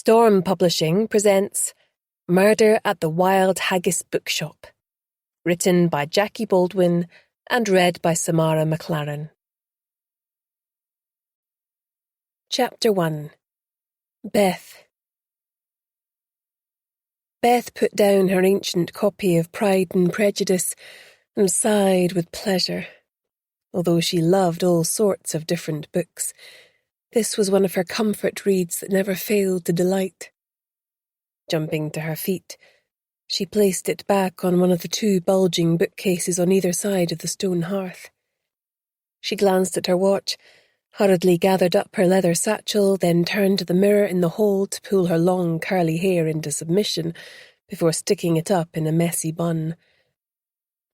Storm Publishing presents Murder at the Wild Haggis Bookshop, written by Jackie Baldwin and read by Samara McLaren. Chapter 1. Beth. Beth put down her ancient copy of Pride and Prejudice and sighed with pleasure. Although she loved all sorts of different books, this was one of her comfort reads that never failed to delight. Jumping to her feet, she placed it back on one of the two bulging bookcases on either side of the stone hearth. She glanced at her watch, hurriedly gathered up her leather satchel, then turned to the mirror in the hall to pull her long curly hair into submission before sticking it up in a messy bun.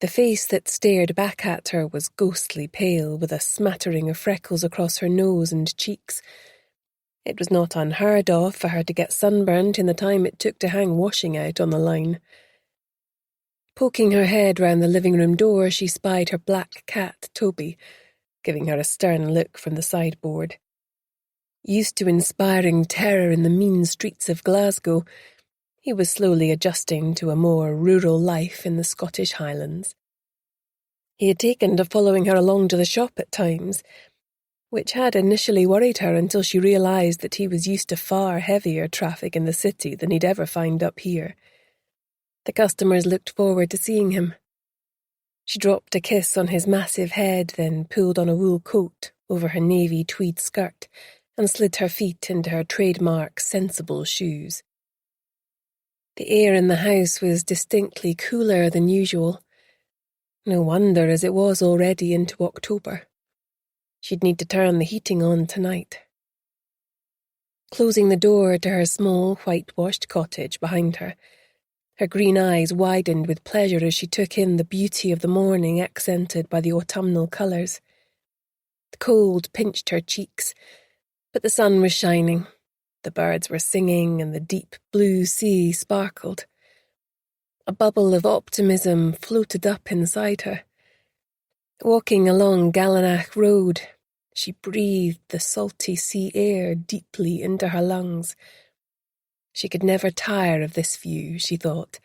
The face that stared back at her was ghostly pale, with a smattering of freckles across her nose and cheeks. It was not unheard of for her to get sunburnt in the time it took to hang washing out on the line. Poking her head round the living room door, she spied her black cat, Toby, giving her a stern look from the sideboard. Used to inspiring terror in the mean streets of Glasgow, he was slowly adjusting to a more rural life in the Scottish Highlands. He had taken to following her along to the shop at times, which had initially worried her until she realised that he was used to far heavier traffic in the city than he'd ever find up here. The customers looked forward to seeing him. She dropped a kiss on his massive head, then pulled on a wool coat over her navy tweed skirt and slid her feet into her trademark sensible shoes. The air in the house was distinctly cooler than usual. No wonder, as it was already into October. She'd need to turn the heating on tonight. Closing the door to her small, whitewashed cottage behind her, her green eyes widened with pleasure as she took in the beauty of the morning accented by the autumnal colours. The cold pinched her cheeks, but the sun was shining. The birds were singing and the deep blue sea sparkled. A bubble of optimism floated up inside her. Walking along Gallenach Road, she breathed the salty sea air deeply into her lungs. She could never tire of this view, she thought,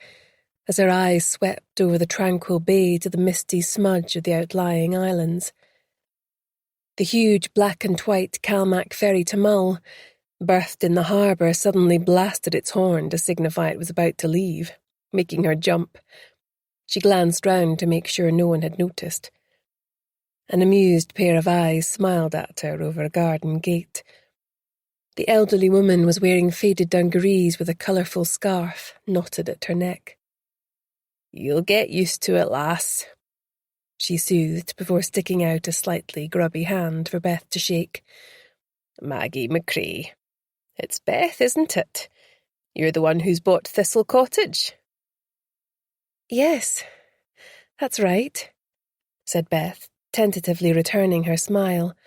as her eyes swept over the tranquil bay to the misty smudge of the outlying islands. The huge black and white Calmac ferry to Mull, berthed in the harbour, suddenly blasted its horn to signify it was about to leave, making her jump. She glanced round to make sure no one had noticed. An amused pair of eyes smiled at her over a garden gate. The elderly woman was wearing faded dungarees with a colourful scarf knotted at her neck. "You'll get used to it, lass," she soothed before sticking out a slightly grubby hand for Beth to shake. "Maggie McCrae. It's Beth, isn't it? You're the one who's bought Thistle Cottage?" "Yes, that's right," said Beth, tentatively returning her smile.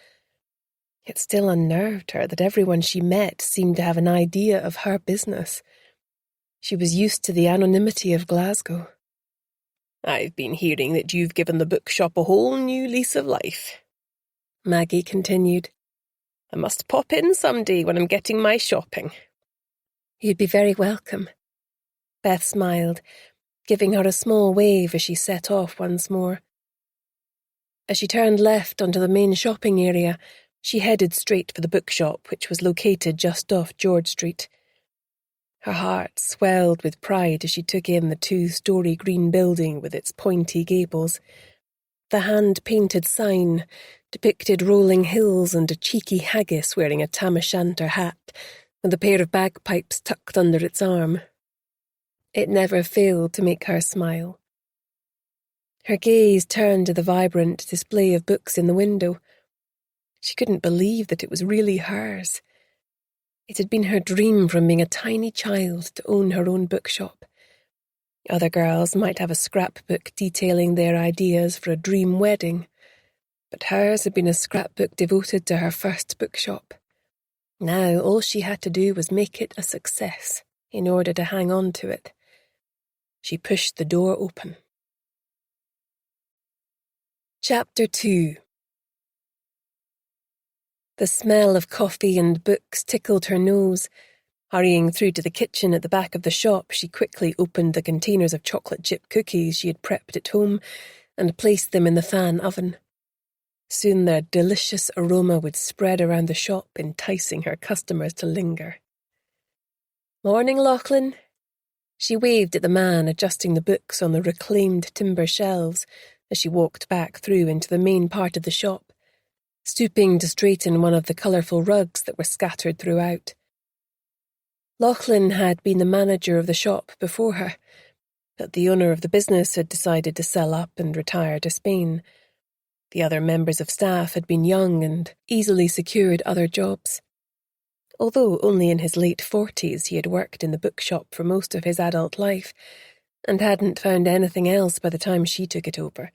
It still unnerved her that everyone she met seemed to have an idea of her business. She was used to the anonymity of Glasgow. "I've been hearing that you've given the bookshop a whole new lease of life," Maggie continued. "I must pop in some day when I'm getting my shopping." "You'd be very welcome." Beth smiled, giving her a small wave as she set off once more. As she turned left onto the main shopping area, she headed straight for the bookshop, which was located just off George Street. Her heart swelled with pride as she took in the two-storey green building with its pointy gables. The hand-painted sign depicted rolling hills and a cheeky haggis wearing a tam-o'-shanter hat with a pair of bagpipes tucked under its arm. It never failed to make her smile. Her gaze turned to the vibrant display of books in the window. She couldn't believe that it was really hers. It had been her dream from being a tiny child to own her own bookshop. Other girls might have a scrapbook detailing their ideas for a dream wedding, but hers had been a scrapbook devoted to her first bookshop. Now all she had to do was make it a success in order to hang on to it. She pushed the door open. Chapter 2. The smell of coffee and books tickled her nose. Hurrying through to the kitchen at the back of the shop, she quickly opened the containers of chocolate chip cookies she had prepped at home and placed them in the fan oven. Soon their delicious aroma would spread around the shop, enticing her customers to linger. "Morning, Lachlan." She waved at the man adjusting the books on the reclaimed timber shelves as she walked back through into the main part of the shop, stooping to straighten one of the colourful rugs that were scattered throughout. Lachlan had been the manager of the shop before her, but the owner of the business had decided to sell up and retire to Spain. The other members of staff had been young and easily secured other jobs. Although only in his late 40s, he had worked in the bookshop for most of his adult life and hadn't found anything else by the time she took it over.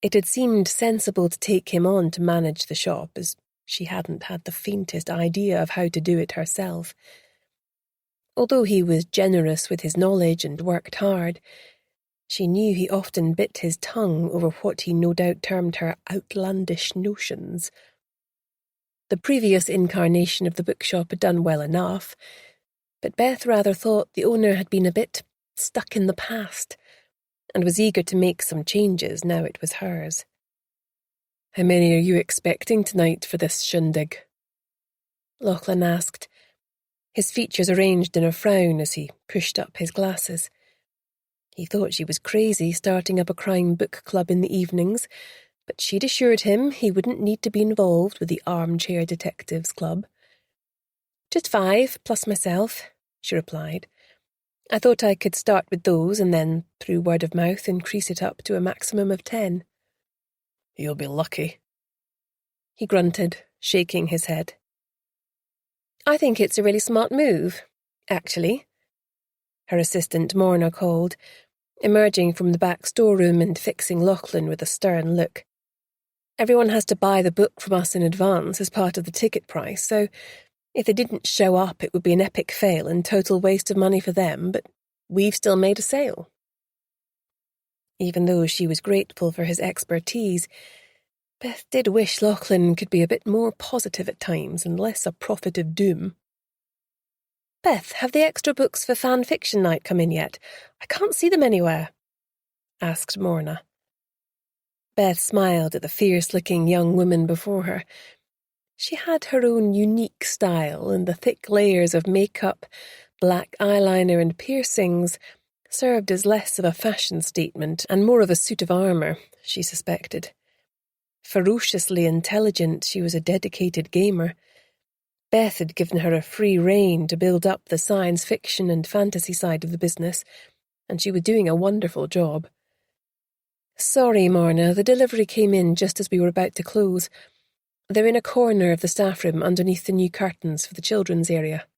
It had seemed sensible to take him on to manage the shop, as she hadn't had the faintest idea of how to do it herself. Although he was generous with his knowledge and worked hard, she knew he often bit his tongue over what he no doubt termed her outlandish notions. The previous incarnation of the bookshop had done well enough, but Beth rather thought the owner had been a bit stuck in the past and was eager to make some changes now it was hers. "How many are you expecting tonight for this shindig?" Lachlan asked, his features arranged in a frown as he pushed up his glasses. He thought she was crazy starting up a crime book club in the evenings, but she'd assured him he wouldn't need to be involved with the Armchair Detectives Club. "Just 5, plus myself," she replied. "I thought I could start with those and then, through word of mouth, increase it up to a maximum of 10. "You'll be lucky," he grunted, shaking his head. "I think it's a really smart move, actually," her assistant Morna called, emerging from the back storeroom and fixing Lachlan with a stern look. "Everyone has to buy the book from us in advance as part of the ticket price, so if they didn't show up it would be an epic fail and total waste of money for them, but we've still made a sale." Even though she was grateful for his expertise, Beth did wish Lachlan could be a bit more positive at times and less a prophet of doom. "Beth, have the extra books for fan fiction night come in yet? I can't see them anywhere," asked Morna. Beth smiled at the fierce-looking young woman before her. She had her own unique style, and the thick layers of makeup, black eyeliner and piercings served as less of a fashion statement and more of a suit of armour, she suspected. Ferociously intelligent, she was a dedicated gamer. Beth had given her a free rein to build up the science fiction and fantasy side of the business, and she was doing a wonderful job. "Sorry, Morna, the delivery came in just as we were about to close. They're in a corner of the staff room underneath the new curtains for the children's area."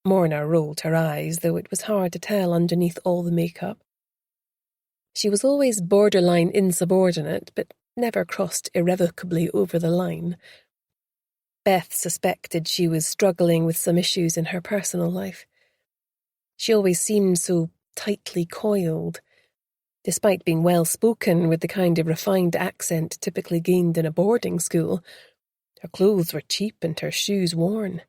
Morna rolled her eyes, though it was hard to tell underneath all the makeup. She was always borderline insubordinate, but never crossed irrevocably over the line. Beth suspected she was struggling with some issues in her personal life. She always seemed so tightly coiled. Despite being well-spoken with the kind of refined accent typically gained in a boarding school, her clothes were cheap and her shoes worn.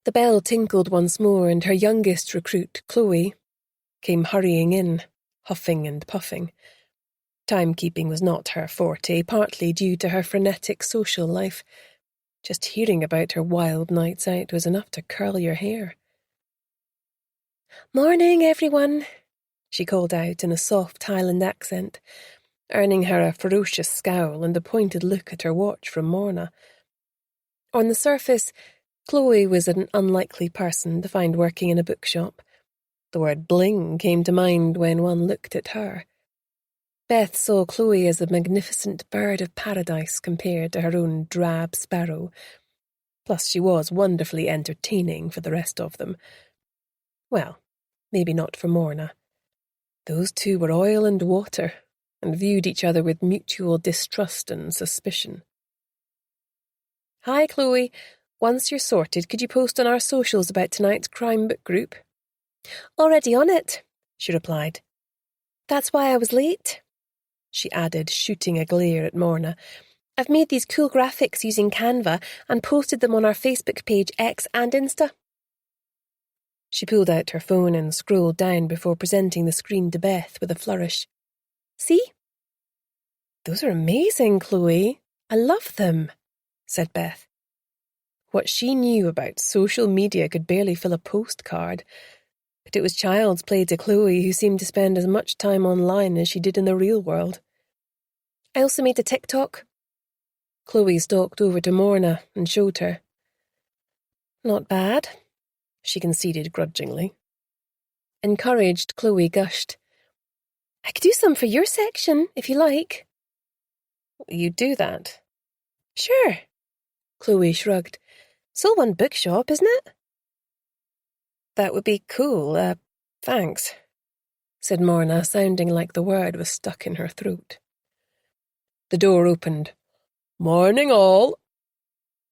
The bell tinkled once more, and her youngest recruit, Chloe, came hurrying in, huffing and puffing. Timekeeping was not her forte, partly due to her frenetic social life. Just hearing about her wild nights out was enough to curl your hair. "Morning, everyone," she called out in a soft Highland accent, earning her a ferocious scowl and a pointed look at her watch from Morna. On the surface, Chloe was an unlikely person to find working in a bookshop. The word bling came to mind when one looked at her. Beth saw Chloe as a magnificent bird of paradise compared to her own drab sparrow. Plus she was wonderfully entertaining for the rest of them. Well, maybe not for Morna. Those two were oil and water, and viewed each other with mutual distrust and suspicion. "Hi, Chloe. Once you're sorted, could you post on our socials about tonight's crime book group?" "Already on it," she replied. "That's why I was late," she added, shooting a glare at Morna. I've made these cool graphics using Canva and posted them on our Facebook page, X and Insta. She pulled out her phone and scrolled down before presenting the screen to Beth with a flourish. See? Those are amazing, Chloe. I love them, said Beth. What she knew about social media could barely fill a postcard, but it was child's play to Chloe, who seemed to spend as much time online as she did in the real world. I also made a TikTok. Chloe stalked over to Morna and showed her. Not bad, she conceded grudgingly. Encouraged, Chloe gushed. I could do some for your section, if you like. You do that? Sure. Chloe shrugged. It's all one bookshop, isn't it? That would be cool, thanks, said Morna, sounding like the word was stuck in her throat. The door opened. Morning all.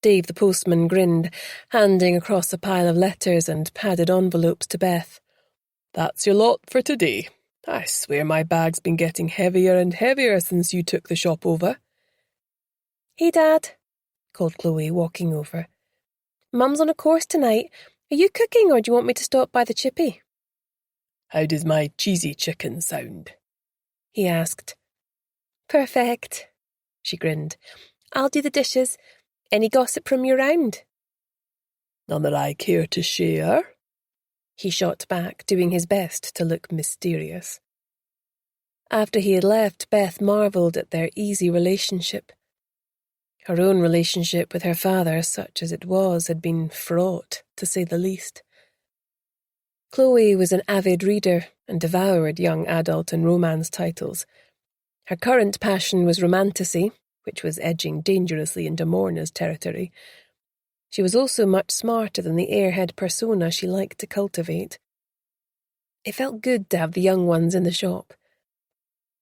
Dave the postman grinned, handing across a pile of letters and padded envelopes to Beth. That's your lot for today. I swear my bag's been getting heavier and heavier since you took the shop over. Hey, Dad, called Chloe, walking over. Mum's on a course tonight. Are you cooking or do you want me to stop by the chippy? How does my cheesy chicken sound? He asked. Perfect, she grinned. I'll do the dishes. Any gossip from your round? None that I care to share, he shot back, doing his best to look mysterious. After he had left, Beth marvelled at their easy relationship. Her own relationship with her father, such as it was, had been fraught, to say the least. Chloe was an avid reader and devoured young adult and romance titles. Her current passion was romantasy, which was edging dangerously into Morna's territory. She was also much smarter than the airhead persona she liked to cultivate. It felt good to have the young ones in the shop.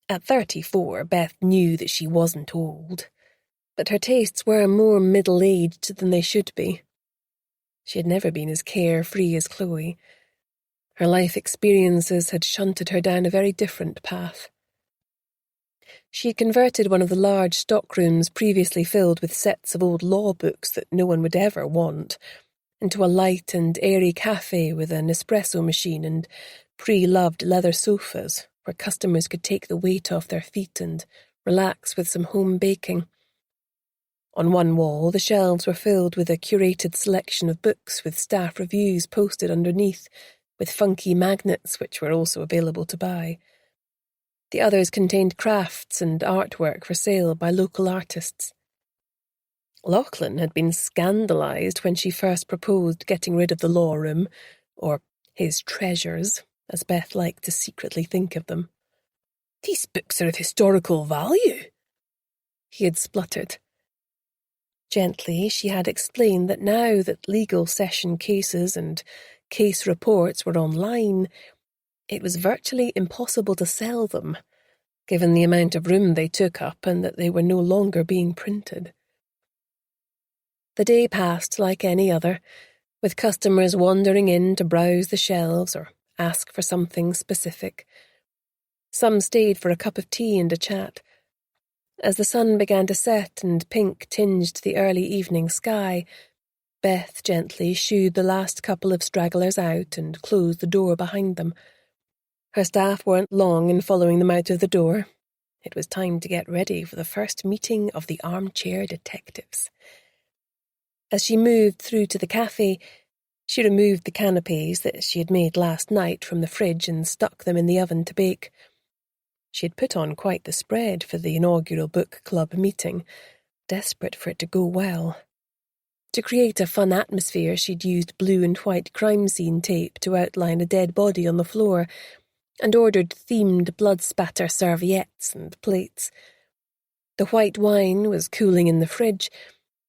At 34, Beth knew that she wasn't old, but her tastes were more middle-aged than they should be. She had never been as carefree as Chloe. Her life experiences had shunted her down a very different path. She had converted one of the large stockrooms previously filled with sets of old law books that no one would ever want into a light and airy cafe with an espresso machine and pre-loved leather sofas where customers could take the weight off their feet and relax with some home baking. On one wall, the shelves were filled with a curated selection of books with staff reviews posted underneath, with funky magnets which were also available to buy. The others contained crafts and artwork for sale by local artists. Lachlan had been scandalised when she first proposed getting rid of the law room, or his treasures, as Beth liked to secretly think of them. These books are of historical value, he had spluttered. Gently, she had explained that now that legal session cases and case reports were online, it was virtually impossible to sell them, given the amount of room they took up and that they were no longer being printed. The day passed like any other, with customers wandering in to browse the shelves or ask for something specific. Some stayed for a cup of tea and a chat. As the sun began to set and pink tinged the early evening sky, Beth gently shooed the last couple of stragglers out and closed the door behind them. Her staff weren't long in following them out of the door. It was time to get ready for the first meeting of the armchair detectives. As she moved through to the cafe, she removed the canapes that she had made last night from the fridge and stuck them in the oven to bake. She had put on quite the spread for the inaugural book club meeting, desperate for it to go well. To create a fun atmosphere, she'd used blue and white crime scene tape to outline a dead body on the floor, and ordered themed blood spatter serviettes and plates. The white wine was cooling in the fridge,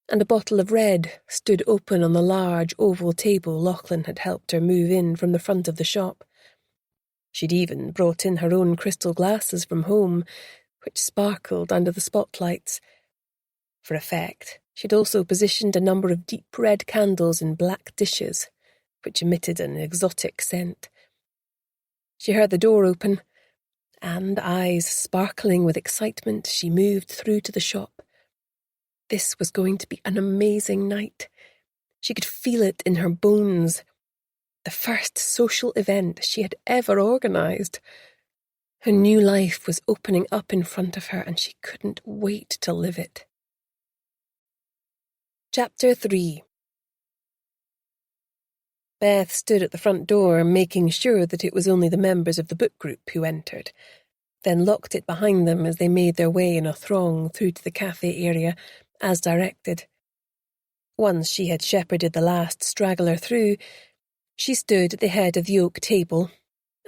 and a bottle of red stood open on the large oval table Lachlan had helped her move in from the front of the shop. She'd even brought in her own crystal glasses from home, which sparkled under the spotlights. For effect, she'd also positioned a number of deep red candles in black dishes, which emitted an exotic scent. She heard the door open, and, eyes sparkling with excitement, she moved through to the shop. This was going to be an amazing night. She could feel it in her bones. The first social event she had ever organised. Her new life was opening up in front of her, and she couldn't wait to live it. Chapter 3. Beth stood at the front door, making sure that it was only the members of the book group who entered, then locked it behind them as they made their way in a throng through to the cafe area, as directed. Once she had shepherded the last straggler through, she stood at the head of the oak table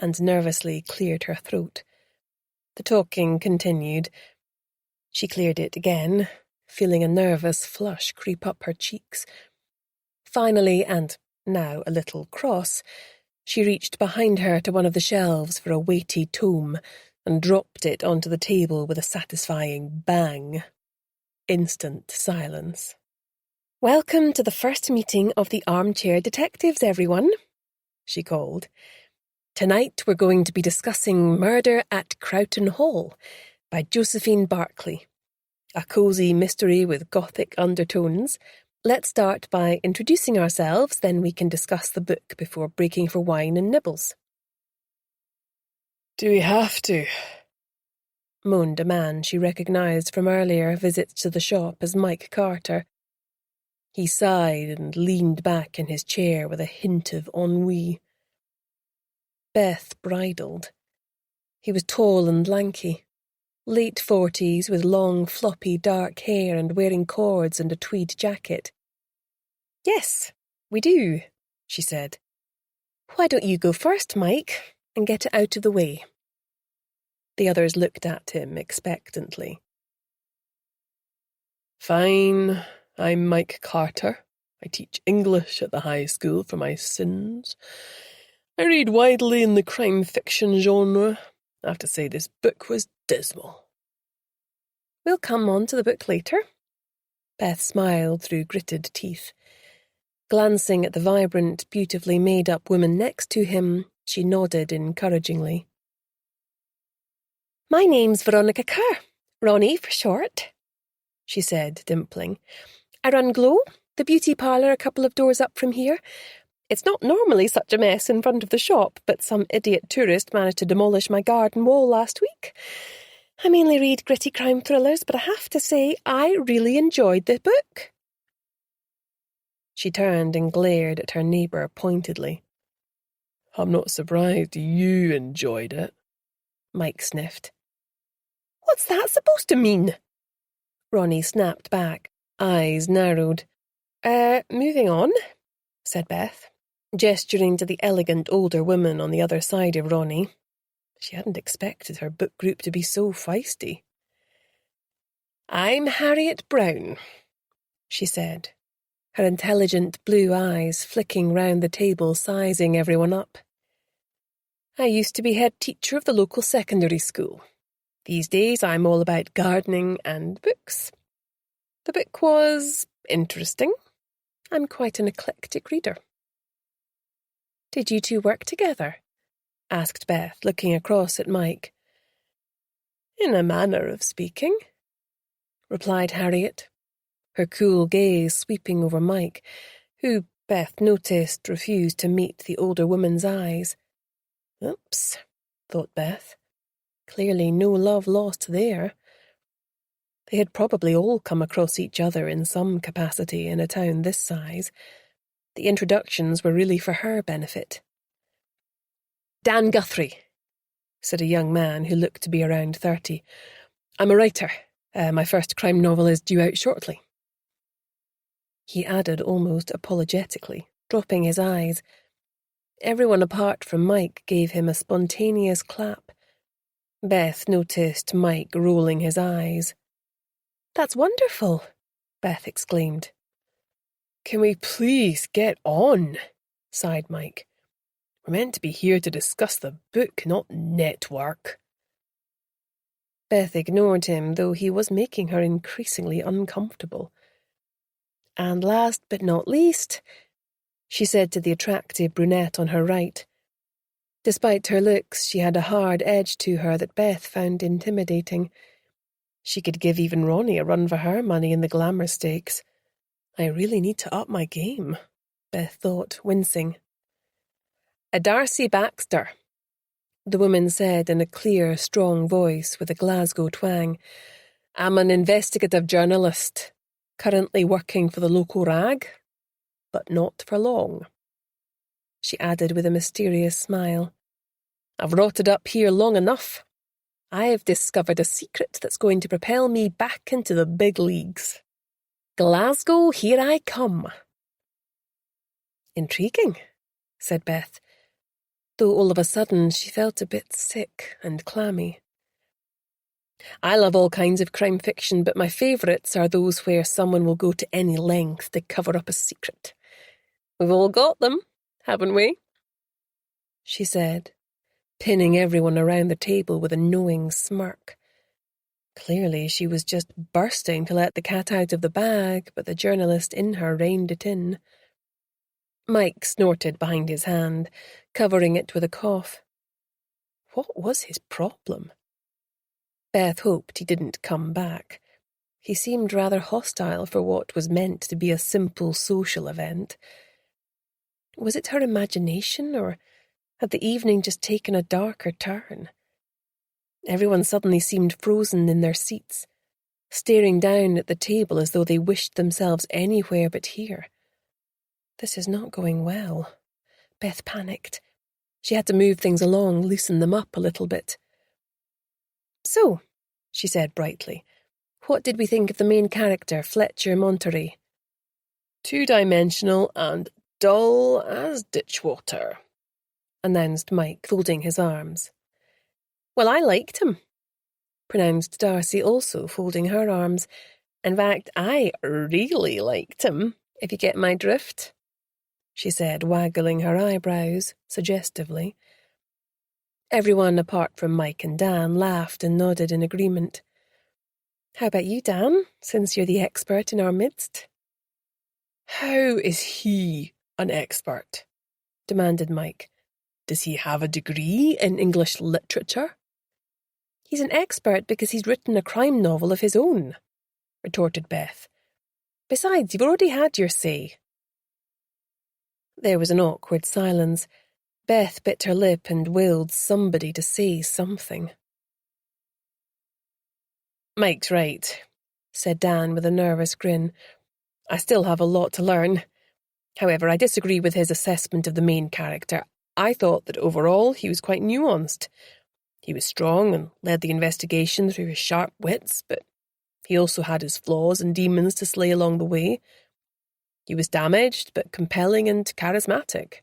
and nervously cleared her throat. The talking continued. She cleared it again, feeling a nervous flush creep up her cheeks. Finally, and now a little cross, she reached behind her to one of the shelves for a weighty tome and dropped it onto the table with a satisfying bang. Instant silence. "Welcome to the first meeting of the Armchair Detectives, everyone," she called. "Tonight we're going to be discussing Murder at Crowton Hall by Josephine Barclay. A cosy mystery with gothic undertones. Let's start by introducing ourselves, then we can discuss the book before breaking for wine and nibbles." "Do we have to?" moaned a man she recognised from earlier visits to the shop as Mike Carter. He sighed and leaned back in his chair with a hint of ennui. Beth bridled. He was tall and lanky, late 40s with long, floppy, dark hair and wearing cords and a tweed jacket. "Yes, we do," she said. "Why don't you go first, Mike, and get it out of the way?" The others looked at him expectantly. "Fine. I'm Mike Carter. I teach English at the high school for my sins. I read widely in the crime fiction genre. I have to say this book was dismal." "We'll come on to the book later." Beth smiled through gritted teeth. Glancing at the vibrant, beautifully made-up woman next to him, she nodded encouragingly. "My name's Veronica Kerr, Ronnie for short," she said, dimpling. "I run Glow, the beauty parlour a couple of doors up from here. It's not normally such a mess in front of the shop, but some idiot tourist managed to demolish my garden wall last week. I mainly read gritty crime thrillers, but I have to say I really enjoyed the book." She turned and glared at her neighbour pointedly. "I'm not surprised you enjoyed it," Mike sniffed. "What's that supposed to mean?" Ronnie snapped back, eyes narrowed. Moving on," said Beth, gesturing to the elegant older woman on the other side of Ronnie. She hadn't expected her book group to be so feisty. "I'm Harriet Brown," she said, her intelligent blue eyes flicking round the table, sizing everyone up. "I used to be head teacher of the local secondary school. These days I'm all about gardening and books. The book was interesting. I'm quite an eclectic reader." "Did you two work together?" asked Beth, looking across at Mike. "In a manner of speaking," replied Harriet, her cool gaze sweeping over Mike, who, Beth noticed, refused to meet the older woman's eyes. Oops, thought Beth. Clearly no love lost there. They had probably all come across each other in some capacity in a town this size. The introductions were really for her benefit. "Dan Guthrie," said a young man who looked to be around 30. "I'm a writer. My first crime novel is due out shortly." He added almost apologetically, dropping his eyes. Everyone apart from Mike gave him a spontaneous clap. Beth noticed Mike rolling his eyes. "That's wonderful," Beth exclaimed. "Can we please get on?" sighed Mike. "We're meant to be here to discuss the book, not network." Beth ignored him, though he was making her increasingly uncomfortable. "And last but not least," she said to the attractive brunette on her right. Despite her looks, she had a hard edge to her that Beth found intimidating. She could give even Ronnie a run for her money in the glamour stakes. I really need to up my game, Beth thought, wincing. A Darcy Baxter, the woman said in a clear, strong voice with a Glasgow twang. I'm an investigative journalist, currently working for the local rag, but not for long. She added with a mysterious smile. I've rotted up here long enough. I have discovered a secret that's going to propel me back into the big leagues. Glasgow, here I come. Intriguing, said Beth, though all of a sudden she felt a bit sick and clammy. I love all kinds of crime fiction, but my favourites are those where someone will go to any length to cover up a secret. We've all got them, haven't we? She said, pinning everyone around the table with a knowing smirk. Clearly she was just bursting to let the cat out of the bag, but the journalist in her reined it in. Mike snorted behind his hand, covering it with a cough. What was his problem? Beth hoped he didn't come back. He seemed rather hostile for what was meant to be a simple social event. Was it her imagination, or had the evening just taken a darker turn? Everyone suddenly seemed frozen in their seats, staring down at the table as though they wished themselves anywhere but here. This is not going well. Beth panicked. She had to move things along, loosen them up a little bit. So, she said brightly, what did we think of the main character, Fletcher Monterey? Two-dimensional and dull as ditchwater, announced Mike, folding his arms. Well, I liked him, pronounced Darcy, also folding her arms. In fact, I really liked him, if you get my drift, she said, waggling her eyebrows suggestively. Everyone apart from Mike and Dan laughed and nodded in agreement. How about you, Dan, since you're the expert in our midst? How is he an expert? Demanded Mike. Does he have a degree in English literature? He's an expert because he's written a crime novel of his own, retorted Beth. Besides, you've already had your say. There was an awkward silence. Beth bit her lip and willed somebody to say something. Mike's right, said Dan with a nervous grin. I still have a lot to learn. However, I disagree with his assessment of the main character. I thought that overall he was quite nuanced. He was strong and led the investigation through his sharp wits, but he also had his flaws and demons to slay along the way. He was damaged, but compelling and charismatic.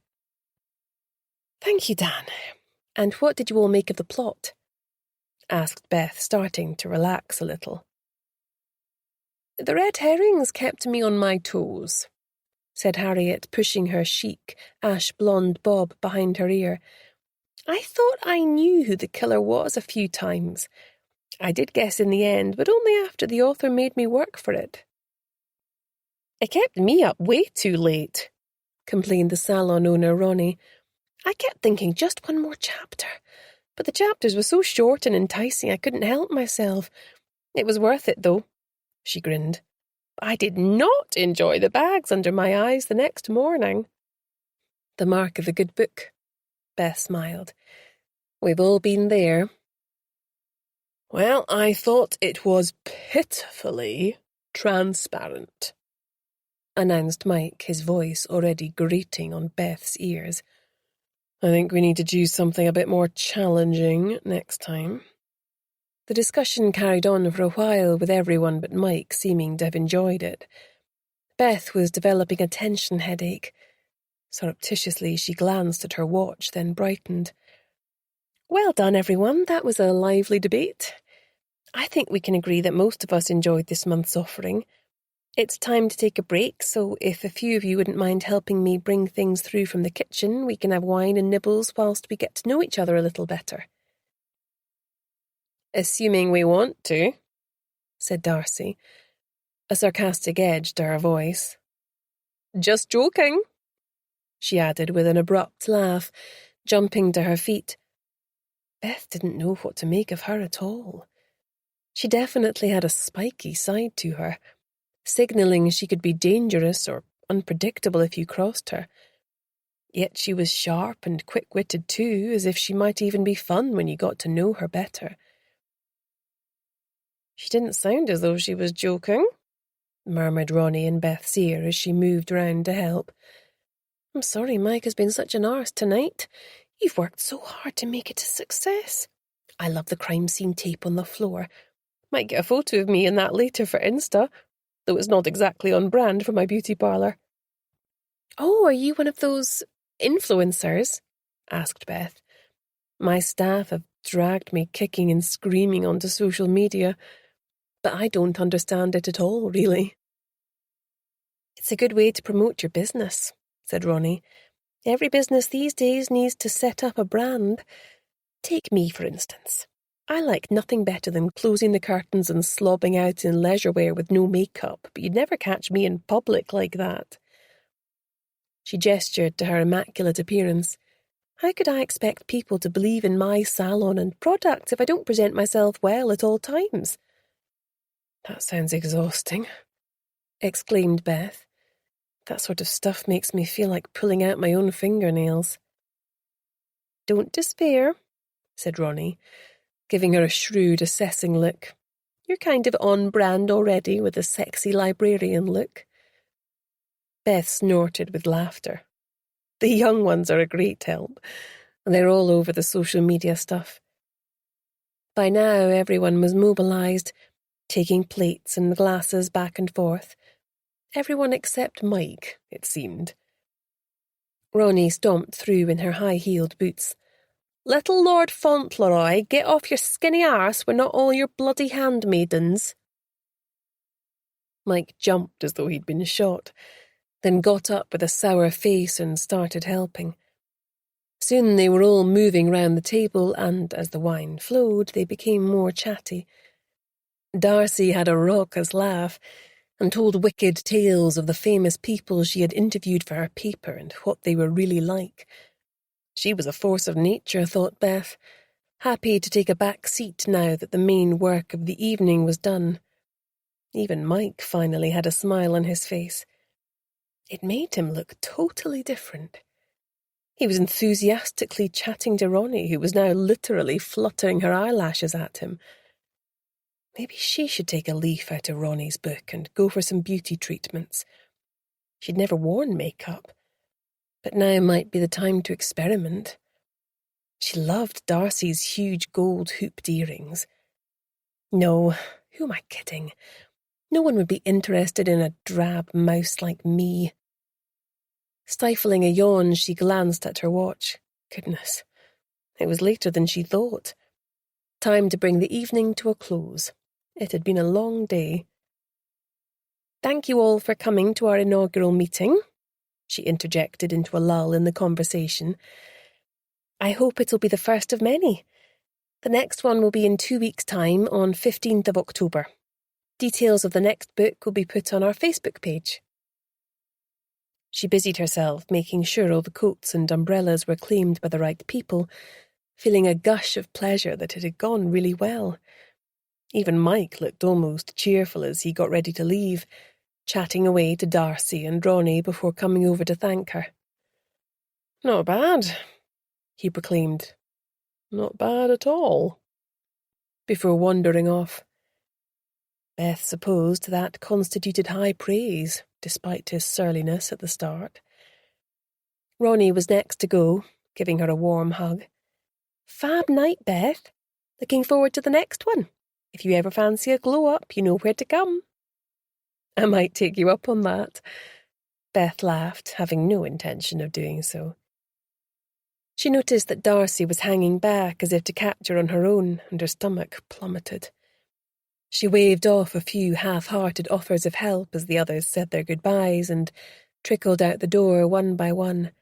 Thank you, Dan. And what did you all make of the plot? Asked Beth, starting to relax a little. The red herrings kept me on my toes, said Harriet, pushing her chic, ash-blonde bob behind her ear. I thought I knew who the killer was a few times. I did guess in the end, but only after the author made me work for it. It kept me up way too late, complained the salon owner, Ronnie. I kept thinking just one more chapter, but the chapters were so short and enticing I couldn't help myself. It was worth it, though, she grinned. I did not enjoy the bags under my eyes the next morning. The mark of a good book, Beth smiled. We've all been there. Well, I thought it was pitifully transparent, announced Mike, his voice already grating on Beth's ears. I think we need to choose something a bit more challenging next time. The discussion carried on for a while, with everyone but Mike seeming to have enjoyed it. Beth was developing a tension headache. Surreptitiously, she glanced at her watch, then brightened. Well done, everyone. That was a lively debate. I think we can agree that most of us enjoyed this month's offering. It's time to take a break, so if a few of you wouldn't mind helping me bring things through from the kitchen, we can have wine and nibbles whilst we get to know each other a little better. Assuming we want to, said Darcy, a sarcastic edge to her voice. Just joking, she added with an abrupt laugh, jumping to her feet. Beth didn't know what to make of her at all. She definitely had a spiky side to her, signalling she could be dangerous or unpredictable if you crossed her. Yet she was sharp and quick-witted too, as if she might even be fun when you got to know her better. She didn't sound as though she was joking, murmured Ronnie in Beth's ear as she moved round to help. I'm sorry Mike has been such an arse tonight. You've worked so hard to make it a success. I love the crime scene tape on the floor. Might get a photo of me in that later for Insta, though it's not exactly on brand for my beauty parlour. Oh, are you one of those influencers? Asked Beth. My staff have dragged me kicking and screaming onto social media, but I don't understand it at all, really. It's a good way to promote your business, said Ronnie. Every business these days needs to set up a brand. Take me, for instance. I like nothing better than closing the curtains and slobbing out in leisure wear with no makeup, but you'd never catch me in public like that. She gestured to her immaculate appearance. How could I expect people to believe in my salon and products if I don't present myself well at all times? That sounds exhausting, exclaimed Beth. That sort of stuff makes me feel like pulling out my own fingernails. Don't despair, said Ronnie, giving her a shrewd, assessing look. You're kind of on brand already with a sexy librarian look. Beth snorted with laughter. The young ones are a great help. They're all over the social media stuff. By now everyone was mobilised, taking plates and glasses back and forth. Everyone except Mike, it seemed. Ronnie stomped through in her high-heeled boots. Little Lord Fauntleroy, get off your skinny arse, we're not all your bloody handmaidens. Mike jumped as though he'd been shot, then got up with a sour face and started helping. Soon they were all moving round the table, and as the wine flowed, they became more chatty. Darcy had a raucous laugh and told wicked tales of the famous people she had interviewed for her paper and what they were really like. She was a force of nature, thought Beth, happy to take a back seat now that the main work of the evening was done. Even Mike finally had a smile on his face. It made him look totally different. He was enthusiastically chatting to Ronnie, who was now literally fluttering her eyelashes at him. Maybe she should take a leaf out of Ronnie's book and go for some beauty treatments. She'd never worn makeup, but now might be the time to experiment. She loved Darcy's huge gold hooped earrings. No, who am I kidding? No one would be interested in a drab mouse like me. Stifling a yawn, she glanced at her watch. Goodness, it was later than she thought. Time to bring the evening to a close. It had been a long day. Thank you all for coming to our inaugural meeting, she interjected into a lull in the conversation. I hope it'll be the first of many. The next one will be in 2 weeks' time on 15th of October. Details of the next book will be put on our Facebook page. She busied herself making sure all the coats and umbrellas were claimed by the right people, feeling a gush of pleasure that it had gone really well. Even Mike looked almost cheerful as he got ready to leave, chatting away to Darcy and Ronnie before coming over to thank her. Not bad, he proclaimed. Not bad at all. Before wandering off. Beth supposed that constituted high praise, despite his surliness at the start. Ronnie was next to go, giving her a warm hug. Fab night, Beth. Looking forward to the next one. If you ever fancy a glow-up, you know where to come. I might take you up on that. Beth laughed, having no intention of doing so. She noticed that Darcy was hanging back as if to catch her on her own, and her stomach plummeted. She waved off a few half-hearted offers of help as the others said their goodbyes and trickled out the door one by one.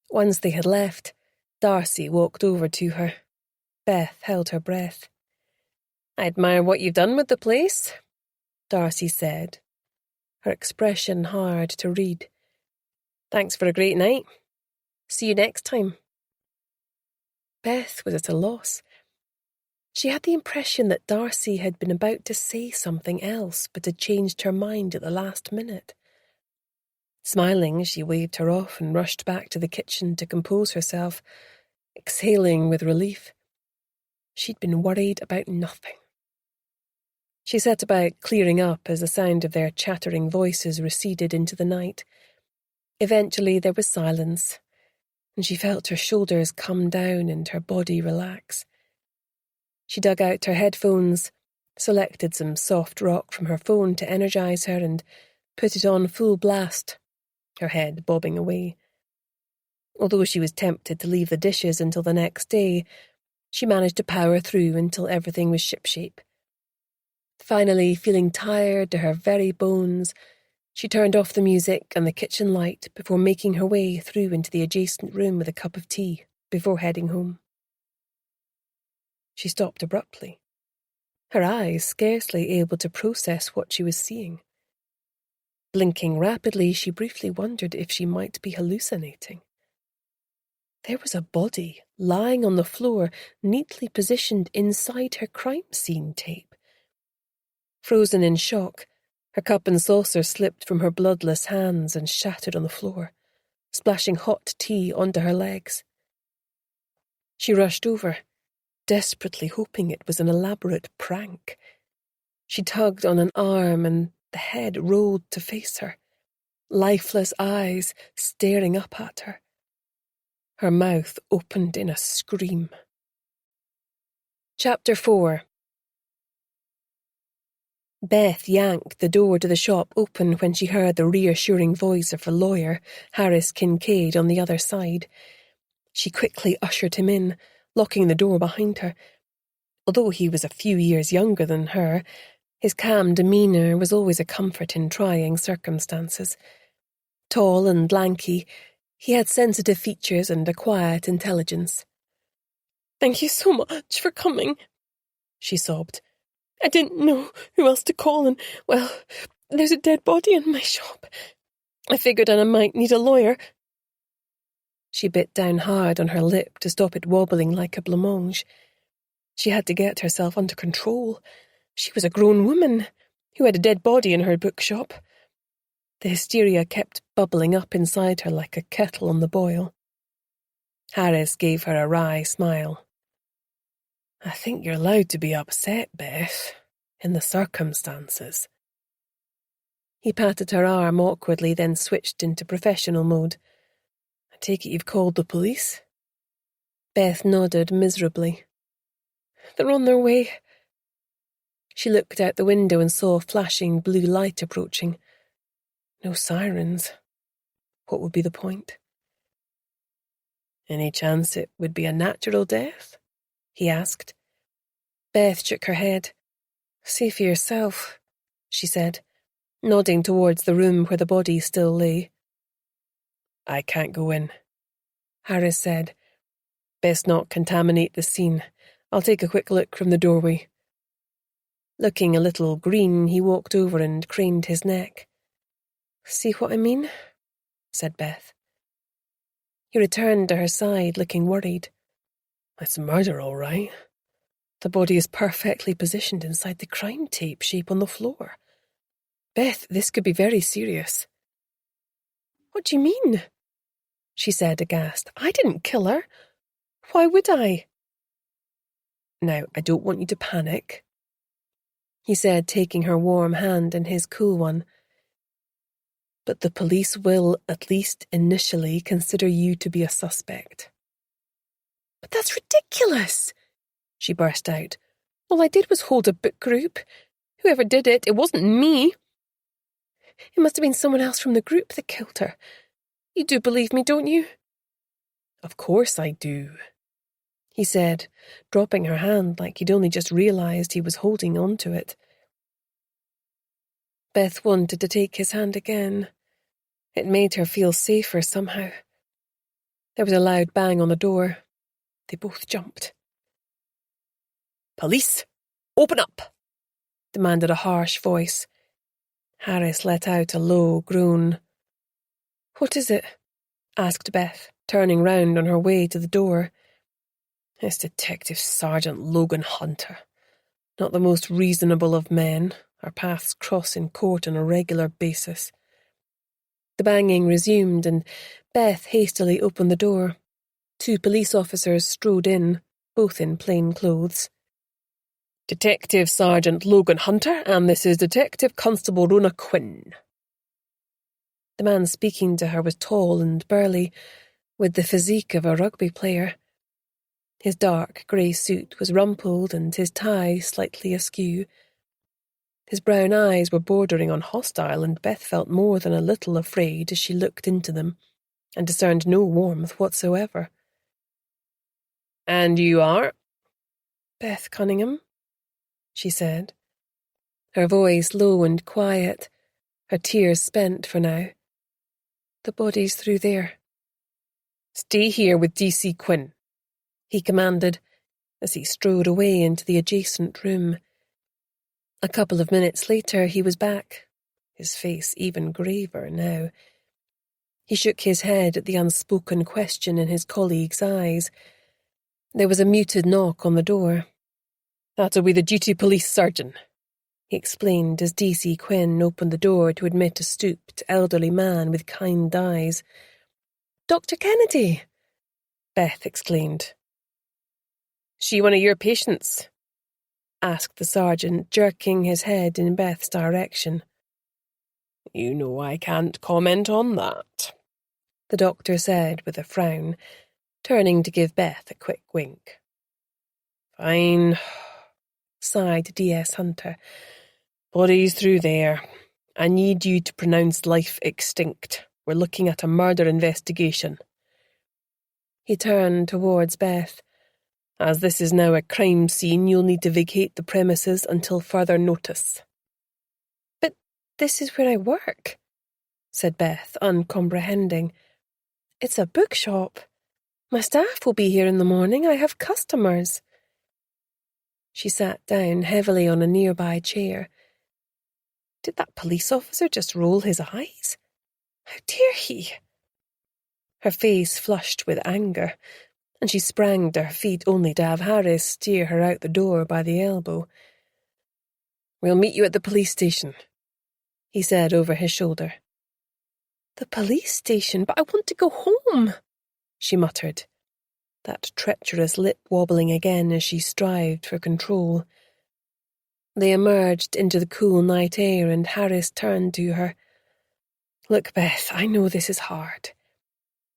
Once they had left, Darcy walked over to her. Beth held her breath. I admire what you've done with the place, Darcy said, her expression hard to read. Thanks for a great night. See you next time. Beth was at a loss. She had the impression that Darcy had been about to say something else but had changed her mind at the last minute. Smiling, she waved her off and rushed back to the kitchen to compose herself, exhaling with relief. She'd been worried about nothing. She set about clearing up as the sound of their chattering voices receded into the night. Eventually there was silence, and she felt her shoulders come down and her body relax. She dug out her headphones, selected some soft rock from her phone to energize her, and put it on full blast, her head bobbing away. Although she was tempted to leave the dishes until the next day, she managed to power through until everything was shipshape. Finally, feeling tired to her very bones, she turned off the music and the kitchen light before making her way through into the adjacent room with a cup of tea before heading home. She stopped abruptly, her eyes scarcely able to process what she was seeing. Blinking rapidly, she briefly wondered if she might be hallucinating. There was a body lying on the floor, neatly positioned inside her crime scene tape. Frozen in shock, her cup and saucer slipped from her bloodless hands and shattered on the floor, splashing hot tea onto her legs. She rushed over, desperately hoping it was an elaborate prank. She tugged on an arm and the head rolled to face her, lifeless eyes staring up at her. Her mouth opened in a scream. Chapter 4. Beth yanked the door to the shop open when she heard the reassuring voice of her lawyer, Harris Kincaid, on the other side. She quickly ushered him in, locking the door behind her. Although he was a few years younger than her, his calm demeanour was always a comfort in trying circumstances. Tall and lanky, he had sensitive features and a quiet intelligence. "Thank you so much for coming," she sobbed. "I didn't know who else to call, and, well, there's a dead body in my shop. I figured I might need a lawyer." She bit down hard on her lip to stop it wobbling like a blancmange. She had to get herself under control. She was a grown woman who had a dead body in her bookshop. The hysteria kept bubbling up inside her like a kettle on the boil. Harris gave her a wry smile. "I think you're allowed to be upset, Beth, in the circumstances." He patted her arm awkwardly, then switched into professional mode. "I take it you've called the police?" Beth nodded miserably. "They're on their way." She looked out the window and saw flashing blue light approaching. No sirens. What would be the point? "Any chance it would be a natural death?" he asked. Beth shook her head. "See for yourself," she said, nodding towards the room where the body still lay. "I can't go in," Harris said. "Best not contaminate the scene. I'll take a quick look from the doorway." Looking a little green, he walked over and craned his neck. "See what I mean?" said Beth. He returned to her side, looking worried. "It's murder, all right. The body is perfectly positioned inside the crime tape shape on the floor. Beth, this could be very serious." "What do you mean?" she said, aghast. "I didn't kill her. Why would I?" "Now, I don't want you to panic," he said, taking her warm hand in his cool one. "But the police will, at least initially, consider you to be a suspect." "But that's ridiculous!" she burst out. "All I did was hold a book group. Whoever did it, it wasn't me. It must have been someone else from the group that killed her. You do believe me, don't you?" "Of course I do," he said, dropping her hand like he'd only just realized he was holding on to it. Beth wanted to take his hand again. It made her feel safer somehow. There was a loud bang on the door. They both jumped. "Police! Open up!" demanded a harsh voice. Harris let out a low groan. "What is it?" asked Beth, turning round on her way to the door. It's Detective Sergeant Logan Hunter. Not the most reasonable of men. Our paths cross in court on a regular basis. The banging resumed, and Beth hastily opened the door. 2 police officers strode in, both in plain clothes. Detective Sergeant Logan Hunter, and this is Detective Constable Rona Quinn. The man speaking to her was tall and burly, with the physique of a rugby player. His dark grey suit was rumpled and his tie slightly askew. His brown eyes were bordering on hostile, and Beth felt more than a little afraid as she looked into them, and discerned no warmth whatsoever. And you are? Beth Cunningham, she said. Her voice low and quiet, her tears spent for now. The body's through there. Stay here with D.C. Quinn, he commanded, as he strode away into the adjacent room. A couple of minutes later he was back, his face even graver now. He shook his head at the unspoken question in his colleague's eyes. There was a muted knock on the door. "That'll be the duty police surgeon," he explained as D.C. Quinn opened the door to admit a stooped, elderly man with kind eyes. "Dr. Kennedy!" Beth exclaimed. "She one of your patients?" asked the sergeant, jerking his head in Beth's direction. "You know I can't comment on that," the doctor said with a frown, turning to give Beth a quick wink. "Fine," sighed D.S. Hunter. "Body's through there. I need you to pronounce life extinct. We're looking at a murder investigation." He turned towards Beth. "As this is now a crime scene, you'll need to vacate the premises until further notice." "But this is where I work," said Beth, uncomprehending. "It's a bookshop. My staff will be here in the morning. I have customers." She sat down heavily on a nearby chair. Did that police officer just roll his eyes? How dare he? Her face flushed with anger, and she sprang to her feet only to have Harris steer her out the door by the elbow. "We'll meet you at the police station," he said over his shoulder. "The police station? But I want to go home," she muttered, that treacherous lip wobbling again as she strived for control. They emerged into the cool night air, and Harris turned to her. "Look, Beth, I know this is hard,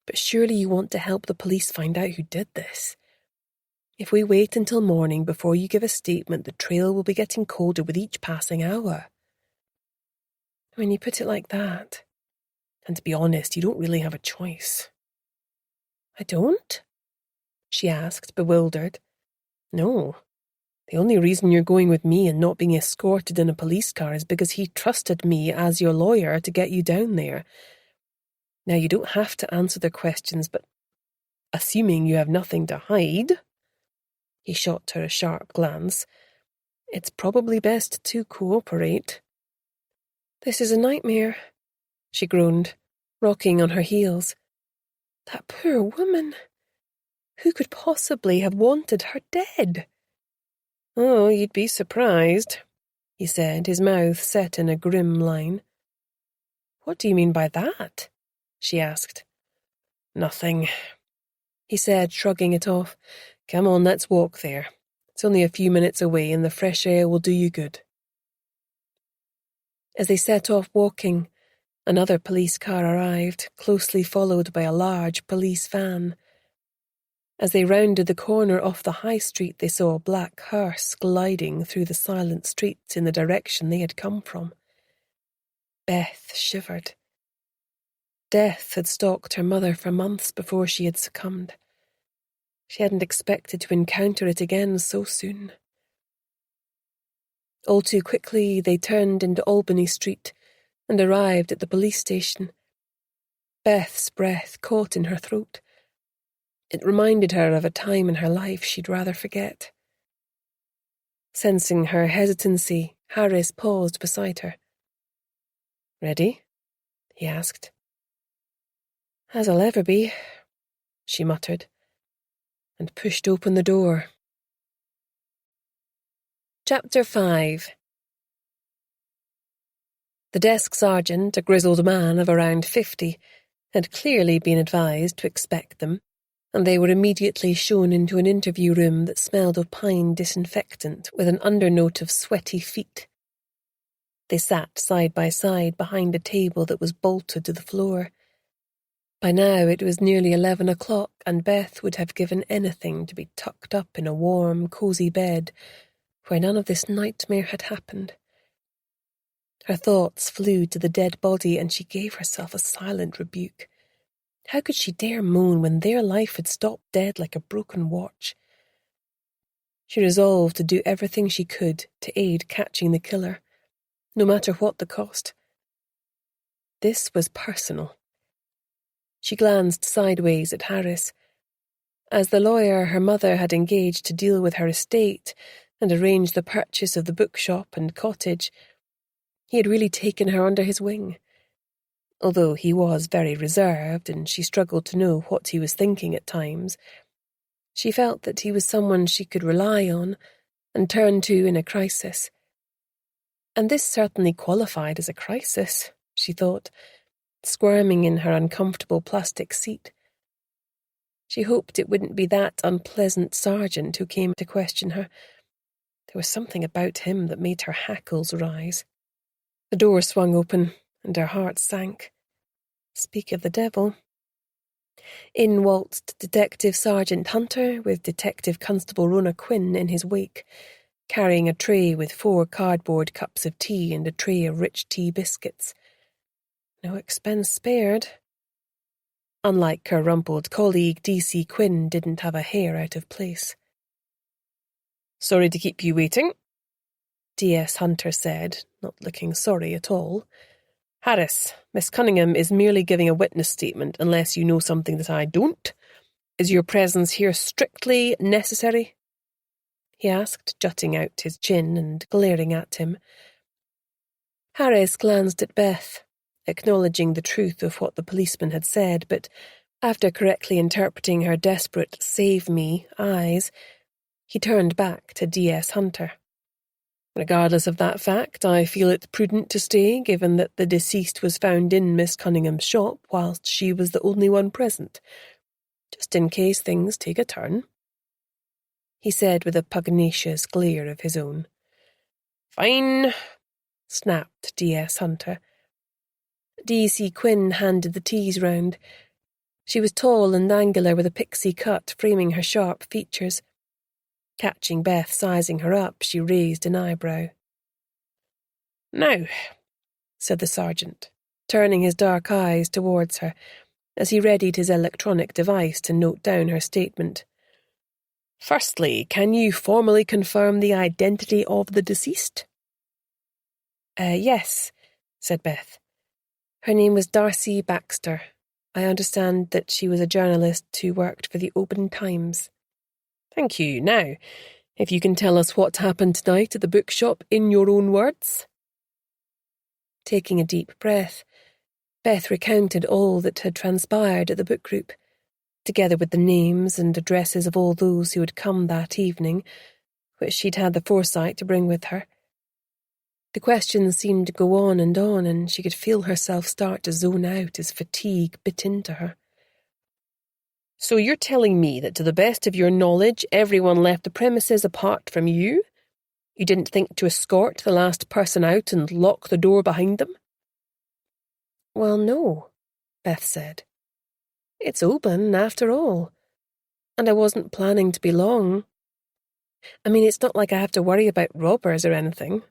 but surely you want to help the police find out who did this. If we wait until morning before you give a statement, the trail will be getting colder with each passing hour." "When you put it like that, and to be honest, you don't really have a choice." "I don't?" she asked, bewildered. "No. The only reason you're going with me and not being escorted in a police car is because he trusted me as your lawyer to get you down there. Now, you don't have to answer their questions, but assuming you have nothing to hide," he shot her a sharp glance, "it's probably best to cooperate." "This is a nightmare," she groaned, rocking on her heels. "That poor woman. Who could possibly have wanted her dead?" "Oh, you'd be surprised," he said, his mouth set in a grim line. "What do you mean by that?" she asked. "Nothing," he said, shrugging it off. "Come on, let's walk there. It's only a few minutes away, and the fresh air will do you good." As they set off walking, another police car arrived, closely followed by a large police van. As they rounded the corner off the high street, they saw a black hearse gliding through the silent streets in the direction they had come from. Beth shivered. Death had stalked her mother for months before she had succumbed. She hadn't expected to encounter it again so soon. All too quickly, they turned into Albany Street and arrived at the police station. Beth's breath caught in her throat. It reminded her of a time in her life she'd rather forget. Sensing her hesitancy, Harris paused beside her. "Ready?" he asked. "As I'll ever be," she muttered. and pushed open the door. Chapter 5. The desk sergeant, a grizzled man of around 50, had clearly been advised to expect them, and they were immediately shown into an interview room that smelled of pine disinfectant with an undernote of sweaty feet. They sat side by side behind a table that was bolted to the floor. By now it was nearly 11 o'clock, and Beth would have given anything to be tucked up in a warm, cosy bed where none of this nightmare had happened. Her thoughts flew to the dead body, and she gave herself a silent rebuke. How could she dare moan when their life had stopped dead like a broken watch? She resolved to do everything she could to aid catching the killer, no matter what the cost. This was personal. She glanced sideways at Harris. As the lawyer her mother had engaged to deal with her estate and arrange the purchase of the bookshop and cottage, he had really taken her under his wing. Although he was very reserved and she struggled to know what he was thinking at times, she felt that he was someone she could rely on and turn to in a crisis. And this certainly qualified as a crisis, she thought, squirming in her uncomfortable plastic seat. She hoped it wouldn't be that unpleasant sergeant who came to question her. There was something about him that made her hackles rise. The door swung open, and her heart sank. Speak of the devil. In waltzed Detective Sergeant Hunter with Detective Constable Rona Quinn in his wake, carrying a tray with 4 cardboard cups of tea and a tray of rich tea biscuits. No expense spared. Unlike her rumpled colleague, D.C. Quinn didn't have a hair out of place. "Sorry to keep you waiting," D.S. Hunter said, not looking sorry at all. "Harris, Miss Cunningham is merely giving a witness statement unless you know something that I don't. Is your presence here strictly necessary?" he asked, jutting out his chin and glaring at him. Harris glanced at Beth, acknowledging the truth of what the policeman had said, but after correctly interpreting her desperate "save me" eyes, he turned back to D.S. Hunter. "Regardless of that fact, I feel it prudent to stay, given that the deceased was found in Miss Cunningham's shop whilst she was the only one present, just in case things take a turn," he said with a pugnacious glare of his own. "Fine," snapped D.S. Hunter. D.C. Quinn handed the teas round. She was tall and angular with a pixie cut framing her sharp features. Catching Beth sizing her up, she raised an eyebrow. "Now," said the sergeant, turning his dark eyes towards her as he readied his electronic device to note down her statement. "Firstly, can you formally confirm the identity of the deceased?" Yes," said Beth. "Her name was Darcy Baxter. I understand that she was a journalist who worked for the Oban Times." "Thank you. Now, if you can tell us what happened tonight at the bookshop in your own words." Taking a deep breath, Beth recounted all that had transpired at the book group, together with the names and addresses of all those who had come that evening, which she'd had the foresight to bring with her. The questions seemed to go on, and she could feel herself start to zone out as fatigue bit into her. "So you're telling me that to the best of your knowledge, everyone left the premises apart from you? You didn't think to escort the last person out and lock the door behind them?" "Well, no," Beth said. "It's Oban, after all. And I wasn't planning to be long. I mean, it's not like I have to worry about robbers or anything."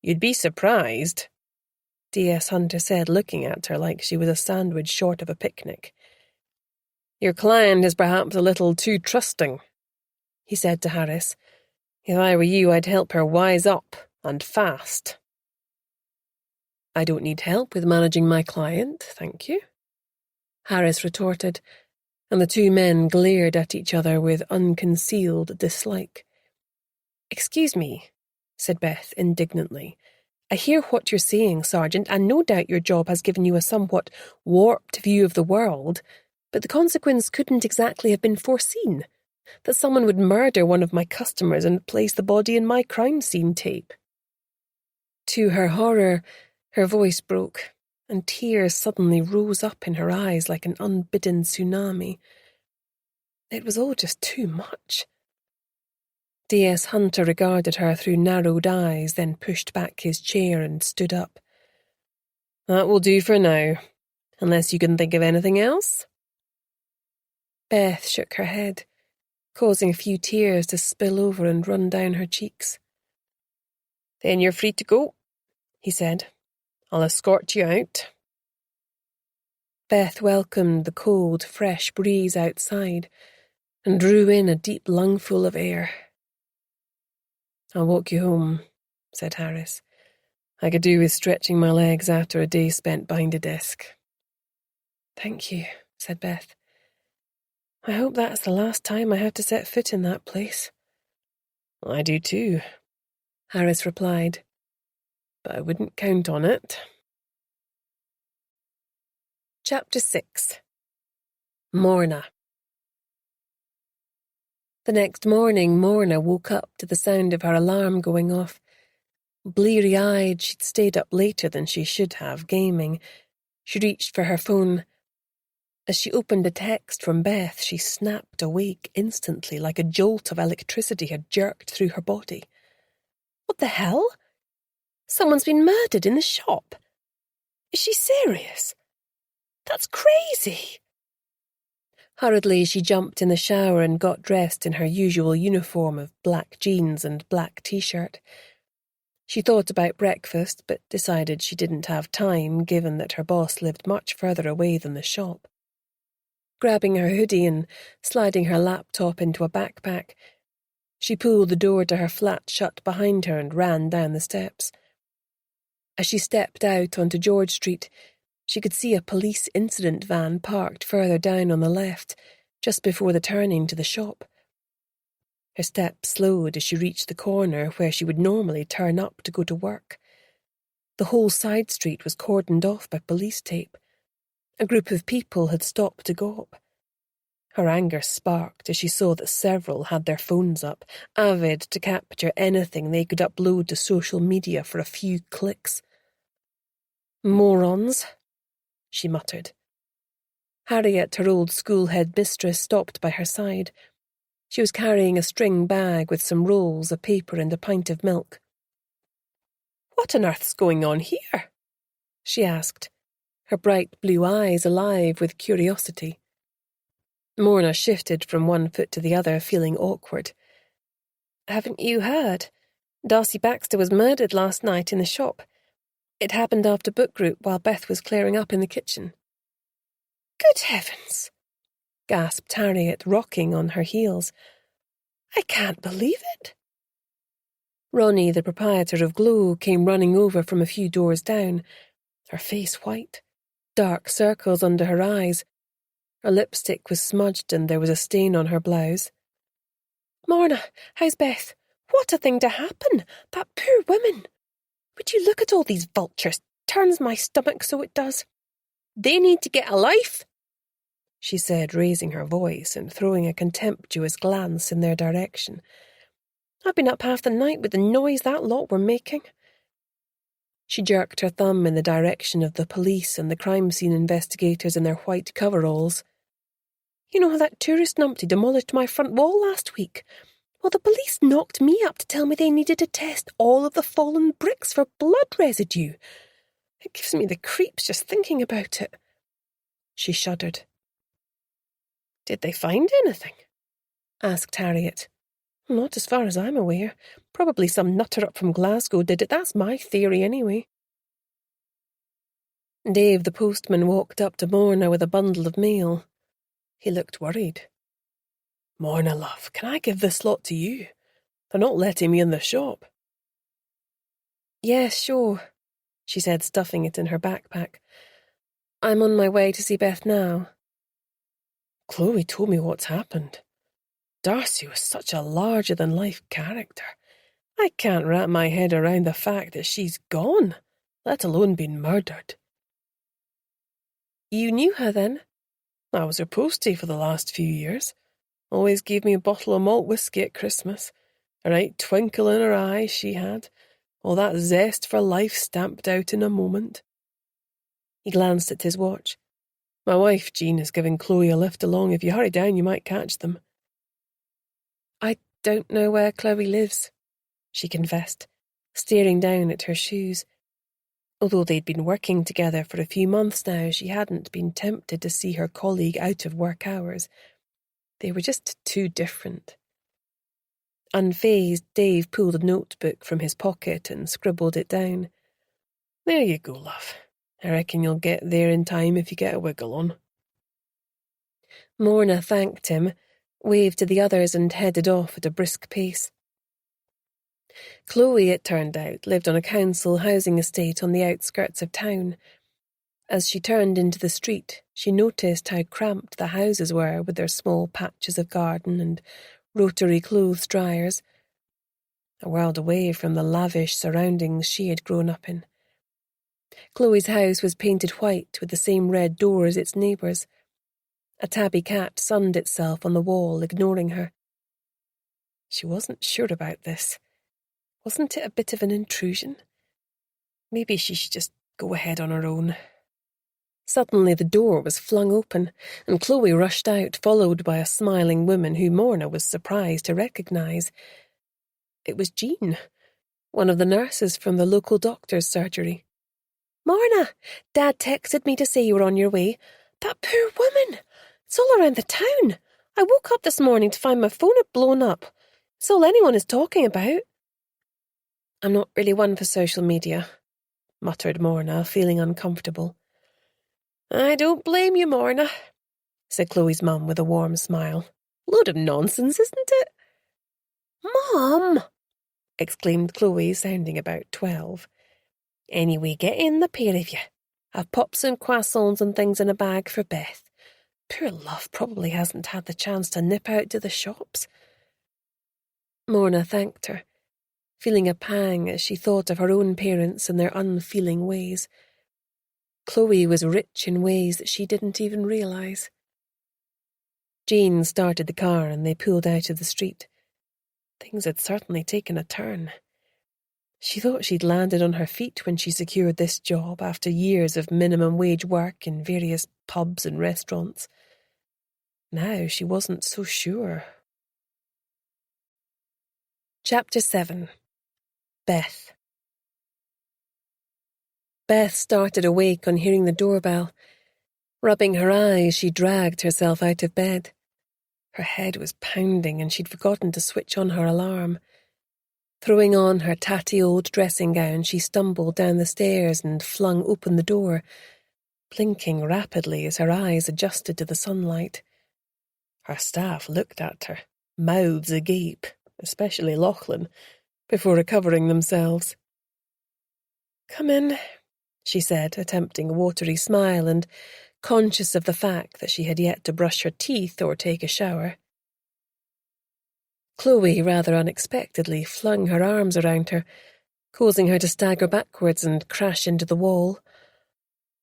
"You'd be surprised," D.S. Hunter said, looking at her like she was a sandwich short of a picnic. "Your client is perhaps a little too trusting," he said to Harris. "If I were you, I'd help her wise up, and fast." "I don't need help with managing my client, thank you," Harris retorted, and the two men glared at each other with unconcealed dislike. "Excuse me," said Beth indignantly. "I hear what you're saying, Sergeant, and no doubt your job has given you a somewhat warped view of the world, But the consequence couldn't exactly have been foreseen, that someone would murder one of my customers and place the body in my crime scene tape. To her horror, her voice broke, and tears suddenly rose up in her eyes like an unbidden tsunami. It was all just too much. D.S. Hunter regarded her through narrowed eyes, then pushed back his chair and stood up. That will do for now, unless you can think of anything else? Beth shook her head, causing a few tears to spill over and run down her cheeks. Then you're free to go, he said. I'll escort you out. Beth welcomed the cold, fresh breeze outside and drew in a deep lungful of air. I'll walk you home, said Harris. I could do with stretching my legs after a day spent behind a desk. Thank you, said Beth. I hope that's the last time I have to set foot in that place. I do too, Harris replied, but I wouldn't count on it. Chapter 6. Morna. The next morning, Morna woke up to the sound of her alarm going off. Bleary-eyed, she'd stayed up later than she should have, gaming. She reached for her phone. As she opened a text from Beth, she snapped awake instantly, like a jolt of electricity had jerked through her body. What the hell? Someone's been murdered in the shop. Is she serious? That's crazy. Hurriedly, she jumped in the shower and got dressed in her usual uniform of black jeans and black t-shirt. She thought about breakfast, but decided she didn't have time, given that her boss lived much further away than the shop. Grabbing her hoodie and sliding her laptop into a backpack, she pulled the door to her flat shut behind her and ran down the steps. As she stepped out onto George Street, she could see a police incident van parked further down on the left, just before the turning to the shop. Her steps slowed as she reached the corner where she would normally turn up to go to work. The whole side street was cordoned off by police tape. A group of people had stopped to gawp. Her anger sparked as she saw that several had their phones up, avid to capture anything they could upload to social media for a few clicks. Morons, she muttered. Harriet, her old school headmistress, stopped by her side. She was carrying a string bag with some rolls, a paper and a pint of milk. What on earth's going on here? She asked, her bright blue eyes alive with curiosity. Morna shifted from one foot to the other, feeling awkward. Haven't you heard? Darcy Baxter was murdered last night in the shop. It happened after book group while Beth was clearing up in the kitchen. Good heavens! Gasped Harriet, rocking on her heels. I can't believe it. Ronnie, the proprietor of Glow, came running over from a few doors down, her face white, dark circles under her eyes. Her lipstick was smudged and there was a stain on her blouse. Morna, how's Beth? What a thing to happen! That poor woman! Would you look at all these vultures? Turns my stomach so it does. They need to get a life, she said, raising her voice and throwing a contemptuous glance in their direction. I've been up half the night with the noise that lot were making. She jerked her thumb in the direction of the police and the crime scene investigators in their white coveralls. You know how that tourist numpty demolished my front wall last week? Well, the police knocked me up to tell me they needed to test all of the fallen bricks for blood residue. It gives me the creeps just thinking about it. She shuddered. Did they find anything? Asked Harriet. Not as far as I'm aware. Probably some nutter up from Glasgow did it. That's my theory anyway. Dave, the postman, walked up to Morna with a bundle of mail. He looked worried. Morna, love, can I give this lot to you? They're not letting me in the shop. Yes, sure, she said, stuffing it in her backpack. I'm on my way to see Beth now. Chloe told me what's happened. Darcy was such a larger-than-life character. I can't wrap my head around the fact that she's gone, let alone been murdered. You knew her, then? I was her postie for the last few years. Always gave me a bottle of malt whisky at Christmas. A right twinkle in her eye she had. All that zest for life stamped out in a moment. He glanced at his watch. My wife, Jean, is giving Chloe a lift along. If you hurry down, you might catch them. I don't know where Chloe lives, she confessed, staring down at her shoes. Although they'd been working together for a few months now, she hadn't been tempted to see her colleague out of work hours. They were just too different. Unfazed, Dave pulled a notebook from his pocket and scribbled it down. There you go, love. I reckon you'll get there in time if you get a wiggle on. Morna thanked him, waved to the others and headed off at a brisk pace. Chloe, it turned out, lived on a council housing estate on the outskirts of town. As she turned into the street, she noticed how cramped the houses were with their small patches of garden and rotary clothes dryers. A world away from the lavish surroundings she had grown up in. Chloe's house was painted white with the same red door as its neighbours. A tabby cat sunned itself on the wall, ignoring her. She wasn't sure about this. Wasn't it a bit of an intrusion? Maybe she should just go ahead on her own. Suddenly the door was flung open, and Chloe rushed out, followed by a smiling woman who Morna was surprised to recognise. It was Jean, one of the nurses from the local doctor's surgery. "Morna, Dad texted me to say you were on your way. That poor woman! It's all around the town. I woke up this morning to find my phone had blown up. It's all anyone is talking about." "I'm not really one for social media," muttered Morna, feeling uncomfortable. "I don't blame you, Morna," said Chloe's mum with a warm smile. "Load of nonsense, isn't it?" "Mum!" exclaimed Chloe, sounding about 12. "Anyway, get in, the pair of you. I've popped some croissants and things in a bag for Beth. Poor love probably hasn't had the chance to nip out to the shops." Morna thanked her, feeling a pang as she thought of her own parents and their unfeeling ways. Chloe was rich in ways that she didn't even realise. Jean started the car and they pulled out of the street. Things had certainly taken a turn. She thought she'd landed on her feet when she secured this job after years of minimum wage work in various pubs and restaurants. Now she wasn't so sure. Chapter 7. Beth. Beth started awake on hearing the doorbell. Rubbing her eyes, she dragged herself out of bed. Her head was pounding and she'd forgotten to switch on her alarm. Throwing on her tatty old dressing gown, she stumbled down the stairs and flung open the door, blinking rapidly as her eyes adjusted to the sunlight. Her staff looked at her, mouths agape, especially Lachlan, before recovering themselves. "Come in," she said, attempting a watery smile and conscious of the fact that she had yet to brush her teeth or take a shower. Chloe, rather unexpectedly, flung her arms around her, causing her to stagger backwards and crash into the wall.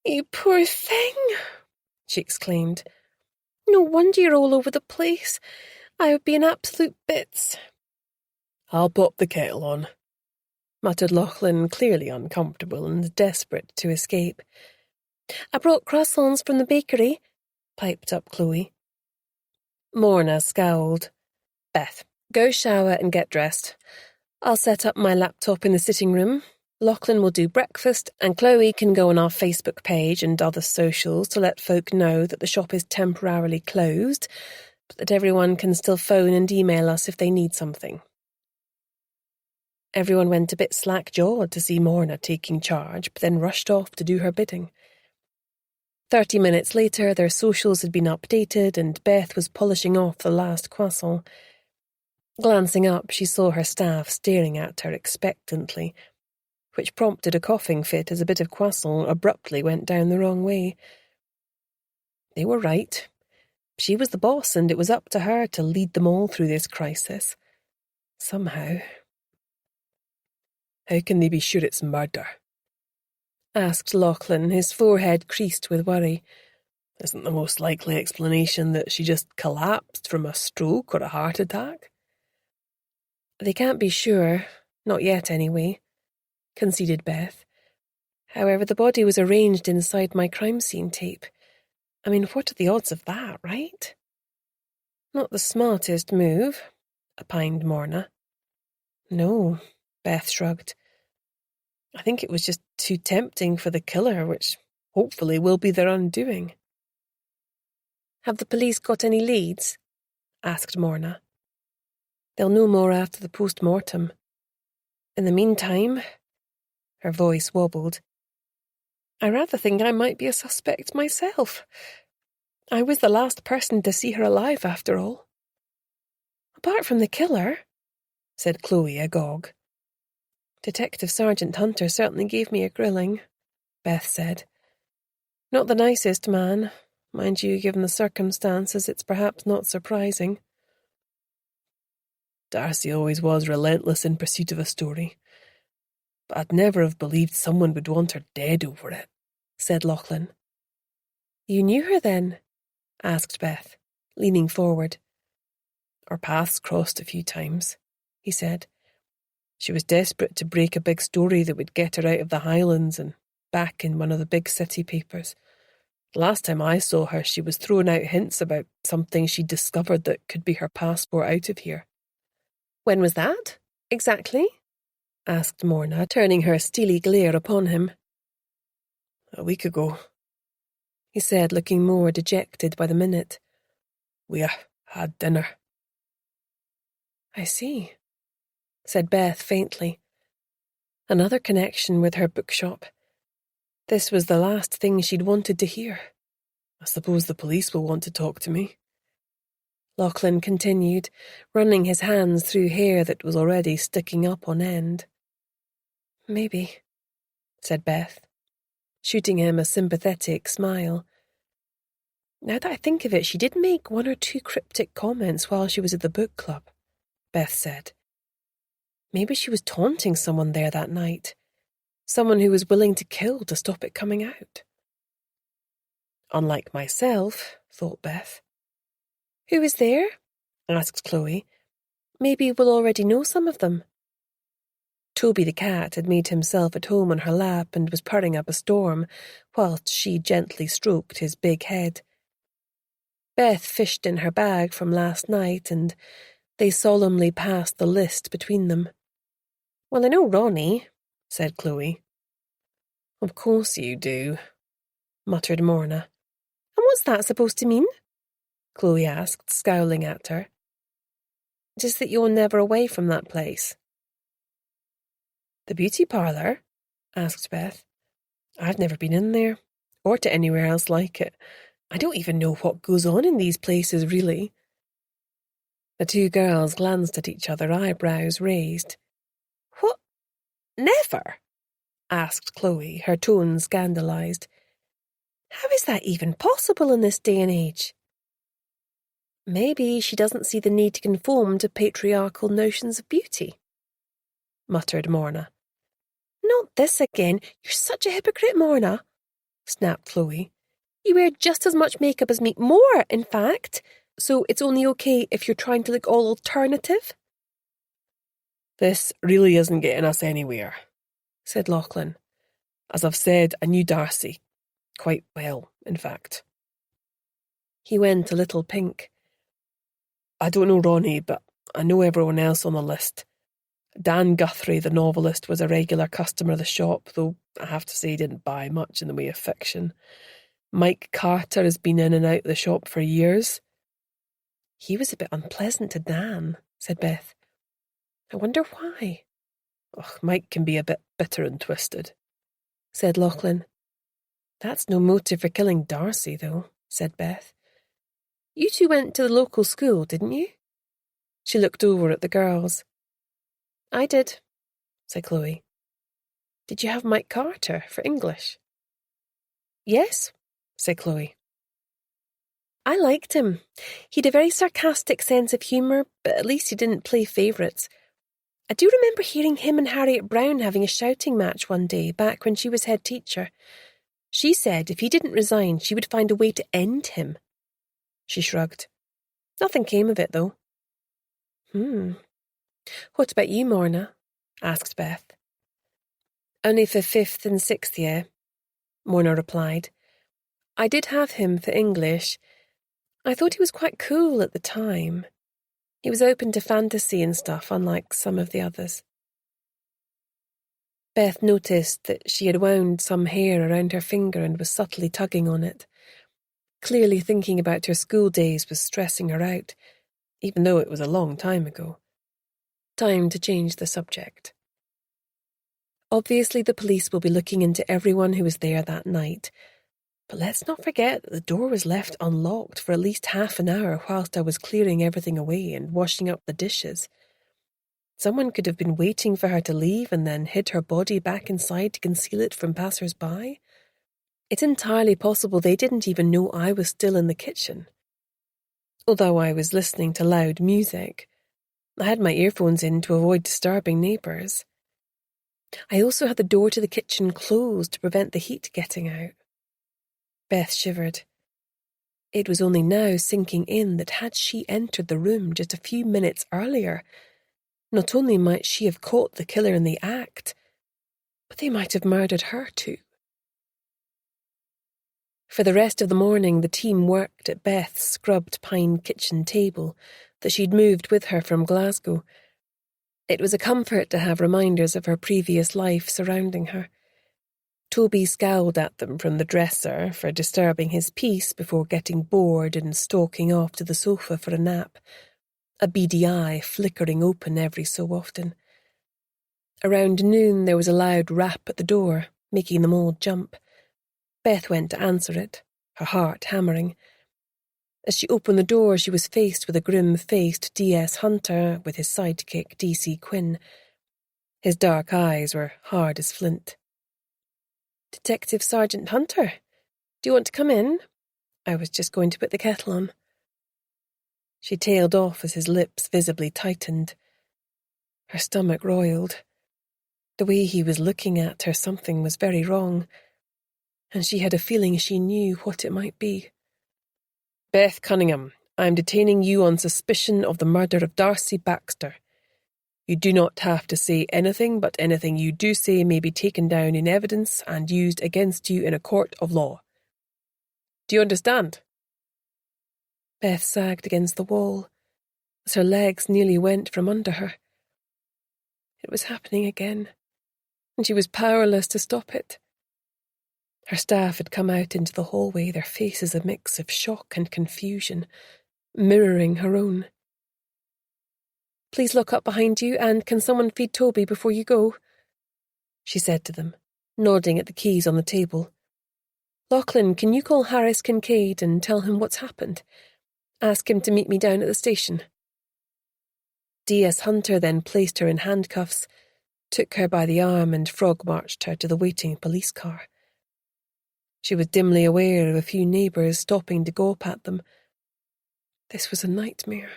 "You poor thing," she exclaimed. "No wonder you're all over the place. I would be in absolute bits." "I'll pop the kettle on," muttered Lachlan, clearly uncomfortable and desperate to escape. "I brought croissants from the bakery," piped up Chloe. Morna scowled. "Beth, go shower and get dressed. I'll set up my laptop in the sitting room. Lachlan will do breakfast, and Chloe can go on our Facebook page and other socials to let folk know that the shop is temporarily closed, but that everyone can still phone and email us if they need something." Everyone went a bit slack-jawed to see Morna taking charge, but then rushed off to do her bidding. 30 minutes later, their socials had been updated and Beth was polishing off the last croissant. Glancing up, she saw her staff staring at her expectantly, which prompted a coughing fit as a bit of croissant abruptly went down the wrong way. They were right. She was the boss and it was up to her to lead them all through this crisis. Somehow. "How can they be sure it's murder?" asked Lachlan, his forehead creased with worry. Isn't the most likely explanation that she just collapsed from a stroke or a heart attack? They can't be sure, not yet anyway, conceded Beth. However, the body was arranged inside my crime scene tape. I mean, what are the odds of that, right? Not the smartest move, opined Morna. No, Beth shrugged. I think it was just too tempting for the killer, which hopefully will be their undoing. Have the police got any leads? Asked Morna. They'll know more after the post-mortem. In the meantime, her voice wobbled, I rather think I might be a suspect myself. I was the last person to see her alive, after all. Apart from the killer, said Chloe agog. Detective Sergeant Hunter certainly gave me a grilling, Beth said. Not the nicest man. Mind you, given the circumstances, it's perhaps not surprising. Darcy always was relentless in pursuit of a story. But I'd never have believed someone would want her dead over it, said Lachlan. You knew her then? Asked Beth, leaning forward. Our paths crossed a few times, he said. She was desperate to break a big story that would get her out of the Highlands and back in one of the big city papers. The last time I saw her, she was throwing out hints about something she'd discovered that could be her passport out of here. When was that, exactly? Asked Morna, turning her steely glare upon him. A week ago, he said, looking more dejected by the minute. We had dinner. I see, said Beth faintly. Another connection with her bookshop. This was the last thing she'd wanted to hear. I suppose the police will want to talk to me. Lachlan continued, running his hands through hair that was already sticking up on end. Maybe, said Beth, shooting him a sympathetic smile. Now that I think of it, she did make one or two cryptic comments while she was at the book club, Beth said. Maybe she was taunting someone there that night. Someone who was willing to kill to stop it coming out. Unlike myself, thought Beth. Who was there? Asked Chloe. Maybe we'll already know some of them. Toby the cat had made himself at home on her lap and was purring up a storm, whilst she gently stroked his big head. Beth fished in her bag from last night, and they solemnly passed the list between them. Well, I know Ronnie, said Chloe. Of course you do, muttered Morna. And what's that supposed to mean? Chloe asked, scowling at her. Just that you're never away from that place. The beauty parlour? Asked Beth. I've never been in there, or to anywhere else like it. I don't even know what goes on in these places, really. The two girls glanced at each other, eyebrows raised. What? Never? Asked Chloe, her tone scandalised. How is that even possible in this day and age? Maybe she doesn't see the need to conform to patriarchal notions of beauty, muttered Morna. Not this again. You're such a hypocrite, Morna, snapped Chloe. You wear just as much makeup as me, more, in fact, so it's only okay if you're trying to look all alternative. This really isn't getting us anywhere, said Lachlan. As I've said, I knew Darcy. Quite well, in fact. He went a little pink. I don't know Ronnie, but I know everyone else on the list. Dan Guthrie, the novelist, was a regular customer of the shop, though I have to say he didn't buy much in the way of fiction. Mike Carter has been in and out the shop for years. He was a bit unpleasant to Dan, said Beth. I wonder why. Mike can be a bit bitter and twisted, said Lachlan. That's no motive for killing Darcy, though, said Beth. You two went to the local school, didn't you? She looked over at the girls. I did, said Chloe. Did you have Mike Carter for English? Yes, said Chloe. I liked him. He had a very sarcastic sense of humour, but at least he didn't play favourites. I do remember hearing him and Harriet Brown having a shouting match one day, back when she was head teacher. She said if he didn't resign, she would find a way to end him. She shrugged. Nothing came of it, though. What about you, Morna? Asked Beth. Only for 5th and 6th year, Morna replied. I did have him for English. I thought he was quite cool at the time. He was open to fantasy and stuff, unlike some of the others. Beth noticed that she had wound some hair around her finger and was subtly tugging on it. Clearly thinking about her school days was stressing her out, even though it was a long time ago. Time to change the subject. Obviously the police will be looking into everyone who was there that night, but let's not forget that the door was left unlocked for at least half an hour whilst I was clearing everything away and washing up the dishes. Someone could have been waiting for her to leave and then hid her body back inside to conceal it from passers-by. It's entirely possible they didn't even know I was still in the kitchen. Although I was listening to loud music, I had my earphones in to avoid disturbing neighbours. I also had the door to the kitchen closed to prevent the heat getting out. Beth shivered. It was only now sinking in that had she entered the room just a few minutes earlier, not only might she have caught the killer in the act, but they might have murdered her too. For the rest of the morning, the team worked at Beth's scrubbed pine kitchen table that she'd moved with her from Glasgow. It was a comfort to have reminders of her previous life surrounding her. Toby scowled at them from the dresser for disturbing his peace before getting bored and stalking off to the sofa for a nap, a beady eye flickering open every so often. Around noon there was a loud rap at the door, making them all jump. Beth went to answer it, her heart hammering. As she opened the door, she was faced with a grim-faced D.S. Hunter with his sidekick D.C. Quinn. His dark eyes were hard as flint. Detective Sergeant Hunter, do you want to come in? I was just going to put the kettle on. She tailed off as his lips visibly tightened. Her stomach roiled. The way he was looking at her, something was very wrong, and she had a feeling she knew what it might be. Beth Cunningham, I am detaining you on suspicion of the murder of Darcy Baxter. You do not have to say anything, but anything you do say may be taken down in evidence and used against you in a court of law. Do you understand? Beth sagged against the wall as her legs nearly went from under her. It was happening again, and she was powerless to stop it. Her staff had come out into the hallway, their faces a mix of shock and confusion, mirroring her own. Please lock up behind you, and can someone feed Toby before you go? She said to them, nodding at the keys on the table. Lachlan, can you call Harris Kincaid and tell him what's happened? Ask him to meet me down at the station. D.S. Hunter then placed her in handcuffs, took her by the arm and frog-marched her to the waiting police car. She was dimly aware of a few neighbours stopping to gawp at them. This was a nightmare,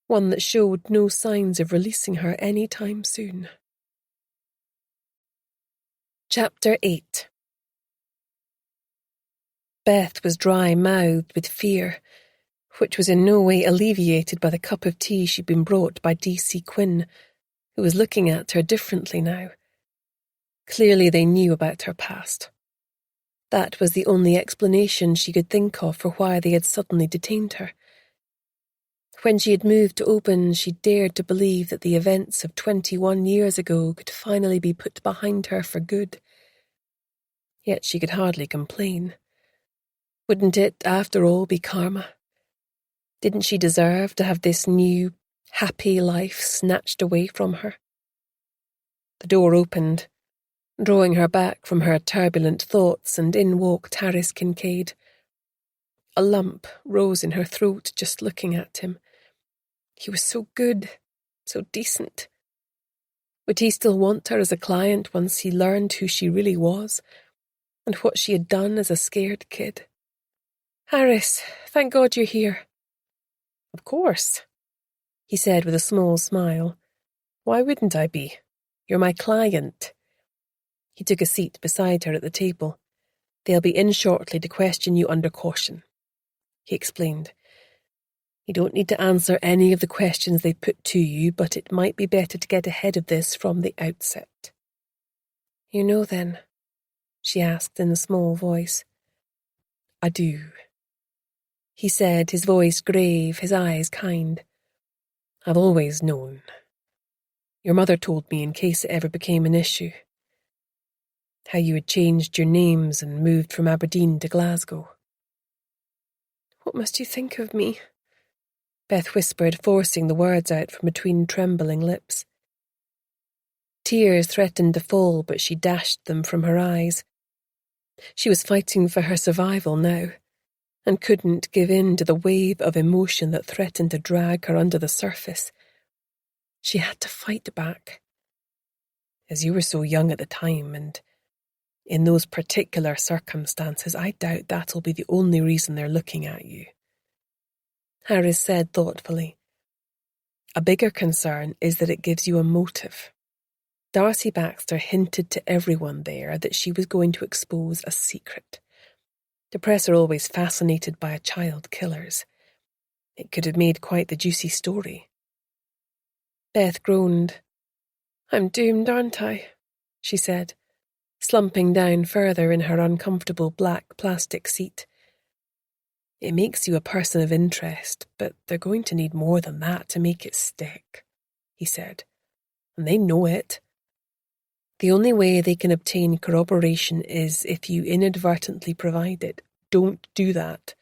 one that showed no signs of releasing her any time soon. Chapter 8. Beth was dry-mouthed with fear, which was in no way alleviated by the cup of tea she'd been brought by D.C. Quinn, who was looking at her differently now. Clearly they knew about her past. That was the only explanation she could think of for why they had suddenly detained her. When she had moved to Oban, she dared to believe that the events of 21 years ago could finally be put behind her for good. Yet she could hardly complain. Wouldn't it, after all, be karma? Didn't she deserve to have this new, happy life snatched away from her? The door opened, drawing her back from her turbulent thoughts, and in walked Harris Kincaid. A lump rose in her throat just looking at him. He was so good, so decent. Would he still want her as a client once he learned who she really was, and what she had done as a scared kid? Harris, thank God you're here. Of course, he said with a small smile. Why wouldn't I be? You're my client. He took a seat beside her at the table. They'll be in shortly to question you under caution, he explained. You don't need to answer any of the questions they put to you, but it might be better to get ahead of this from the outset. You know then? She asked in a small voice. I do, he said, his voice grave, his eyes kind. I've always known. Your mother told me in case it ever became an issue. How you had changed your names and moved from Aberdeen to Glasgow. What must you think of me? Beth whispered, forcing the words out from between trembling lips. Tears threatened to fall, but she dashed them from her eyes. She was fighting for her survival now, and couldn't give in to the wave of emotion that threatened to drag her under the surface. She had to fight back. As you were so young at the time, and in those particular circumstances, I doubt that'll be the only reason they're looking at you. Harris said thoughtfully. A bigger concern is that it gives you a motive. Darcy Baxter hinted to everyone there that she was going to expose a secret. The press are always fascinated by child killers. It could have made quite the juicy story. Beth groaned. I'm doomed, aren't I? She said, slumping down further in her uncomfortable black plastic seat. It makes you a person of interest, but they're going to need more than that to make it stick, he said. And they know it. The only way they can obtain corroboration is if you inadvertently provide it. Don't do that.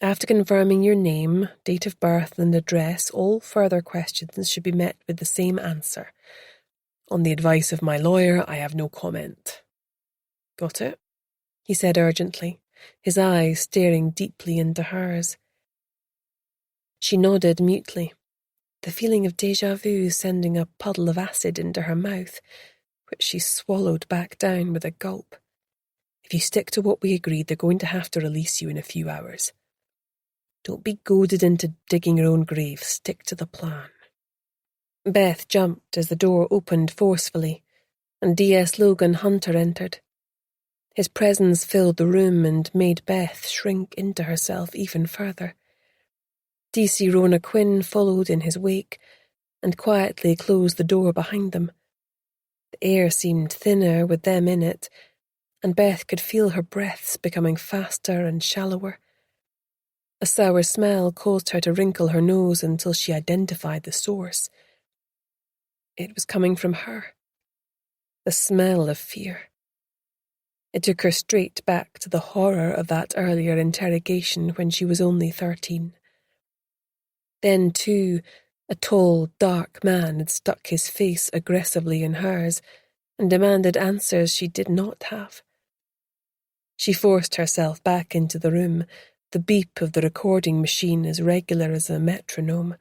After confirming your name, date of birth, and address, all further questions should be met with the same answer. On the advice of my lawyer, I have no comment. Got it? He said urgently, his eyes staring deeply into hers. She nodded mutely, the feeling of déjà vu sending a puddle of acid into her mouth, which she swallowed back down with a gulp. If you stick to what we agreed, they're going to have to release you in a few hours. Don't be goaded into digging your own grave. Stick to the plan. Beth jumped as the door opened forcefully, and D.S. Logan Hunter entered. His presence filled the room and made Beth shrink into herself even further. D.C. Rona Quinn followed in his wake and quietly closed the door behind them. The air seemed thinner with them in it, and Beth could feel her breaths becoming faster and shallower. A sour smell caused her to wrinkle her nose until she identified the source. It was coming from her. The smell of fear. It took her straight back to the horror of that earlier interrogation when she was only 13. Then, too, a tall, dark man had stuck his face aggressively in hers and demanded answers she did not have. She forced herself back into the room, the beep of the recording machine as regular as a metronome.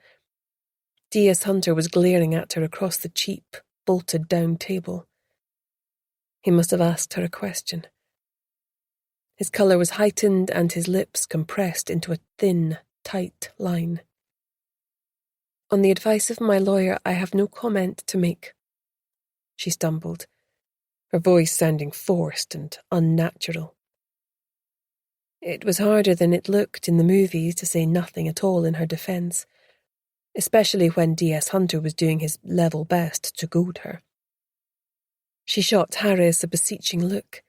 D.S. Hunter was glaring at her across the cheap, bolted-down table. He must have asked her a question. His colour was heightened and his lips compressed into a thin, tight line. On the advice of my lawyer, I have no comment to make. She stumbled, her voice sounding forced and unnatural. It was harder than it looked in the movies to say nothing at all in her defence, especially when D.S. Hunter was doing his level best to goad her. She shot Harris a beseeching look.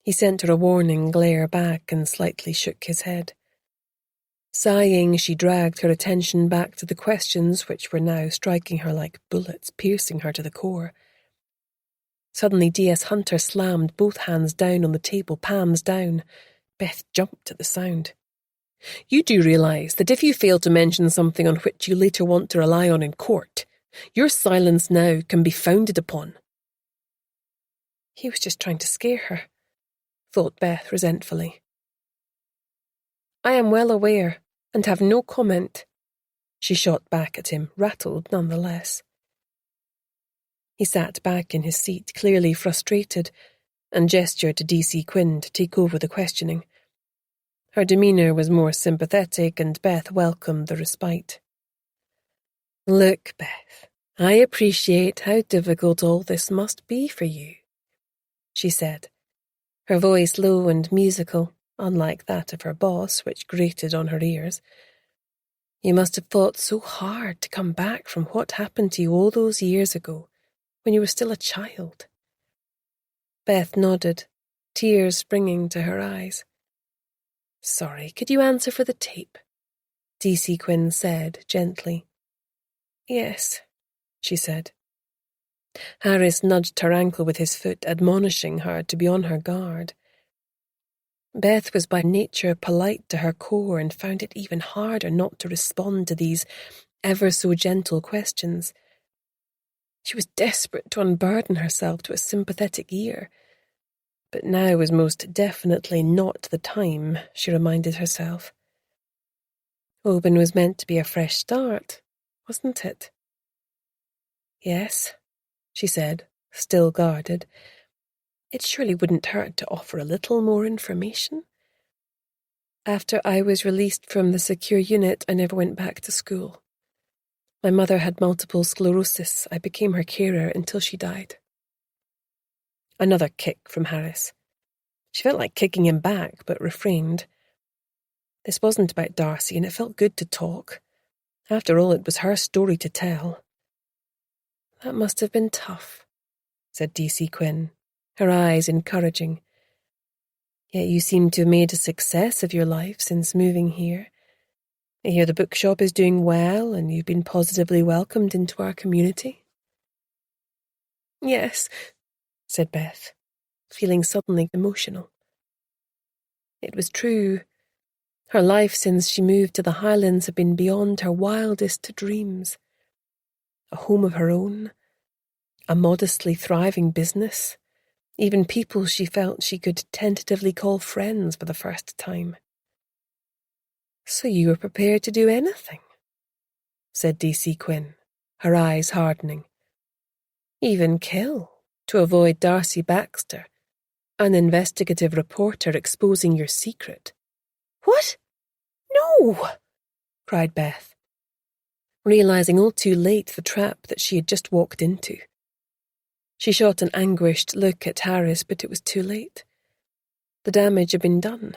He sent her a warning glare back and slightly shook his head. Sighing, she dragged her attention back to the questions which were now striking her like bullets, piercing her to the core. Suddenly D.S. Hunter slammed both hands down on the table, palms down. Beth jumped at the sound. You do realise that if you fail to mention something on which you later want to rely on in court, your silence now can be founded upon. He was just trying to scare her, thought Beth resentfully. I am well aware, and have no comment, she shot back at him, rattled nonetheless. He sat back in his seat, clearly frustrated, and gestured to D.C. Quinn to take over the questioning. Her demeanour was more sympathetic, and Beth welcomed the respite. Look, Beth, I appreciate how difficult all this must be for you, she said, her voice low and musical, unlike that of her boss, which grated on her ears. "You must have fought so hard to come back from what happened to you all those years ago, when you were still a child." Beth nodded, tears springing to her eyes. "Sorry, could you answer for the tape?" D.C. Quinn said gently. "Yes," she said. Harris nudged her ankle with his foot, admonishing her to be on her guard. Beth was by nature polite to her core and found it even harder not to respond to these ever-so-gentle questions. She was desperate to unburden herself to a sympathetic ear, but now was most definitely not the time, she reminded herself. Oban was meant to be a fresh start, wasn't it? "Yes," she said, still guarded. "It surely wouldn't hurt to offer a little more information. After I was released from the secure unit, I never went back to school. My mother had multiple sclerosis. I became her carer until she died." Another kick from Harris. She felt like kicking him back, but refrained. This wasn't about Darcy, and it felt good to talk. After all, it was her story to tell. "That must have been tough," said D.C. Quinn, her eyes encouraging. "Yet you seem to have made a success of your life since moving here. I hear the bookshop is doing well, and you've been positively welcomed into our community." "Yes," said Beth, feeling suddenly emotional. It was true. Her life since she moved to the Highlands had been beyond her wildest dreams. A home of her own, a modestly thriving business, even people she felt she could tentatively call friends for the first time. "So you were prepared to do anything?" said D.C. Quinn, her eyes hardening. "Even kill, to avoid Darcy Baxter, an investigative reporter exposing your secret." "What? No!" cried Beth, realizing all too late the trap that she had just walked into. She shot an anguished look at Harris, but it was too late. The damage had been done.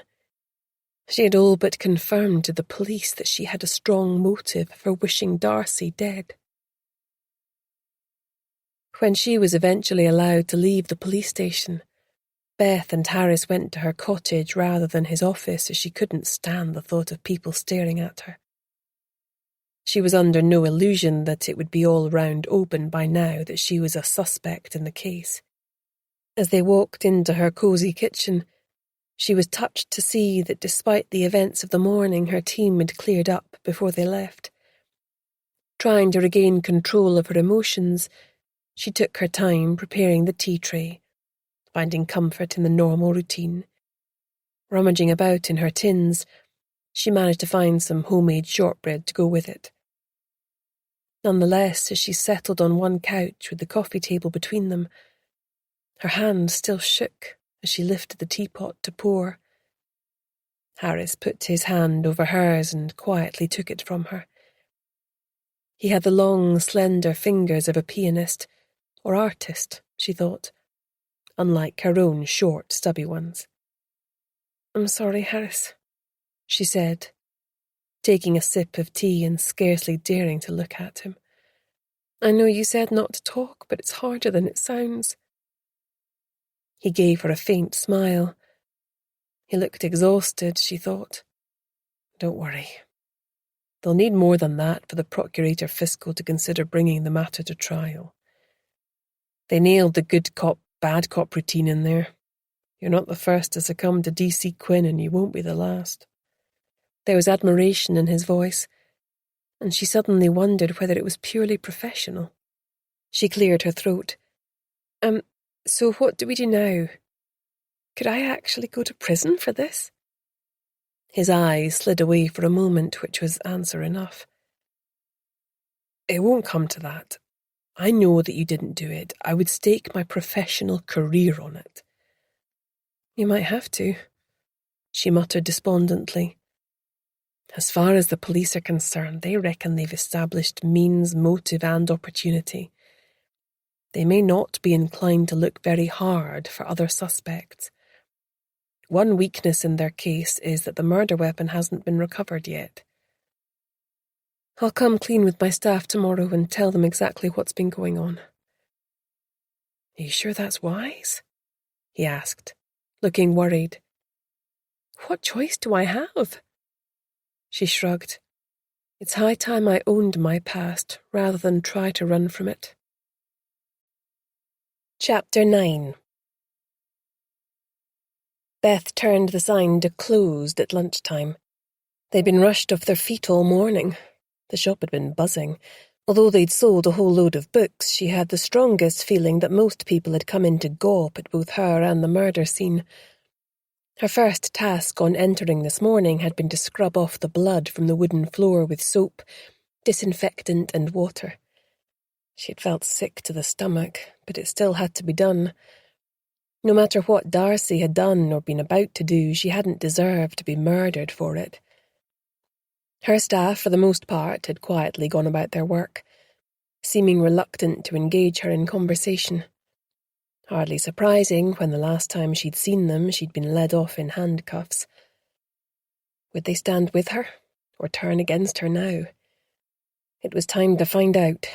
She had all but confirmed to the police that she had a strong motive for wishing Darcy dead. When she was eventually allowed to leave the police station, Beth and Harris went to her cottage rather than his office, as she couldn't stand the thought of people staring at her. She was under no illusion that it would be all round open by now that she was a suspect in the case. As they walked into her cosy kitchen, she was touched to see that despite the events of the morning, her team had cleared up before they left. Trying to regain control of her emotions, she took her time preparing the tea tray, finding comfort in the normal routine. Rummaging about in her tins, she managed to find some homemade shortbread to go with it. Nonetheless, as she settled on one couch with the coffee table between them, her hand still shook as she lifted the teapot to pour. Harris put his hand over hers and quietly took it from her. He had the long, slender fingers of a pianist, or artist, she thought, unlike her own short, stubby ones. "I'm sorry, Harris," she said, taking a sip of tea and scarcely daring to look at him. "I know you said not to talk, but it's harder than it sounds." He gave her a faint smile. He looked exhausted, she thought. "Don't worry. They'll need more than that for the Procurator Fiscal to consider bringing the matter to trial. They nailed the good cop, bad cop routine in there. You're not the first to succumb to D.C. Quinn, and you won't be the last." There was admiration in his voice, and she suddenly wondered whether it was purely professional. She cleared her throat. So what do we do now? Could I actually go to prison for this?" His eyes slid away for a moment, which was answer enough. "It won't come to that. I know that you didn't do it. I would stake my professional career on it." "You might have to," she muttered despondently. "As far as the police are concerned, they reckon they've established means, motive, and opportunity. They may not be inclined to look very hard for other suspects. one weakness in their case is that the murder weapon hasn't been recovered yet. I'll come clean with my staff tomorrow and tell them exactly what's been going on. Are you sure that's wise? He asked, looking worried. What choice do I have? She shrugged. It's high time I owned my past rather than try to run from it. Chapter 9. Beth turned the sign to closed at lunchtime. They'd been rushed off their feet all morning. The shop had been buzzing. Although they'd sold a whole load of books, she had the strongest feeling that most people had come in to gawp at both her and the murder scene. Her first task on entering this morning had been to scrub off the blood from the wooden floor with soap, disinfectant and water. She had felt sick to the stomach, but it still had to be done. No matter what Darcy had done or been about to do, she hadn't deserved to be murdered for it. Her staff, for the most part, had quietly gone about their work, seeming reluctant to engage her in conversation. Hardly surprising when the last time she'd seen them she'd been led off in handcuffs. Would they stand with her, or turn against her now? It was time to find out.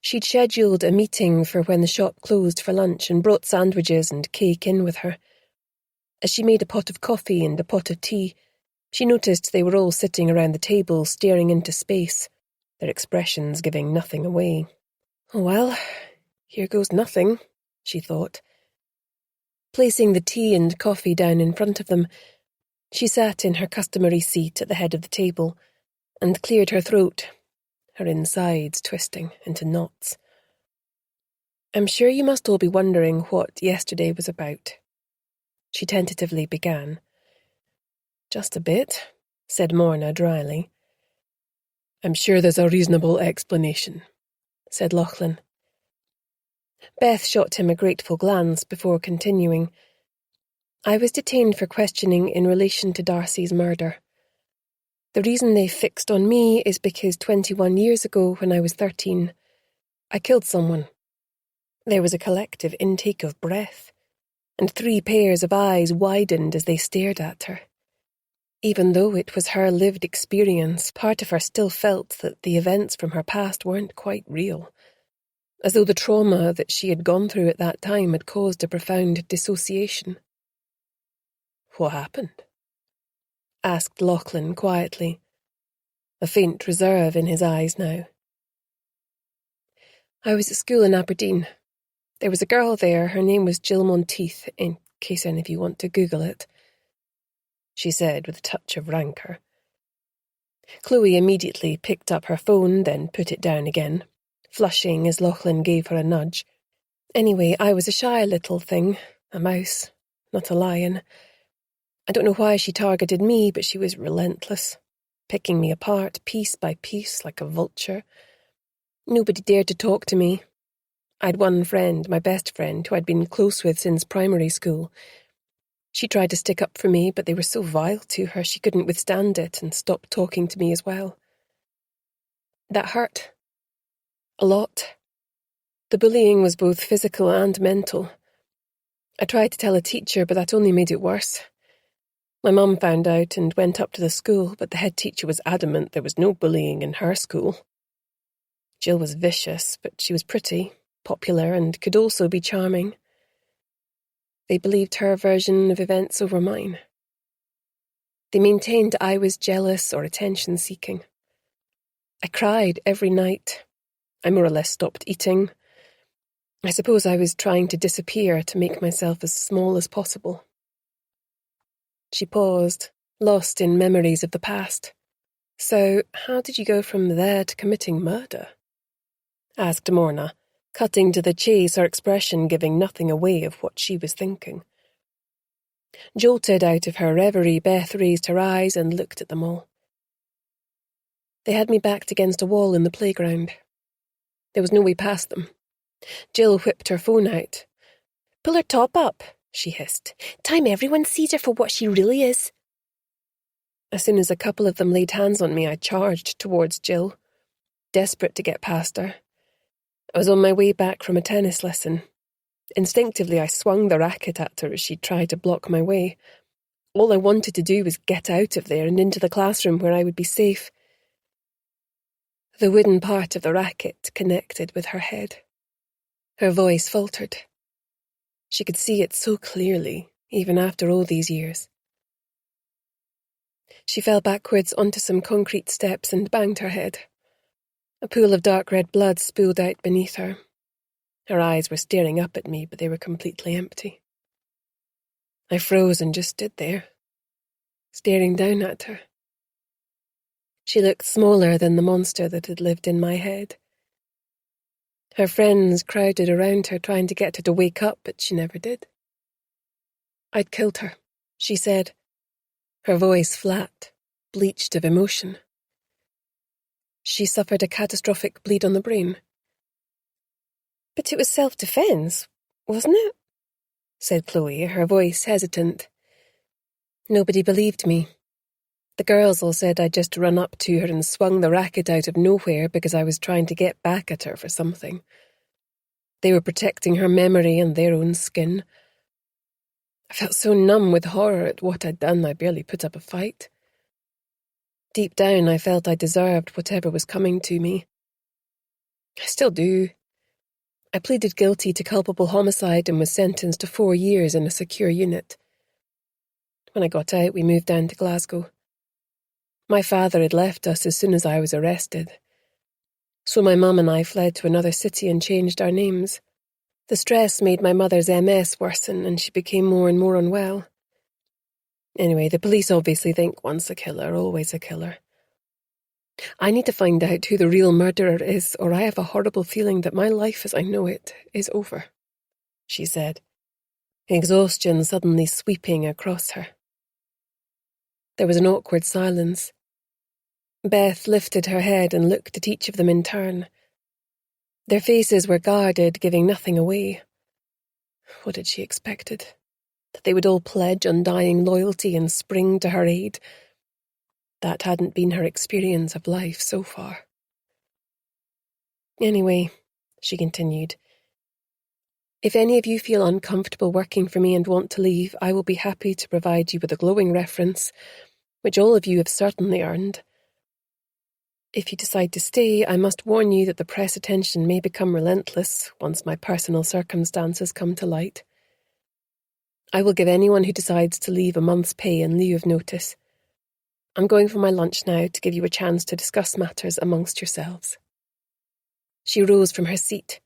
She'd scheduled a meeting for when the shop closed for lunch and brought sandwiches and cake in with her. As she made a pot of coffee and a pot of tea, she noticed they were all sitting around the table staring into space, their expressions giving nothing away. Oh well, here goes nothing, she thought. Placing the tea and coffee down in front of them, she sat in her customary seat at the head of the table and cleared her throat, her insides twisting into knots. I'm sure you must all be wondering what yesterday was about. She tentatively began. Just a bit, said Morna dryly. I'm sure there's a reasonable explanation, said Lachlan. Beth shot him a grateful glance before continuing. I was detained for questioning in relation to Darcy's murder. The reason they fixed on me is because 21 years ago, when I was 13, I killed someone. There was a collective intake of breath, and 3 pairs of eyes widened as they stared at her. Even though it was her lived experience, part of her still felt that the events from her past weren't quite real, as though the trauma that she had gone through at that time had caused a profound dissociation. What happened? Asked Lachlan quietly, a faint reserve in his eyes now. I was at school in Aberdeen. There was a girl there, her name was Jill Monteith, in case any of you want to Google it, she said with a touch of rancour. Chloe immediately picked up her phone, then put it down again, flushing as Lachlan gave her a nudge. Anyway, I was a shy little thing, a mouse, not a lion. I don't know why she targeted me, but she was relentless, picking me apart piece by piece like a vulture. Nobody dared to talk to me. I'd one friend, my best friend, who I'd been close with since primary school. She tried to stick up for me, but they were so vile to her she couldn't withstand it and stopped talking to me as well. That hurt. A lot. The bullying was both physical and mental. I tried to tell a teacher, but that only made it worse. My mum found out and went up to the school, but the head teacher was adamant there was no bullying in her school. Jill was vicious, but she was pretty, popular, and could also be charming. They believed her version of events over mine. They maintained I was jealous or attention-seeking. I cried every night. I more or less stopped eating. I suppose I was trying to disappear to make myself as small as possible. She paused, lost in memories of the past. So, how did you go from there to committing murder? Asked Morna, cutting to the chase, her expression giving nothing away of what she was thinking. Jolted out of her reverie, Beth raised her eyes and looked at them all. They had me backed against a wall in the playground. There was no way past them. Jill whipped her phone out. Pull her top up, she hissed. Time everyone sees her for what she really is. As soon as a couple of them laid hands on me, I charged towards Jill, desperate to get past her. I was on my way back from a tennis lesson. Instinctively, I swung the racket at her as she tried to block my way. All I wanted to do was get out of there and into the classroom where I would be safe. The wooden part of the racket connected with her head. Her voice faltered. She could see it so clearly, even after all these years. She fell backwards onto some concrete steps and banged her head. A pool of dark red blood spooled out beneath her. Her eyes were staring up at me, but they were completely empty. I froze and just stood there, staring down at her. She looked smaller than the monster that had lived in my head. Her friends crowded around her trying to get her to wake up, but she never did. "I'd killed her," she said, her voice flat, bleached of emotion. "She suffered a catastrophic bleed on the brain." "But it was self-defense, wasn't it?" said Chloe, her voice hesitant. Nobody believed me. The girls all said I'd just run up to her and swung the racket out of nowhere because I was trying to get back at her for something. They were protecting her memory and their own skin. I felt so numb with horror at what I'd done I barely put up a fight. Deep down I felt I deserved whatever was coming to me. I still do. I pleaded guilty to culpable homicide and was sentenced to 4 years in a secure unit. When I got out, we moved down to Glasgow. My father had left us as soon as I was arrested. So my mum and I fled to another city and changed our names. The stress made my mother's MS worsen and she became more and more unwell. Anyway, the police obviously think once a killer, always a killer. I need to find out who the real murderer is, or I have a horrible feeling that my life as I know it is over, she said, exhaustion suddenly sweeping across her. There was an awkward silence. Beth lifted her head and looked at each of them in turn. Their faces were guarded, giving nothing away. What had she expected? That they would all pledge undying loyalty and spring to her aid? That hadn't been her experience of life so far. Anyway, she continued, if any of you feel uncomfortable working for me and want to leave, I will be happy to provide you with a glowing reference, which all of you have certainly earned. If you decide to stay, I must warn you that the press attention may become relentless once my personal circumstances come to light. I will give anyone who decides to leave a month's pay in lieu of notice. I'm going for my lunch now to give you a chance to discuss matters amongst yourselves. She rose from her seat,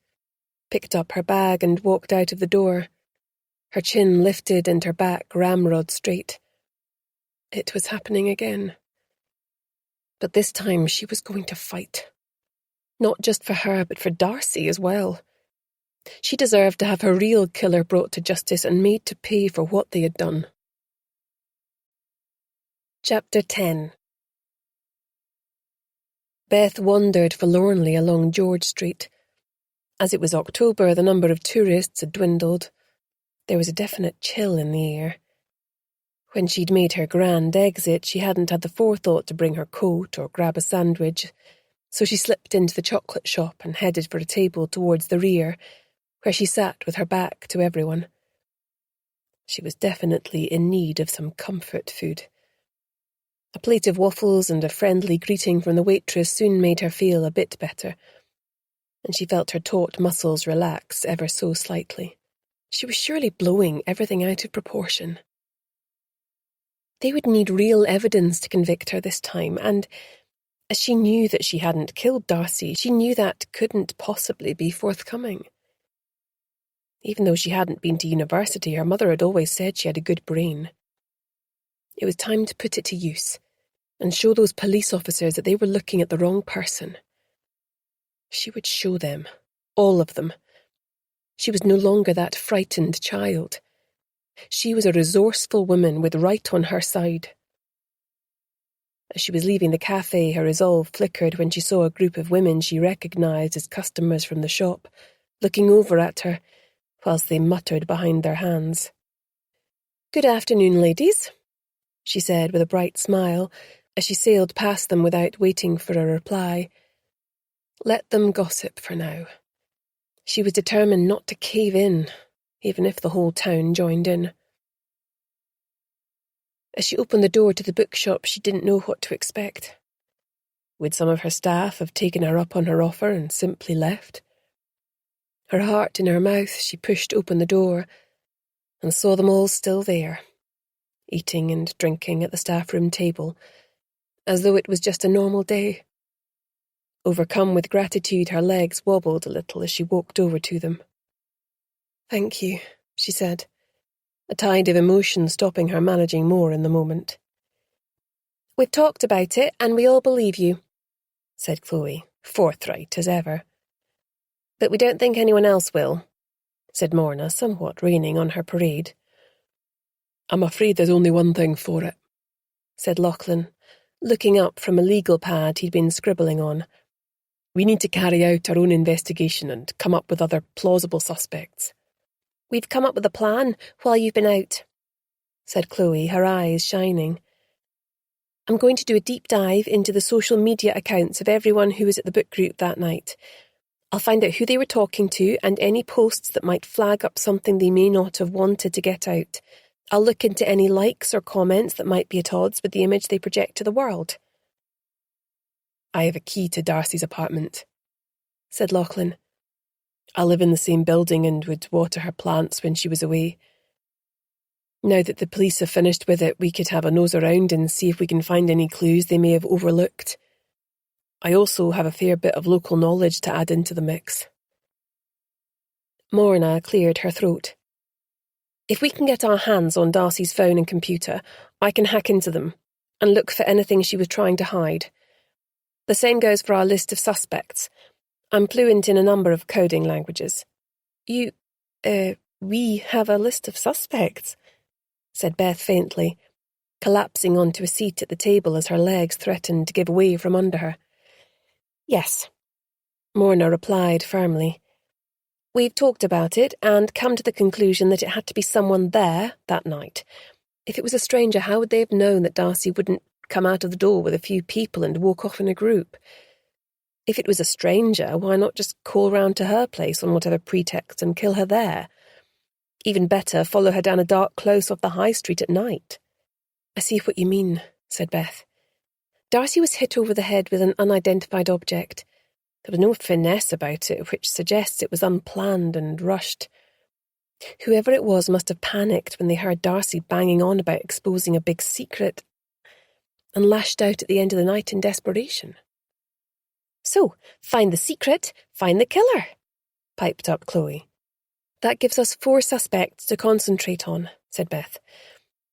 picked up her bag and walked out of the door, her chin lifted and her back ramrod straight. It was happening again. But this time she was going to fight. Not just for her, but for Darcy as well. She deserved to have her real killer brought to justice and made to pay for what they had done. Chapter 10. Beth wandered forlornly along George Street. As it was October, the number of tourists had dwindled. There was a definite chill in the air. When she'd made her grand exit, she hadn't had the forethought to bring her coat or grab a sandwich, so she slipped into the chocolate shop and headed for a table towards the rear, where she sat with her back to everyone. She was definitely in need of some comfort food. A plate of waffles and a friendly greeting from the waitress soon made her feel a bit better, and she felt her taut muscles relax ever so slightly. She was surely blowing everything out of proportion. They would need real evidence to convict her this time, and as she knew that she hadn't killed Darcy, she knew that couldn't possibly be forthcoming. Even though she hadn't been to university, her mother had always said she had a good brain. It was time to put it to use, and show those police officers that they were looking at the wrong person. She would show them, all of them. She was no longer that frightened child. She was a resourceful woman with right on her side. As she was leaving the cafe, her resolve flickered when she saw a group of women she recognised as customers from the shop, looking over at her, whilst they muttered behind their hands. "Good afternoon, ladies," she said with a bright smile, as she sailed past them without waiting for a reply. Let them gossip for now. She was determined not to cave in, even if the whole town joined in. As she opened the door to the bookshop, she didn't know what to expect. Would some of her staff have taken her up on her offer and simply left? Her heart in her mouth, she pushed open the door and saw them all still there, eating and drinking at the staff room table, as though it was just a normal day. Overcome with gratitude, her legs wobbled a little as she walked over to them. "Thank you," she said, a tide of emotion stopping her managing more in the moment. "We've talked about it, and we all believe you," said Chloe, forthright as ever. "But we don't think anyone else will," said Morna, somewhat raining on her parade. "I'm afraid there's only one thing for it," said Lachlan, looking up from a legal pad he'd been scribbling on. "We need to carry out our own investigation and come up with other plausible suspects." "We've come up with a plan while you've been out," said Chloe, her eyes shining. "I'm going to do a deep dive into the social media accounts of everyone who was at the book group that night. I'll find out who they were talking to and any posts that might flag up something they may not have wanted to get out. I'll look into any likes or comments that might be at odds with the image they project to the world." "I have a key to Darcy's apartment," said Lachlan. "I live in the same building and would water her plants when she was away. Now that the police have finished with it, we could have a nose around and see if we can find any clues they may have overlooked. I also have a fair bit of local knowledge to add into the mix." Morna cleared her throat. "If we can get our hands on Darcy's phone and computer, I can hack into them and look for anything she was trying to hide. The same goes for our list of suspects. I'm fluent in a number of coding languages." We have a list of suspects," said Beth faintly, collapsing onto a seat at the table as her legs threatened to give way from under her. "Yes," Morna replied firmly. "We've talked about it and come to the conclusion that it had to be someone there that night. If it was a stranger, how would they have known that Darcy wouldn't come out of the door with a few people and walk off in a group? If it was a stranger, why not just call round to her place on whatever pretext and kill her there? Even better, follow her down a dark close off the high street at night." "I see what you mean," said Beth. "Darcy was hit over the head with an unidentified object. There was no finesse about it, which suggests it was unplanned and rushed. Whoever it was must have panicked when they heard Darcy banging on about exposing a big secret and lashed out at the end of the night in desperation." "So, find the secret, find the killer," piped up Chloe. "That gives us 4 suspects to concentrate on," said Beth.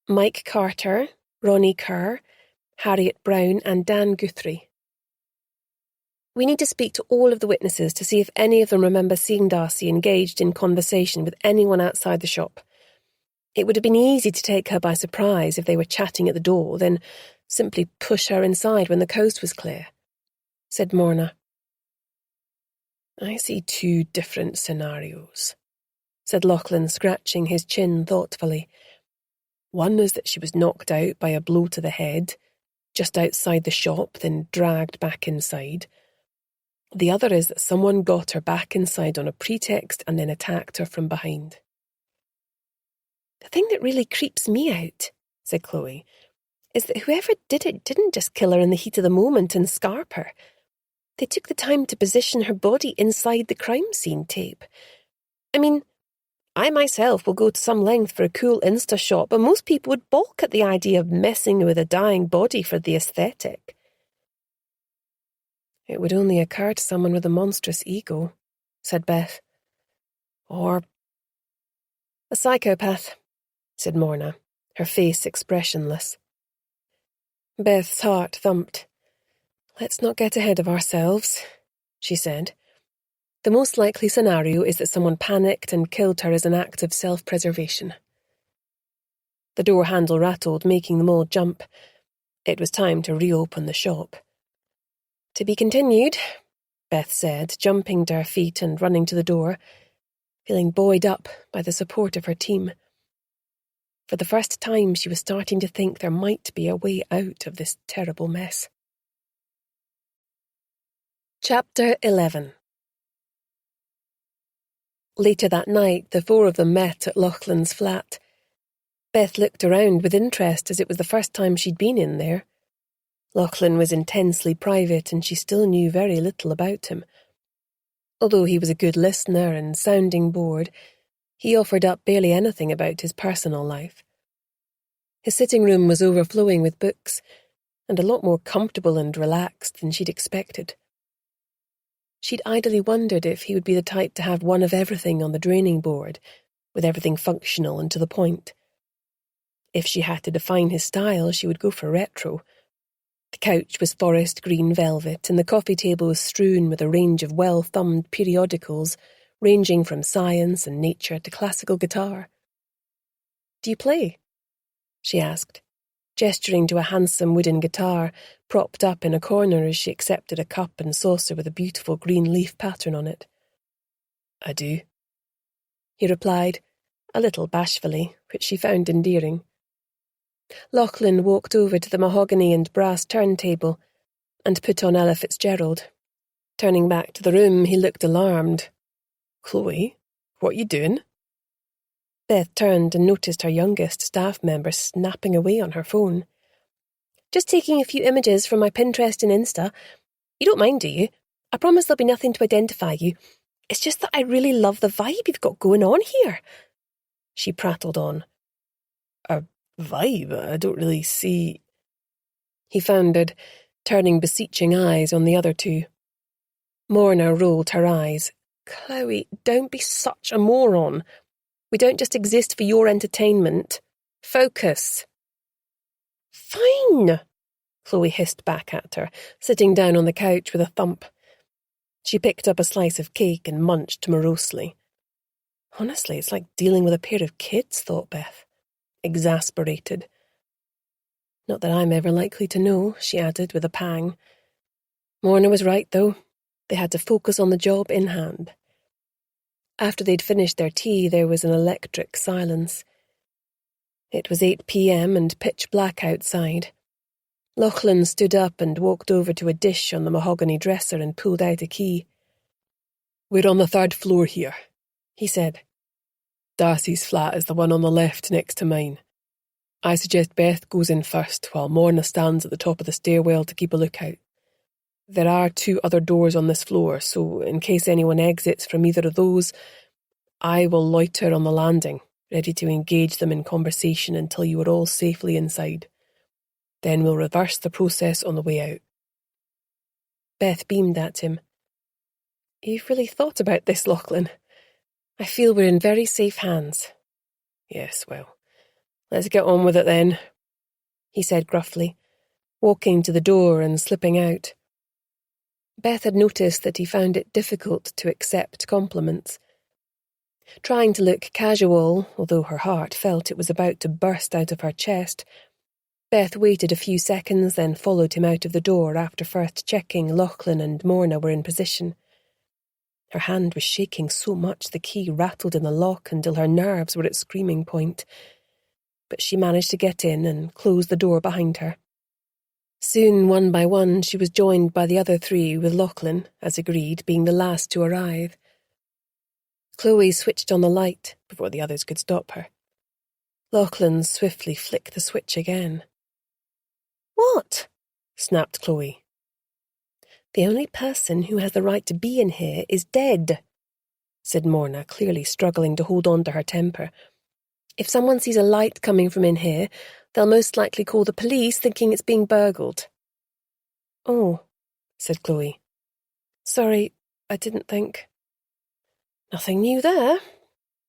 "Mike Carter, Ronnie Kerr, Harriet Brown and Dan Guthrie. We need to speak to all of the witnesses to see if any of them remember seeing Darcy engaged in conversation with anyone outside the shop. It would have been easy to take her by surprise if they were chatting at the door, then simply push her inside when the coast was clear," said Morna. "I see 2 different scenarios," said Lachlan, scratching his chin thoughtfully. "One is that she was knocked out by a blow to the head, just outside the shop, then dragged back inside. The other is that someone got her back inside on a pretext and then attacked her from behind." "The thing that really creeps me out," said Chloe, "is that whoever did it didn't just kill her in the heat of the moment and scarp her. They took the time to position her body inside the crime scene tape. I mean, I myself will go to some length for a cool Insta shot, but most people would balk at the idea of messing with a dying body for the aesthetic." "It would only occur to someone with a monstrous ego," said Beth. "Or a psychopath," said Morna, her face expressionless. Beth's heart thumped. "Let's not get ahead of ourselves," she said. "The most likely scenario is that someone panicked and killed her as an act of self-preservation." The door handle rattled, making them all jump. It was time to reopen the shop. "To be continued," Beth said, jumping to her feet and running to the door, feeling buoyed up by the support of her team. For the first time, she was starting to think there might be a way out of this terrible mess. Chapter 11. Later that night, the four of them met at Lauchlan's flat. Beth looked around with interest as it was the first time she'd been in there. Lauchlan was intensely private and she still knew very little about him. Although he was a good listener and sounding board, he offered up barely anything about his personal life. His sitting room was overflowing with books, and a lot more comfortable and relaxed than she'd expected. She'd idly wondered if he would be the type to have one of everything on the draining board, with everything functional and to the point. If she had to define his style, she would go for retro. The couch was forest green velvet, and the coffee table was strewn with a range of well-thumbed periodicals, ranging from science and nature to classical guitar. "Do you play?" she asked, gesturing to a handsome wooden guitar propped up in a corner as she accepted a cup and saucer with a beautiful green leaf pattern on it. "I do," he replied, a little bashfully, which she found endearing. Lauchlan walked over to the mahogany and brass turntable and put on Ella Fitzgerald. Turning back to the room, he looked alarmed. "Chloe, what are you doing?" Beth turned and noticed her youngest staff member snapping away on her phone. "Just taking a few images from my Pinterest and Insta. You don't mind, do you? I promise there'll be nothing to identify you. It's just that I really love the vibe you've got going on here," she prattled on. "A vibe? I don't really see—" he foundered, turning beseeching eyes on the other two. Morna rolled her eyes. "Chloe, don't be such a moron. We don't just exist for your entertainment. Focus." "Fine," Chloe hissed back at her, sitting down on the couch with a thump. She picked up a slice of cake and munched morosely. Honestly, it's like dealing with a pair of kids, thought Beth, exasperated. "Not that I'm ever likely to know," she added with a pang. Morna was right, though. They had to focus on the job in hand. After they'd finished their tea, there was an electric silence. It was 8 p.m. and pitch black outside. Lauchlan stood up and walked over to a dish on the mahogany dresser and pulled out a key. "We're on the 3rd floor here," he said. "Darcy's flat is the one on the left next to mine. I suggest Beth goes in first while Morna stands at the top of the stairwell to keep a lookout. There are 2 other doors on this floor, so in case anyone exits from either of those, I will loiter on the landing, ready to engage them in conversation until you are all safely inside. Then we'll reverse the process on the way out." Beth beamed at him. "You've really thought about this, Lauchlan. I feel we're in very safe hands." "Yes, well, let's get on with it then," he said gruffly, walking to the door and slipping out. Beth had noticed that he found it difficult to accept compliments. Trying to look casual, although her heart felt it was about to burst out of her chest, Beth waited a few seconds, then followed him out of the door after first checking Lauchlan and Morna were in position. Her hand was shaking so much the key rattled in the lock until her nerves were at screaming point, but she managed to get in and close the door behind her. Soon, one by one, she was joined by the other 3, with Lauchlan, as agreed, being the last to arrive. Chloe switched on the light before the others could stop her. Lauchlan swiftly flicked the switch again. "What?" snapped Chloe. "The only person who has the right to be in here is dead," said Morna, clearly struggling to hold on to her temper. "If someone sees a light coming from in here, they'll most likely call the police thinking it's being burgled." "Oh," said Chloe. "Sorry, I didn't think." "Nothing new there,"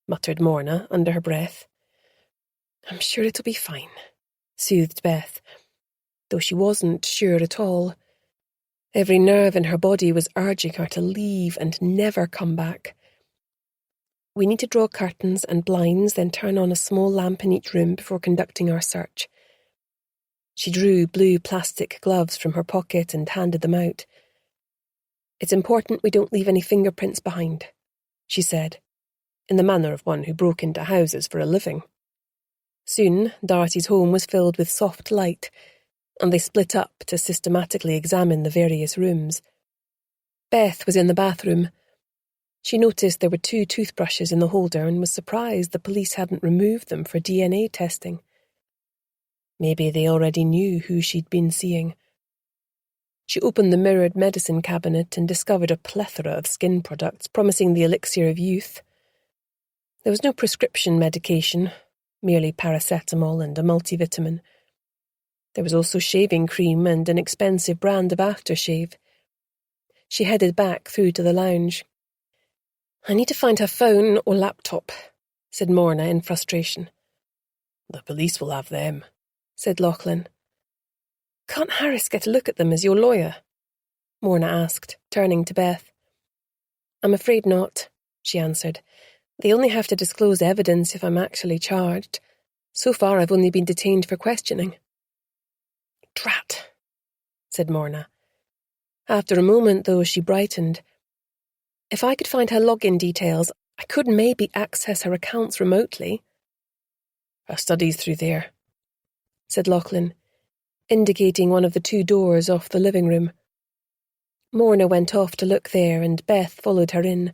muttered Morna under her breath. "I'm sure it'll be fine," soothed Beth, though she wasn't sure at all. Every nerve in her body was urging her to leave and never come back. "We need to draw curtains and blinds, then turn on a small lamp in each room before conducting our search." She drew blue plastic gloves from her pocket and handed them out. "It's important we don't leave any fingerprints behind," she said, in the manner of one who broke into houses for a living. Soon, Darcy's home was filled with soft light, and they split up to systematically examine the various rooms. Beth was in the bathroom. She noticed there were 2 toothbrushes in the holder and was surprised the police hadn't removed them for DNA testing. Maybe they already knew who she'd been seeing. She opened the mirrored medicine cabinet and discovered a plethora of skin products promising the elixir of youth. There was no prescription medication, merely paracetamol and a multivitamin. There was also shaving cream and an expensive brand of aftershave. She headed back through to the lounge. "I need to find her phone or laptop," said Morna in frustration. "The police will have them," said Lachlan. "Can't Harris get a look at them as your lawyer?" Morna asked, turning to Beth. "I'm afraid not," she answered. "They only have to disclose evidence if I'm actually charged. So far I've only been detained for questioning." "Drat," said Morna. After a moment, though, she brightened. "If I could find her login details, I could maybe access her accounts remotely." "Her study's through there," said Lachlan, indicating one of the 2 doors off the living room. Morna went off to look there, and Beth followed her in.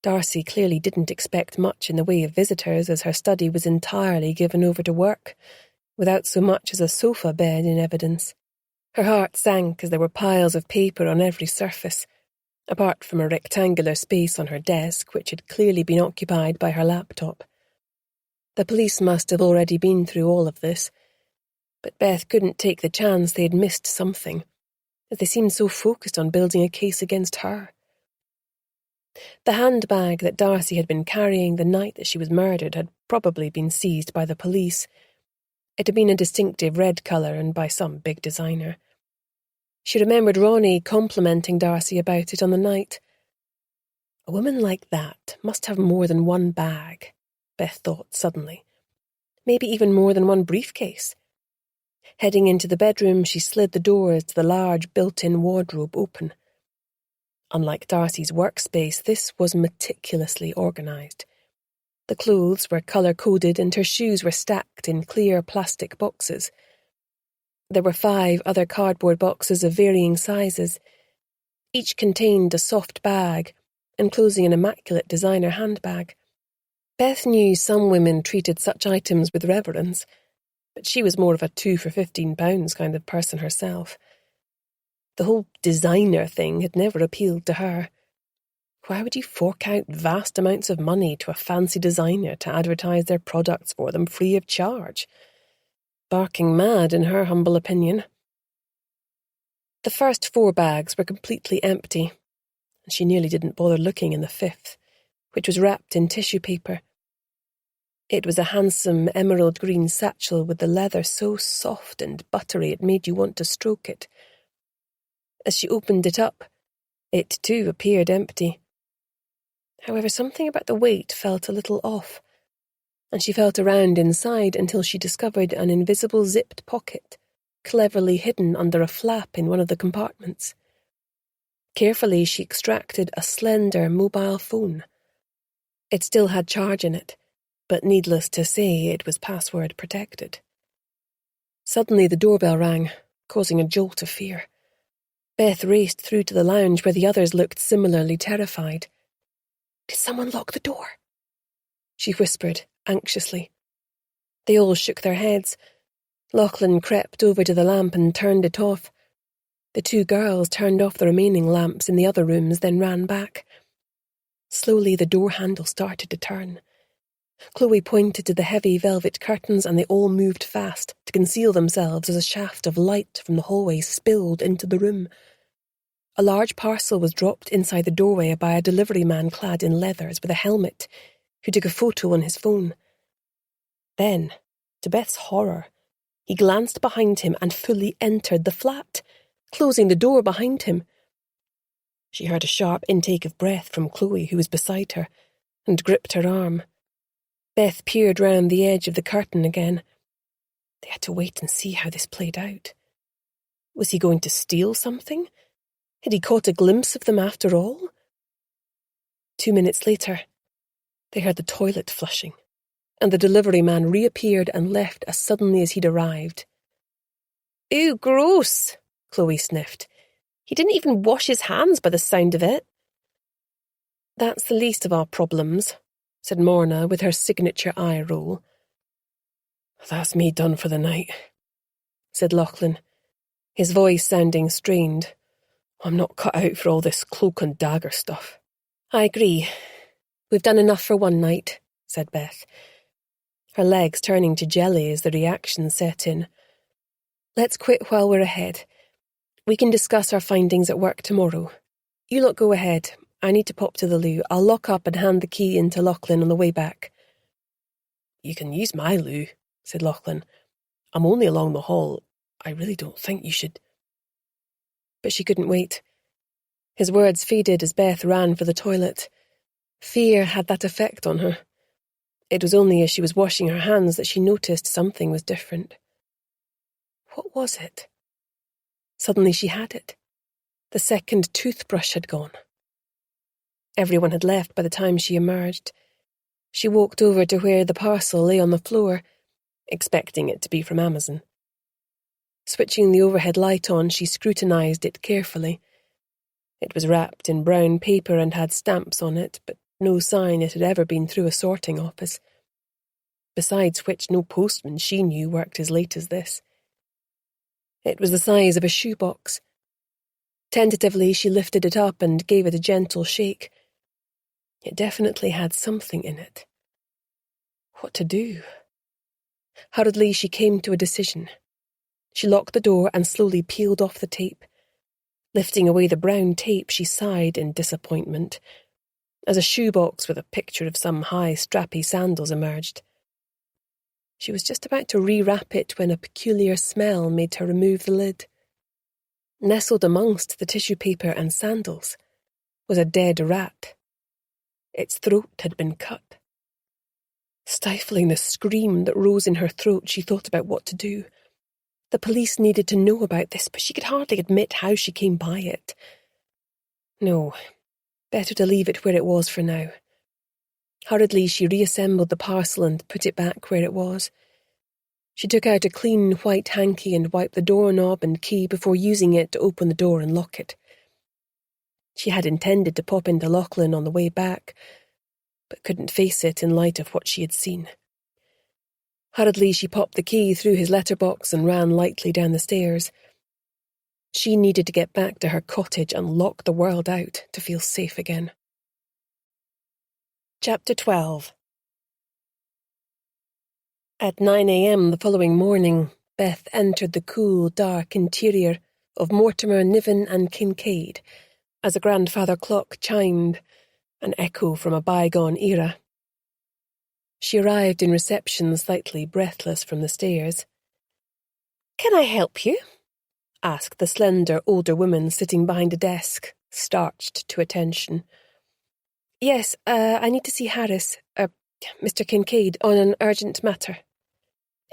Darcy clearly didn't expect much in the way of visitors, as her study was entirely given over to work, without so much as a sofa bed in evidence. Her heart sank as there were piles of paper on every surface, apart from a rectangular space on her desk which had clearly been occupied by her laptop. The police must have already been through all of this, but Beth couldn't take the chance they had missed something, as they seemed so focused on building a case against her. The handbag that Darcy had been carrying the night that she was murdered had probably been seized by the police. It had been a distinctive red colour and by some big designer. She remembered Ronnie complimenting Darcy about it on the night. A woman like that must have more than one bag, Beth thought suddenly. Maybe even more than one briefcase. Heading into the bedroom, she slid the doors to the large built-in wardrobe open. Unlike Darcy's workspace, this was meticulously organised. The clothes were colour-coded and her shoes were stacked in clear plastic boxes. There were 5 other cardboard boxes of varying sizes. Each contained a soft bag, enclosing an immaculate designer handbag. Beth knew some women treated such items with reverence, but she was more of a 2 for £15 kind of person herself. The whole designer thing had never appealed to her. Why would you fork out vast amounts of money to a fancy designer to advertise their products for them free of charge? Barking mad, in her humble opinion. The first 4 bags were completely empty, and she nearly didn't bother looking in the 5th, which was wrapped in tissue paper. It was a handsome emerald green satchel with the leather so soft and buttery it made you want to stroke it. As she opened it up, it too appeared empty. However, something about the weight felt a little off, and she felt around inside until she discovered an invisible zipped pocket, cleverly hidden under a flap in one of the compartments. Carefully, she extracted a slender mobile phone. It still had charge in it, but needless to say, it was password protected. Suddenly the doorbell rang, causing a jolt of fear. Beth raced through to the lounge where the others looked similarly terrified. "Did someone lock the door?" she whispered, anxiously. They all shook their heads. Lachlan crept over to the lamp and turned it off. The 2 girls turned off the remaining lamps in the other rooms, then ran back. Slowly the door handle started to turn. Chloe pointed to the heavy velvet curtains and they all moved fast to conceal themselves as a shaft of light from the hallway spilled into the room. A large parcel was dropped inside the doorway by a delivery man clad in leathers with a helmet, who took a photo on his phone. Then, to Beth's horror, he glanced behind him and fully entered the flat, closing the door behind him. She heard a sharp intake of breath from Chloe, who was beside her, and gripped her arm. Beth peered round the edge of the curtain again. They had to wait and see how this played out. Was he going to steal something? Had he caught a glimpse of them after all? 2 minutes later, they heard the toilet flushing, and the delivery man reappeared and left as suddenly as he'd arrived. "Ew, gross," Chloe sniffed. "He didn't even wash his hands by the sound of it." That's the least of our problems, said Morna with her signature eye roll. That's me done for the night, said Lachlan, his voice sounding strained. I'm not cut out for all this cloak and dagger stuff. I agree. We've done enough for one night, said Beth, her legs turning to jelly as the reaction set in. Let's quit while we're ahead. We can discuss our findings at work tomorrow. You lot go ahead. I need to pop to the loo. I'll lock up and hand the key in to Lachlan on the way back. You can use my loo, said Lachlan. I'm only along the hall. I really don't think you should. But she couldn't wait. His words faded as Beth ran for the toilet. Fear had that effect on her. It was only as she was washing her hands that she noticed something was different. What was it? Suddenly she had it. The second toothbrush had gone. Everyone had left by the time she emerged. She walked over to where the parcel lay on the floor, expecting it to be from Amazon. Switching the overhead light on, she scrutinized it carefully. It was wrapped in brown paper and had stamps on it, but no sign it had ever been through a sorting office. Besides which, no postman she knew worked as late as this. It was the size of a shoebox. Tentatively, she lifted it up and gave it a gentle shake. It definitely had something in it. What to do? Hurriedly, she came to a decision. She locked the door and slowly peeled off the tape. Lifting away the brown tape, she sighed in disappointment as a shoebox with a picture of some high, strappy sandals emerged. She was just about to rewrap it when a peculiar smell made her remove the lid. Nestled amongst the tissue paper and sandals was a dead rat. Its throat had been cut. Stifling the scream that rose in her throat, she thought about what to do. The police needed to know about this, but she could hardly admit how she came by it. No, better to leave it where it was for now. Hurriedly, she reassembled the parcel and put it back where it was. She took out a clean white hanky and wiped the doorknob and key before using it to open the door and lock it. She had intended to pop into Lachlan on the way back, but couldn't face it in light of what she had seen. Hurriedly, she popped the key through his letterbox and ran lightly down the stairs. She needed to get back to her cottage and lock the world out to feel safe again. Chapter 12. At 9 a.m. the following morning, Beth entered the cool, dark interior of Mortimer, Niven and Kincaid as a grandfather clock chimed, an echo from a bygone era. She arrived in reception slightly breathless from the stairs. "Can I help you?" asked the slender older woman sitting behind a desk, starched to attention. "Yes, I need to see Harris, Mr. Kincaid, on an urgent matter."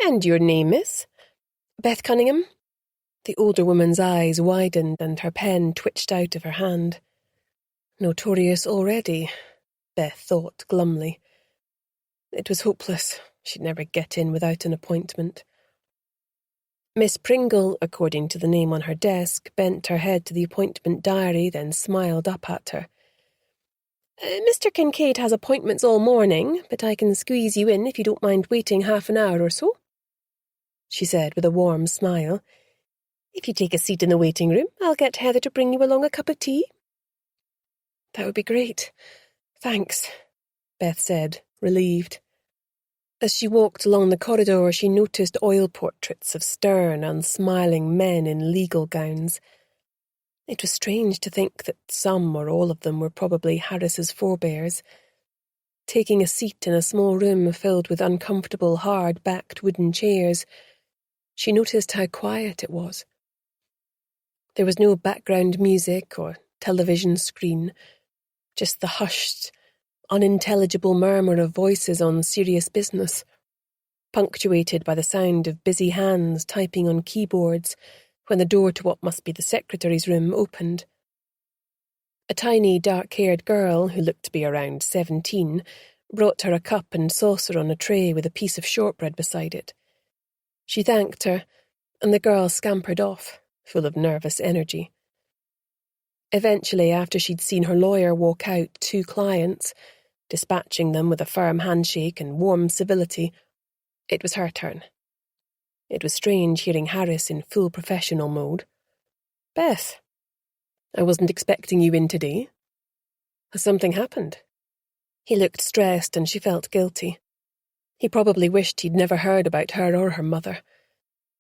"And your name is?" "Beth Cunningham." The older woman's eyes widened and her pen twitched out of her hand. Notorious already, Beth thought glumly. It was hopeless. She'd never get in without an appointment. Miss Pringle, according to the name on her desk, bent her head to the appointment diary, then smiled up at her. "Mr. Kincaid has appointments all morning, but I can squeeze you in if you don't mind waiting half an hour or so," she said with a warm smile. "If you take a seat in the waiting room, I'll get Heather to bring you along a cup of tea." "That would be great. Thanks," Beth said, relieved. As she walked along the corridor, she noticed oil portraits of stern, unsmiling men in legal gowns. It was strange to think that some or all of them were probably Harris's forebears. Taking a seat in a small room filled with uncomfortable, hard-backed wooden chairs, she noticed how quiet it was. There was no background music or television screen, just the hushed, unintelligible murmur of voices on serious business, punctuated by the sound of busy hands typing on keyboards when the door to what must be the secretary's room opened. A tiny, dark-haired girl, who looked to be around 17, brought her a cup and saucer on a tray with a piece of shortbread beside it. She thanked her, and the girl scampered off, full of nervous energy. Eventually, after she'd seen her lawyer walk out 2 clients, dispatching them with a firm handshake and warm civility, it was her turn. It was strange hearing Harris in full professional mode. "Beth, I wasn't expecting you in today. Has something happened?" He looked stressed and she felt guilty. He probably wished he'd never heard about her or her mother.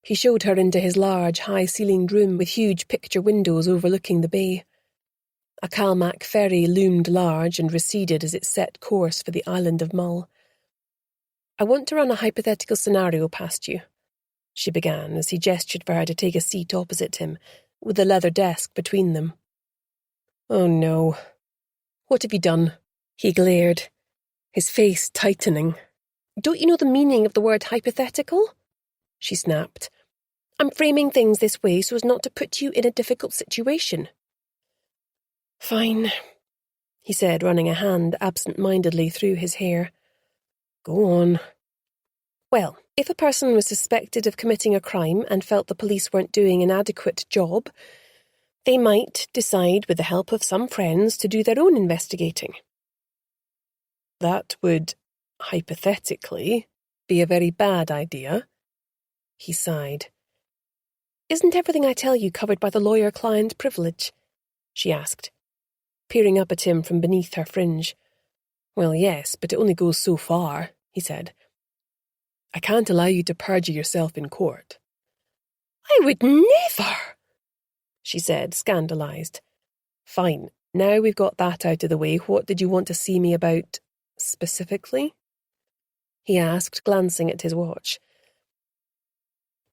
He showed her into his large, high-ceilinged room with huge picture windows overlooking the bay. A Calmac ferry loomed large and receded as it set course for the island of Mull. "I want to run a hypothetical scenario past you," she began as he gestured for her to take a seat opposite him, with the leather desk between them. "Oh no. What have you done?" He glared, his face tightening. "Don't you know the meaning of the word hypothetical?" she snapped. "I'm framing things this way so as not to put you in a difficult situation." "Fine," he said, running a hand absent-mindedly through his hair. "Go on." "Well, if a person was suspected of committing a crime and felt the police weren't doing an adequate job, they might decide, with the help of some friends, to do their own investigating." "That would, hypothetically, be a very bad idea," he sighed. "Isn't everything I tell you covered by the lawyer-client privilege?" she asked, peering up at him from beneath her fringe. "Well, yes, but it only goes so far," he said. "I can't allow you to perjure yourself in court." "I would never," she said, scandalized. "Fine, now we've got that out of the way, what did you want to see me about, specifically?" he asked, glancing at his watch.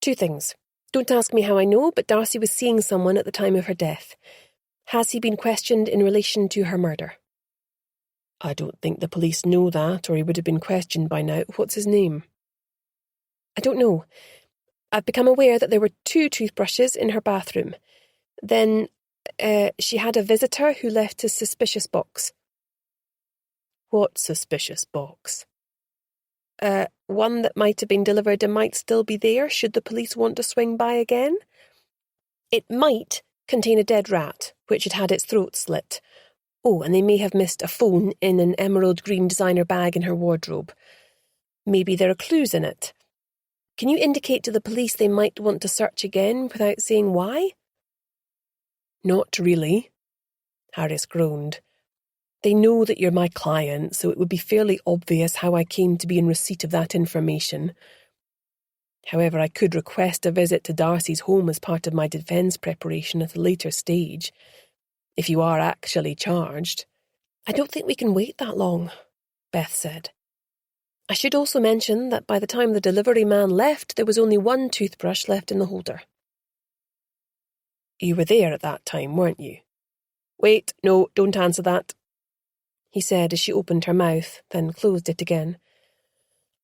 "2 things. Don't ask me how I know, but Darcy was seeing someone at the time of her death. Has he been questioned in relation to her murder?" "I don't think the police know that, or he would have been questioned by now. What's his name?" "I don't know. I've become aware that there were 2 toothbrushes in her bathroom. Then, she had a visitor who left a suspicious box." "What suspicious box?" One that might have been delivered and might still be there, should the police want to swing by again. It might contain a dead rat, which had had its throat slit. Oh, and they may have missed a phone in an emerald green designer bag in her wardrobe. Maybe there are clues in it. Can you indicate to the police they might want to search again without saying why?" "Not really," Harris groaned. "They know that you're my client, so it would be fairly obvious how I came to be in receipt of that information. However, I could request a visit to Darcy's home as part of my defence preparation at a later stage, if you are actually charged." "I don't think we can wait that long," Beth said. "I should also mention that by the time the delivery man left, there was only 1 toothbrush left in the holder." "You were there at that time, weren't you?" "Wait, no, don't answer that," he said as she opened her mouth, then closed it again.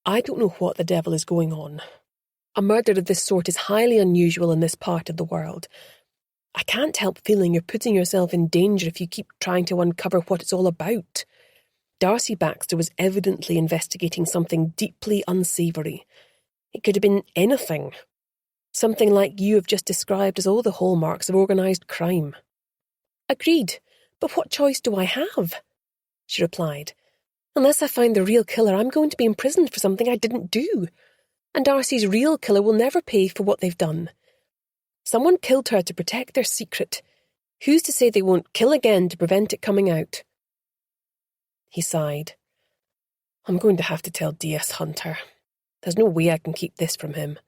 "I don't know what the devil is going on. A murder of this sort is highly unusual in this part of the world. I can't help feeling you're putting yourself in danger if you keep trying to uncover what it's all about. Darcy Baxter was evidently investigating something deeply unsavoury. It could have been anything. Something like you have just described as all the hallmarks of organised crime." "Agreed, but what choice do I have?" she replied. "Unless I find the real killer, I'm going to be imprisoned for something I didn't do. And Darcy's real killer will never pay for what they've done. Someone killed her to protect their secret. Who's to say they won't kill again to prevent it coming out?" He sighed. "I'm going to have to tell D.S. Hunter. There's no way I can keep this from him.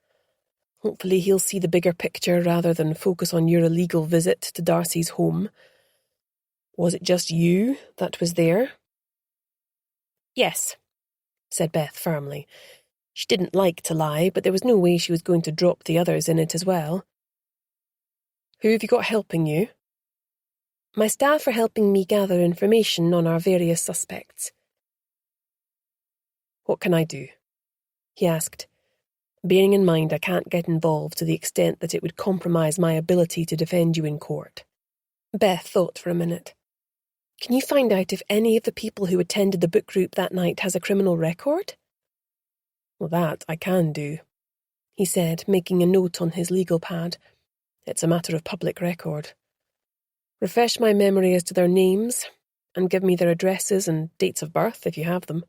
Hopefully he'll see the bigger picture rather than focus on your illegal visit to Darcy's home. Was it just you that was there?" "Yes," said Beth firmly. She didn't like to lie, but there was no way she was going to drop the others in it as well. "Who have you got helping you?" "My staff are helping me gather information on our various suspects." "What can I do?" he asked, bearing in mind I can't get involved to the extent that it would compromise my ability to defend you in court. Beth thought for a minute. "Can you find out if any of the people who attended the book group that night has a criminal record?" "Well, that I can do," he said, making a note on his legal pad. "It's a matter of public record." Refresh my memory as to their names, and give me their addresses and dates of birth if you have them.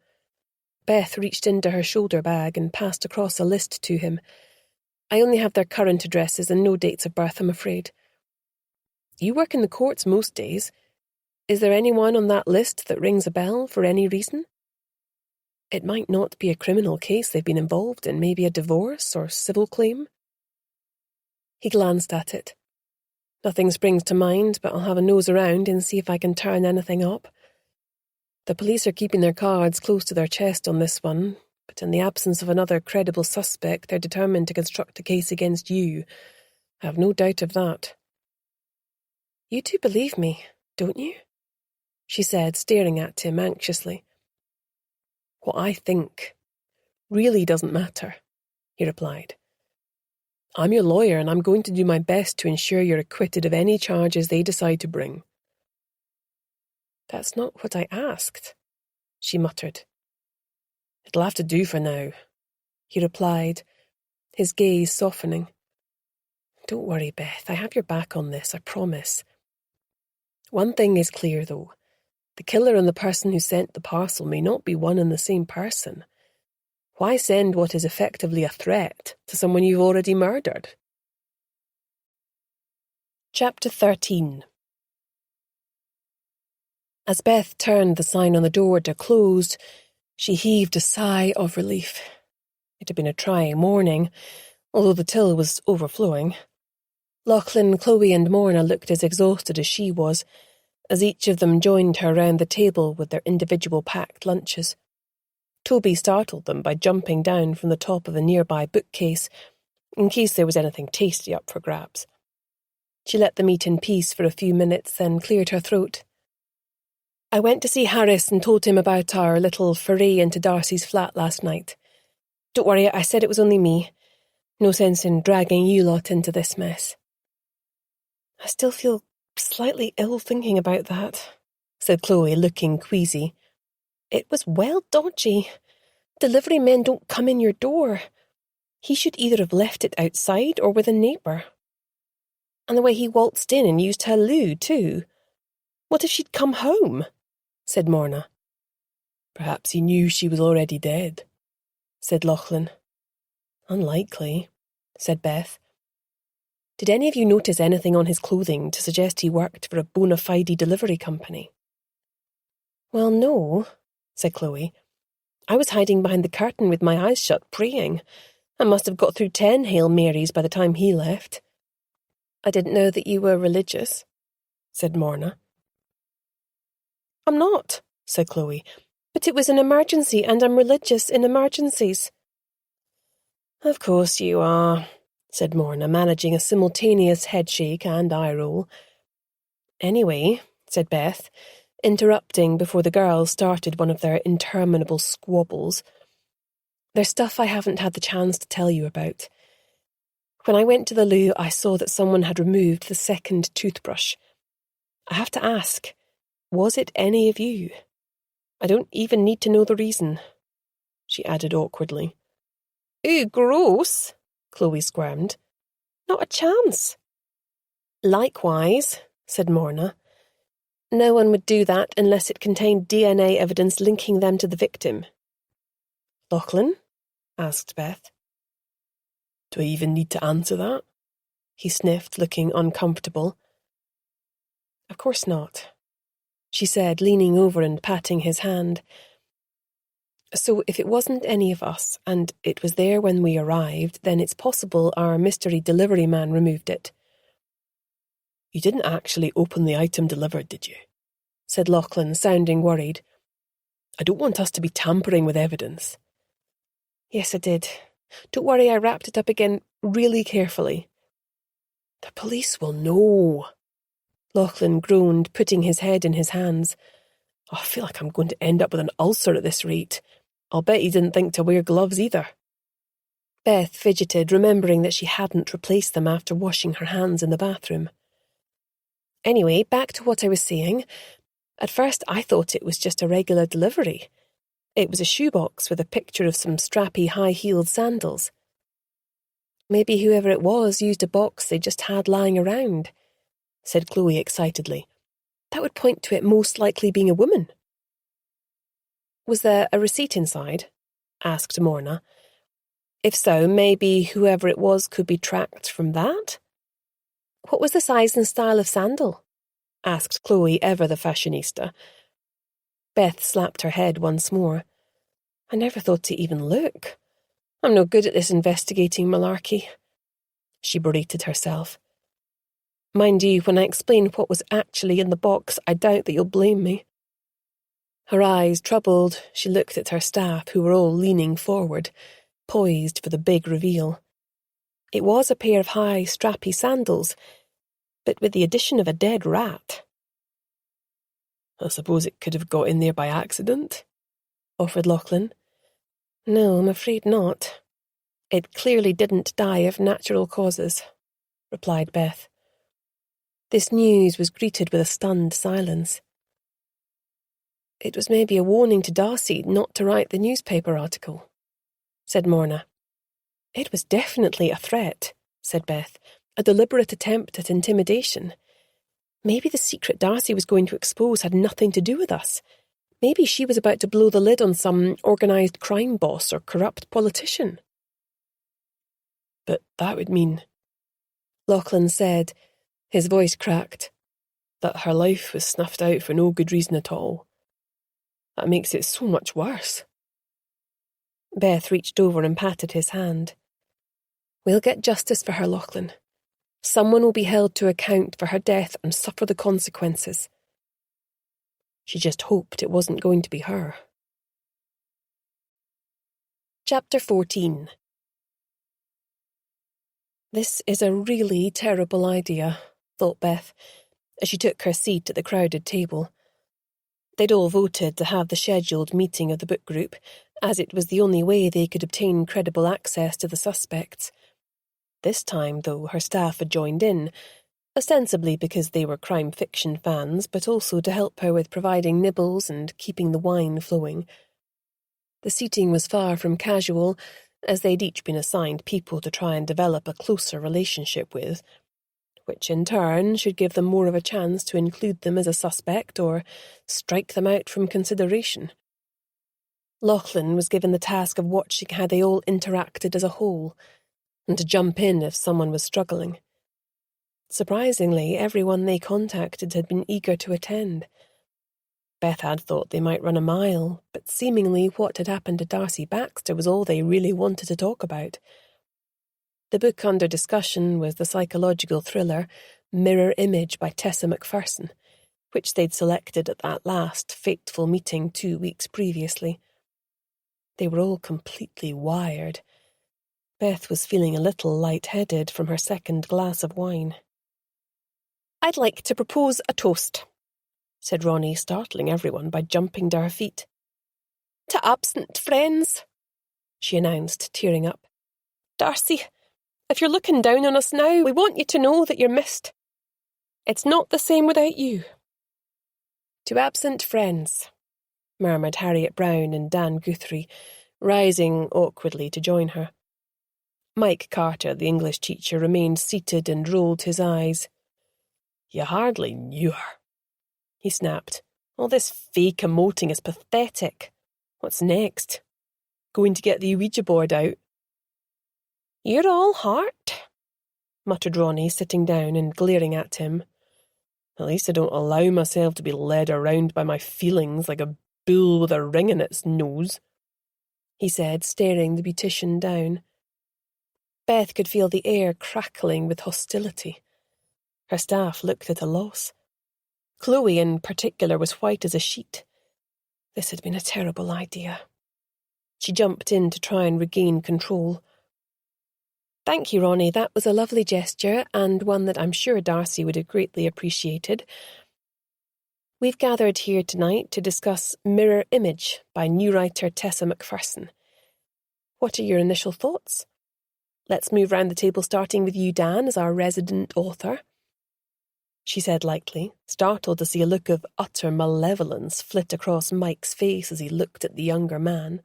Beth reached into her shoulder bag and passed across a list to him. I only have their current addresses and no dates of birth, I'm afraid. You work in the courts most days. Is there anyone on that list that rings a bell for any reason? It might not be a criminal case they've been involved in, maybe a divorce or civil claim. He glanced at it. Nothing springs to mind, but I'll have a nose around and see if I can turn anything up. The police are keeping their cards close to their chest on this one, but in the absence of another credible suspect, they're determined to construct a case against you. I have no doubt of that. You do believe me, don't you? She said, staring at him anxiously. What I think really doesn't matter, he replied. I'm your lawyer, and I'm going to do my best to ensure you're acquitted of any charges they decide to bring. That's not what I asked, she muttered. It'll have to do for now, he replied, his gaze softening. Don't worry, Beth, I have your back on this, I promise. One thing is clear, though. The killer and the person who sent the parcel may not be one and the same person. Why send what is effectively a threat to someone you've already murdered? Chapter 13. As Beth turned the sign on the door to close, she heaved a sigh of relief. It had been a trying morning, although the till was overflowing. Lachlan, Chloe and Morna looked as exhausted as she was, as each of them joined her round the table with their individual packed lunches. Toby startled them by jumping down from the top of a nearby bookcase, in case there was anything tasty up for grabs. She let them eat in peace for a few minutes, then cleared her throat. I went to see Harris and told him about our little foray into Darcy's flat last night. Don't worry, I said it was only me. No sense in dragging you lot into this mess. I still feel slightly ill thinking about that, said Chloe, looking queasy. It was well dodgy. Delivery men don't come in your door. He should either have left it outside or with a neighbour. And the way he waltzed in and used her loo, too. What if she'd come home? Said Morna. Perhaps he knew she was already dead, said Lachlan. Unlikely, said Beth. Did any of you notice anything on his clothing to suggest he worked for a bona fide delivery company? Well, no, said Chloe. I was hiding behind the curtain with my eyes shut, praying. I must have got through 10 Hail Marys by the time he left. I didn't know that you were religious, said Morna. I'm not, said Chloe, but it was an emergency and I'm religious in emergencies. Of course you are, said Morna, managing a simultaneous headshake and eye roll. Anyway, said Beth, interrupting before the girls started one of their interminable squabbles. There's stuff I haven't had the chance to tell you about. When I went to the loo, I saw that someone had removed the second toothbrush. I have to ask, was it any of you? I don't even need to know the reason, she added awkwardly. Ew, gross, Chloe squirmed. Not a chance. Likewise, said Morna. No one would do that unless it contained DNA evidence linking them to the victim. Lachlan? Asked Beth. Do I even need to answer that? He sniffed, looking uncomfortable. Of course not, she said, leaning over and patting his hand. So if it wasn't any of us, and it was there when we arrived, then it's possible our mystery delivery man removed it. You didn't actually open the item delivered, did you? Said Lachlan, sounding worried. I don't want us to be tampering with evidence. Yes, I did. Don't worry, I wrapped it up again really carefully. The police will know. Lachlan groaned, putting his head in his hands. Oh, I feel like I'm going to end up with an ulcer at this rate. I'll bet he didn't think to wear gloves either. Beth fidgeted, remembering that she hadn't replaced them after washing her hands in the bathroom. Anyway, back to what I was saying. At first I thought it was just a regular delivery. It was a shoebox with a picture of some strappy high-heeled sandals. Maybe whoever it was used a box they just had lying around. said Chloe excitedly. That would point to it most likely being a woman. Was there a receipt inside? Asked Morna. If so, maybe whoever it was could be tracked from that? What was the size and style of sandal? Asked Chloe, ever the fashionista. Beth slapped her head once more. I never thought to even look. I'm no good at this investigating malarkey. She berated herself. Mind you, when I explain what was actually in the box, I doubt that you'll blame me. Her eyes troubled, she looked at her staff, who were all leaning forward, poised for the big reveal. It was a pair of high, strappy sandals, but with the addition of a dead rat. I suppose it could have got in there by accident, offered Lachlan. No, I'm afraid not. It clearly didn't die of natural causes, replied Beth. This news was greeted with a stunned silence. It was maybe a warning to Darcy not to write the newspaper article, said Morna. It was definitely a threat, said Beth, a deliberate attempt at intimidation. Maybe the secret Darcy was going to expose had nothing to do with us. Maybe she was about to blow the lid on some organised crime boss or corrupt politician. But that would mean, Lachlan said, his voice cracked, that her life was snuffed out for no good reason at all. That makes it so much worse. Beth reached over and patted his hand. We'll get justice for her, Lachlan. Someone will be held to account for her death and suffer the consequences. She just hoped it wasn't going to be her. Chapter 14. This is a really terrible idea, thought Beth, as she took her seat at the crowded table. They'd all voted to have the scheduled meeting of the book group, as it was the only way they could obtain credible access to the suspects. This time, though, her staff had joined in, ostensibly because they were crime fiction fans, but also to help her with providing nibbles and keeping the wine flowing. The seating was far from casual, as they'd each been assigned people to try and develop a closer relationship with, which in turn should give them more of a chance to include them as a suspect or strike them out from consideration. Lachlan was given the task of watching how they all interacted as a whole, and to jump in if someone was struggling. Surprisingly, everyone they contacted had been eager to attend. Beth had thought they might run a mile, but seemingly what had happened to Darcy Baxter was all they really wanted to talk about. The book under discussion was the psychological thriller Mirror Image by Tessa Macpherson, which they'd selected at that last fateful meeting 2 weeks previously. They were all completely wired. Beth was feeling a little light-headed from her second glass of wine. I'd like to propose a toast, said Ronnie, startling everyone by jumping to her feet. To absent friends, she announced, tearing up. Darcy, if you're looking down on us now, we want you to know that you're missed. It's not the same without you. To absent friends, murmured Harriet Brown and Dan Guthrie, rising awkwardly to join her. Mike Carter, the English teacher, remained seated and rolled his eyes. You hardly knew her, he snapped. All this fake emoting is pathetic. What's next? Going to get the Ouija board out? You're all heart, muttered Ronnie, sitting down and glaring at him. At least I don't allow myself to be led around by my feelings like a bull with a ring in its nose, he said, staring the beautician down. Beth could feel the air crackling with hostility. Her staff looked at a loss. Chloe, in particular, was white as a sheet. This had been a terrible idea. She jumped in to try and regain control. Thank you, Ronnie. That was a lovely gesture, and one that I'm sure Darcy would have greatly appreciated. We've gathered here tonight to discuss Mirror Image by new writer Tessa Macpherson. What are your initial thoughts? Let's move round the table, starting with you, Dan, as our resident author, she said lightly, startled to see a look of utter malevolence flit across Mike's face as he looked at the younger man.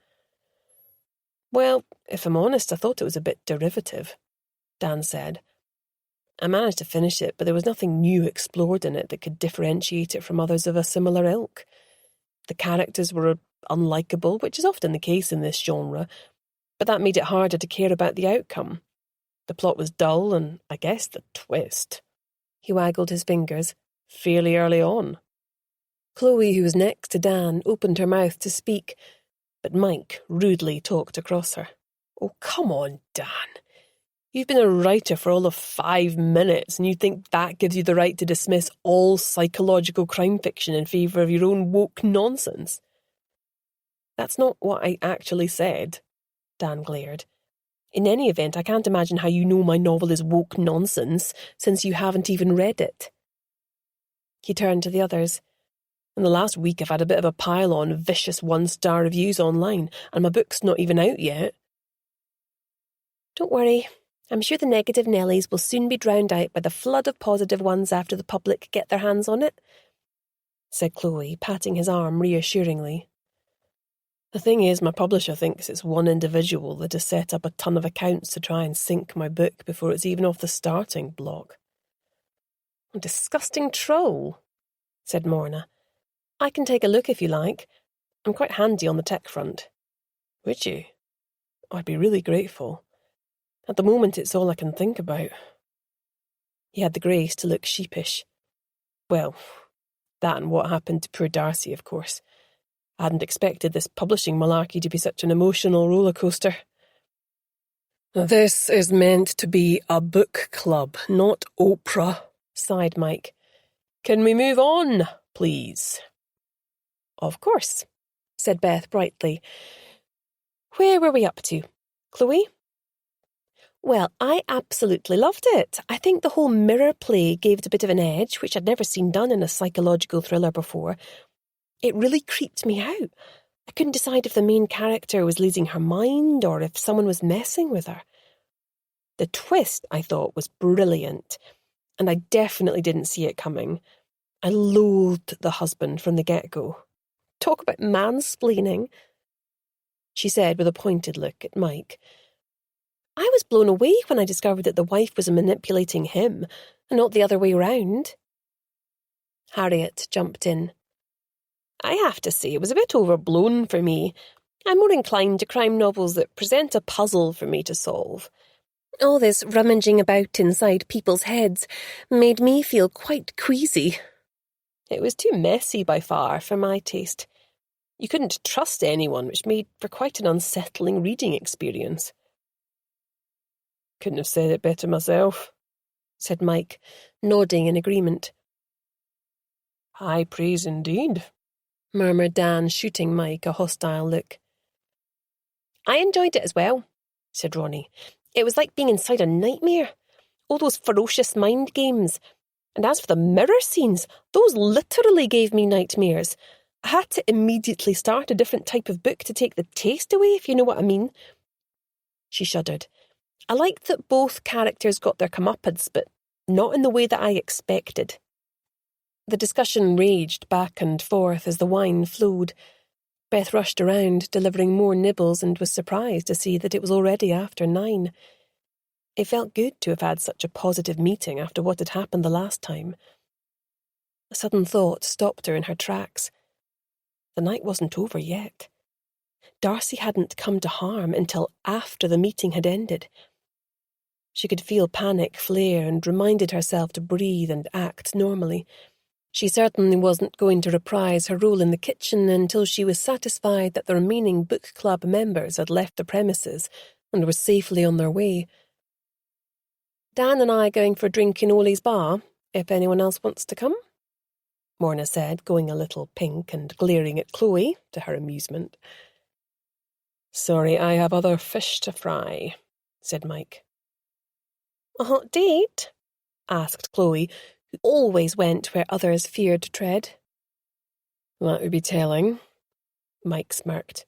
Well, if I'm honest, I thought it was a bit derivative, Dan said. I managed to finish it, but there was nothing new explored in it that could differentiate it from others of a similar ilk. The characters were unlikable, which is often the case in this genre, but that made it harder to care about the outcome. The plot was dull, and I guess the twist. He waggled his fingers, fairly early on. Chloe, who was next to Dan, opened her mouth to speak, but Mike rudely talked across her. Oh, come on, Dan. You've been a writer for all of 5 minutes, and you think that gives you the right to dismiss all psychological crime fiction in favour of your own woke nonsense? That's not what I actually said, Dan glared. In any event, I can't imagine how you know my novel is woke nonsense, since you haven't even read it. He turned to the others. In the last week I've had a bit of a pile-on of vicious 1-star reviews online, and my book's not even out yet. Don't worry. I'm sure the negative Nellies will soon be drowned out by the flood of positive ones after the public get their hands on it, said Chloe, patting his arm reassuringly. The thing is, my publisher thinks it's one individual that has set up a ton of accounts to try and sink my book before it's even off the starting block. A disgusting troll, said Morna. I can take a look if you like. I'm quite handy on the tech front. Would you? I'd be really grateful. At the moment, it's all I can think about. He had the grace to look sheepish. Well, that and what happened to poor Darcy, of course. I hadn't expected this publishing malarkey to be such an emotional roller coaster. This is meant to be a book club, not Oprah, sighed Mike. Can we move on, please? Of course, said Beth brightly. Where were we up to? Chloe? Well, I absolutely loved it. I think the whole mirror play gave it a bit of an edge, which I'd never seen done in a psychological thriller before. It really creeped me out. I couldn't decide if the main character was losing her mind or if someone was messing with her. The twist, I thought, was brilliant, and I definitely didn't see it coming. I loathed the husband from the get-go. Talk about mansplaining, she said with a pointed look at Mike. I was blown away when I discovered that the wife was manipulating him, and not the other way round. Harriet jumped in. I have to say it was a bit overblown for me. I'm more inclined to crime novels that present a puzzle for me to solve. All this rummaging about inside people's heads made me feel quite queasy. It was too messy by far for my taste. You couldn't trust anyone, which made for quite an unsettling reading experience. Couldn't have said it better myself, said Mike, nodding in agreement. High praise indeed, murmured Dan, shooting Mike a hostile look. I enjoyed it as well, said Ronnie. It was like being inside a nightmare. All those ferocious mind games. And as for the mirror scenes, those literally gave me nightmares. I had to immediately start a different type of book to take the taste away, if you know what I mean. She shuddered. I liked that both characters got their comeuppance, but not in the way that I expected. The discussion raged back and forth as the wine flowed. Beth rushed around, delivering more nibbles, and was surprised to see that it was already after 9. It felt good to have had such a positive meeting after what had happened the last time. A sudden thought stopped her in her tracks. The night wasn't over yet. Darcy hadn't come to harm until after the meeting had ended. She could feel panic flare and reminded herself to breathe and act normally. She certainly wasn't going to reprise her role in the kitchen until she was satisfied that the remaining book club members had left the premises and were safely on their way. Dan and I going for a drink in Ollie's bar, if anyone else wants to come, Morna said, going a little pink and glaring at Chloe, to her amusement. Sorry, I have other fish to fry, said Mike. A hot date? Asked Chloe, who always went where others feared to tread. That would be telling, Mike smirked.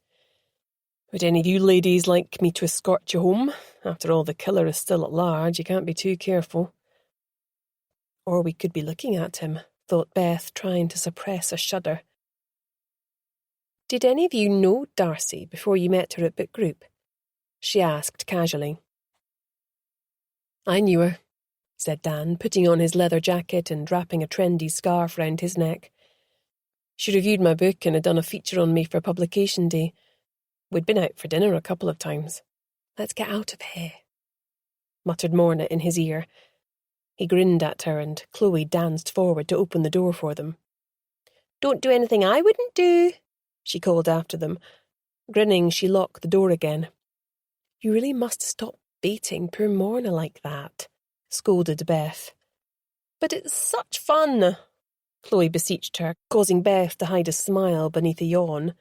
Would any of you ladies like me to escort you home? After all, the killer is still at large, you can't be too careful. Or we could be looking at him, thought Beth, trying to suppress a shudder. Did any of you know Darcy before you met her at book group? She asked casually. I knew her, said Dan, putting on his leather jacket and wrapping a trendy scarf round his neck. She reviewed my book and had done a feature on me for publication day. We'd been out for dinner a couple of times. Let's get out of here, muttered Morna in his ear. He grinned at her and Chloe danced forward to open the door for them. Don't do anything I wouldn't do, she called after them. Grinning, she locked the door again. You really must stop baiting poor Morna like that, scolded Beth. But it's such fun, Chloe beseeched her, causing Beth to hide a smile beneath a yawn.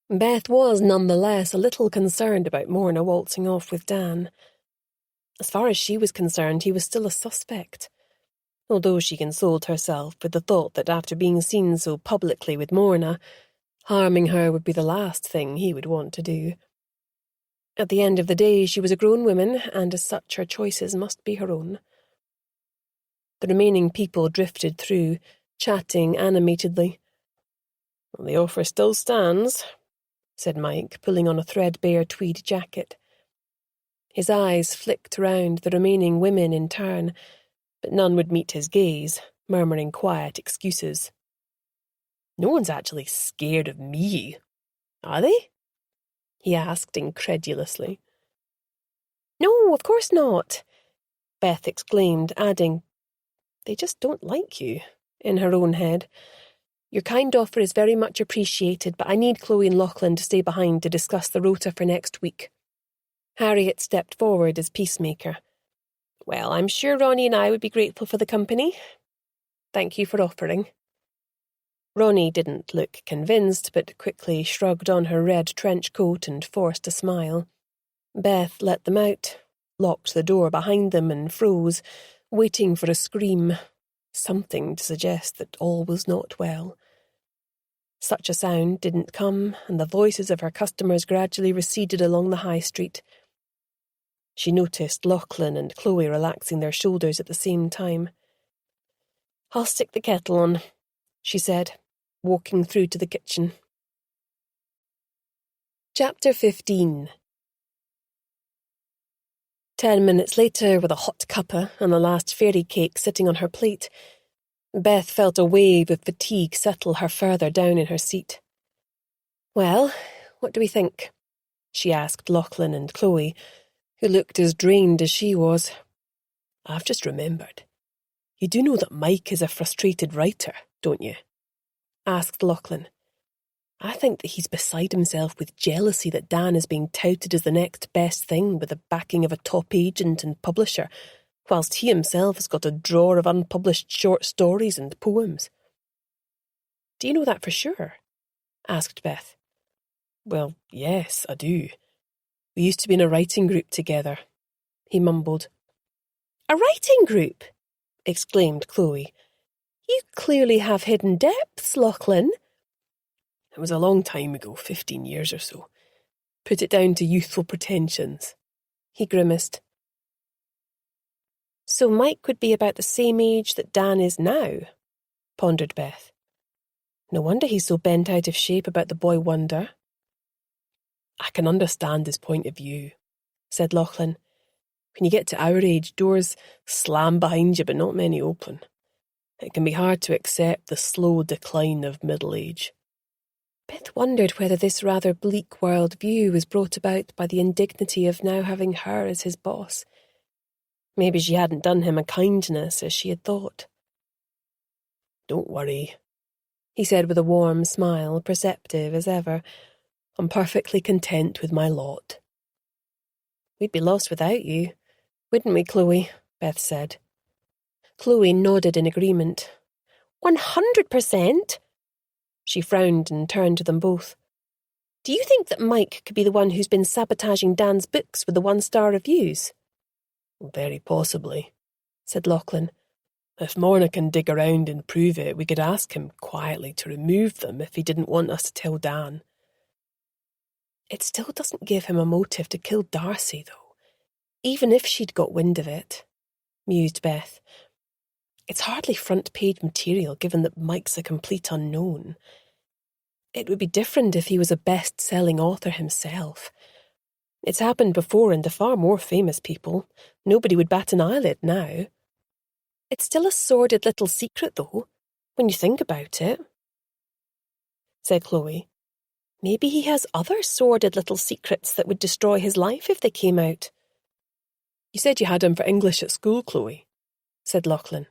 Beth was nonetheless a little concerned about Morna waltzing off with Dan. As far as she was concerned, he was still a suspect, although she consoled herself with the thought that after being seen so publicly with Morna, harming her would be the last thing he would want to do. At the end of the day, she was a grown woman, and as such her choices must be her own. The remaining people drifted through, chatting animatedly. Well, the offer still stands, said Mike, pulling on a threadbare tweed jacket. His eyes flicked round the remaining women in turn, but none would meet his gaze, murmuring quiet excuses. No one's actually scared of me, are they? He asked incredulously. No, of course not, Beth exclaimed, adding, They just don't like you, in her own head. Your kind offer is very much appreciated, but I need Chloe and Lachlan to stay behind to discuss the rota for next week. Harriet stepped forward as peacemaker. Well, I'm sure Ronnie and I would be grateful for the company. Thank you for offering. Ronnie didn't look convinced, but quickly shrugged on her red trench coat and forced a smile. Beth let them out, locked the door behind them and froze, waiting for a scream, something to suggest that all was not well. Such a sound didn't come, and the voices of her customers gradually receded along the high street. She noticed Lachlan and Chloe relaxing their shoulders at the same time. I'll stick the kettle on, she said, walking through to the kitchen. Chapter 15. 10 minutes later, with a hot cuppa and the last fairy cake sitting on her plate, Beth felt a wave of fatigue settle her further down in her seat. Well, what do we think? She asked Lachlan and Chloe, who looked as drained as she was. I've just remembered. You do know that Mike is a frustrated writer, don't you? Asked Lachlan. I think that he's beside himself with jealousy that Dan is being touted as the next best thing with the backing of a top agent and publisher, whilst he himself has got a drawer of unpublished short stories and poems. Do you know that for sure? Asked Beth. Well, yes, I do. We used to be in a writing group together, he mumbled. A writing group? Exclaimed Chloe. You clearly have hidden depths, Lachlan. It was a long time ago, 15 years or so. Put it down to youthful pretensions. He grimaced. So Mike would be about the same age that Dan is now, pondered Beth. No wonder he's so bent out of shape about the boy wonder. I can understand his point of view, said Lachlan. When you get to our age, doors slam behind you, but not many open. It can be hard to accept the slow decline of middle age. Beth wondered whether this rather bleak world view was brought about by the indignity of now having her as his boss. Maybe she hadn't done him a kindness as she had thought. Don't worry, he said with a warm smile, perceptive as ever. I'm perfectly content with my lot. We'd be lost without you, wouldn't we, Chloe? Beth said. Chloe nodded in agreement. 100%. She frowned and turned to them both. Do you think that Mike could be the one who's been sabotaging Dan's books with the 1-star reviews? Very possibly, said Lachlan. If Morna can dig around and prove it, we could ask him quietly to remove them if he didn't want us to tell Dan. It still doesn't give him a motive to kill Darcy, though, even if she'd got wind of it, mused Beth. It's hardly front-page material, given that Mike's a complete unknown. It would be different if he was a best-selling author himself. It's happened before and to far more famous people. Nobody would bat an eyelid now. It's still a sordid little secret, though, when you think about it, said Chloe. Maybe he has other sordid little secrets that would destroy his life if they came out. You said you had him for English at school, Chloe, said Lachlan.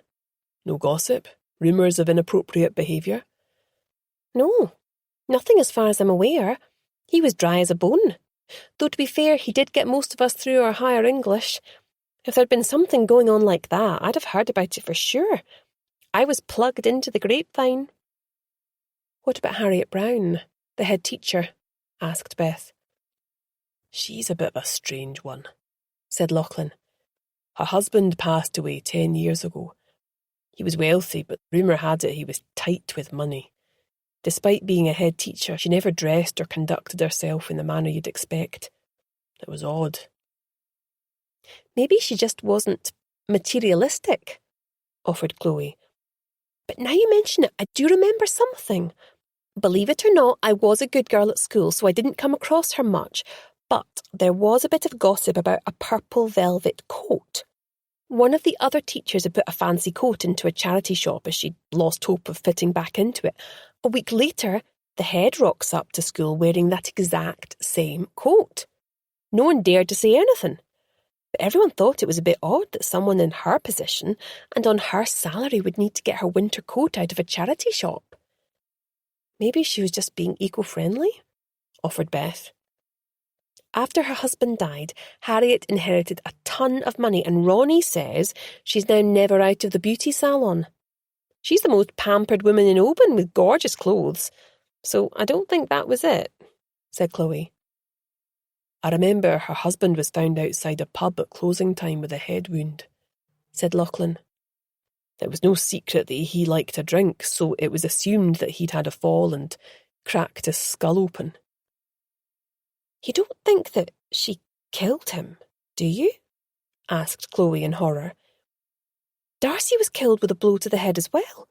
No gossip? Rumours of inappropriate behaviour? No, nothing as far as I'm aware. He was dry as a bone. Though to be fair, he did get most of us through our higher English. If there'd been something going on like that, I'd have heard about it for sure. I was plugged into the grapevine. What about Harriet Brown, the head teacher? Asked Beth. She's a bit of a strange one, said Lachlan. Her husband passed away 10 years ago. He was wealthy, but rumour had it he was tight with money. Despite being a head teacher, she never dressed or conducted herself in the manner you'd expect. It was odd. Maybe she just wasn't materialistic, offered Chloe. But now you mention it, I do remember something. Believe it or not, I was a good girl at school, so I didn't come across her much, but there was a bit of gossip about a purple velvet coat. One of the other teachers had put a fancy coat into a charity shop as she'd lost hope of fitting back into it. A week later, the head rocks up to school wearing that exact same coat. No one dared to say anything, but everyone thought it was a bit odd that someone in her position and on her salary would need to get her winter coat out of a charity shop. Maybe she was just being eco-friendly, offered Beth. After her husband died, Harriet inherited a ton of money, and Ronnie says she's now never out of the beauty salon. She's the most pampered woman in Oban with gorgeous clothes, so I don't think that was it, said Chloe. I remember her husband was found outside a pub at closing time with a head wound, said Lachlan. It was no secret that he liked a drink, so it was assumed that he'd had a fall and cracked his skull open. You don't think that she killed him, do you? Asked Chloe in horror. Darcy was killed with a blow to the head as well.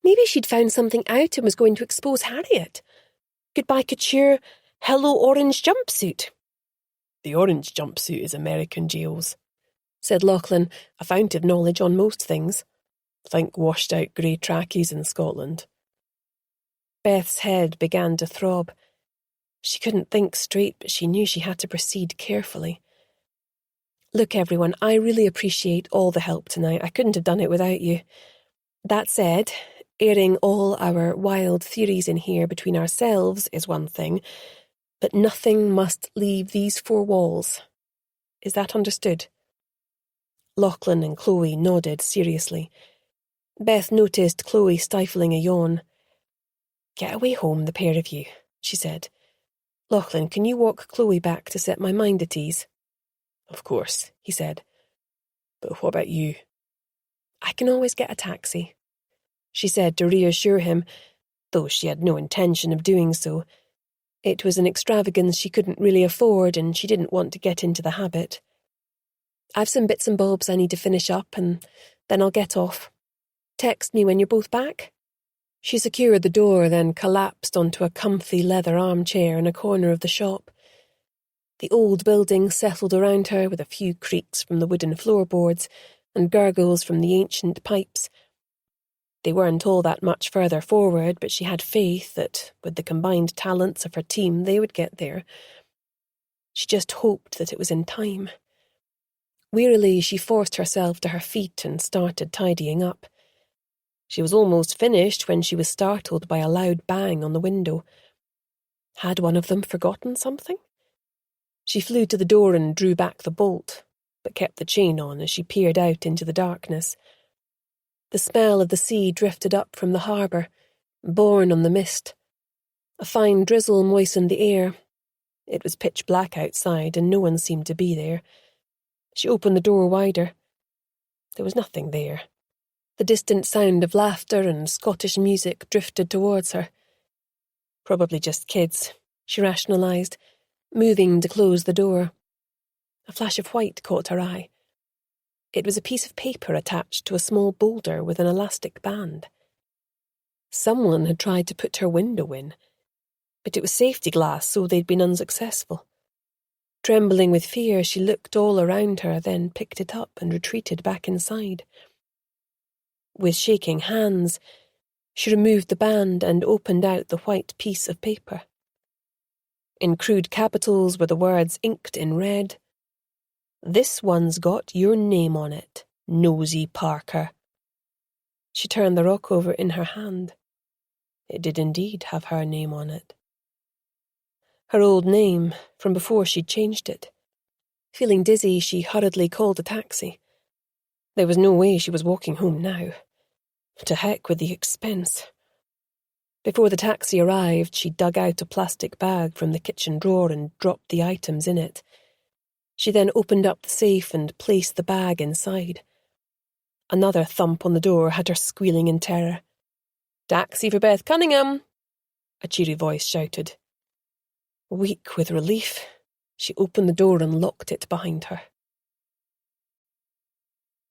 Maybe she'd found something out and was going to expose Harriet. Goodbye couture, hello orange jumpsuit. The orange jumpsuit is American jails, said Lachlan, a fount of knowledge on most things. Think washed-out grey trackies in Scotland. Beth's head began to throb. She couldn't think straight, but she knew she had to proceed carefully. Look, everyone, I really appreciate all the help tonight. I couldn't have done it without you. That said, airing all our wild theories in here between ourselves is one thing, but nothing must leave these four walls. Is that understood? Lachlan and Chloe nodded seriously. Beth noticed Chloe stifling a yawn. Get away home, the pair of you, she said. Lachlan, can you walk Chloe back to set my mind at ease? Of course, he said. But what about you? I can always get a taxi, she said to reassure him, though she had no intention of doing so. It was an extravagance she couldn't really afford, and she didn't want to get into the habit. I've some bits and bobs I need to finish up, and then I'll get off. Text me when you're both back. She secured the door, then collapsed onto a comfy leather armchair in a corner of the shop. The old building settled around her with a few creaks from the wooden floorboards and gurgles from the ancient pipes. They weren't all that much further forward, but she had faith that, with the combined talents of her team, they would get there. She just hoped that it was in time. Wearily, she forced herself to her feet and started tidying up. She was almost finished when she was startled by a loud bang on the window. Had one of them forgotten something? She flew to the door and drew back the bolt, but kept the chain on as she peered out into the darkness. The smell of the sea drifted up from the harbour, borne on the mist. A fine drizzle moistened the air. It was pitch black outside, and no one seemed to be there. She opened the door wider. There was nothing there. The distant sound of laughter and Scottish music drifted towards her. Probably just kids, she rationalised, moving to close the door. A flash of white caught her eye. It was a piece of paper attached to a small boulder with an elastic band. Someone had tried to put her window in, but it was safety glass, so they'd been unsuccessful. Trembling with fear, she looked all around her, then picked it up and retreated back inside. With shaking hands, she removed the band and opened out the white piece of paper. In crude capitals were the words inked in red. "This one's got your name on it, Nosy Parker." She turned the rock over in her hand. It did indeed have her name on it. Her old name, from before she'd changed it. Feeling dizzy, she hurriedly called a taxi. There was no way she was walking home now. To heck with the expense. Before the taxi arrived, she dug out a plastic bag from the kitchen drawer and dropped the items in it. She then opened up the safe and placed the bag inside. Another thump on the door had her squealing in terror. "Taxi for Beth Cunningham," a cheery voice shouted. Weak with relief, she opened the door and locked it behind her.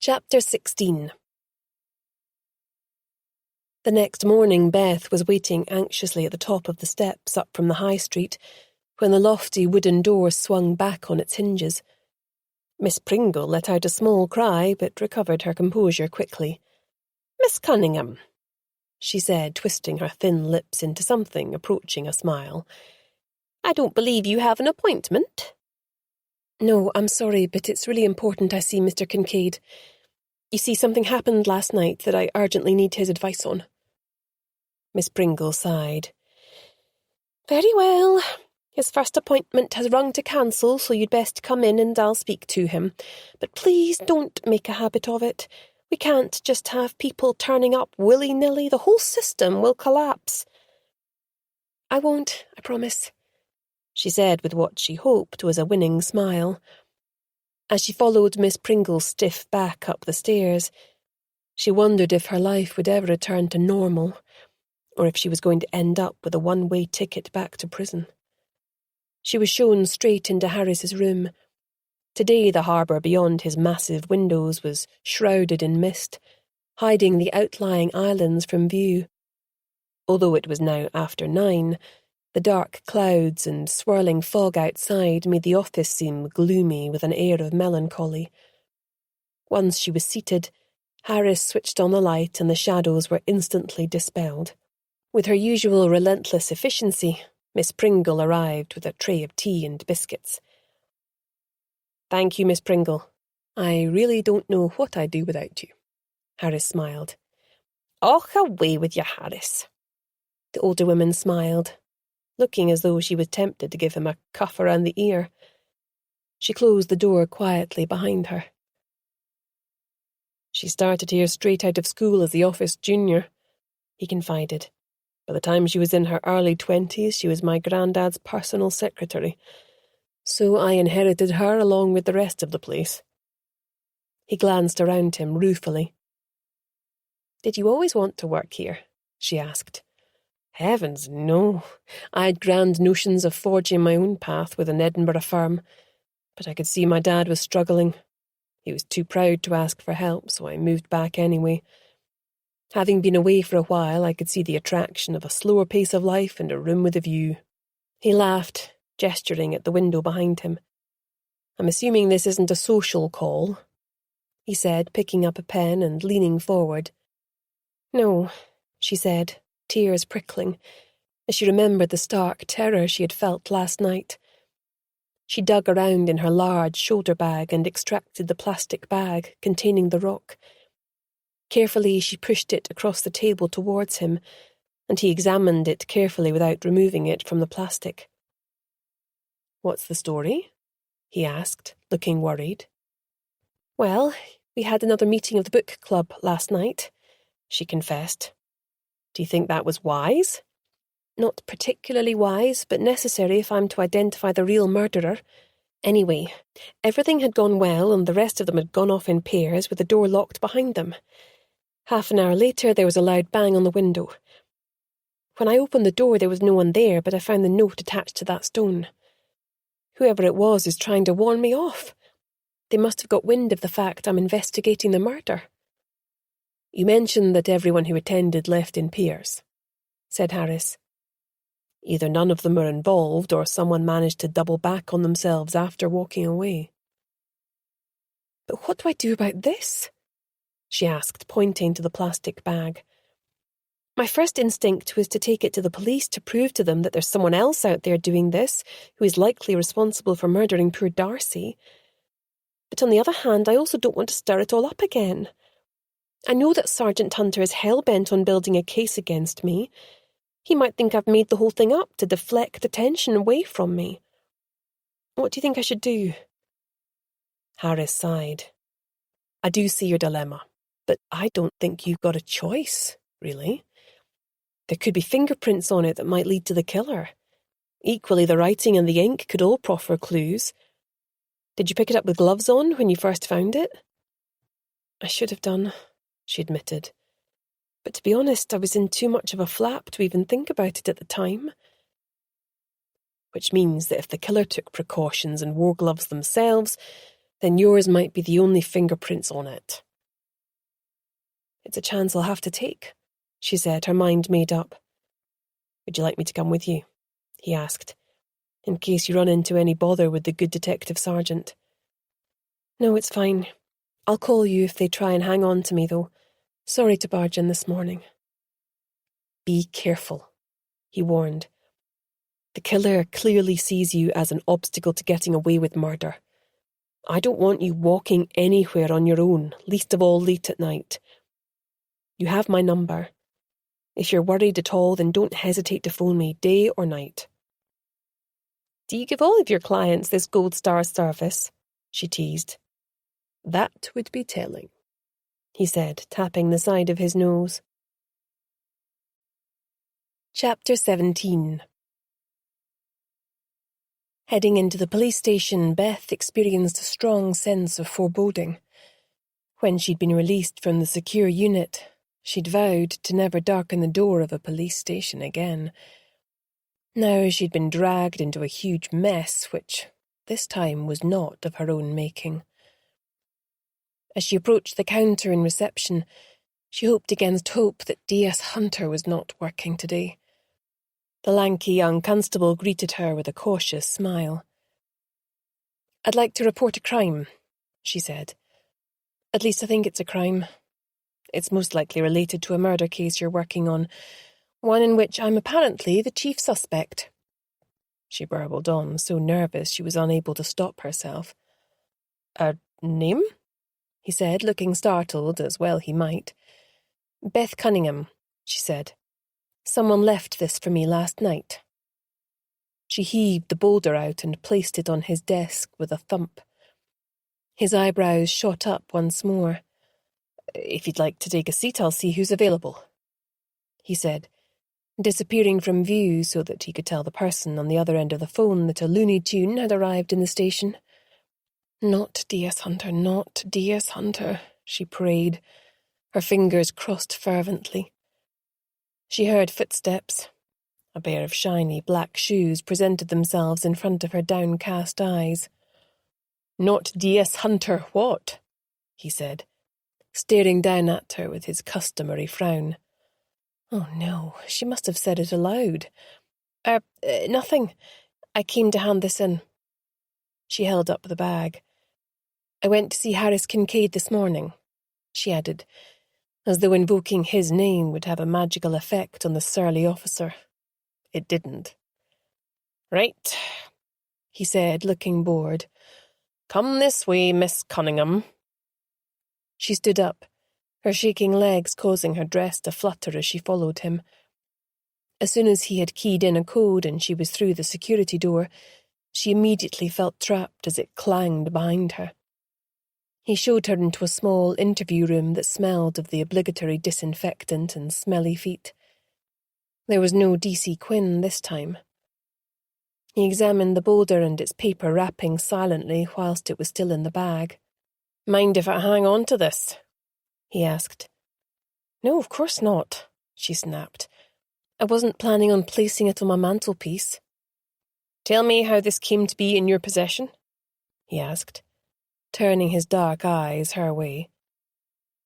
Chapter 16. The next morning, Beth was waiting anxiously at the top of the steps up from the high street when the lofty wooden door swung back on its hinges. Miss Pringle let out a small cry, but recovered her composure quickly. "Miss Cunningham," she said, twisting her thin lips into something approaching a smile. "I don't believe you have an appointment." "No, I'm sorry, but it's really important I see Mr. Kincaid. You see, something happened last night that I urgently need his advice on." Miss Pringle sighed. "Very well. His first appointment has rung to cancel, so you'd best come in and I'll speak to him. But please don't make a habit of it. We can't just have people turning up willy-nilly. The whole system will collapse." "I won't, I promise," she said with what she hoped was a winning smile. As she followed Miss Pringle's stiff back up the stairs, she wondered if her life would ever return to normal, or if she was going to end up with a one-way ticket back to prison. She was shown straight into Harris's room. Today the harbour beyond his massive windows was shrouded in mist, hiding the outlying islands from view. Although it was now after 9, the dark clouds and swirling fog outside made the office seem gloomy with an air of melancholy. Once she was seated, Harris switched on the light and the shadows were instantly dispelled. With her usual relentless efficiency, Miss Pringle arrived with a tray of tea and biscuits. "Thank you, Miss Pringle. I really don't know what I'd do without you," Harris smiled. "Och, away with you, Harris." The older woman smiled, looking as though she was tempted to give him a cuff around the ear. She closed the door quietly behind her. "She started here straight out of school as the office junior," he confided. "By the time she was in her early 20s, she was my granddad's personal secretary. So I inherited her along with the rest of the place." He glanced around him ruefully. "Did you always want to work here?" she asked. "Heavens, no. I had grand notions of forging my own path with an Edinburgh firm, but I could see my dad was struggling. He was too proud to ask for help, so I moved back anyway. Having been away for a while, I could see the attraction of a slower pace of life and a room with a view." He laughed, gesturing at the window behind him. "I'm assuming this isn't a social call," he said, picking up a pen and leaning forward. "No," she said, tears prickling, as she remembered the stark terror she had felt last night. She dug around in her large shoulder bag and extracted the plastic bag containing the rock. Carefully she pushed it across the table towards him, and he examined it carefully without removing it from the plastic. "What's the story?" he asked, looking worried. "Well, we had another meeting of the book club last night," she confessed. "Do you think that was wise?" "Not particularly wise, but necessary if I'm to identify the real murderer. Anyway, everything had gone well and the rest of them had gone off in pairs with the door locked behind them. Half an hour later there was a loud bang on the window. When I opened the door there was no one there, but I found the note attached to that stone. Whoever it was is trying to warn me off. They must have got wind of the fact I'm investigating the murder." "You mentioned that everyone who attended left in pairs," said Harris. "Either none of them were involved or someone managed to double back on themselves after walking away." "But what do I do about this?" she asked, pointing to the plastic bag. My first instinct was to take it to the police to prove to them that there's someone else out there doing this who is likely responsible for murdering poor Darcy. But on the other hand, I also don't want to stir it all up again. I know that Sergeant Hunter is hell-bent on building a case against me. He might think I've made the whole thing up to deflect attention away from me. What do you think I should do? Harris sighed. I do see your dilemma, but I don't think you've got a choice, really. There could be fingerprints on it that might lead to the killer. Equally, the writing and the ink could all proffer clues. Did you pick it up with gloves on when you first found it? I should have done, she admitted. But to be honest, I was in too much of a flap to even think about it at the time. Which means that if the killer took precautions and wore gloves themselves, then yours might be the only fingerprints on it. It's a chance I'll have to take, she said, her mind made up. Would you like me to come with you? He asked, in case you run into any bother with the good detective sergeant. No, it's fine. I'll call you if they try and hang on to me, though. Sorry to barge in this morning. Be careful, he warned. The killer clearly sees you as an obstacle to getting away with murder. I don't want you walking anywhere on your own, least of all late at night. You have my number. If you're worried at all, then don't hesitate to phone me, day or night. Do you give all of your clients this gold star service? She teased. That would be telling, he said, tapping the side of his nose. Chapter 17. Heading into the police station, Beth experienced a strong sense of foreboding. When she'd been released from the secure unit, she'd vowed to never darken the door of a police station again. Now she'd been dragged into a huge mess, which, this time, was not of her own making. As she approached the counter in reception, she hoped against hope that D.S. Hunter was not working today. The lanky young constable greeted her with a cautious smile. I'd like to report a crime, she said. At least I think it's a crime. It's most likely related to a murder case you're working on, one in which I'm apparently the chief suspect. She burbled on, so nervous she was unable to stop herself. A name? He said, looking startled, as well he might. Beth Cunningham, she said. Someone left this for me last night. She heaved the boulder out and placed it on his desk with a thump. His eyebrows shot up once more. If you'd like to take a seat, I'll see who's available, he said, disappearing from view so that he could tell the person on the other end of the phone that a Looney Tune had arrived in the station. Not D.S. Hunter, not D.S. Hunter, she prayed, her fingers crossed fervently. She heard footsteps. A pair of shiny black shoes presented themselves in front of her downcast eyes. Not D.S. Hunter, what? He said, staring down at her with his customary frown. Oh no, she must have said it aloud. Nothing. I came to hand this in. She held up the bag. I went to see Harris Kincaid this morning, she added, as though invoking his name would have a magical effect on the surly officer. It didn't. Right, he said, looking bored. Come this way, Miss Cunningham. She stood up, her shaking legs causing her dress to flutter as she followed him. As soon as he had keyed in a code and she was through the security door, she immediately felt trapped as it clanged behind her. He showed her into a small interview room that smelled of the obligatory disinfectant and smelly feet. There was no D.C. Quinn this time. He examined the boulder and its paper wrapping silently whilst it was still in the bag. Mind if I hang on to this? He asked. No, of course not, she snapped. I wasn't planning on placing it on my mantelpiece. Tell me how this came to be in your possession? He asked, turning his dark eyes her way.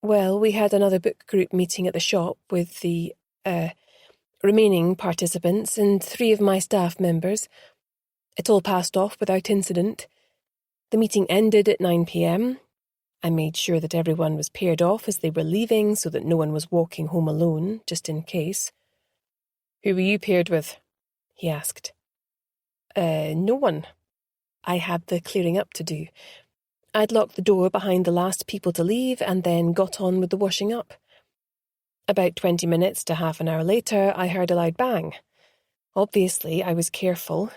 Well, we had another book group meeting at the shop with the, remaining participants and 3 of my staff members. It all passed off without incident. The meeting ended at 9 p.m. I made sure that everyone was paired off as they were leaving so that no one was walking home alone, just in case. Who were you paired with? He asked. No one. I had the clearing up to do. I'd locked the door behind the last people to leave and then got on with the washing up. About 20 minutes to half an hour later, I heard a loud bang. Obviously, I was careful.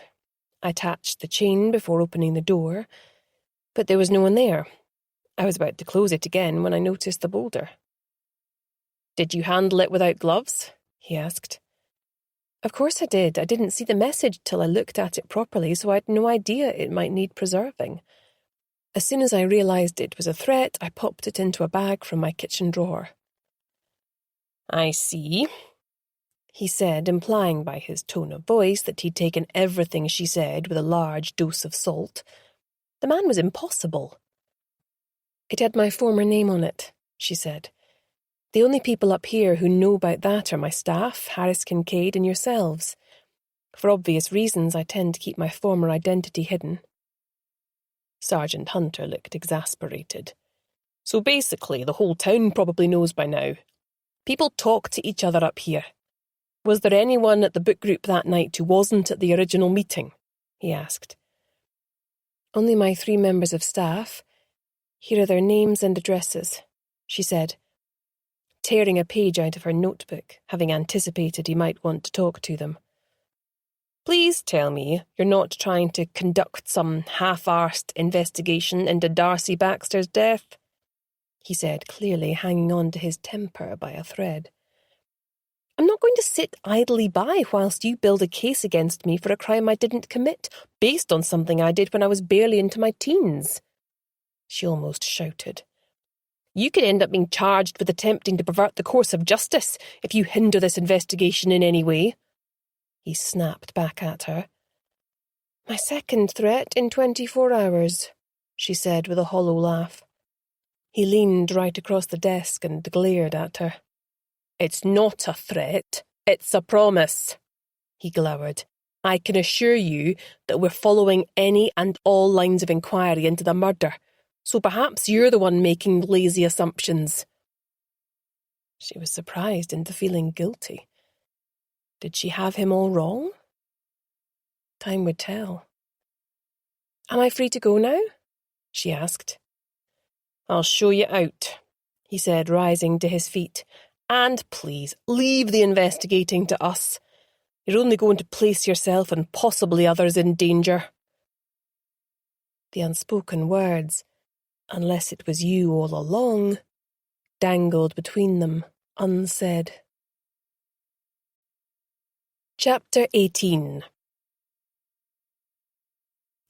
I attached the chain before opening the door, but there was no one there. I was about to close it again when I noticed the boulder. Did you handle it without gloves? He asked. Of course I did. I didn't see the message till I looked at it properly, so I had no idea it might need preserving. As soon as I realised it was a threat, I popped it into a bag from my kitchen drawer. I see, he said, implying by his tone of voice that he'd taken everything she said with a large dose of salt. The man was impossible. It had my former name on it, she said. The only people up here who know about that are my staff, Harris Kincaid, and yourselves. For obvious reasons, I tend to keep my former identity hidden. Sergeant Hunter looked exasperated. So basically, the whole town probably knows by now. People talk to each other up here. Was there anyone at the book group that night who wasn't at the original meeting? He asked. Only my 3 members of staff. Here are their names and addresses, she said, tearing a page out of her notebook, having anticipated he might want to talk to them. Please tell me you're not trying to conduct some half-arsed investigation into Darcy Baxter's death, he said, clearly hanging on to his temper by a thread. I'm not going to sit idly by whilst you build a case against me for a crime I didn't commit, based on something I did when I was barely into my teens, she almost shouted. You could end up being charged with attempting to pervert the course of justice if you hinder this investigation in any way, he snapped back at her. My second threat in 24 hours, she said with a hollow laugh. He leaned right across the desk and glared at her. It's not a threat, it's a promise, he glowered. I can assure you that we're following any and all lines of inquiry into the murder, so perhaps you're the one making lazy assumptions. She was surprised into feeling guilty. Did she have him all wrong? Time would tell. Am I free to go now? She asked. I'll show you out, he said, rising to his feet. And please, leave the investigating to us. You're only going to place yourself and possibly others in danger. The unspoken words, unless it was you all along, dangled between them, unsaid. Chapter 18.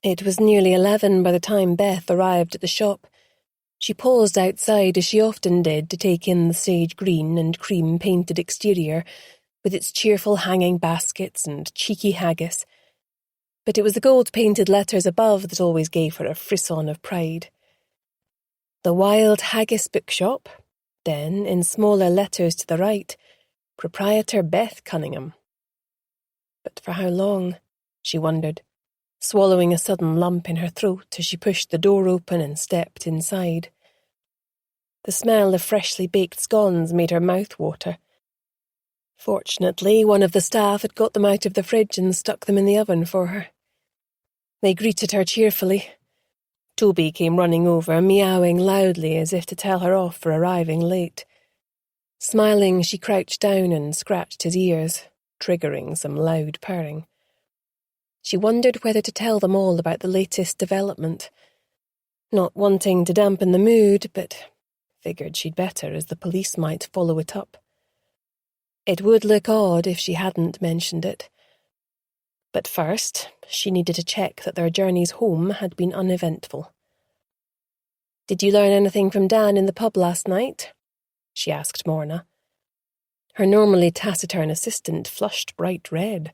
It was nearly 11 by the time Beth arrived at the shop. She paused outside as she often did to take in the sage green and cream-painted exterior, with its cheerful hanging baskets and cheeky haggis. But it was the gold-painted letters above that always gave her a frisson of pride. The Wild Haggis Bookshop, then, in smaller letters to the right, Proprietor Beth Cunningham. But for how long? She wondered, swallowing a sudden lump in her throat as she pushed the door open and stepped inside. The smell of freshly baked scones made her mouth water. Fortunately, one of the staff had got them out of the fridge and stuck them in the oven for her. They greeted her cheerfully. Toby came running over, meowing loudly as if to tell her off for arriving late. Smiling, she crouched down and scratched his ears, triggering some loud purring. She wondered whether to tell them all about the latest development. Not wanting to dampen the mood, but figured she'd better, as the police might follow it up. It would look odd if she hadn't mentioned it. But first, she needed to check that their journeys home had been uneventful. "Did you learn anything from Dan in the pub last night?" she asked Morna. Her normally taciturn assistant flushed bright red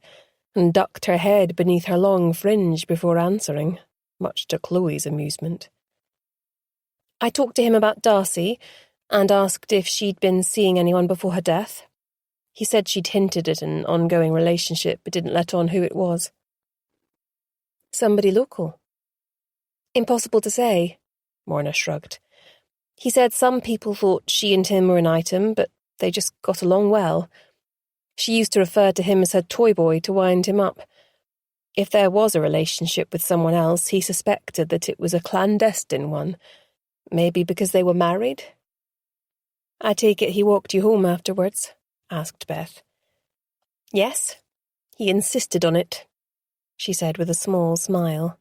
and ducked her head beneath her long fringe before answering, much to Chloe's amusement. "I talked to him about Darcy and asked if she'd been seeing anyone before her death. He said she'd hinted at an ongoing relationship but didn't let on who it was." "Somebody local?" "Impossible to say," Morna shrugged. He said some people thought she and him were an item, but they just got along well. She used to refer to him as her toy boy to wind him up. If there was a relationship with someone else, he suspected that it was a clandestine one, maybe because they were married. "I take it he walked you home afterwards?" asked Beth. "Yes, he insisted on it," she said with a small smile.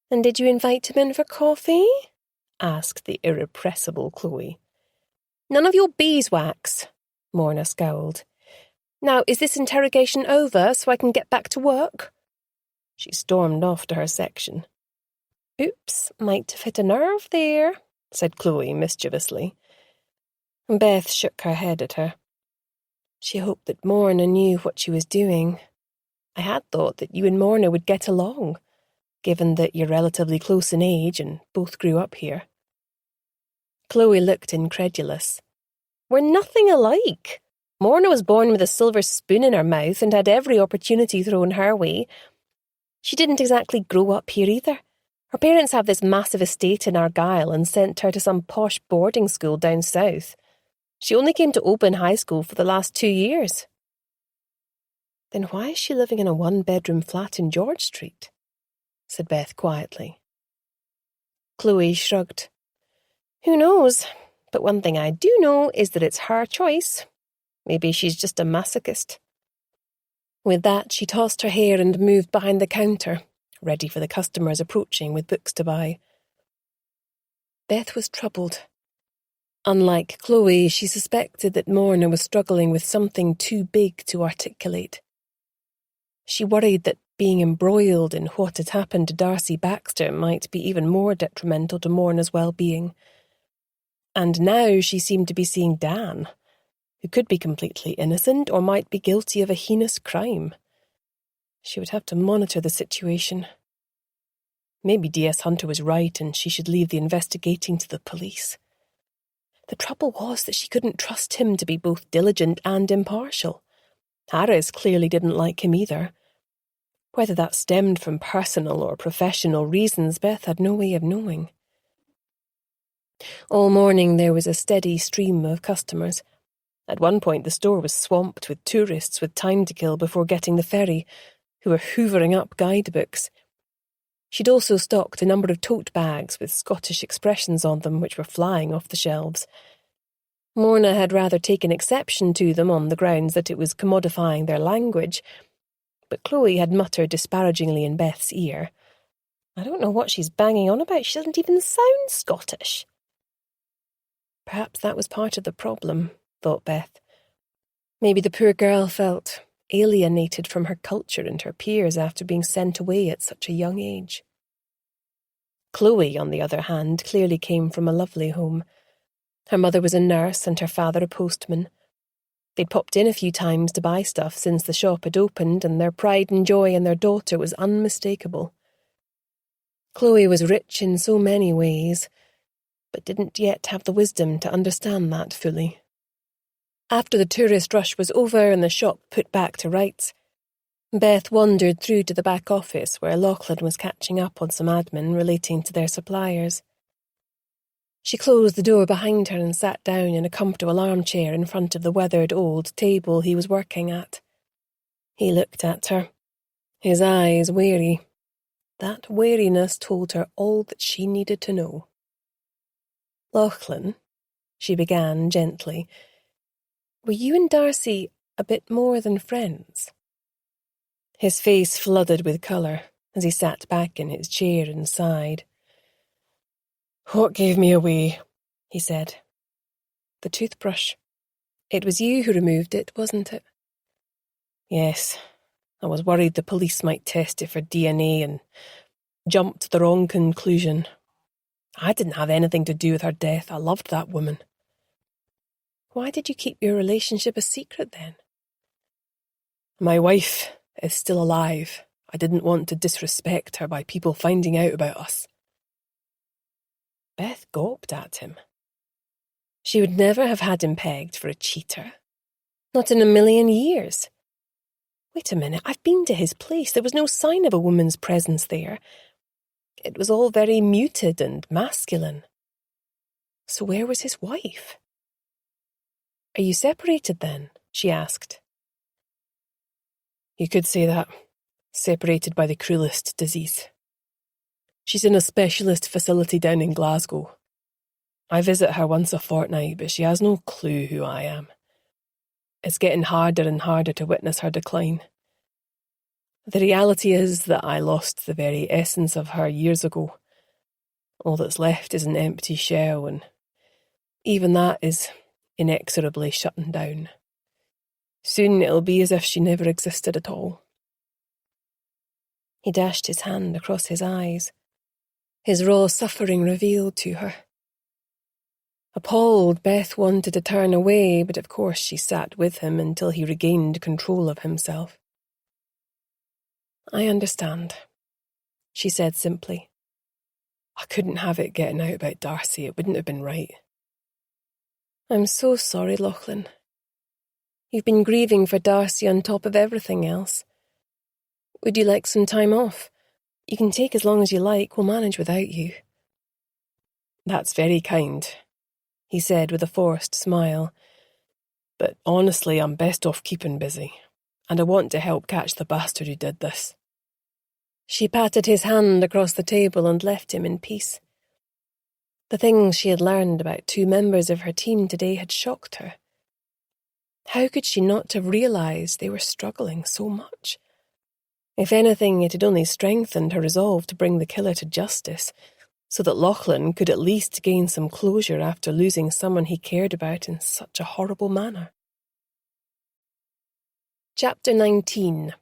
"And did you invite him in for coffee?" asked the irrepressible Chloe. "None of your beeswax," Morna scowled. "Now, is this interrogation over so I can get back to work?" She stormed off to her section. "Oops, might have hit a nerve there," said Chloe mischievously. Beth shook her head at her. She hoped that Morna knew what she was doing. "I had thought that you and Morna would get along, given that you're relatively close in age and both grew up here." Chloe looked incredulous. "We're nothing alike. Morna was born with a silver spoon in her mouth and had every opportunity thrown her way. She didn't exactly grow up here either. Her parents have this massive estate in Argyll and sent her to some posh boarding school down south. She only came to Oban High School for the last 2 years." "Then why is she living in a one-bedroom flat in George Street?" said Beth quietly. Chloe shrugged. "Who knows? But one thing I do know is that it's her choice. Maybe she's just a masochist." With that, she tossed her hair and moved behind the counter, ready for the customers approaching with books to buy. Beth was troubled. Unlike Chloe, she suspected that Morna was struggling with something too big to articulate. She worried that being embroiled in what had happened to Darcy Baxter might be even more detrimental to Morna's well-being. And now she seemed to be seeing Dan, who could be completely innocent or might be guilty of a heinous crime. She would have to monitor the situation. Maybe D.S. Hunter was right and she should leave the investigating to the police. The trouble was that she couldn't trust him to be both diligent and impartial. Harris clearly didn't like him either. Whether that stemmed from personal or professional reasons, Beth had no way of knowing. All morning there was a steady stream of customers. At one point the store was swamped with tourists with time to kill before getting the ferry, who were hoovering up guidebooks. She'd also stocked a number of tote bags with Scottish expressions on them which were flying off the shelves. Morna had rather taken exception to them on the grounds that it was commodifying their language, but Chloe had muttered disparagingly in Beth's ear, "I don't know what she's banging on about. She doesn't even sound Scottish." Perhaps that was part of the problem, thought Beth. Maybe the poor girl felt alienated from her culture and her peers after being sent away at such a young age. Chloe, on the other hand, clearly came from a lovely home. Her mother was a nurse and her father a postman. They'd popped in a few times to buy stuff since the shop had opened, and their pride and joy in their daughter was unmistakable. Chloe was rich in so many ways, but didn't yet have the wisdom to understand that fully. After the tourist rush was over and the shop put back to rights, Beth wandered through to the back office where Lachlan was catching up on some admin relating to their suppliers. She closed the door behind her and sat down in a comfortable armchair in front of the weathered old table he was working at. He looked at her, his eyes weary. That weariness told her all that she needed to know. "Lachlan," she began gently, "were you and Darcy a bit more than friends?" His face flooded with colour as he sat back in his chair and sighed. "What gave me away?" he said. "The toothbrush. It was you who removed it, wasn't it?" "Yes. I was worried the police might test it for DNA and jumped to the wrong conclusion. I didn't have anything to do with her death. I loved that woman." "Why did you keep your relationship a secret then?" "My wife is still alive. I didn't want to disrespect her by people finding out about us." Beth gawped at him. She would never have had him pegged for a cheater. Not in a million years. Wait a minute, I've been to his place. There was no sign of a woman's presence there. It was all very muted and masculine. So where was his wife? Are you separated then? She asked. You could say that. Separated by the cruelest disease. She's in a specialist facility down in Glasgow. I visit her once a fortnight, but she has no clue who I am. It's getting harder and harder to witness her decline. The reality is that I lost the very essence of her years ago. All that's left is an empty shell, and even that is inexorably shutting down. Soon it'll be as if she never existed at all. He dashed his hand across his eyes, his raw suffering revealed to her. Appalled, Beth wanted to turn away, but of course she sat with him until he regained control of himself. I understand, she said simply. I couldn't have it getting out about Darcy. It wouldn't have been right. I'm so sorry, Lachlan. You've been grieving for Darcy on top of everything else. Would you like some time off? You can take as long as you like. We'll manage without you. That's very kind, he said with a forced smile. But honestly, I'm best off keeping busy, and I want to help catch the bastard who did this. She patted his hand across the table and left him in peace. The things she had learned about two members of her team today had shocked her. How could she not have realised they were struggling so much? If anything, it had only strengthened her resolve to bring the killer to justice, so that Lachlan could at least gain some closure after losing someone he cared about in such a horrible manner. Chapter 19.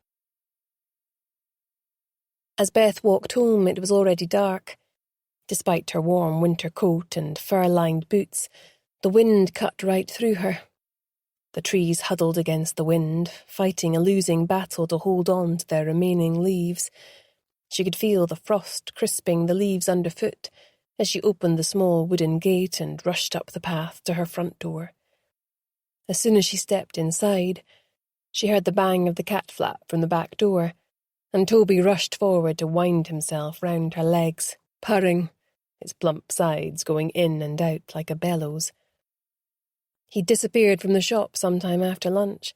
As Beth walked home, it was already dark. Despite her warm winter coat and fur-lined boots, the wind cut right through her. The trees huddled against the wind, fighting a losing battle to hold on to their remaining leaves. She could feel the frost crisping the leaves underfoot as she opened the small wooden gate and rushed up the path to her front door. As soon as she stepped inside, she heard the bang of the cat flap from the back door, and Toby rushed forward to wind himself round her legs, purring, his plump sides going in and out like a bellows. He disappeared from the shop sometime after lunch.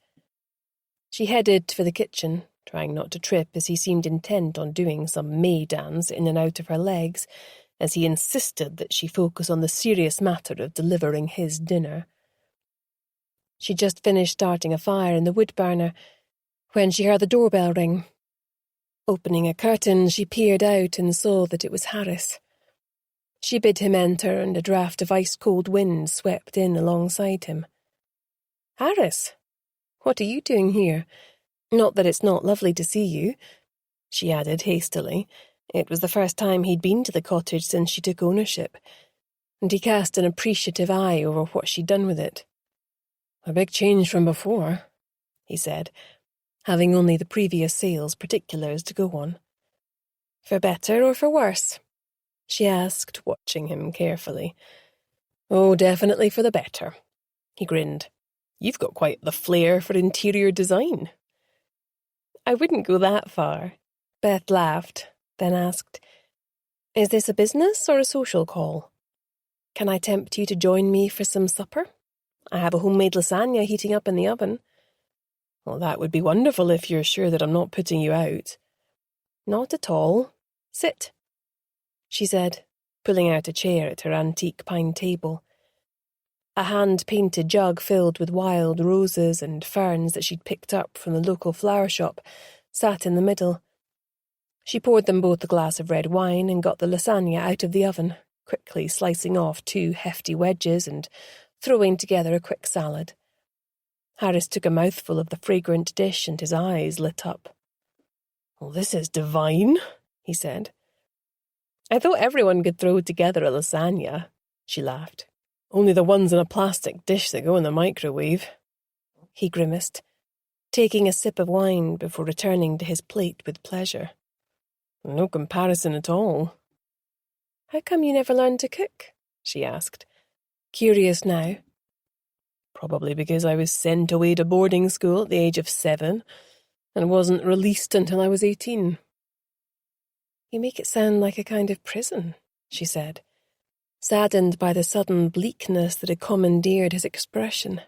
She headed for the kitchen, trying not to trip as he seemed intent on doing some May dance in and out of her legs, as he insisted that she focus on the serious matter of delivering his dinner. She just finished starting a fire in the wood burner when she heard the doorbell ring. Opening a curtain, she peered out and saw that it was Harris. She bid him enter, and a draught of ice-cold wind swept in alongside him. "Harris, what are you doing here? Not that it's not lovely to see you," she added hastily. It was the first time he'd been to the cottage since she took ownership, and he cast an appreciative eye over what she'd done with it. "A big change from before," he said, having only the previous sales particulars to go on. "For better or for worse?" she asked, watching him carefully. "Oh, definitely for the better," he grinned. "You've got quite the flair for interior design." "I wouldn't go that far," Beth laughed, then asked, "Is this a business or a social call? Can I tempt you to join me for some supper? I have a homemade lasagna heating up in the oven." "Well, that would be wonderful if you're sure that I'm not putting you out." "Not at all. Sit," she said, pulling out a chair at her antique pine table. A hand-painted jug filled with wild roses and ferns that she'd picked up from the local flower shop sat in the middle. She poured them both a glass of red wine and got the lasagna out of the oven, quickly slicing off 2 hefty wedges and throwing together a quick salad. Harris took a mouthful of the fragrant dish and his eyes lit up. "Well, this is divine," he said. "I thought everyone could throw together a lasagna," she laughed. "Only the ones in a plastic dish that go in the microwave," he grimaced, taking a sip of wine before returning to his plate with pleasure. "No comparison at all." "How come you never learned to cook?" she asked, curious now. "Probably because I was sent away to boarding school at the age of 7 and wasn't released until I was 18. "You make it sound like a kind of prison," she said. saddened by the sudden bleakness that had commandeered his expression.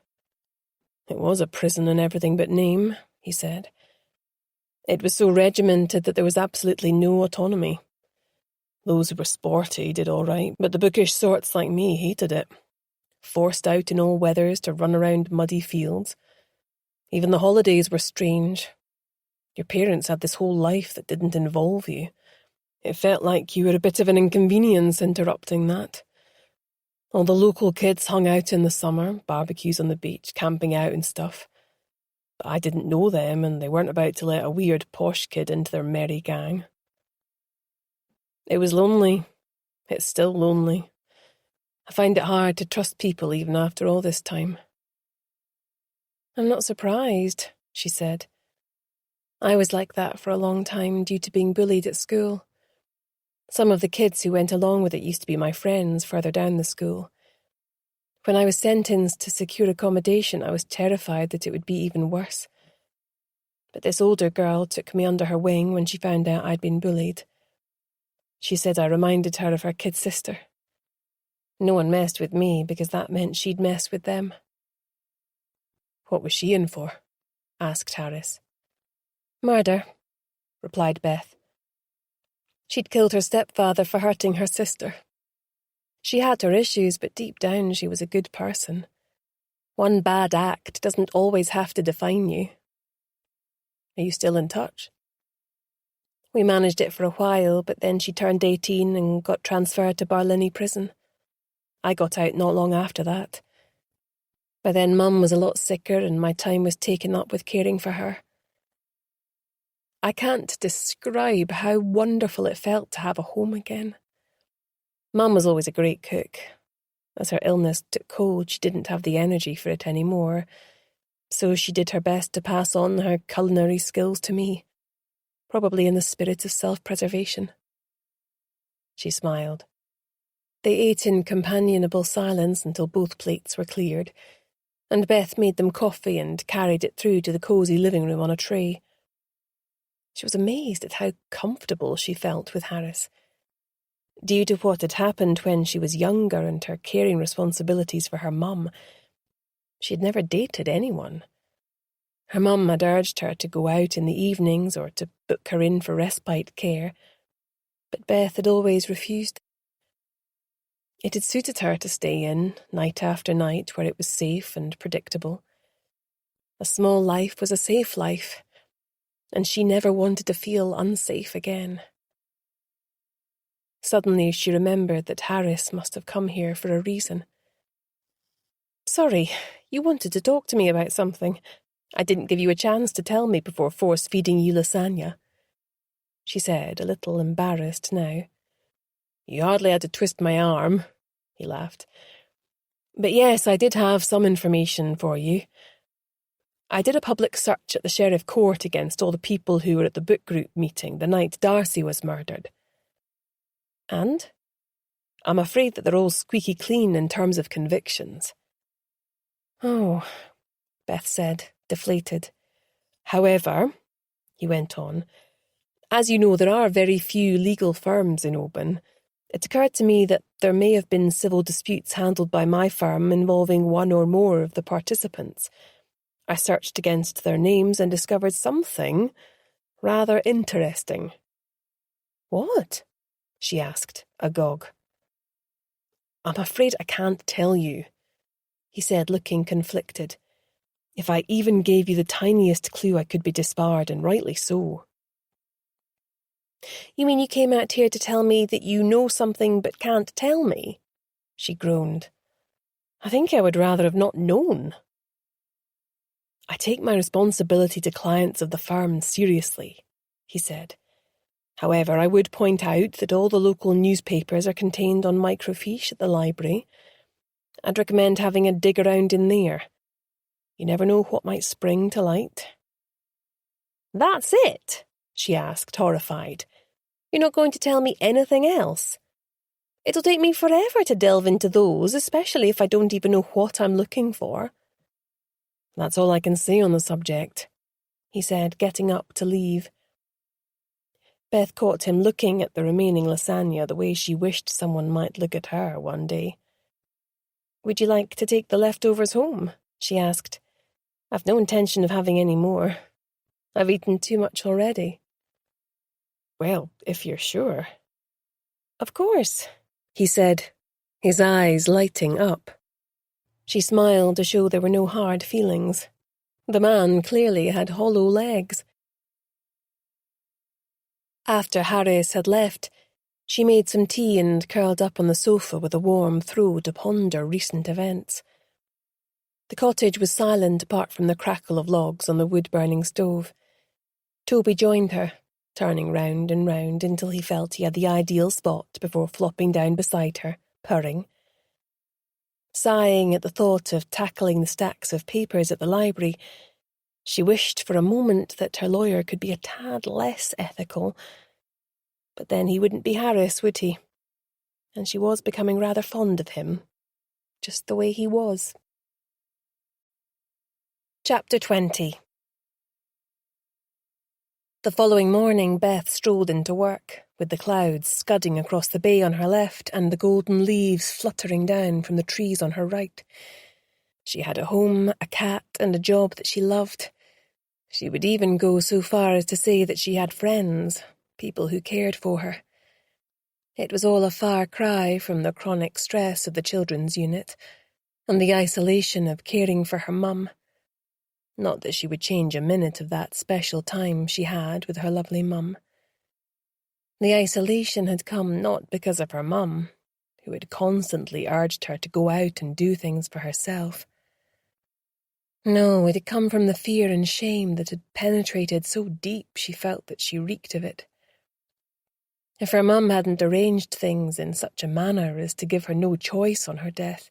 It was a prison in everything but name, he said. It was so regimented that there was absolutely no autonomy. Those who were sporty did all right, but the bookish sorts like me hated it. Forced out in all weathers to run around muddy fields. Even the holidays were strange. Your parents had this whole life that didn't involve you. It felt like you were a bit of an inconvenience interrupting that. All the local kids hung out in the summer, barbecues on the beach, camping out and stuff. But I didn't know them, and they weren't about to let a weird posh kid into their merry gang. It was lonely. It's still lonely. I find it hard to trust people even after all this time. I'm not surprised, she said. I was like that for a long time due to being bullied at school. Some of the kids who went along with it used to be my friends further down the school. When I was sentenced to secure accommodation, I was terrified that it would be even worse. But this older girl took me under her wing when she found out I'd been bullied. She said I reminded her of her kid sister. No one messed with me because that meant she'd mess with them. What was she in for? Asked Harris. Murder, replied Beth. She'd killed her stepfather for hurting her sister. She had her issues, but deep down she was a good person. One bad act doesn't always have to define you. Are you still in touch? We managed it for a while, but then she turned 18 and got transferred to Barlinnie prison. I got out not long after that. By then Mum was a lot sicker and my time was taken up with caring for her. I can't describe how wonderful it felt to have a home again. Mum was always a great cook. As her illness took hold, she didn't have the energy for it anymore, so she did her best to pass on her culinary skills to me, probably in the spirit of self-preservation. She smiled. They ate in companionable silence until both plates were cleared, and Beth made them coffee and carried it through to the cosy living room on a tray. She was amazed at how comfortable she felt with Harris. Due to what had happened when she was younger and her caring responsibilities for her mum, she had never dated anyone. Her mum had urged her to go out in the evenings or to book her in for respite care, but Beth had always refused. It had suited her to stay in, night after night, where it was safe and predictable. A small life was a safe life, and she never wanted to feel unsafe again. Suddenly she remembered that Harris must have come here for a reason. "Sorry, you wanted to talk to me about something. I didn't give you a chance to tell me before force-feeding you lasagna," she said, a little embarrassed now. "You hardly had to twist my arm," he laughed. "But yes, I did have some information for you. I did a public search at the Sheriff Court against all the people who were at the book group meeting the night Darcy was murdered. And? I'm afraid that they're all squeaky clean in terms of convictions." "Oh," Beth said, deflated. "However," he went on, "as you know, there are very few legal firms in Oban. It occurred to me that there may have been civil disputes handled by my firm involving one or more of the participants. I searched against their names and discovered something rather interesting." "What?" she asked, agog. "I'm afraid I can't tell you," he said, looking conflicted. "If I even gave you the tiniest clue, I could be disbarred, and rightly so." "You mean you came out here to tell me that you know something but can't tell me?" she groaned. "I think I would rather have not known. I take my responsibility to clients of the firm seriously," he said. "However, I would point out that all the local newspapers are contained on microfiche at the library. I'd recommend having a dig around in there. You never know what might spring to light." "That's it?" she asked, horrified. "You're not going to tell me anything else? It'll take me forever to delve into those, especially if I don't even know what I'm looking for." "That's all I can say on the subject," he said, getting up to leave. Beth caught him looking at the remaining lasagna the way she wished someone might look at her one day. "Would you like to take the leftovers home?" she asked. "I've no intention of having any more. I've eaten too much already." "Well, if you're sure." "Of course," he said, his eyes lighting up. She smiled to show there were no hard feelings. The man clearly had hollow legs. After Harris had left, she made some tea and curled up on the sofa with a warm throat to ponder recent events. The cottage was silent apart from the crackle of logs on the wood-burning stove. Toby joined her, turning round and round until he felt he had the ideal spot before flopping down beside her, purring. Sighing at the thought of tackling the stacks of papers at the library, she wished for a moment that her lawyer could be a tad less ethical. But then he wouldn't be Harris, would he? And she was becoming rather fond of him, just the way he was. Chapter 20. The following morning, Beth strolled into work, with the clouds scudding across the bay on her left and the golden leaves fluttering down from the trees on her right. She had a home, a cat, and a job that she loved. She would even go so far as to say that she had friends, people who cared for her. It was all a far cry from the chronic stress of the children's unit and the isolation of caring for her mum. Not that she would change a minute of that special time she had with her lovely mum. The isolation had come not because of her mum, who had constantly urged her to go out and do things for herself. No, it had come from the fear and shame that had penetrated so deep she felt that she reeked of it. If her mum hadn't arranged things in such a manner as to give her no choice on her death,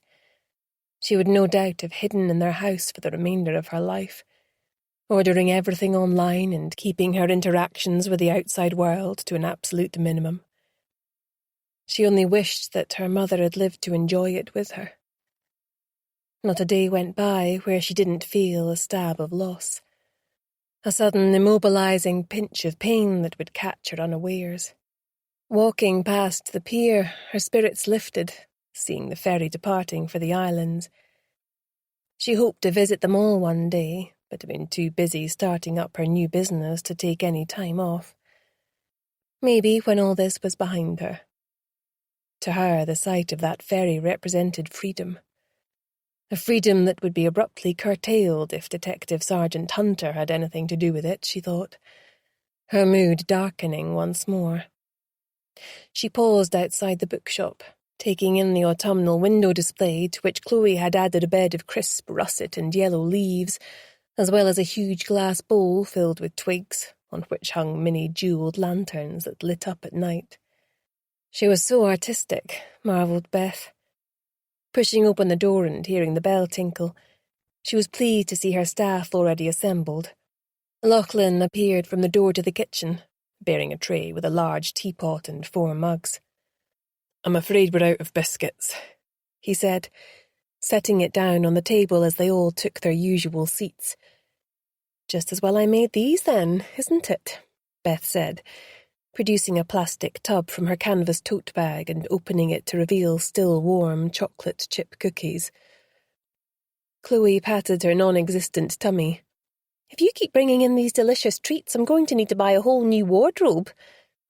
she would no doubt have hidden in their house for the remainder of her life, ordering everything online and keeping her interactions with the outside world to an absolute minimum. She only wished that her mother had lived to enjoy it with her. Not a day went by where she didn't feel a stab of loss, a sudden immobilizing pinch of pain that would catch her unawares. Walking past the pier, her spirits lifted, seeing the ferry departing for the islands. She hoped to visit them all one day, but had been too busy starting up her new business to take any time off. Maybe when all this was behind her. To her, the sight of that ferry represented freedom. A freedom that would be abruptly curtailed if Detective Sergeant Hunter had anything to do with it, she thought, her mood darkening once more. She paused outside the bookshop, taking in the autumnal window display to which Chloe had added a bed of crisp russet and yellow leaves, as well as a huge glass bowl filled with twigs, on which hung mini jewelled lanterns that lit up at night. She was so artistic, marvelled Beth. Pushing open the door and hearing the bell tinkle, she was pleased to see her staff already assembled. Lachlan appeared from the door to the kitchen, bearing a tray with a large teapot and 4 mugs. "I'm afraid we're out of biscuits," he said, setting it down on the table as they all took their usual seats. "Just as well I made these then, isn't it?" Beth said, producing a plastic tub from her canvas tote bag and opening it to reveal still warm chocolate chip cookies. Chloe patted her non-existent tummy. "If you keep bringing in these delicious treats, I'm going to need to buy a whole new wardrobe.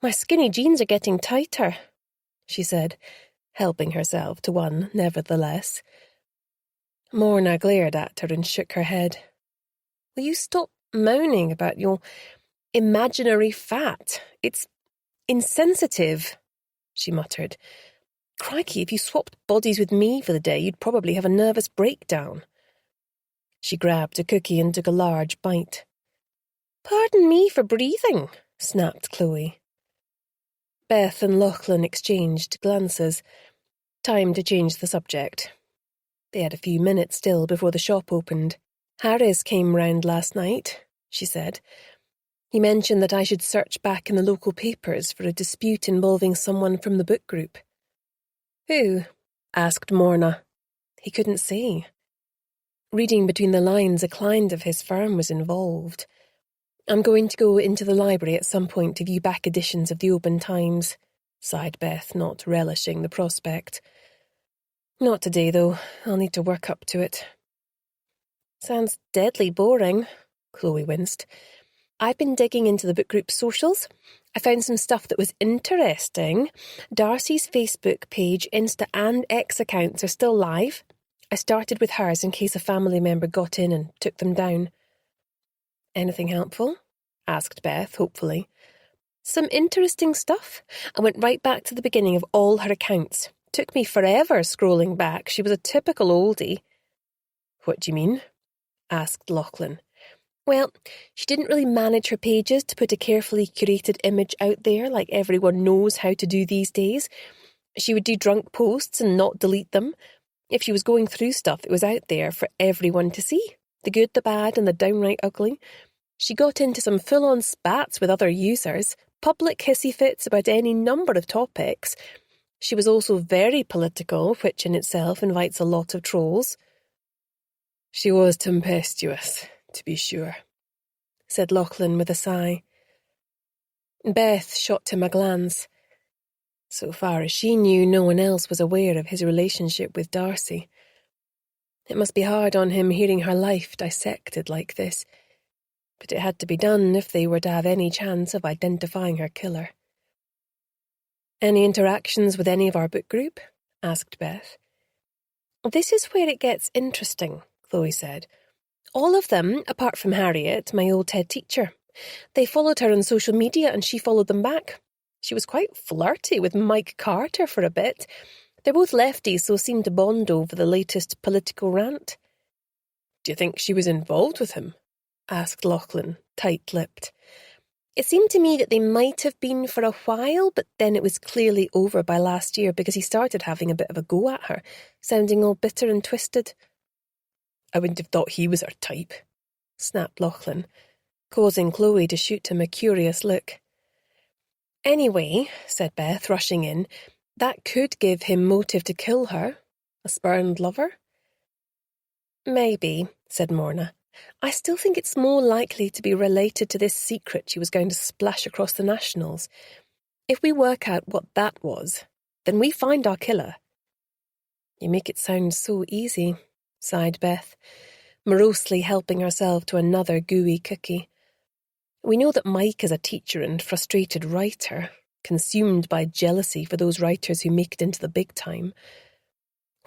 My skinny jeans are getting tighter," she said, helping herself to one nevertheless. Morna glared at her and shook her head. "Will you stop moaning about your imaginary fat? It's insensitive," she muttered. "Crikey, if you swapped bodies with me for the day, you'd probably have a nervous breakdown." She grabbed a cookie and took a large bite. "Pardon me for breathing," snapped Chloe. Beth and Lachlan exchanged glances. Time to change the subject. They had a few minutes still before the shop opened. "Harris came round last night," she said. "He mentioned that I should search back in the local papers for a dispute involving someone from the book group." "Who?" asked Morna. He couldn't say. Reading between the lines, a client of his firm was involved. I'm going to go into the library at some point to view back editions of the Open Times, sighed Beth, not relishing the prospect. Not today, though. I'll need to work up to it. Sounds deadly boring, Chloe winced. I've been digging into the book group's socials. I found some stuff that was interesting. Darcy's Facebook page, Insta and X accounts are still live. I started with hers in case a family member got in and took them down. Anything helpful? Asked Beth, hopefully. Some interesting stuff. I went right back to the beginning of all her accounts. Took me forever scrolling back. She was a typical oldie. What do you mean? Asked Lachlan. Well, she didn't really manage her pages to put a carefully curated image out there like everyone knows how to do these days. She would do drunk posts and not delete them. If she was going through stuff, it was out there for everyone to see. The good, the bad, and the downright ugly. She got into some full-on spats with other users, public hissy fits about any number of topics. She was also very political, which in itself invites a lot of trolls. She was tempestuous, to be sure, said Lachlan with a sigh. Beth shot him a glance. So far as she knew, no one else was aware of his relationship with Darcy. It must be hard on him hearing her life dissected like this, but it had to be done if they were to have any chance of identifying her killer. Any interactions with any of our book group? Asked Beth. This is where it gets interesting, Chloe said. All of them, apart from Harriet, my old head teacher. They followed her on social media and she followed them back. She was quite flirty with Mike Carter for a bit. They're both lefties, so seemed to bond over the latest political rant. Do you think she was involved with him? Asked Lachlan, tight-lipped. It seemed to me that they might have been for a while, but then it was clearly over by last year because he started having a bit of a go at her, sounding all bitter and twisted. I wouldn't have thought he was her type, snapped Lachlan, causing Chloe to shoot him a curious look. Anyway, said Beth, rushing in, that could give him motive to kill her. A spurned lover? Maybe, said Morna. I still think it's more likely to be related to this secret she was going to splash across the nationals. If we work out what that was, then we find our killer. You make it sound so easy, sighed Beth, morosely helping herself to another gooey cookie. We know that Mike is a teacher and frustrated writer, consumed by jealousy for those writers who make it into the big time.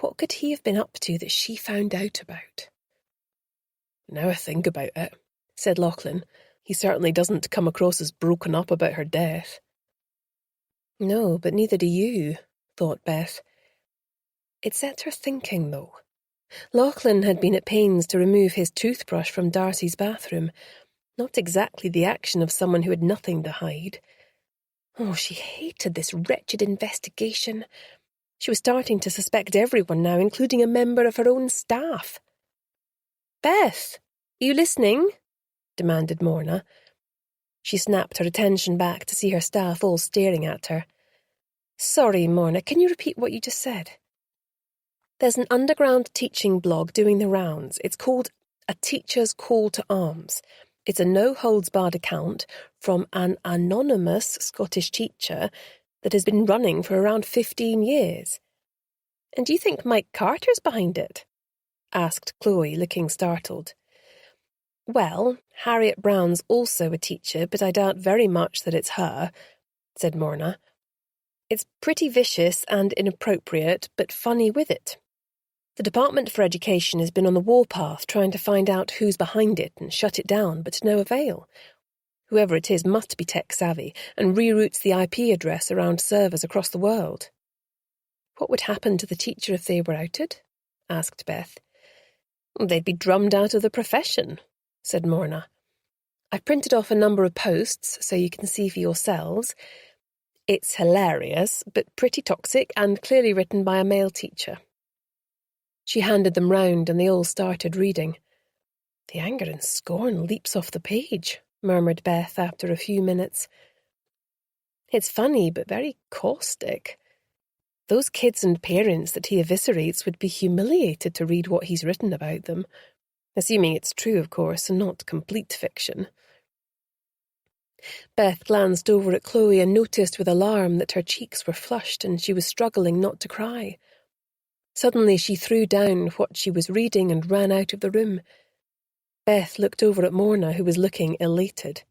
What could he have been up to that she found out about? Now I think about it, said Lachlan, he certainly doesn't come across as broken up about her death. No, but neither do you, thought Beth. It set her thinking, though. Lachlan had been at pains to remove his toothbrush from Darcy's bathroom, not exactly the action of someone who had nothing to hide. Oh, she hated this wretched investigation. She was starting to suspect everyone now, including a member of her own staff. Beth, are you listening? Demanded Morna. She snapped her attention back to see her staff all staring at her. Sorry, Morna, can you repeat what you just said? There's an underground teaching blog doing the rounds. It's called A Teacher's Call to Arms. It's a no-holds-barred account from an anonymous Scottish teacher that has been running for around 15 years. And do you think Mike Carter's behind it? Asked Chloe, looking startled. Well, Harriet Brown's also a teacher, but I doubt very much that it's her, said Morna. It's pretty vicious and inappropriate, but funny with it. The Department for Education has been on the warpath trying to find out who's behind it and shut it down, but to no avail. Whoever it is must be tech-savvy and reroutes the IP address around servers across the world. What would happen to the teacher if they were outed? Asked Beth. They'd be drummed out of the profession, said Morna. I've printed off a number of posts so you can see for yourselves. It's hilarious, but pretty toxic and clearly written by a male teacher. She handed them round and they all started reading. The anger and scorn leaps off the page, murmured Beth after a few minutes. It's funny, but very caustic. Those kids and parents that he eviscerates would be humiliated to read what he's written about them, assuming it's true, of course, and not complete fiction. Beth glanced over at Chloe and noticed with alarm that her cheeks were flushed and she was struggling not to cry. Suddenly she threw down what she was reading and ran out of the room. Beth looked over at Morna, who was looking elated.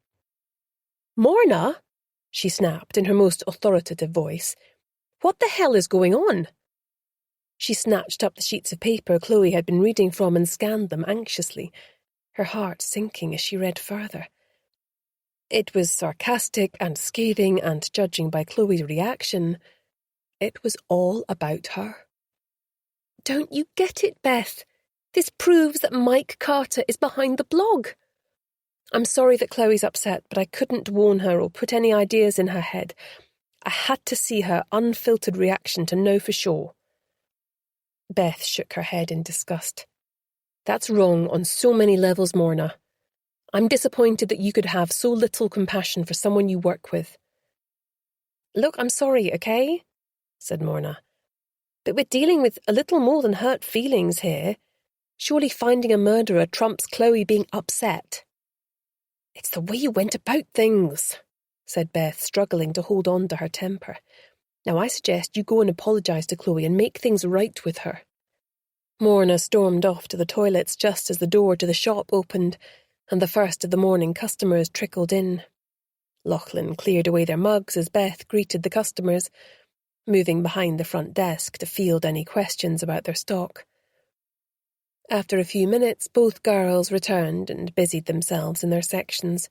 "Morna," she snapped in her most authoritative voice, "what the hell is going on?" She snatched up the sheets of paper Chloe had been reading from and scanned them anxiously, her heart sinking as she read further. It was sarcastic and scathing, and judging by Chloe's reaction, it was all about her. "Don't you get it, Beth? This proves that Mike Carter is behind the blog. I'm sorry that Chloe's upset, but I couldn't warn her or put any ideas in her head. I had to see her unfiltered reaction to know for sure." Beth shook her head in disgust. "That's wrong on so many levels, Morna. I'm disappointed that you could have so little compassion for someone you work with." "Look, I'm sorry, okay?" said Morna. "But we're dealing with a little more than hurt feelings here. Surely finding a murderer trumps Chloe being upset." "It's the way you went about things," said Beth, struggling to hold on to her temper. "Now I suggest you go and apologise to Chloe and make things right with her." Morna stormed off to the toilets just as the door to the shop opened, and the first of the morning customers trickled in. Lachlan cleared away their mugs as Beth greeted the customers, moving behind the front desk to field any questions about their stock. After a few minutes, both girls returned and busied themselves in their sections.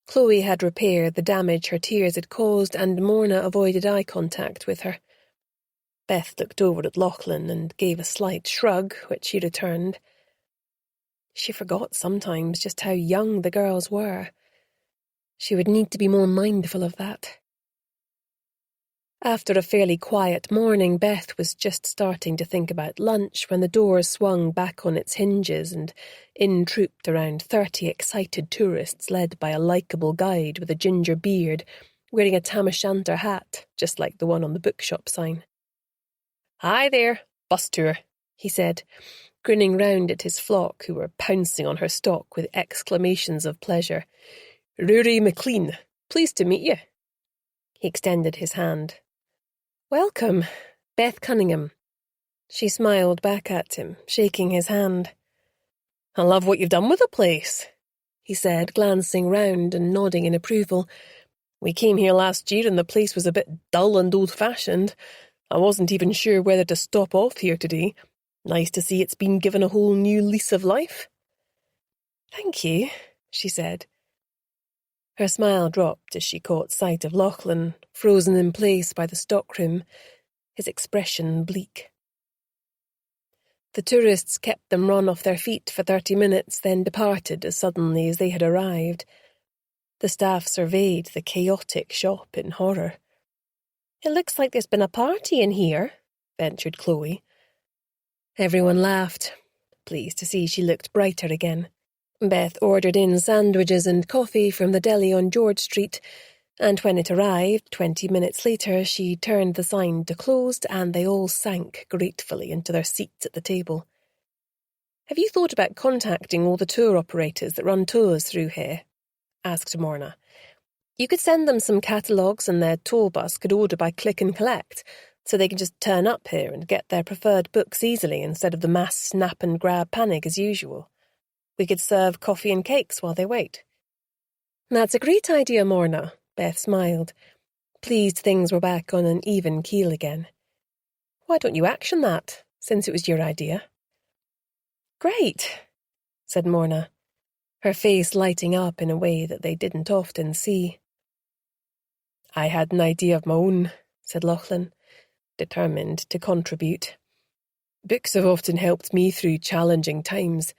Chloe had repaired the damage her tears had caused, and Morna avoided eye contact with her. Beth looked over at Lachlan and gave a slight shrug, which he returned. She forgot sometimes just how young the girls were. She would need to be more mindful of that. After a fairly quiet morning, Beth was just starting to think about lunch when the door swung back on its hinges and in trooped around 30 excited tourists led by a likeable guide with a ginger beard, wearing a tam o' shanter hat, just like the one on the bookshop sign. "Hi there, bus tour," he said, grinning round at his flock who were pouncing on her stock with exclamations of pleasure. "Rory McLean, pleased to meet you." He extended his hand. "Welcome, Beth Cunningham." She smiled back at him, shaking his hand. "I love what you've done with the place," he said, glancing round and nodding in approval. "We came here last year and the place was a bit dull and old-fashioned. I wasn't even sure whether to stop off here today. Nice to see it's been given a whole new lease of life." "Thank you," she said. Her smile dropped as she caught sight of Lachlan, frozen in place by the stockroom, his expression bleak. The tourists kept them run off their feet for 30 minutes, then departed as suddenly as they had arrived. The staff surveyed the chaotic shop in horror. "It looks like there's been a party in here," ventured Chloe. Everyone laughed, pleased to see she looked brighter again. Beth ordered in sandwiches and coffee from the deli on George Street, and when it arrived 20 minutes later, she turned the sign to closed and they all sank gratefully into their seats at the table. "Have you thought about contacting all the tour operators that run tours through here?" asked Morna. "You could send them some catalogues and their tour bus could order by click and collect, so they can just turn up here and get their preferred books easily instead of the mass snap and grab panic as usual. We could serve coffee and cakes while they wait." "That's a great idea, Morna," Beth smiled, pleased things were back on an even keel again. "Why don't you action that, since it was your idea?" "Great," said Morna, her face lighting up in a way that they didn't often see. "I had an idea of my own," said Lachlan, determined to contribute. "Books have often helped me through challenging times.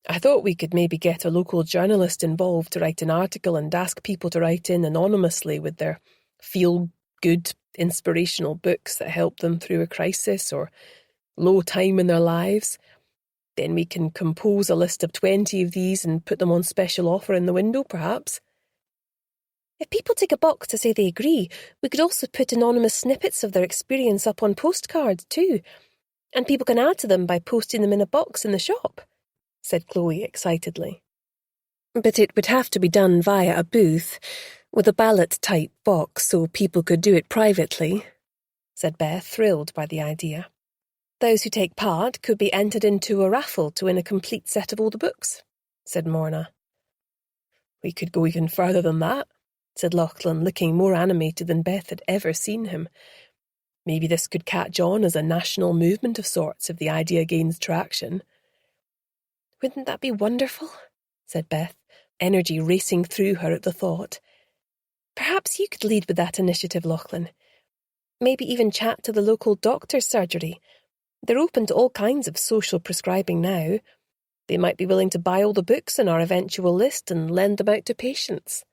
I thought we could maybe get a local journalist involved to write an article and ask people to write in anonymously with their feel-good, inspirational books that help them through a crisis or low time in their lives. Then we can compose a list of 20 of these and put them on special offer in the window, perhaps." "If people tick a box to say they agree, we could also put anonymous snippets of their experience up on postcards too, and people can add to them by posting them in a box in the shop," said Chloe excitedly. But it would have to be done via a booth, with a ballot-type box so people could do it privately, said Beth, thrilled by the idea. Those who take part could be entered into a raffle to win a complete set of all the books, said Morna. We could go even further than that, said Lachlan, looking more animated than Beth had ever seen him. Maybe this could catch on as a national movement of sorts if the idea gains traction. Wouldn't that be wonderful? Said Beth, energy racing through her at the thought. Perhaps you could lead with that initiative, Lachlan. Maybe even chat to the local doctor's surgery. They're open to all kinds of social prescribing now. They might be willing to buy all the books in our eventual list and lend them out to patients.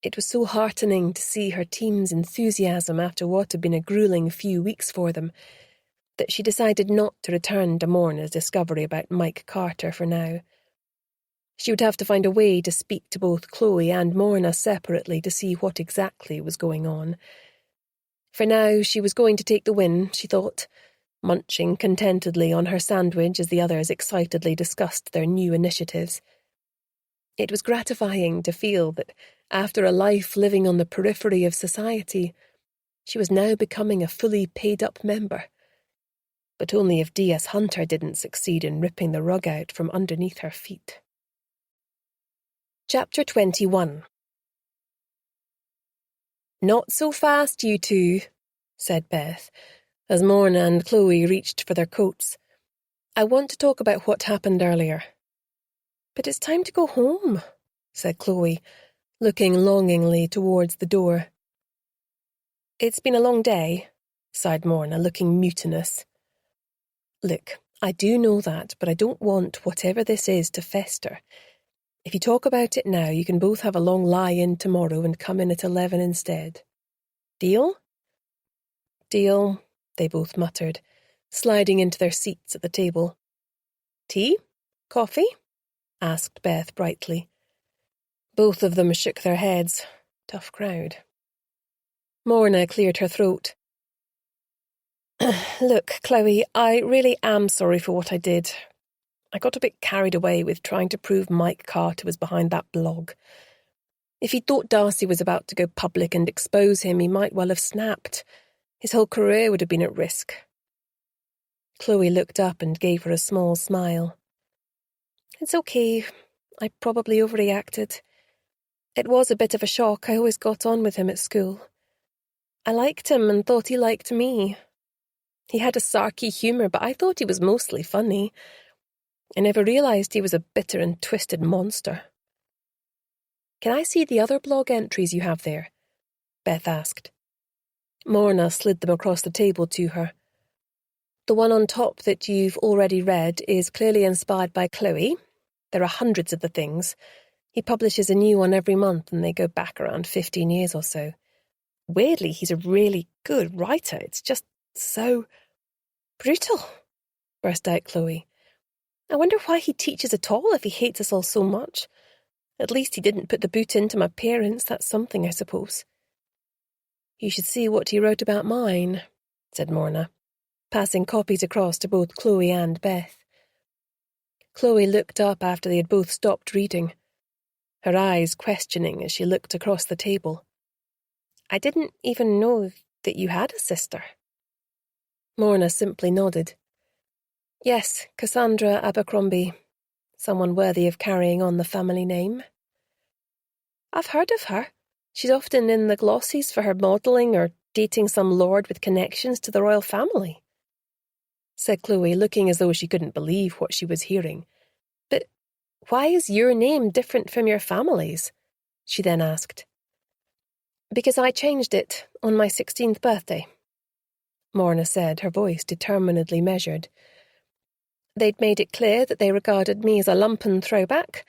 It was so heartening to see her team's enthusiasm after what had been a gruelling few weeks for them, that she decided not to return to Morna's discovery about Mike Carter for now. She would have to find a way to speak to both Chloe and Morna separately to see what exactly was going on. For now, she was going to take the win, she thought, munching contentedly on her sandwich as the others excitedly discussed their new initiatives. It was gratifying to feel that, after a life living on the periphery of society, she was now becoming a fully paid-up member. But only if D.S. Hunter didn't succeed in ripping the rug out from underneath her feet. Chapter 21. "Not so fast, you two," said Beth, as Morna and Chloe reached for their coats. "I want to talk about what happened earlier." "But it's time to go home," said Chloe, looking longingly towards the door. "It's been a long day," sighed Morna, looking mutinous. "Look, I do know that, but I don't want whatever this is to fester. If you talk about it now, you can both have a long lie-in tomorrow and come in at 11 instead. Deal?" "Deal," they both muttered, sliding into their seats at the table. "Tea? Coffee?" asked Beth brightly. Both of them shook their heads. Tough crowd. Morna cleared her throat. "Look, Chloe, I really am sorry for what I did. I got a bit carried away with trying to prove Mike Carter was behind that blog. If he'd thought Darcy was about to go public and expose him, he might well have snapped. His whole career would have been at risk." Chloe looked up and gave her a small smile. "It's okay. I probably overreacted. It was a bit of a shock. I always got on with him at school. I liked him and thought he liked me. He had a sarky humour, but I thought he was mostly funny. I never realised he was a bitter and twisted monster." "Can I see the other blog entries you have there?" Beth asked. Morna slid them across the table to her. "The one on top that you've already read is clearly inspired by Chloe. There are hundreds of the things. He publishes a new one every month, and they go back around 15 years or so. Weirdly, he's a really good writer. It's just so brutal," burst out Chloe. "I wonder why he teaches at all if he hates us all so much. At least he didn't put the boot into my parents. That's something, I suppose." "You should see what he wrote about mine," said Morna, passing copies across to both Chloe and Beth. Chloe looked up after they had both stopped reading, her eyes questioning as she looked across the table. "I didn't even know that you had a sister." Morna simply nodded. "Yes, Cassandra Abercrombie. Someone worthy of carrying on the family name." "I've heard of her. She's often in the glossies for her modelling or dating some lord with connections to the royal family," said Chloe, looking as though she couldn't believe what she was hearing. "But why is your name different from your family's?" she then asked. "Because I changed it on my 16th birthday," Morna said, her voice determinedly measured. "They'd made it clear that they regarded me as a lumpen throwback,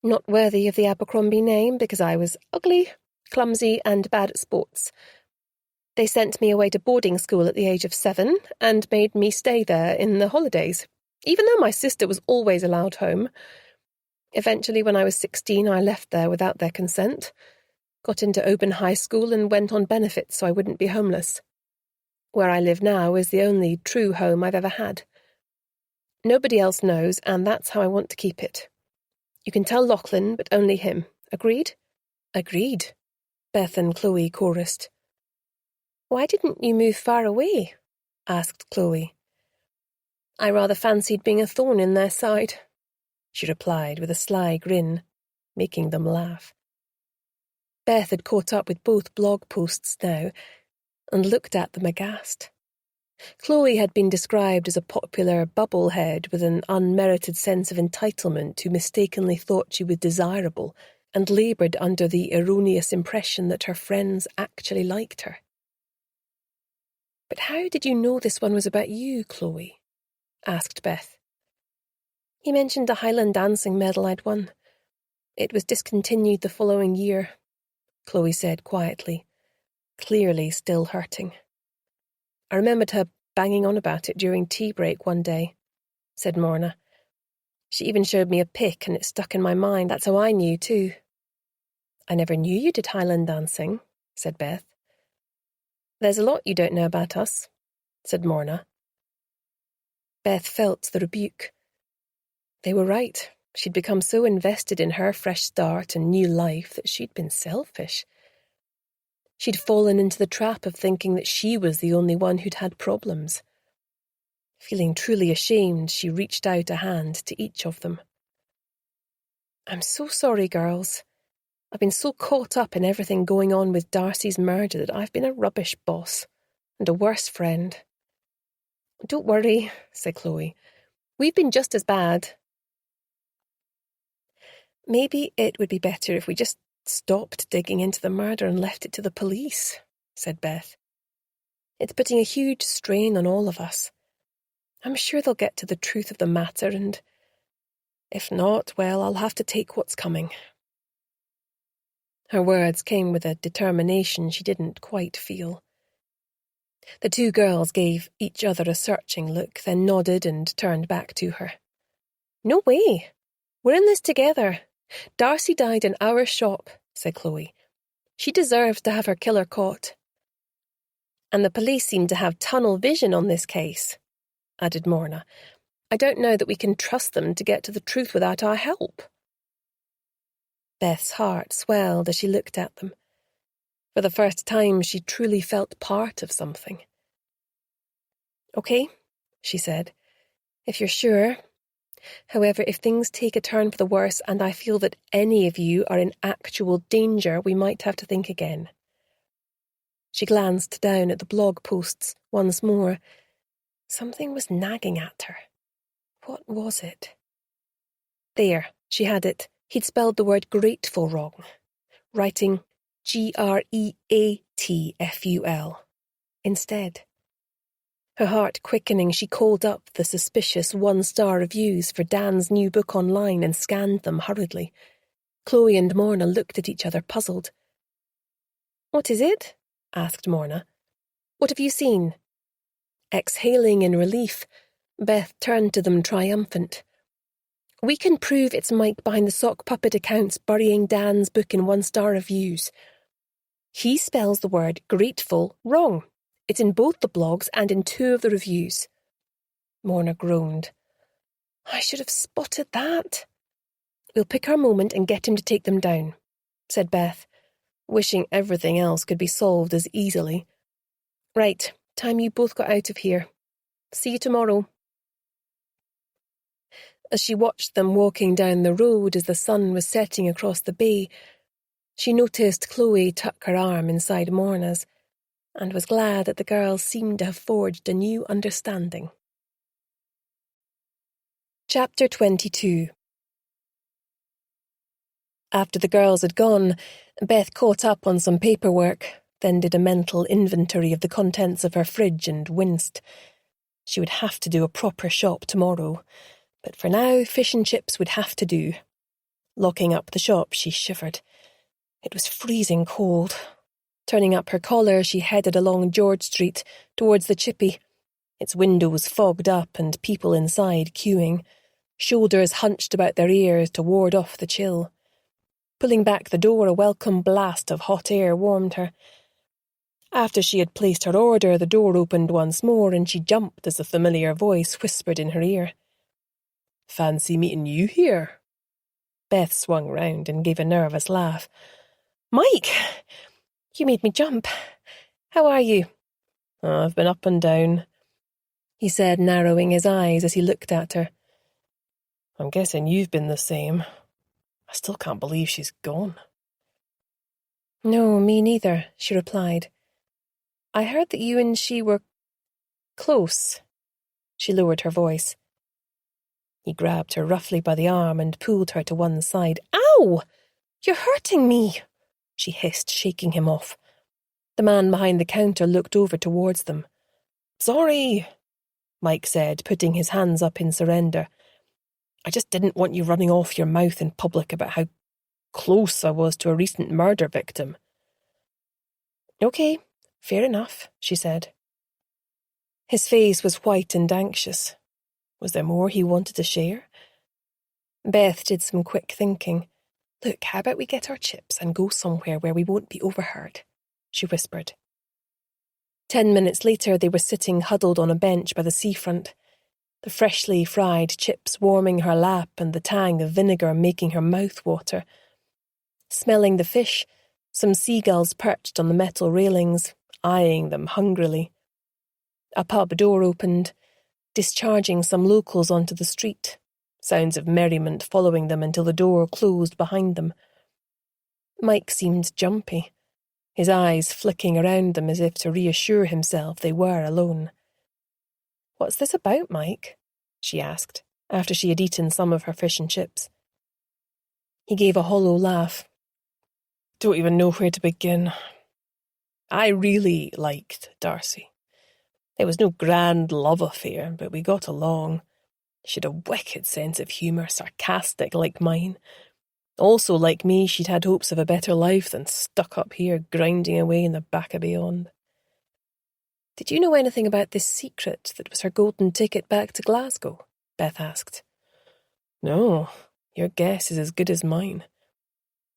not worthy of the Abercrombie name because I was ugly, clumsy, and bad at sports. They sent me away to boarding school at the age of 7 and made me stay there in the holidays, even though my sister was always allowed home. Eventually, when I was 16, I left there without their consent, got into open high school and went on benefits so I wouldn't be homeless. Where I live now is the only true home I've ever had. Nobody else knows, and that's how I want to keep it. You can tell Lachlan, but only him. Agreed? Agreed, Beth and Chloe chorused. Why didn't you move far away? Asked Chloe. I rather fancied being a thorn in their side, she replied with a sly grin, making them laugh. Beth had caught up with both blog posts now and looked at them aghast. Chloe had been described as a popular bubblehead with an unmerited sense of entitlement who mistakenly thought she was desirable and laboured under the erroneous impression that her friends actually liked her. But how did you know this one was about you, Chloe? Asked Beth. He mentioned a Highland dancing medal I'd won. It was discontinued the following year, Chloe said quietly, clearly still hurting. I remembered her banging on about it during tea break one day, said Morna. She even showed me a pic and it stuck in my mind. That's how I knew, too. I never knew you did Highland dancing, said Beth. There's a lot you don't know about us, said Morna. Beth felt the rebuke. They were right. She'd become so invested in her fresh start and new life that she'd been selfish. She'd fallen into the trap of thinking that she was the only one who'd had problems. Feeling truly ashamed, she reached out a hand to each of them. I'm so sorry, girls. I've been so caught up in everything going on with Darcy's murder that I've been a rubbish boss and a worse friend. Don't worry, said Chloe. We've been just as bad. Maybe it would be better if we just stopped digging into the murder and left it to the police, said Beth. It's putting a huge strain on all of us. I'm sure they'll get to the truth of the matter, and if not, well, I'll have to take what's coming. Her words came with a determination she didn't quite feel. The two girls gave each other a searching look, then nodded and turned back to her. No way. We're in this together. Darcy died in our shop, said Chloe. She deserves to have her killer caught. And the police seem to have tunnel vision on this case, added Morna. I don't know that we can trust them to get to the truth without our help. Beth's heart swelled as she looked at them. For the first time, she truly felt part of something. Okay, she said, if you're sure. However, if things take a turn for the worse and I feel that any of you are in actual danger, we might have to think again. She glanced down at the blog posts once more. Something was nagging at her. What was it? There, she had it. He'd spelled the word grateful wrong, writing Greatful instead. Her heart quickening, she called up the suspicious 1-star reviews for Dan's new book online and scanned them hurriedly. Chloe and Morna looked at each other, puzzled. What is it? Asked Morna. What have you seen? Exhaling in relief, Beth turned to them triumphant. We can prove it's Mike behind the sock puppet accounts burying Dan's book in 1-star reviews. He spells the word grateful wrong. It's in both the blogs and in 2 of the reviews. Morna groaned. I should have spotted that. We'll pick our moment and get him to take them down, said Beth, wishing everything else could be solved as easily. Right, time you both got out of here. See you tomorrow. As she watched them walking down the road as the sun was setting across the bay, she noticed Chloe tuck her arm inside Morna's, and was glad that the girls seemed to have forged a new understanding. Chapter 22. After the girls had gone, Beth caught up on some paperwork, then did a mental inventory of the contents of her fridge and winced. She would have to do a proper shop tomorrow, but for now fish and chips would have to do. Locking up the shop, she shivered. It was freezing cold. Turning up her collar, she headed along George Street towards the Chippy, its windows fogged up and people inside queuing, shoulders hunched about their ears to ward off the chill. Pulling back the door, a welcome blast of hot air warmed her. After she had placed her order, the door opened once more and she jumped as a familiar voice whispered in her ear. Fancy meeting you here. Beth swung round and gave a nervous laugh. "Mike! You made me jump. How are you?" "I've been up and down," he said, narrowing his eyes as he looked at her. "I'm guessing you've been the same. I still can't believe she's gone." "No, me neither," she replied. "I heard that you and she were close." She lowered her voice. He grabbed her roughly by the arm and pulled her to one side. "Ow! You're hurting me!" she hissed, shaking him off. The man behind the counter looked over towards them. "Sorry," Mike said, putting his hands up in surrender. "I just didn't want you running off your mouth in public about how close I was to a recent murder victim." "Okay, fair enough," she said. His face was white and anxious. Was there more he wanted to share? Beth did some quick thinking. "Look, how about we get our chips and go somewhere where we won't be overheard?" she whispered. 10 minutes later, they were sitting huddled on a bench by the seafront, the freshly fried chips warming her lap and the tang of vinegar making her mouth water. Smelling the fish, some seagulls perched on the metal railings, eyeing them hungrily. A pub door opened, discharging some locals onto the street, sounds of merriment following them until the door closed behind them. Mike seemed jumpy, his eyes flicking around them as if to reassure himself they were alone. "What's this about, Mike?" she asked, after she had eaten some of her fish and chips. He gave a hollow laugh. "Don't even know where to begin. I really liked Darcy. It was no grand love affair, but we got along. She had a wicked sense of humour, sarcastic like mine. Also, like me, she'd had hopes of a better life than stuck up here grinding away in the back of beyond." "Did you know anything about this secret that was her golden ticket back to Glasgow?" Beth asked. "No, your guess is as good as mine.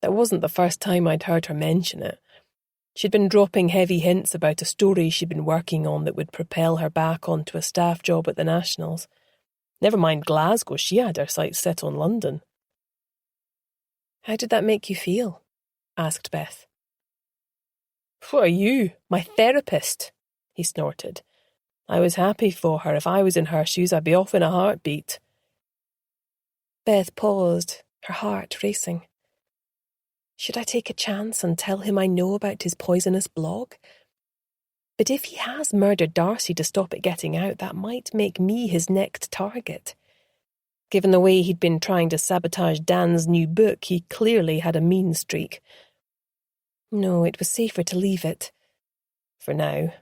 That wasn't the first time I'd heard her mention it. She'd been dropping heavy hints about a story she'd been working on that would propel her back onto a staff job at the Nationals. Never mind Glasgow, she had her sights set on London." "How did that make you feel?" asked Beth. "What are you, my therapist?" he snorted. "I was happy for her. If I was in her shoes, I'd be off in a heartbeat." Beth paused, her heart racing. Should I take a chance and tell him I know about his poisonous blog? But if he has murdered Darcy to stop it getting out, that might make me his next target. Given the way he'd been trying to sabotage Dan's new book, he clearly had a mean streak. No, it was safer to leave it. For now.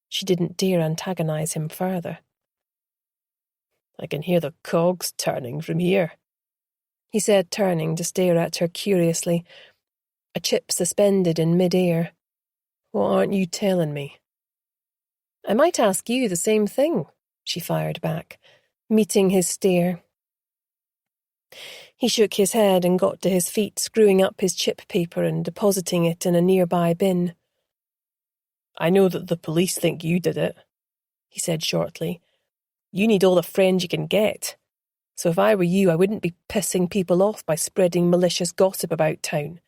She didn't dare antagonize him further. "I can hear the cogs turning from here," he said, turning to stare at her curiously, a chip suspended in mid-air. "What aren't you telling me?" "I might ask you the same thing," she fired back, meeting his stare. He shook his head and got to his feet, screwing up his chip paper and depositing it in a nearby bin. "I know that the police think you did it," he said shortly. "You need all the friends you can get. So if I were you, I wouldn't be pissing people off by spreading malicious gossip about town.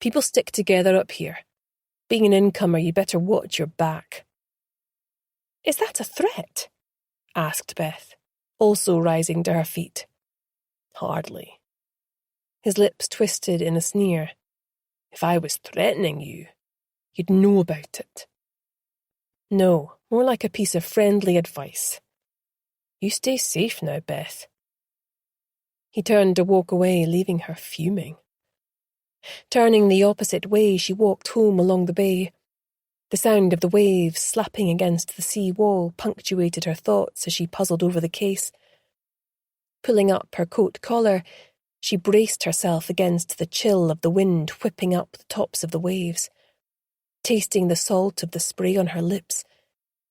People stick together up here. Being an incomer, you better watch your back." "Is that a threat?" asked Beth, also rising to her feet. "Hardly." His lips twisted in a sneer. "If I was threatening you, you'd know about it." "No, more like a piece of friendly advice. You stay safe now, Beth." He turned to walk away, leaving her fuming. Turning the opposite way, she walked home along the bay. The sound of the waves slapping against the sea wall punctuated her thoughts as she puzzled over the case. Pulling up her coat collar, she braced herself against the chill of the wind whipping up the tops of the waves. Tasting the salt of the spray on her lips,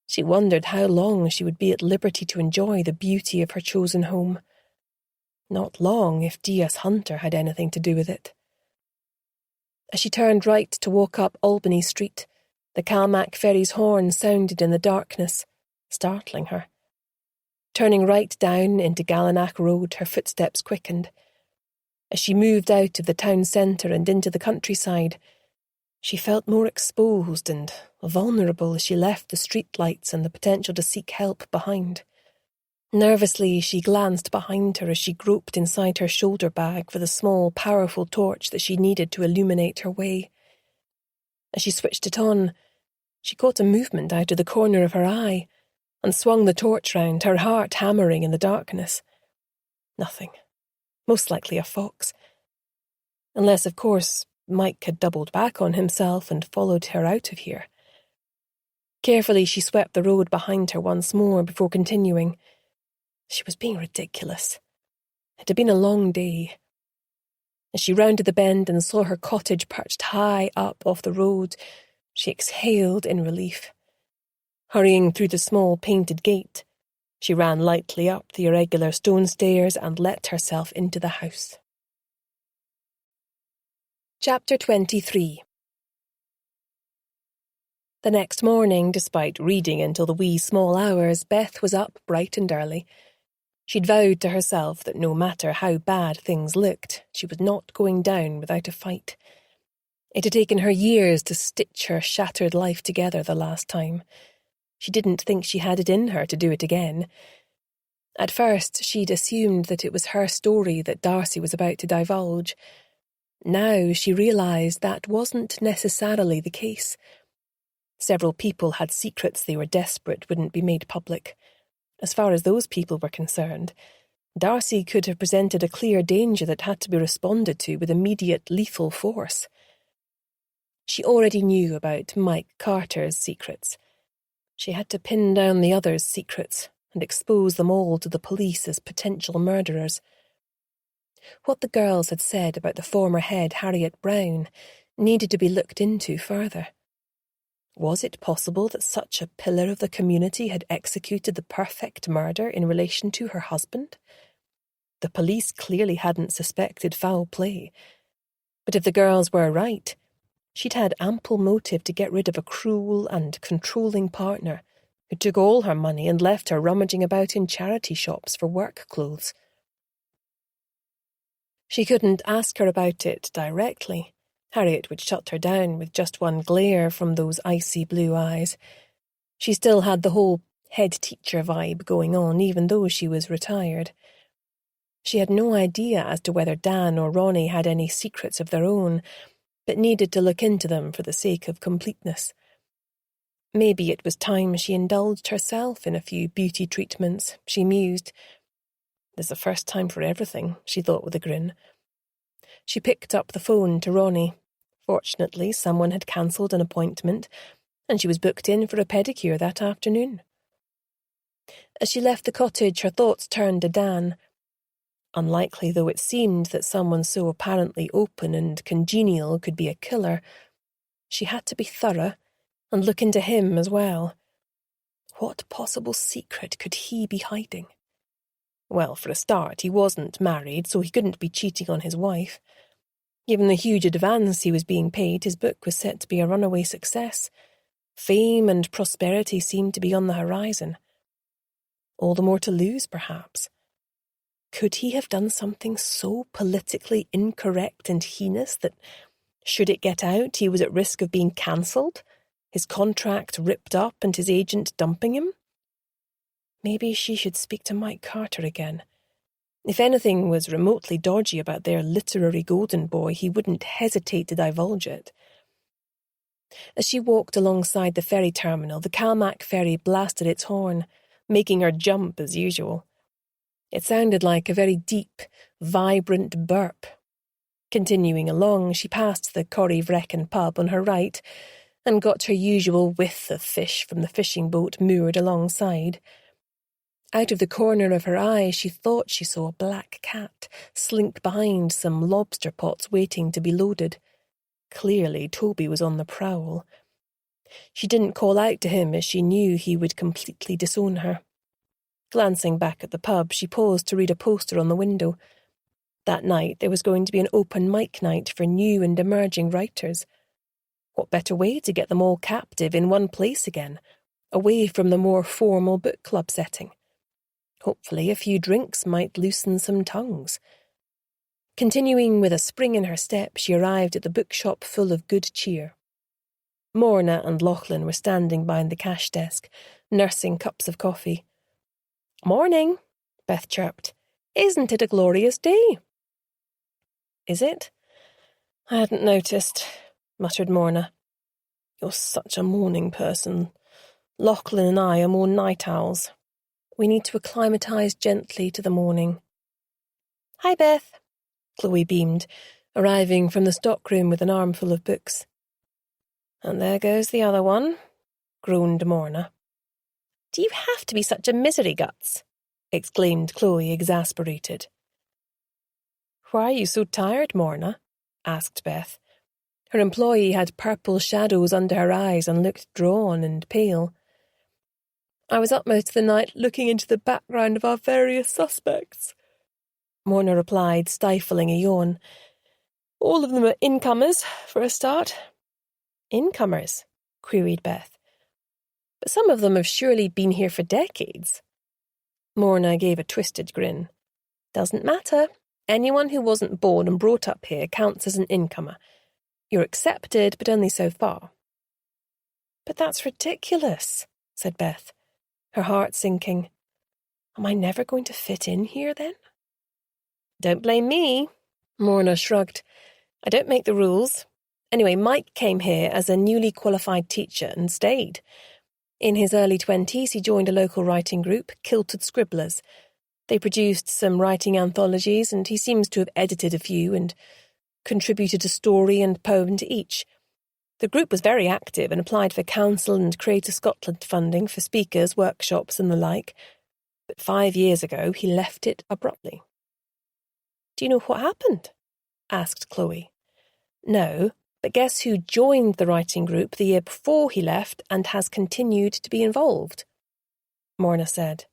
she wondered how long she would be at liberty to enjoy the beauty of her chosen home. Not long if Diaz Hunter had anything to do with it. As she turned right to walk up Albany Street, the Calmac ferry's horn sounded in the darkness, startling her. Turning right down into Gallinack Road, her footsteps quickened. As she moved out of the town centre and into the countryside, she felt more exposed and vulnerable as she left the streetlights and the potential to seek help behind. Nervously, she glanced behind her as she groped inside her shoulder bag for the small, powerful torch that she needed to illuminate her way. As she switched it on, she caught a movement out of the corner of her eye and swung the torch round, her heart hammering in the darkness. Nothing. Most likely a fox. Unless, of course, Mike had doubled back on himself and followed her out of here. Carefully, she swept the road behind her once more before continuing. She was being ridiculous. It had been a long day. As she rounded the bend and saw her cottage perched high up off the road, she exhaled in relief. Hurrying through the small painted gate, she ran lightly up the irregular stone stairs and let herself into the house. Chapter 23. The next morning, despite reading until the wee small hours, Beth was up bright and early. She'd vowed to herself that no matter how bad things looked, she was not going down without a fight. It had taken her years to stitch her shattered life together the last time. She didn't think she had it in her to do it again. At first, she'd assumed that it was her story that Darcy was about to divulge. Now she realised that wasn't necessarily the case. Several people had secrets they were desperate wouldn't be made public. As far as those people were concerned, Darcy could have presented a clear danger that had to be responded to with immediate lethal force. She already knew about Mike Carter's secrets. She had to pin down the others' secrets and expose them all to the police as potential murderers. What the girls had said about the former head, Harriet Brown, needed to be looked into further. Was it possible that such a pillar of the community had executed the perfect murder in relation to her husband? The police clearly hadn't suspected foul play. But if the girls were right, she'd had ample motive to get rid of a cruel and controlling partner who took all her money and left her rummaging about in charity shops for work clothes. She couldn't ask her about it directly. Harriet would shut her down with just one glare from those icy blue eyes. She still had the whole head teacher vibe going on, even though she was retired. She had no idea as to whether Dan or Ronnie had any secrets of their own, but needed to look into them for the sake of completeness. Maybe it was time she indulged herself in a few beauty treatments, she mused. There's a first time for everything, she thought with a grin. She picked up the phone to Ronnie. Fortunately, someone had cancelled an appointment, and she was booked in for a pedicure that afternoon. As she left the cottage, her thoughts turned to Dan. Unlikely though it seemed that someone so apparently open and congenial could be a killer, she had to be thorough and look into him as well. What possible secret could he be hiding? Well, for a start, he wasn't married, so he couldn't be cheating on his wife. Given the huge advance he was being paid, his book was set to be a runaway success. Fame and prosperity seemed to be on the horizon. All the more to lose, perhaps. Could he have done something so politically incorrect and heinous that, should it get out, he was at risk of being cancelled, his contract ripped up and his agent dumping him? Maybe she should speak to Mike Carter again. If anything was remotely dodgy about their literary golden boy, he wouldn't hesitate to divulge it. As she walked alongside the ferry terminal, the Calmac ferry blasted its horn, making her jump as usual. It sounded like a very deep, vibrant burp. Continuing along, she passed the Corrie Vrecken pub on her right and got her usual whiff of fish from the fishing boat moored alongside. Out of the corner of her eye, she thought she saw a black cat slink behind some lobster pots waiting to be loaded. Clearly, Toby was on the prowl. She didn't call out to him as she knew he would completely disown her. Glancing back at the pub, she paused to read a poster on the window. That night there was going to be an open mic night for new and emerging writers. What better way to get them all captive in one place again, away from the more formal book club setting? Hopefully a few drinks might loosen some tongues. Continuing with a spring in her step, she arrived at the bookshop full of good cheer. Morna and Lachlan were standing behind the cash desk, nursing cups of coffee. "Morning," Beth chirped. "Isn't it a glorious day?" "Is it? I hadn't noticed," muttered Morna. "You're such a morning person. Lachlan and I are more night owls. We need to acclimatise gently to the morning." "Hi, Beth," Chloe beamed, arriving from the stockroom with an armful of books. "And there goes the other one," groaned Morna. "Do you have to be such a misery guts?" exclaimed Chloe, exasperated. "Why are you so tired, Morna?" asked Beth. Her employee had purple shadows under her eyes and looked drawn and pale. "I was up most of the night looking into the background of our various suspects," Morna replied, stifling a yawn. "All of them are incomers, for a start." "Incomers?" queried Beth. "But some of them have surely been here for decades." Morna gave a twisted grin. "Doesn't matter. Anyone who wasn't born and brought up here counts as an incomer. You're accepted, but only so far." "But that's ridiculous," said Beth, her heart sinking. "Am I never going to fit in here, then?" "Don't blame me," Morna shrugged. "I don't make the rules. Anyway, Mike came here as a newly qualified teacher and stayed. In his early 20s, he joined a local writing group, Kilted Scribblers. They produced some writing anthologies, and he seems to have edited a few and contributed a story and poem to each. The group was very active and applied for Council and Creative Scotland funding for speakers, workshops and the like. But 5 years ago, he left it abruptly." "Do you know what happened?" asked Chloe. "No, but guess who joined the writing group the year before he left and has continued to be involved?" Morna said.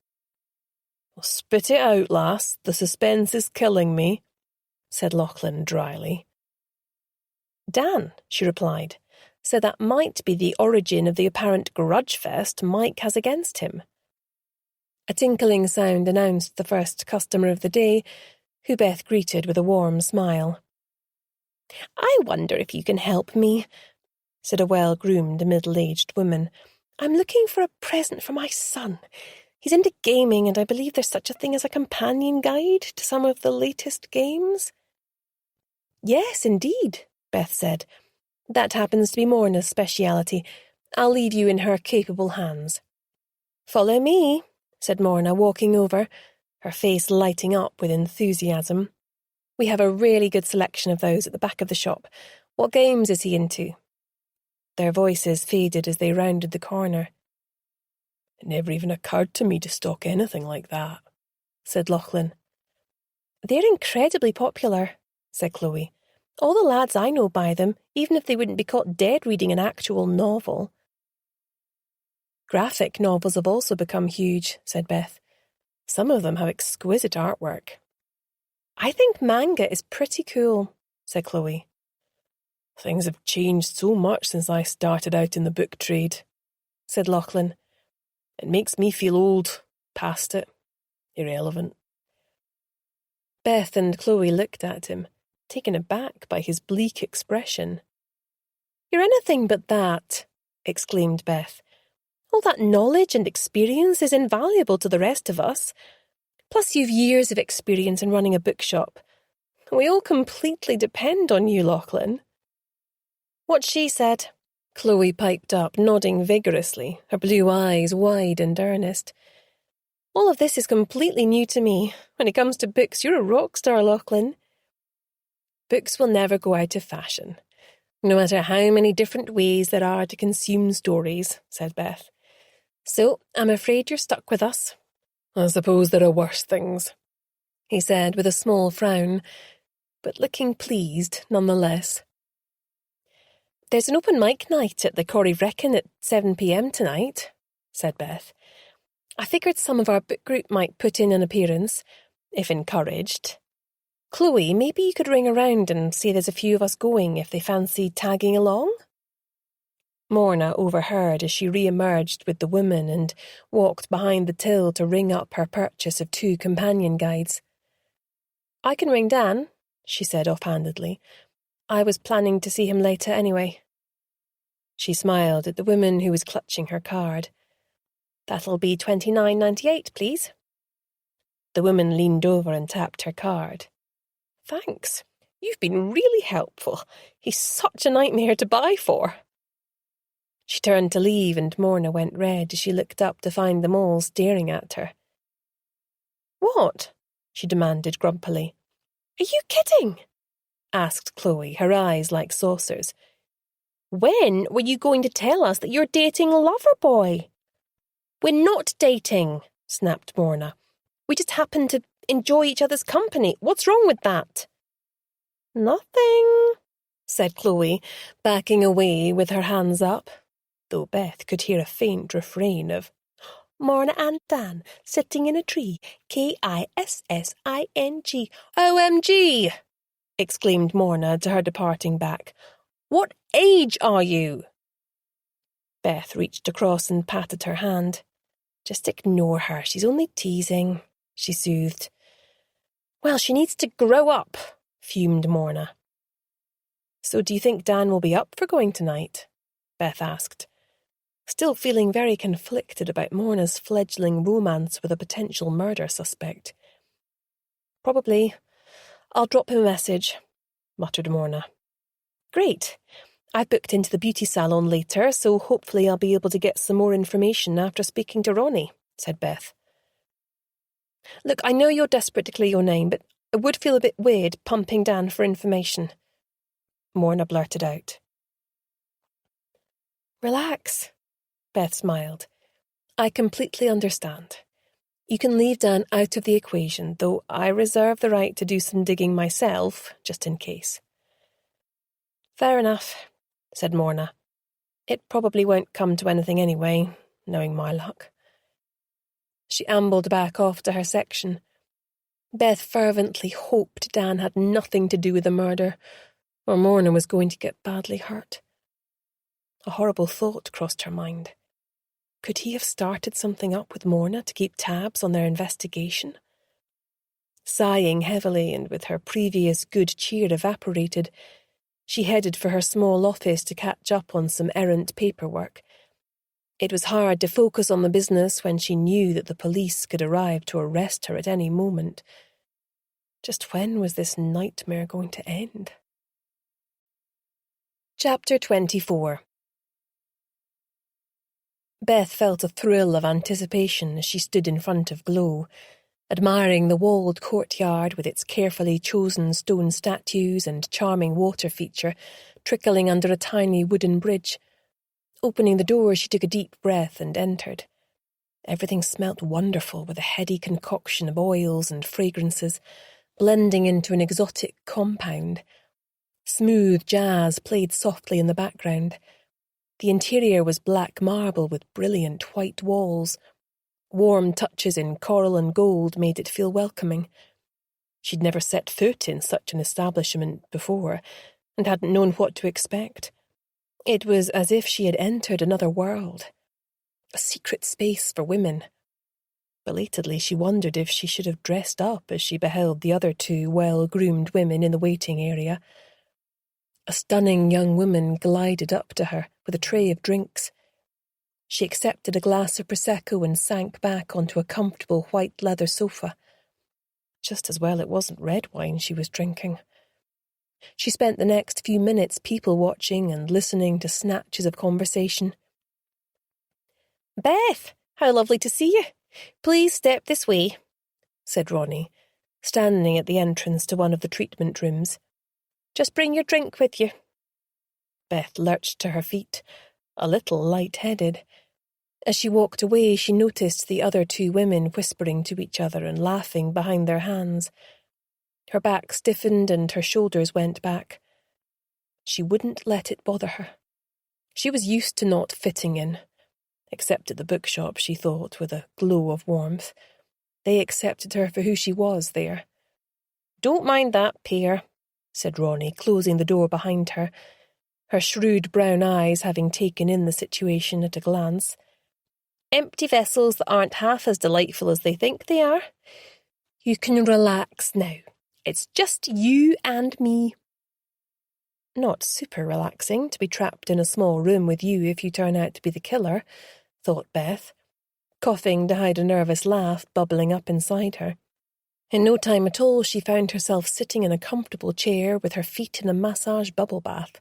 "Well, spit it out, lass. The suspense is killing me," said Lachlan dryly. "Dan," she replied, "so that might be the origin of the apparent grudge fest Mike has against him." A tinkling sound announced the first customer of the day, who Beth greeted with a warm smile. "I wonder if you can help me," said a well-groomed, middle-aged woman. "I'm looking for a present for my son. He's into gaming, and I believe there's such a thing as a companion guide to some of the latest games." "Yes, indeed," Beth said. "That happens to be Morna's speciality. I'll leave you in her capable hands." "Follow me," said Morna, walking over, her face lighting up with enthusiasm. "We have a really good selection of those at the back of the shop. What games is he into?" Their voices faded as they rounded the corner. "It never even occurred to me to stock anything like that," said Lachlan. "They're incredibly popular," said Chloe. "All the lads I know buy them, even if they wouldn't be caught dead reading an actual novel." "Graphic novels have also become huge," said Beth. "Some of them have exquisite artwork." "I think manga is pretty cool," said Chloe. "Things have changed so much since I started out in the book trade," said Lachlan. "It makes me feel old, past it, irrelevant." Beth and Chloe looked at him, taken aback by his bleak expression. "You're anything but that," exclaimed Beth. "All that knowledge and experience is invaluable to the rest of us. Plus you've years of experience in running a bookshop. We all completely depend on you, Lachlan." "What she said," Chloe piped up, nodding vigorously, her blue eyes wide and earnest. "All of this is completely new to me. When it comes to books, you're a rock star, Lachlan." "Books will never go out of fashion, no matter how many different ways there are to consume stories," said Beth. "So I'm afraid you're stuck with us." "I suppose there are worse things," he said with a small frown, but looking pleased nonetheless. "There's an open mic night at the Corrie Wrekin at 7 p.m. tonight," said Beth. "I figured some of our book group might put in an appearance, if encouraged. Chloe, maybe you could ring around and say there's a few of us going if they fancy tagging along?" Morna overheard as she re-emerged with the woman and walked behind the till to ring up her purchase of 2 companion guides. "I can ring Dan," she said offhandedly. I was planning to see him later anyway. She smiled at the woman who was clutching her card. That'll be $29.98, please. The woman leaned over and tapped her card. Thanks. You've been really helpful. He's such a nightmare to buy for. She turned to leave and Morna went red as she looked up to find them all staring at her. What? She demanded grumpily. Are you kidding? Asked Chloe, her eyes like saucers. When were you going to tell us that you're dating Loverboy? We're not dating, snapped Morna. We just happen to enjoy each other's company. What's wrong with that? Nothing, said Chloe, backing away with her hands up, though Beth could hear a faint refrain of Morna and Dan sitting in a tree, Kissing. OMG! Exclaimed Morna to her departing back. What age are you? Beth reached across and patted her hand. Just ignore her, she's only teasing, she soothed. Well, she needs to grow up, fumed Morna. So do you think Dan will be up for going tonight? Beth asked, still feeling very conflicted about Morna's fledgling romance with a potential murder suspect. Probably. I'll drop him a message, muttered Morna. Great. I've booked into the beauty salon later, so hopefully I'll be able to get some more information after speaking to Ronnie, said Beth. Look, I know you're desperate to clear your name, but it would feel a bit weird pumping Dan for information. Morna blurted out. Relax, Beth smiled. I completely understand. You can leave Dan out of the equation, though I reserve the right to do some digging myself, just in case. Fair enough, said Morna. It probably won't come to anything anyway, knowing my luck. She ambled back off to her section. Beth fervently hoped Dan had nothing to do with the murder, or Morna was going to get badly hurt. A horrible thought crossed her mind. Could he have started something up with Morna to keep tabs on their investigation? Sighing heavily and with her previous good cheer evaporated, she headed for her small office to catch up on some errant paperwork. It was hard to focus on the business when she knew that the police could arrive to arrest her at any moment. Just when was this nightmare going to end? Chapter 24. Beth felt a thrill of anticipation as she stood in front of Glow, admiring the walled courtyard with its carefully chosen stone statues and charming water feature trickling under a tiny wooden bridge. Opening the door, she took a deep breath and entered. Everything smelt wonderful with a heady concoction of oils and fragrances, blending into an exotic compound. Smooth jazz played softly in the background. The interior was black marble with brilliant white walls. Warm touches in coral and gold made it feel welcoming. She'd never set foot in such an establishment before, and hadn't known what to expect. It was as if she had entered another world, a secret space for women. Belatedly, she wondered if she should have dressed up as she beheld the other two well-groomed women in the waiting area. A stunning young woman glided up to her with a tray of drinks. She accepted a glass of Prosecco and sank back onto a comfortable white leather sofa. Just as well it wasn't red wine she was drinking. She spent the next few minutes people-watching and listening to snatches of conversation. "Beth, how lovely to see you. Please step this way," said Ronnie, standing at the entrance to one of the treatment rooms. "Just bring your drink with you." Beth lurched to her feet, a little light-headed. As she walked away, she noticed the other two women whispering to each other and laughing behind their hands. Her back stiffened and her shoulders went back. She wouldn't let it bother her. She was used to not fitting in, except at the bookshop, she thought, with a glow of warmth. They accepted her for who she was there. "Don't mind that pair," said Ronnie, closing the door behind her, her shrewd brown eyes having taken in the situation at a glance. "Empty vessels that aren't half as delightful as they think they are. You can relax now. It's just you and me. Not super relaxing to be trapped in a small room with you if you turn out to be the killer, thought Beth, coughing to hide a nervous laugh bubbling up inside her. In no time at all, she found herself sitting in a comfortable chair with her feet in a massage bubble bath.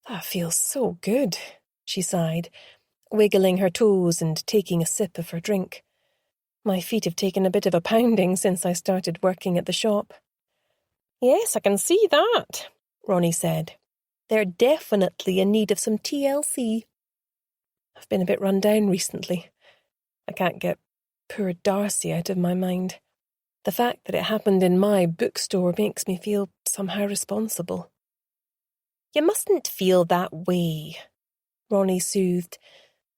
That feels so good, she sighed, wiggling her toes and taking a sip of her drink. My feet have taken a bit of a pounding since I started working at the shop. Yes, I can see that, Ronnie said. They're definitely in need of some TLC. I've been a bit run down recently. I can't get poor Darcy out of my mind. The fact that it happened in my bookstore makes me feel somehow responsible. You mustn't feel that way, Ronnie soothed,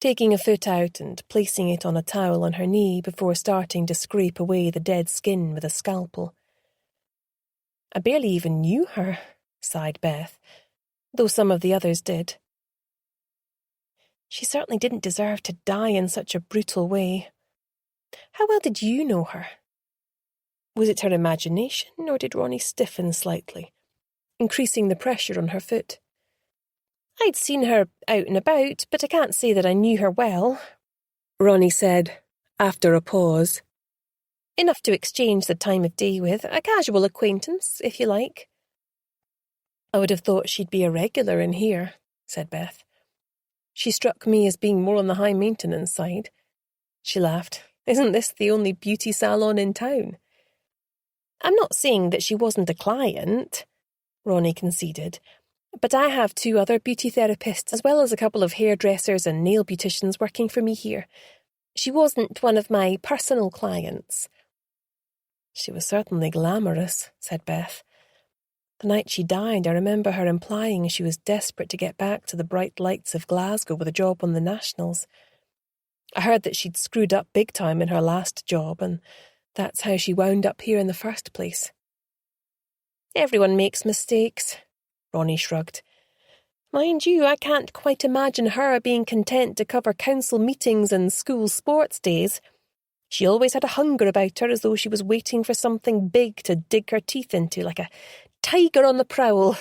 taking a foot out and placing it on a towel on her knee before starting to scrape away the dead skin with a scalpel. I barely even knew her, sighed Beth, though some of the others did. She certainly didn't deserve to die in such a brutal way. How well did you know her? Was it her imagination, or did Ronnie stiffen slightly, increasing the pressure on her foot? I'd seen her out and about, but I can't say that I knew her well, Ronnie said, after a pause. Enough to exchange the time of day with, a casual acquaintance, if you like. I would have thought she'd be a regular in here, said Beth. She struck me as being more on the high-maintenance side. She laughed. Isn't this the only beauty salon in town? I'm not saying that she wasn't a client, Ronnie conceded, but I have 2 other beauty therapists as well as a couple of hairdressers and nail beauticians working for me here. She wasn't one of my personal clients. She was certainly glamorous, said Beth. The night she died, I remember her implying she was desperate to get back to the bright lights of Glasgow with a job on the Nationals. I heard that she'd screwed up big time in her last job, and that's how she wound up here in the first place. Everyone makes mistakes, Ronnie shrugged. Mind you, I can't quite imagine her being content to cover council meetings and school sports days. She always had a hunger about her, as though she was waiting for something big to dig her teeth into, like a tiger on the prowl.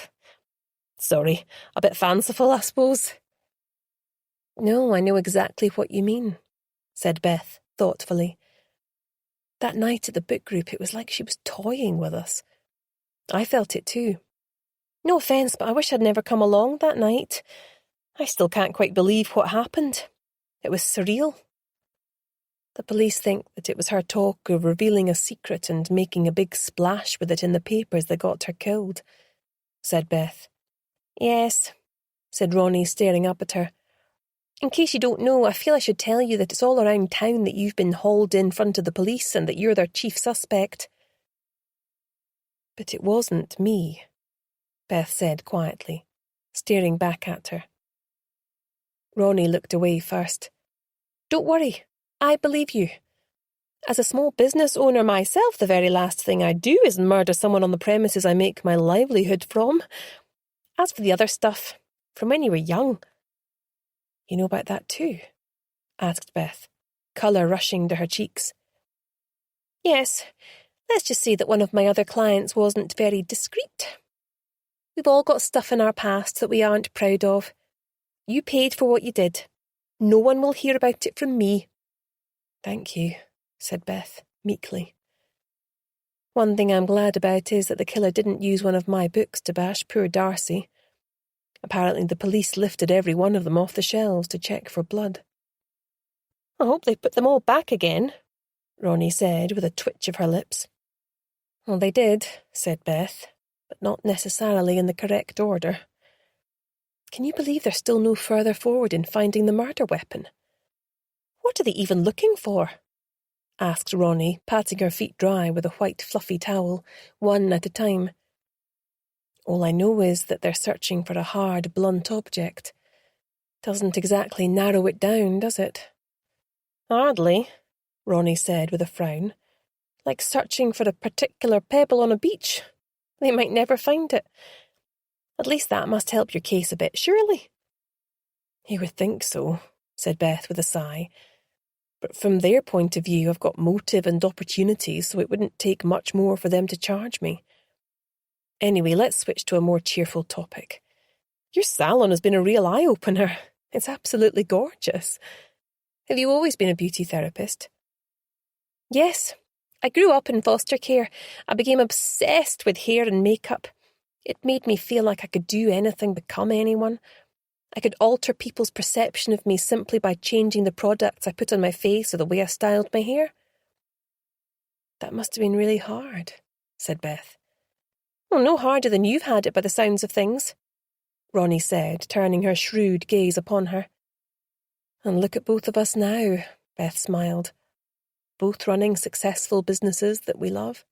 Sorry, a bit fanciful, I suppose. No, I know exactly what you mean, said Beth, thoughtfully. That night at the book group, it was like she was toying with us. I felt it too. No offence, but I wish I'd never come along that night. I still can't quite believe what happened. It was surreal. The police think that it was her talk of revealing a secret and making a big splash with it in the papers that got her killed, said Beth. Yes, said Ronnie, staring up at her. In case you don't know, I feel I should tell you that it's all around town that you've been hauled in front of the police and that you're their chief suspect. But it wasn't me, Beth said quietly, staring back at her. Ronnie looked away first. Don't worry, I believe you. As a small business owner myself, the very last thing I do is murder someone on the premises I make my livelihood from. As for the other stuff, from when you were young. You know about that too? Asked Beth, colour rushing to her cheeks. Yes, let's just say that one of my other clients wasn't very discreet. We've all got stuff in our past that we aren't proud of. You paid for what you did. No one will hear about it from me. Thank you, said Beth, meekly. One thing I'm glad about is that the killer didn't use one of my books to bash poor Darcy. Apparently the police lifted every one of them off the shelves to check for blood. I hope they put them all back again, Ronnie said with a twitch of her lips. Well, they did, said Beth, but not necessarily in the correct order. Can you believe they're still no further forward in finding the murder weapon? What are they even looking for? Asked Ronnie, patting her feet dry with a white fluffy towel, one at a time. All I know is that they're searching for a hard, blunt object. Doesn't exactly narrow it down, does it? Hardly, Ronnie said with a frown. Like searching for a particular pebble on a beach. They might never find it. At least that must help your case a bit, surely? You would think so, said Beth with a sigh. But from their point of view, I've got motive and opportunity, so it wouldn't take much more for them to charge me. Anyway, let's switch to a more cheerful topic. Your salon has been a real eye-opener. It's absolutely gorgeous. Have you always been a beauty therapist? Yes. I grew up in foster care. I became obsessed with hair and makeup. It made me feel like I could do anything, become anyone. I could alter people's perception of me simply by changing the products I put on my face or the way I styled my hair. That must have been really hard, said Beth. Well, no harder than you've had it by the sounds of things, Ronnie said, turning her shrewd gaze upon her. And look at both of us now, Beth smiled. Both running successful businesses that we love.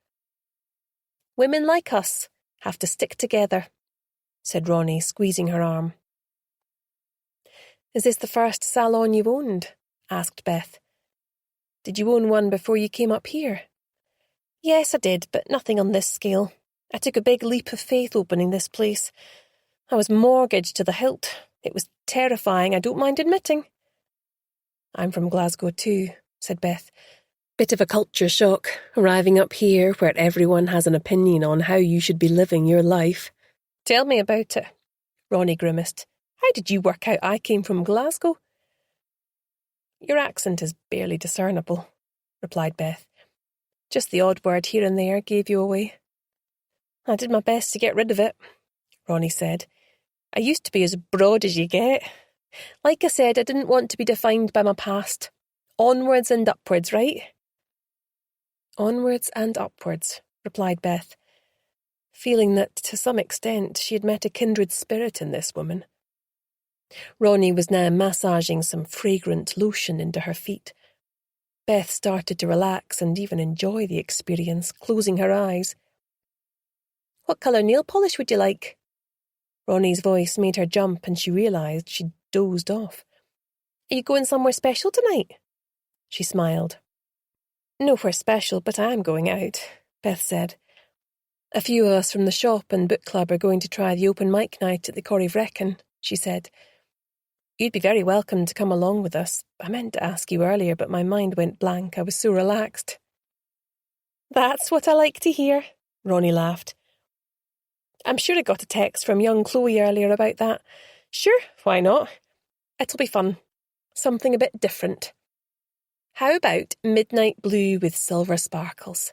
Women like us have to stick together, said Ronnie, squeezing her arm. Is this the first salon you've owned? Asked Beth. Did you own one before you came up here? Yes, I did, but nothing on this scale. I took a big leap of faith opening this place. I was mortgaged to the hilt. It was terrifying, I don't mind admitting. I'm from Glasgow too, said Beth. Bit of a culture shock, arriving up here where everyone has an opinion on how you should be living your life. Tell me about it, Ronnie grimaced. How did you work out I came from Glasgow? Your accent is barely discernible, replied Beth. Just the odd word here and there gave you away. I did my best to get rid of it, Ronnie said. I used to be as broad as you get. Like I said, I didn't want to be defined by my past. Onwards and upwards, right? Onwards and upwards, replied Beth, feeling that, to some extent, she had met a kindred spirit in this woman. Ronnie was now massaging some fragrant lotion into her feet. Beth started to relax and even enjoy the experience, closing her eyes. What colour nail polish would you like? Ronnie's voice made her jump and she realised she'd dozed off. Are you going somewhere special tonight? She smiled. Nowhere special, but I am going out, Beth said. A few of us from the shop and book club are going to try the open mic night at the Corrie Vrecken, she said. You'd be very welcome to come along with us. I meant to ask you earlier, but my mind went blank. I was so relaxed. That's what I like to hear, Ronnie laughed. I'm sure I got a text from young Chloe earlier about that. Sure, why not? It'll be fun. Something a bit different. How about midnight blue with silver sparkles?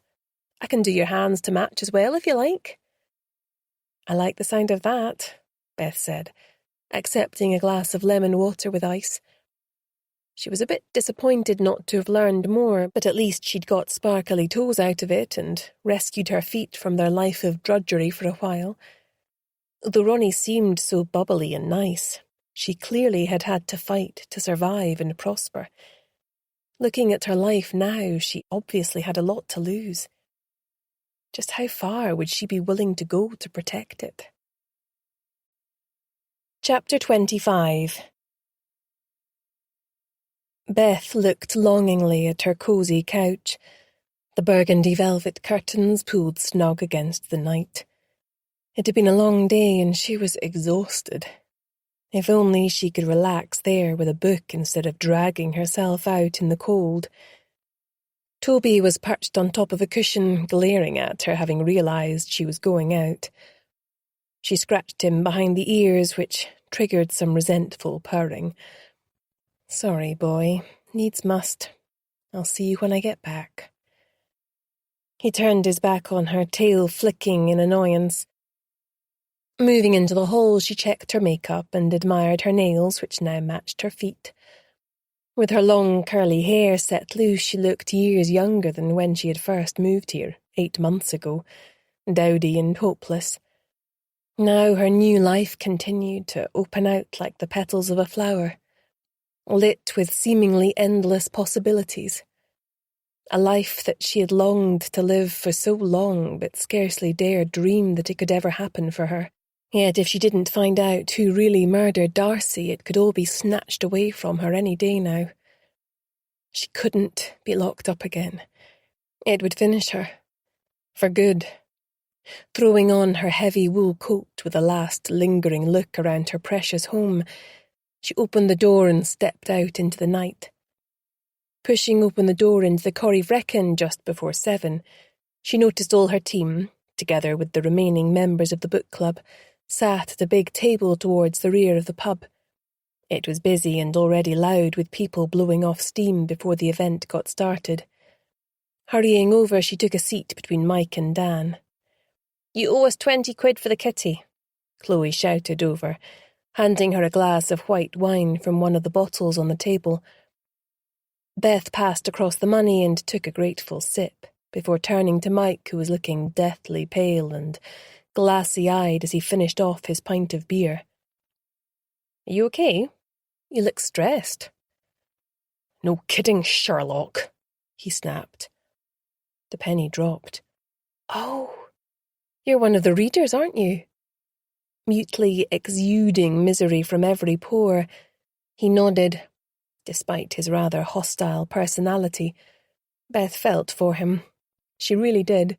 I can do your hands to match as well if you like. I like the sound of that, Beth said, accepting a glass of lemon water with ice. She was a bit disappointed not to have learned more, but at least she'd got sparkly toes out of it and rescued her feet from their life of drudgery for a while. Though Ronnie seemed so bubbly and nice, she clearly had had to fight to survive and prosper. Looking at her life now, she obviously had a lot to lose. Just how far would she be willing to go to protect it? Chapter 25. Beth looked longingly at her cosy couch. The burgundy velvet curtains pulled snug against the night. It had been a long day and she was exhausted. If only she could relax there with a book instead of dragging herself out in the cold. Toby was perched on top of a cushion, glaring at her, having realised she was going out. She scratched him behind the ears, which triggered some resentful purring. Sorry, boy. Needs must. I'll see you when I get back. He turned his back on her, tail flicking in annoyance. Moving into the hall, she checked her makeup and admired her nails, which now matched her feet. With her long curly hair set loose, she looked years younger than when she had first moved here, 8 months ago, dowdy and hopeless. Now her new life continued to open out like the petals of a flower, lit with seemingly endless possibilities. A life that she had longed to live for so long but scarcely dared dream that it could ever happen for her. Yet if she didn't find out who really murdered Darcy, it could all be snatched away from her any day now. She couldn't be locked up again. It would finish her. For good. Throwing on her heavy wool coat with a last lingering look around her precious home, she opened the door and stepped out into the night. Pushing open the door into the Corrie Vrecken just before 7, she noticed all her team, together with the remaining members of the book club, sat at a big table towards the rear of the pub. It was busy and already loud, with people blowing off steam before the event got started. Hurrying over, she took a seat between Mike and Dan. "You owe us 20 quid for the kitty," Chloe shouted over, handing her a glass of white wine from one of the bottles on the table. Beth passed across the money and took a grateful sip, before turning to Mike, who was looking deathly pale and glassy-eyed as he finished off his pint of beer. "Are you okay? You look stressed." "No kidding, Sherlock," he snapped. The penny dropped. "Oh, you're one of the readers, aren't you?" Mutely exuding misery from every pore, he nodded. Despite his rather hostile personality, Beth felt for him. She really did.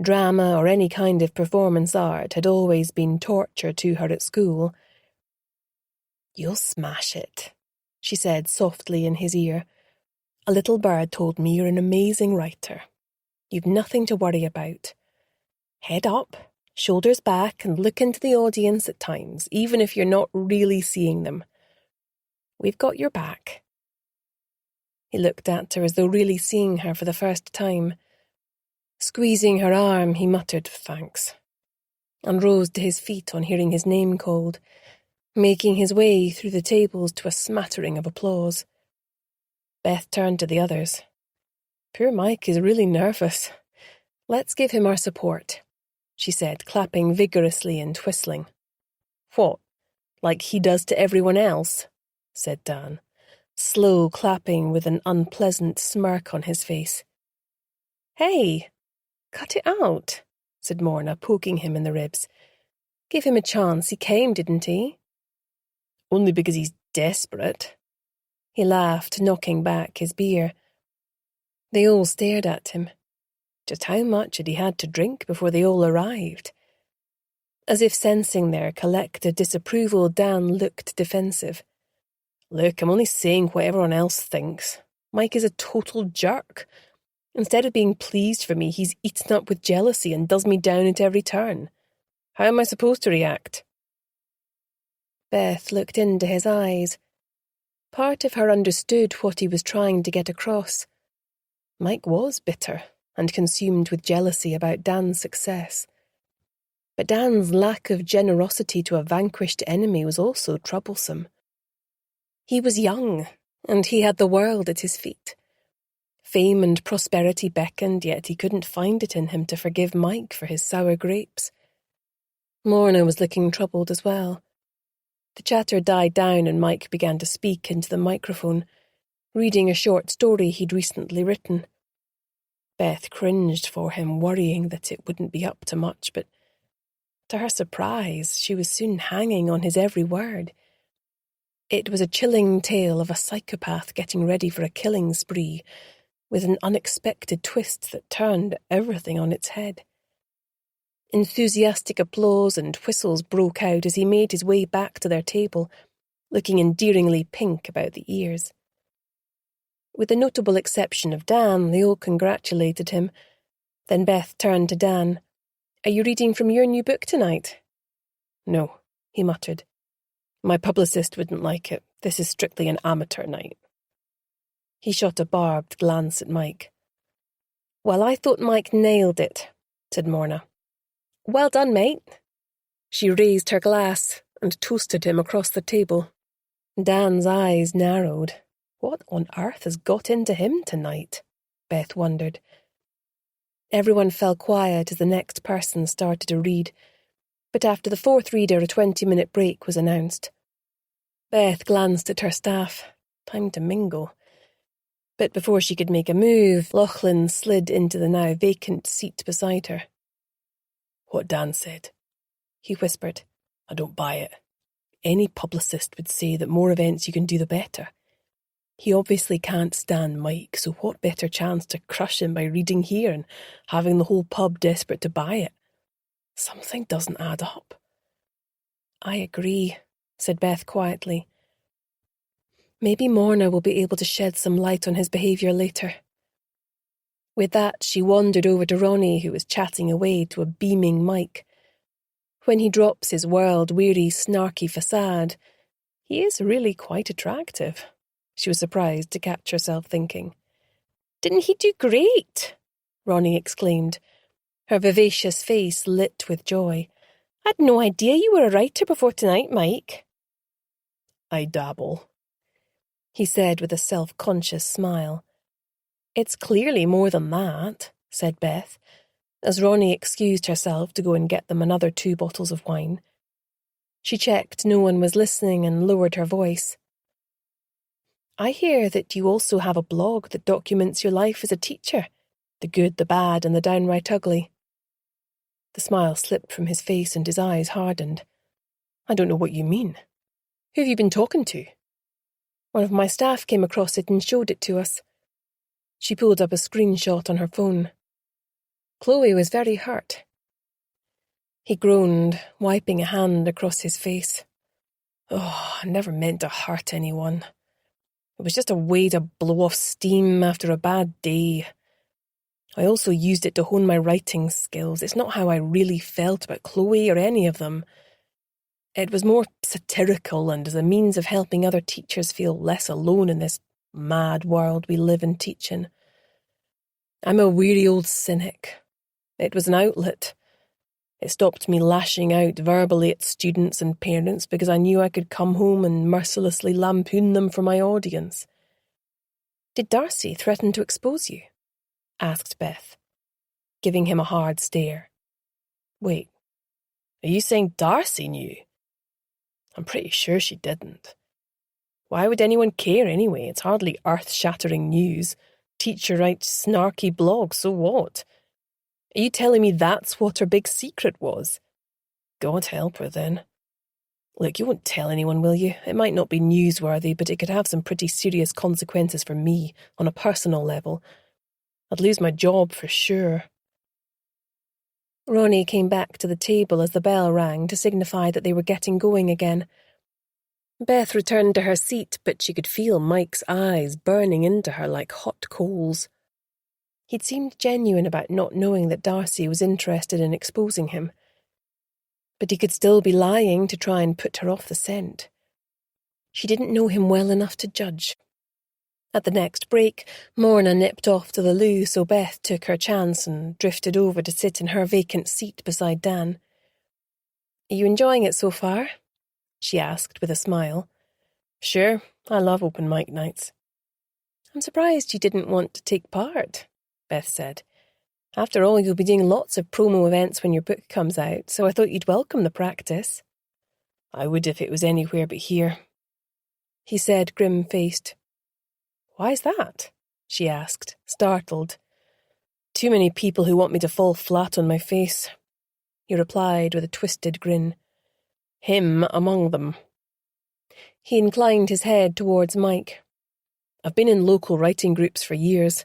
Drama or any kind of performance art had always been torture to her at school. "You'll smash it," she said softly in his ear. "A little bird told me you're an amazing writer. You've nothing to worry about. Head up, shoulders back, and look into the audience at times, even if you're not really seeing them. We've got your back." He looked at her as though really seeing her for the first time. Squeezing her arm, he muttered thanks, and rose to his feet on hearing his name called, making his way through the tables to a smattering of applause. Beth turned to the others. "Poor Mike is really nervous. Let's give him our support," she said, clapping vigorously and whistling. "What, like he does to everyone else?" said Dan, slow clapping with an unpleasant smirk on his face. "Hey, cut it out," said Morna, poking him in the ribs. "Give him a chance. He came, didn't he?" "Only because he's desperate." He laughed, knocking back his beer. They all stared at him. Just how much had he had to drink before they all arrived? As if sensing their collective disapproval, Dan looked defensive. "Look, I'm only saying what everyone else thinks. Mike is a total jerk. Instead of being pleased for me, he's eaten up with jealousy and does me down at every turn. How am I supposed to react?" Beth looked into his eyes. Part of her understood what he was trying to get across. Mike was bitter and consumed with jealousy about Dan's success. But Dan's lack of generosity to a vanquished enemy was also troublesome. He was young, and he had the world at his feet. Fame and prosperity beckoned, yet he couldn't find it in him to forgive Mike for his sour grapes. Morna was looking troubled as well. The chatter died down and Mike began to speak into the microphone, reading a short story he'd recently written. Beth cringed for him, worrying that it wouldn't be up to much, but to her surprise, she was soon hanging on his every word. It was a chilling tale of a psychopath getting ready for a killing spree, with an unexpected twist that turned everything on its head. Enthusiastic applause and whistles broke out as he made his way back to their table, looking endearingly pink about the ears. With the notable exception of Dan, they all congratulated him. Then Beth turned to Dan. "Are you reading from your new book tonight?" "No," he muttered. "My publicist wouldn't like it. This is strictly an amateur night." He shot a barbed glance at Mike. "Well, I thought Mike nailed it," said Morna. "Well done, mate." She raised her glass and toasted him across the table. Dan's eyes narrowed. What on earth has got into him tonight? Beth wondered. Everyone fell quiet as the next person started to read, but after the fourth reader a 20-minute break was announced. Beth glanced at her staff. Time to mingle. But before she could make a move, Lachlan slid into the now vacant seat beside her. "What Dan said," he whispered. "I don't buy it. Any publicist would say that more events you can do the better. He obviously can't stand Mike, so what better chance to crush him by reading here and having the whole pub desperate to buy it? Something doesn't add up." "I agree," said Beth quietly. Maybe Morna will be able to shed some light on his behaviour later. With that, she wandered over to Ronnie, who was chatting away to a beaming Mike. When he drops his world-weary, snarky facade, he is really quite attractive, she was surprised to catch herself thinking. Didn't he do great? Ronnie exclaimed, her vivacious face lit with joy. I'd no idea you were a writer before tonight, Mike. I dabble, he said with a self-conscious smile. It's clearly more than that, said Beth, as Ronnie excused herself to go and get them another 2 bottles of wine. She checked no one was listening and lowered her voice. I hear that you also have a blog that documents your life as a teacher, the good, the bad, and the downright ugly. The smile slipped from his face and his eyes hardened. I don't know what you mean. Who have you been talking to? One of my staff came across it and showed it to us. She pulled up a screenshot on her phone. Chloe was very hurt. He groaned, wiping a hand across his face. Oh, I never meant to hurt anyone. It was just a way to blow off steam after a bad day. I also used it to hone my writing skills. It's not how I really felt about Chloe or any of them. It was more satirical and as a means of helping other teachers feel less alone in this mad world we live in teaching. I'm a weary old cynic. It was an outlet. It stopped me lashing out verbally at students and parents because I knew I could come home and mercilessly lampoon them for my audience. Did Darcy threaten to expose you? Asked Beth, giving him a hard stare. Wait, are you saying Darcy knew? I'm pretty sure she didn't. Why would anyone care anyway? It's hardly earth-shattering news. Teacher writes snarky blogs, so what? Are you telling me that's what her big secret was? God help her, then. Look, you won't tell anyone, will you? It might not be newsworthy, but it could have some pretty serious consequences for me, on a personal level. I'd lose my job for sure. Ronnie came back to the table as the bell rang to signify that they were getting going again. Beth returned to her seat, but she could feel Mike's eyes burning into her like hot coals. He'd seemed genuine about not knowing that Darcy was interested in exposing him. But he could still be lying to try and put her off the scent. She didn't know him well enough to judge. At the next break, Morna nipped off to the loo, so Beth took her chance and drifted over to sit in her vacant seat beside Dan. Are you enjoying it so far? She asked with a smile. Sure, I love open mic nights. I'm surprised you didn't want to take part, Beth said. After all, you'll be doing lots of promo events when your book comes out, so I thought you'd welcome the practice. I would if it was anywhere but here, he said, grim-faced. Why's that? She asked, startled. Too many people who want me to fall flat on my face, he replied with a twisted grin. Him among them. He inclined his head towards Mike. I've been in local writing groups for years.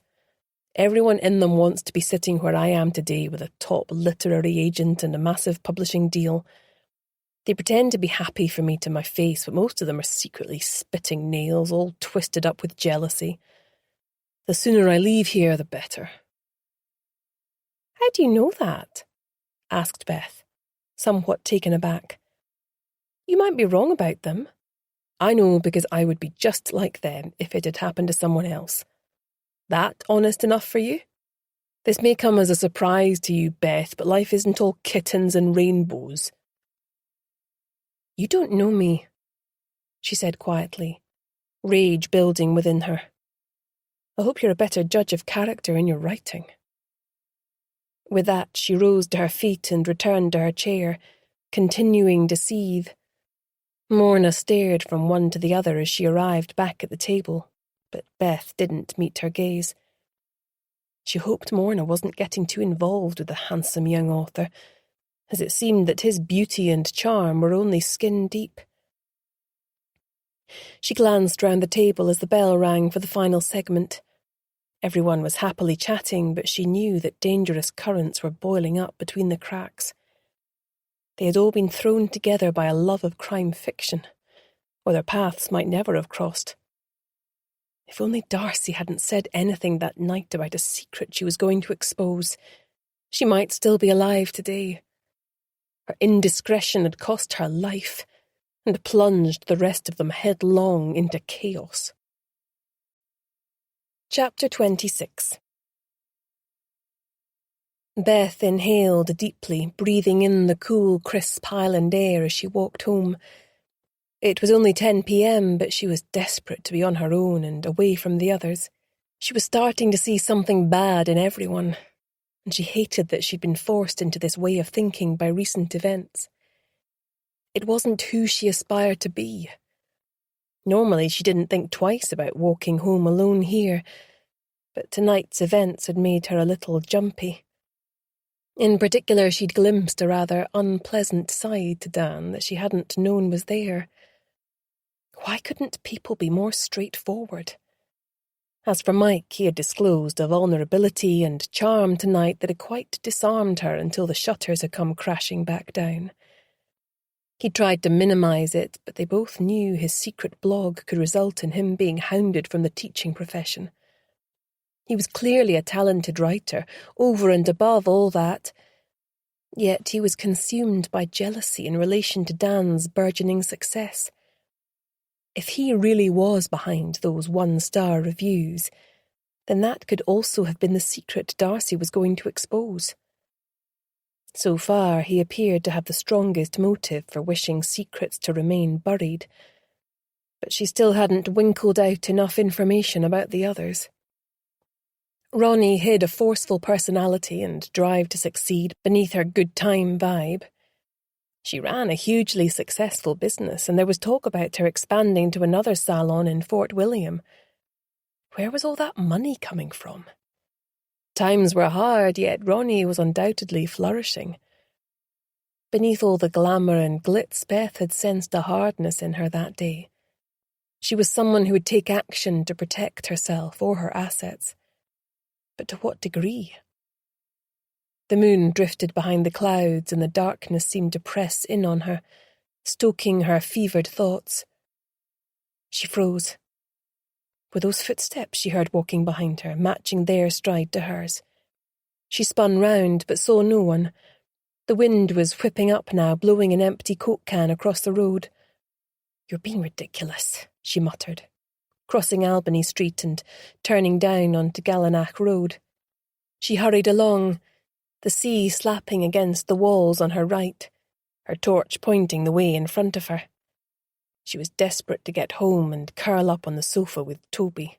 Everyone in them wants to be sitting where I am today with a top literary agent and a massive publishing deal. They pretend to be happy for me to my face, but most of them are secretly spitting nails, all twisted up with jealousy. The sooner I leave here, the better. How do you know that? Asked Beth, somewhat taken aback. You might be wrong about them. I know because I would be just like them if it had happened to someone else. That honest enough for you? This may come as a surprise to you, Beth, but life isn't all kittens and rainbows. You don't know me, she said quietly, rage building within her. I hope you're a better judge of character in your writing. With that, she rose to her feet and returned to her chair, continuing to seethe. Morna stared from one to the other as she arrived back at the table, but Beth didn't meet her gaze. She hoped Morna wasn't getting too involved with the handsome young author, as it seemed that his beauty and charm were only skin-deep. She glanced round the table as the bell rang for the final segment. Everyone was happily chatting, but she knew that dangerous currents were boiling up between the cracks. They had all been thrown together by a love of crime fiction, or their paths might never have crossed. If only Darcy hadn't said anything that night about a secret she was going to expose, she might still be alive today. Her indiscretion had cost her life, and plunged the rest of them headlong into chaos. Chapter 26. Beth inhaled deeply, breathing in the cool, crisp Highland air as she walked home. It was only 10 p.m, but she was desperate to be on her own and away from the others. She was starting to see something bad in everyone, and she hated that she'd been forced into this way of thinking by recent events. It wasn't who she aspired to be. Normally she didn't think twice about walking home alone here, but tonight's events had made her a little jumpy. In particular, she'd glimpsed a rather unpleasant side to Dan that she hadn't known was there. Why couldn't people be more straightforward? As for Mike, he had disclosed a vulnerability and charm tonight that had quite disarmed her until the shutters had come crashing back down. He tried to minimize it, but they both knew his secret blog could result in him being hounded from the teaching profession. He was clearly a talented writer, over and above all that. Yet he was consumed by jealousy in relation to Dan's burgeoning success. If he really was behind those one-star reviews, then that could also have been the secret Darcy was going to expose. So far, he appeared to have the strongest motive for wishing secrets to remain buried, but she still hadn't winkled out enough information about the others. Ronnie hid a forceful personality and drive to succeed beneath her good time vibe. She ran a hugely successful business, and there was talk about her expanding to another salon in Fort William. Where was all that money coming from? Times were hard, yet Ronnie was undoubtedly flourishing. Beneath all the glamour and glitz, Beth had sensed a hardness in her that day. She was someone who would take action to protect herself or her assets. But to what degree? The moon drifted behind the clouds, and the darkness seemed to press in on her, stoking her fevered thoughts. She froze. Were those footsteps she heard walking behind her, matching their stride to hers? She spun round, but saw no one. The wind was whipping up now, blowing an empty Coke can across the road. "You're being ridiculous," she muttered, crossing Albany Street and turning down onto Gallenach Road. She hurried along, the sea slapping against the walls on her right, her torch pointing the way in front of her. She was desperate to get home and curl up on the sofa with Toby.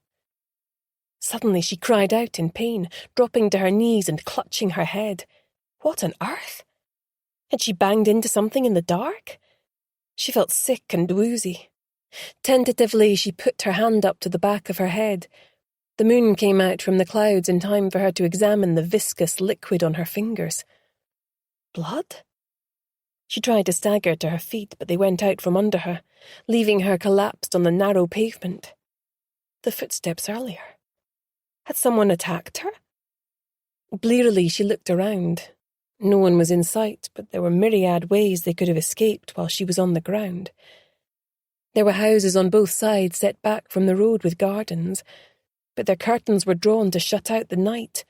Suddenly she cried out in pain, dropping to her knees and clutching her head. What on earth? Had she banged into something in the dark? She felt sick and woozy. Tentatively, she put her hand up to the back of her head. The moon came out from the clouds in time for her to examine the viscous liquid on her fingers. Blood? She tried to stagger to her feet, but they went out from under her, leaving her collapsed on the narrow pavement. The footsteps earlier. Had someone attacked her? Blearily, she looked around. No one was in sight, but there were myriad ways they could have escaped while she was on the ground. There were houses on both sides set back from the road with gardens, but their curtains were drawn to shut out the night.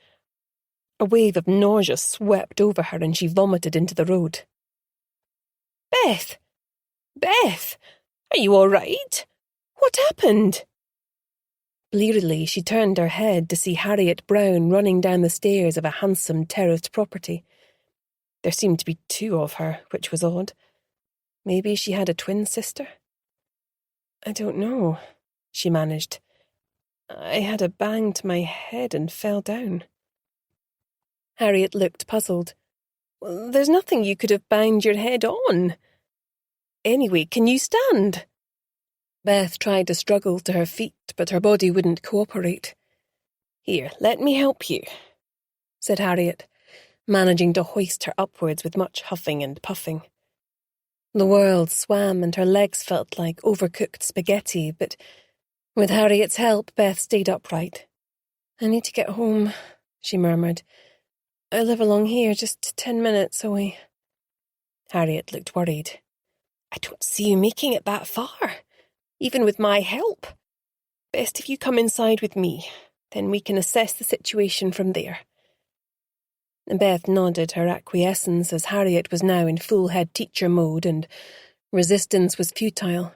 A wave of nausea swept over her and she vomited into the road. "Beth! Beth! Are you all right? What happened?" Blearily, she turned her head to see Harriet Brown running down the stairs of a handsome terraced property. There seemed to be two of her, which was odd. Maybe she had a twin sister? "I don't know," she managed. "I had a bang to my head and fell down." Harriet looked puzzled. "Well, there's nothing you could have banged your head on. Anyway, can you stand?" Beth tried to struggle to her feet, but her body wouldn't cooperate. "Here, let me help you," said Harriet, managing to hoist her upwards with much huffing and puffing. The world swam and her legs felt like overcooked spaghetti, but with Harriet's help, Beth stayed upright. "I need to get home," she murmured. "I live along here, just 10 minutes away." Harriet looked worried. "I don't see you making it that far, even with my help." Best if you come inside with me. Then we can assess the situation from there. Beth nodded her acquiescence as Harriet was now in full head teacher mode and resistance was futile.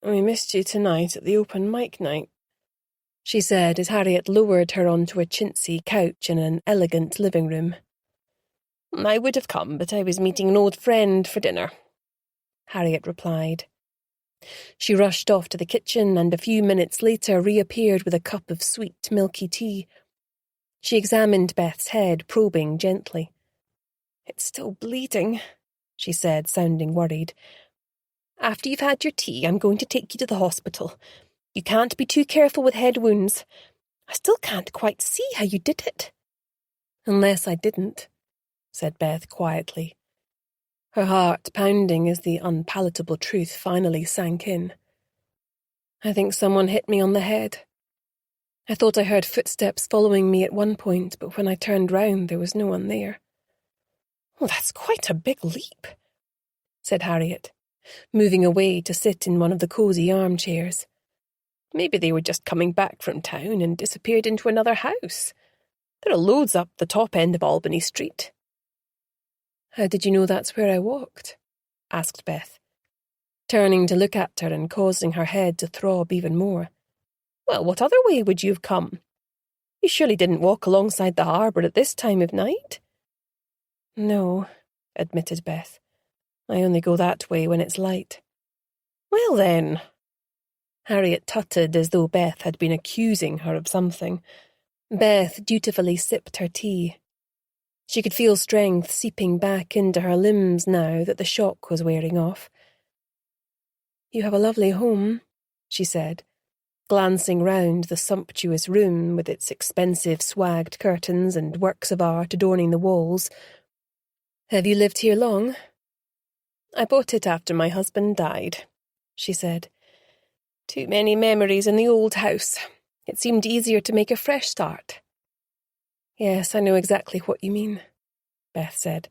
"We missed you tonight at the open mic night," she said as Harriet lowered her onto a chintzy couch in an elegant living room. "I would have come, but I was meeting an old friend for dinner," Harriet replied. She rushed off to the kitchen and a few minutes later reappeared with a cup of sweet, milky tea. She examined Beth's head, probing gently. "It's still bleeding," she said, sounding worried. "After you've had your tea, I'm going to take you to the hospital. You can't be too careful with head wounds. I still can't quite see how you did it." "Unless I didn't," said Beth quietly, her heart pounding as the unpalatable truth finally sank in. "I think someone hit me on the head. I thought I heard footsteps following me at one point, but when I turned round there was no one there." "Well, that's quite a big leap," said Harriet, moving away to sit in one of the cosy armchairs. "Maybe they were just coming back from town and disappeared into another house. There are loads up the top end of Albany Street." "How did you know that's where I walked?" asked Beth, turning to look at her and causing her head to throb even more. "Well, what other way would you have come? You surely didn't walk alongside the harbour at this time of night?" "No," admitted Beth. "I only go that way when it's light." "Well then," Harriet tutted as though Beth had been accusing her of something. Beth dutifully sipped her tea. She could feel strength seeping back into her limbs now that the shock was wearing off. "You have a lovely home," she said, glancing round the sumptuous room with its expensive swagged curtains and works of art adorning the walls. "Have you lived here long?" "I bought it after my husband died," she said. "Too many memories in the old house. It seemed easier to make a fresh start." "Yes, I know exactly what you mean," Beth said.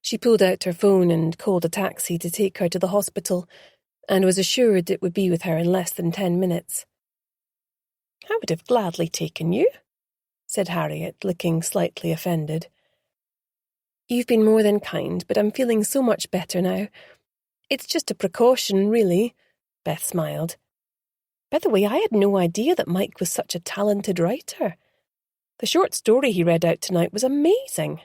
She pulled out her phone and called a taxi to take her to the hospital, and was assured it would be with her in less than 10 minutes. "I would have gladly taken you," said Harriet, looking slightly offended. "You've been more than kind, but I'm feeling so much better now. It's just a precaution, really," Beth smiled. "By the way, I had no idea that Mike was such a talented writer. The short story he read out tonight was amazing."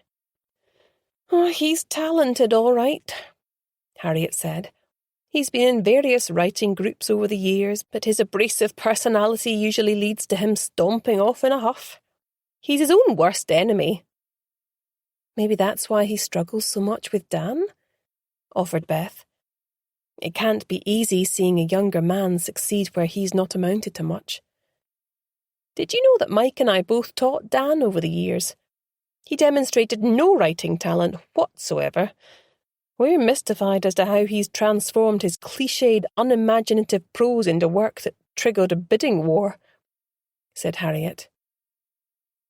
"Oh, he's talented, all right," Harriet said. "He's been in various writing groups over the years, but his abrasive personality usually leads to him stomping off in a huff. He's his own worst enemy." "Maybe that's why he struggles so much with Dan?" offered Beth. "It can't be easy seeing a younger man succeed where he's not amounted to much." "Did you know that Mike and I both taught Dan over the years? He demonstrated no writing talent whatsoever. We're mystified as to how he's transformed his cliched, unimaginative prose into work that triggered a bidding war," said Harriet.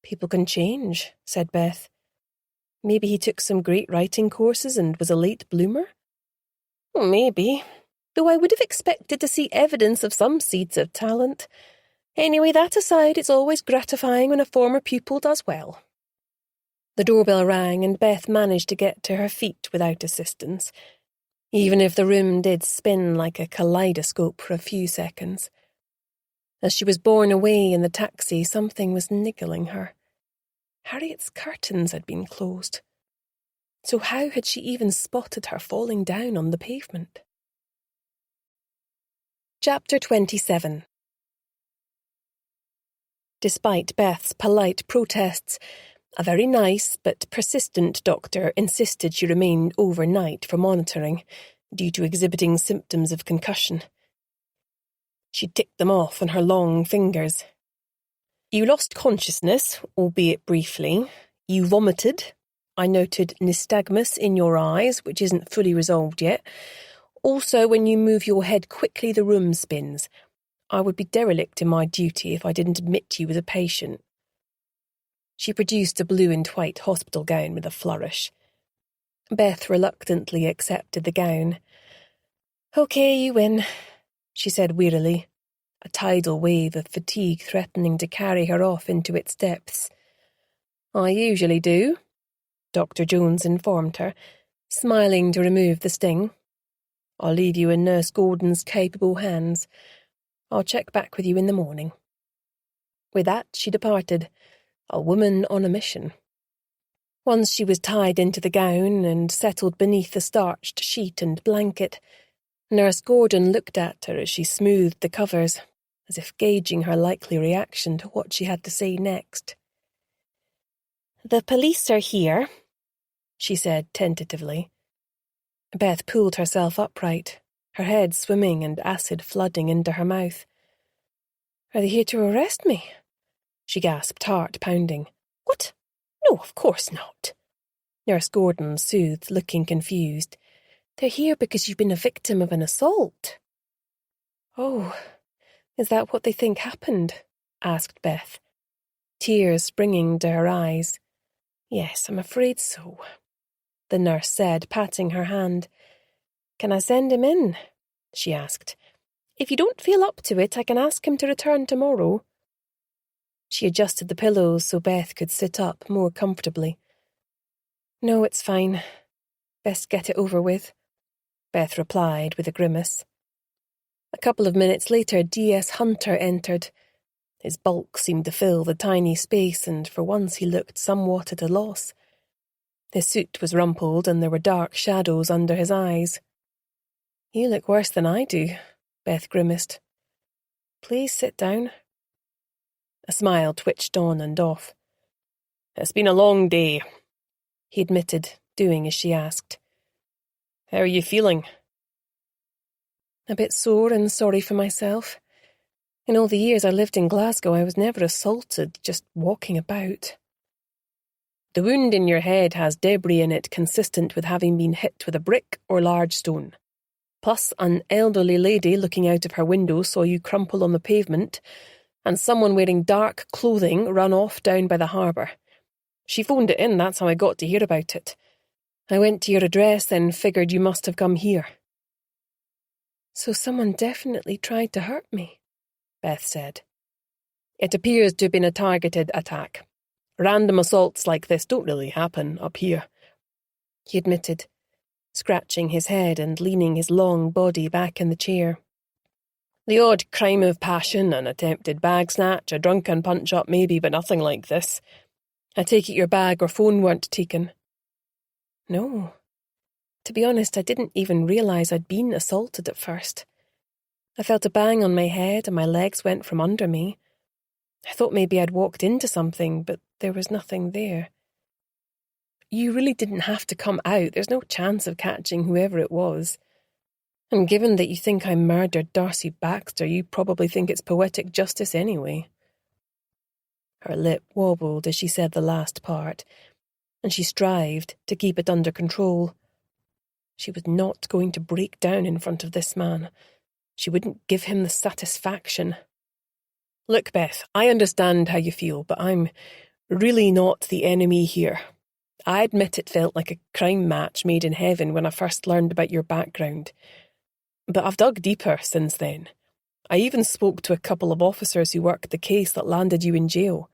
"People can change," said Beth. "Maybe he took some great writing courses and was a late bloomer?" "Maybe, though I would have expected to see evidence of some seeds of talent. Anyway, that aside, it's always gratifying when a former pupil does well." The doorbell rang and Beth managed to get to her feet without assistance, even if the room did spin like a kaleidoscope for a few seconds. As she was borne away in the taxi, something was niggling her. Harriet's curtains had been closed. So how had she even spotted her falling down on the pavement? Chapter 27. Despite Beth's polite protests, a very nice but persistent doctor insisted she remain overnight for monitoring, due to exhibiting symptoms of concussion. She ticked them off on her long fingers. "You lost consciousness, albeit briefly. You vomited. I noted nystagmus in your eyes, which isn't fully resolved yet. Also, when you move your head quickly, the room spins. I would be derelict in my duty if I didn't admit you as a patient." She produced a blue and white hospital gown with a flourish. Beth reluctantly accepted the gown. "Okay, you win," she said wearily. a tidal wave of fatigue threatening to carry her off into its depths. "I usually do," Dr. Jones informed her, smiling to remove the sting. "I'll leave you in Nurse Gordon's capable hands. I'll check back with you in the morning." With that she departed, a woman on a mission. Once she was tied into the gown and settled beneath the starched sheet and blanket, Nurse Gordon looked at her as she smoothed the covers, as if gauging her likely reaction to what she had to say next. "The police are here," she said tentatively. Beth pulled herself upright, her head swimming and acid flooding into her mouth. "Are they here to arrest me?" she gasped, heart pounding. "What? No, of course not." Nurse Gordon soothed, looking confused. "They're here because you've been a victim of an assault." "Oh, is that what they think happened?" asked Beth, tears springing to her eyes. "Yes, I'm afraid so," the nurse said, patting her hand. "Can I send him in?" she asked. "If you don't feel up to it, I can ask him to return tomorrow." She adjusted the pillows so Beth could sit up more comfortably. "No, it's fine. Best get it over with," Beth replied with a grimace. A couple of minutes later, D.S. Hunter entered. His bulk seemed to fill the tiny space, and for once he looked somewhat at a loss. His suit was rumpled, and there were dark shadows under his eyes. "You look worse than I do," Beth grimaced. "Please sit down." A smile twitched on and off. "It's been a long day," he admitted, doing as she asked. "How are you feeling?" "A bit sore and sorry for myself. In all the years I lived in Glasgow, I was never assaulted, just walking about." "The wound in your head has debris in it consistent with having been hit with a brick or large stone. Plus, an elderly lady looking out of her window saw you crumple on the pavement, and someone wearing dark clothing run off down by the harbour. She phoned it in, that's how I got to hear about it. I went to your address, then figured you must have come here." "So someone definitely tried to hurt me," Beth said. "It appears to have been a targeted attack. Random assaults like this don't really happen up here," he admitted, scratching his head and leaning his long body back in the chair. "The odd crime of passion, an attempted bag snatch, a drunken punch-up maybe, but nothing like this. I take it your bag or phone weren't taken?" "No. To be honest, I didn't even realise I'd been assaulted at first. I felt a bang on my head and my legs went from under me. I thought maybe I'd walked into something, but there was nothing there." "You really didn't have to come out. There's no chance of catching whoever it was. And given that you think I murdered Darcy Baxter, you probably think it's poetic justice anyway." Her lip wobbled as she said the last part, and she strived to keep it under control. She was not going to break down in front of this man. She wouldn't give him the satisfaction. "Look, Beth, I understand how you feel, but I'm really not the enemy here. I admit it felt like a crime match made in heaven when I first learned about your background. But I've dug deeper since then. I even spoke to a couple of officers who worked the case that landed you in jail.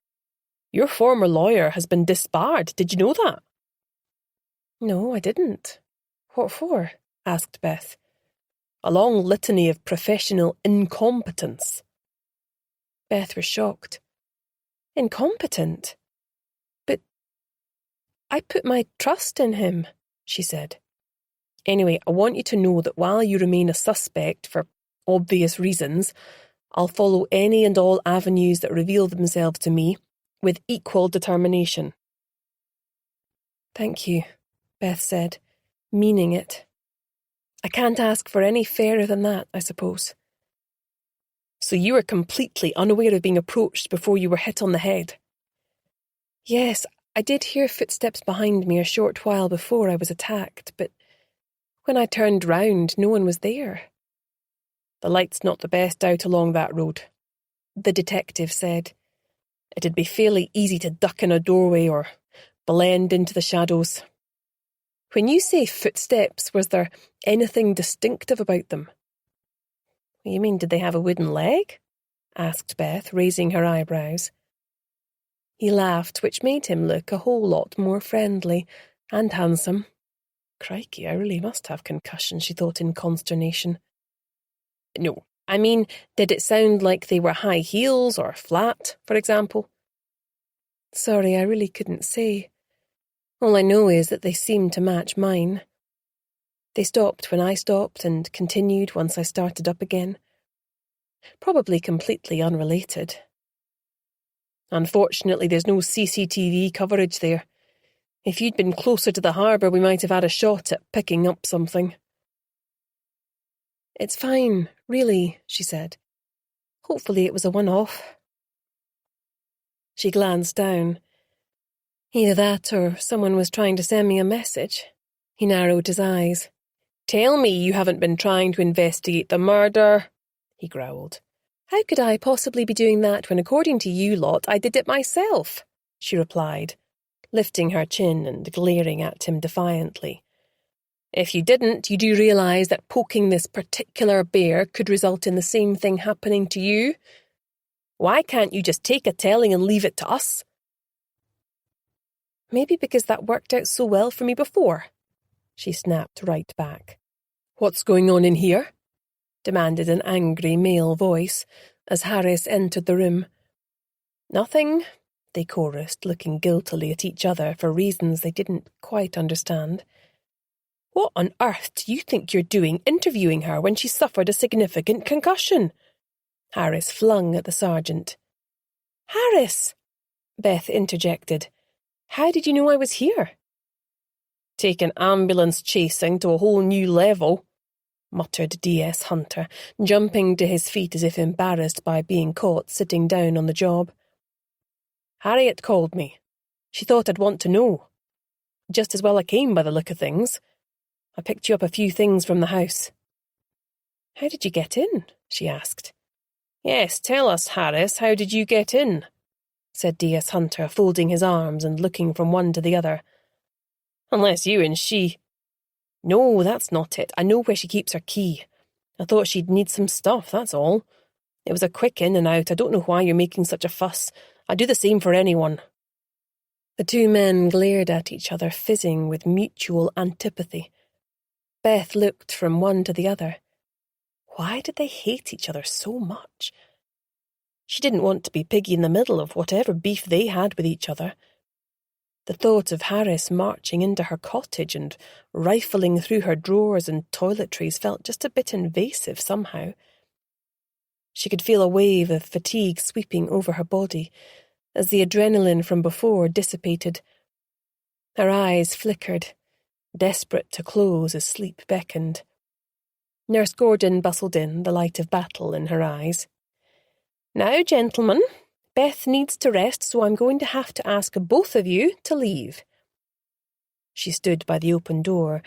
Your former lawyer has been disbarred. Did you know that?" "No, I didn't. What for?" asked Beth. "A long litany of professional incompetence." Beth was shocked. "Incompetent? But I put my trust in him," she said. "Anyway, I want you to know that while you remain a suspect for obvious reasons, I'll follow any and all avenues that reveal themselves to me with equal determination." "Thank you," Beth said, meaning it. "I can't ask for any fairer than that, I suppose." "So you were completely unaware of being approached before you were hit on the head?" "Yes, I did hear footsteps behind me a short while before I was attacked, but when I turned round, no one was there." "The light's not the best out along that road," the detective said. "It'd be fairly easy to duck in a doorway or blend into the shadows. When you say footsteps, was there anything distinctive about them?" "You mean, did they have a wooden leg?" asked Beth, raising her eyebrows. He laughed, which made him look a whole lot more friendly and handsome. Crikey, I really must have concussion, she thought in consternation. No, I mean, did it sound like they were high heels or flat, for example? Sorry, I really couldn't say. All I know is that they seemed to match mine. They stopped when I stopped and continued once I started up again. Probably completely unrelated. Unfortunately, there's no CCTV coverage there. If you'd been closer to the harbour, we might have had a shot at picking up something. It's fine, really, she said. Hopefully it was a one-off. She glanced down. Either that or someone was trying to send me a message. He narrowed his eyes. Tell me you haven't been trying to investigate the murder, he growled. How could I possibly be doing that when, according to you lot, I did it myself? She replied, lifting her chin and glaring at him defiantly. If you didn't, you do realise that poking this particular bear could result in the same thing happening to you? Why can't you just take a telling and leave it to us? Maybe because that worked out so well for me before, she snapped right back. What's going on in here? Demanded an angry male voice as Harris entered the room. Nothing, they chorused, looking guiltily at each other for reasons they didn't quite understand. What on earth do you think you're doing interviewing her when she suffered a significant concussion? Harris flung at the sergeant. Harris! Beth interjected. How did you know I was here? Take an ambulance chasing to a whole new level, muttered D.S. Hunter, jumping to his feet as if embarrassed by being caught sitting down on the job. Harriet called me. She thought I'd want to know. Just as well I came by the look of things. I picked you up a few things from the house. How did you get in? She asked. Yes, tell us, Harris, how did you get in? Said D.S. Hunter, folding his arms and looking from one to the other. Unless you and she... No, that's not it. I know where she keeps her key. I thought she'd need some stuff, that's all. It was a quick in and out. I don't know why you're making such a fuss. I'd do the same for anyone. The two men glared at each other, fizzing with mutual antipathy. Beth looked from one to the other. Why did they hate each other so much? She didn't want to be piggy in the middle of whatever beef they had with each other. The thought of Harris marching into her cottage and rifling through her drawers and toiletries felt just a bit invasive somehow. She could feel a wave of fatigue sweeping over her body as the adrenaline from before dissipated. Her eyes flickered, desperate to close as sleep beckoned. Nurse Gordon bustled in, the light of battle in her eyes. Now, gentlemen, Beth needs to rest, so I'm going to have to ask both of you to leave. She stood by the open door,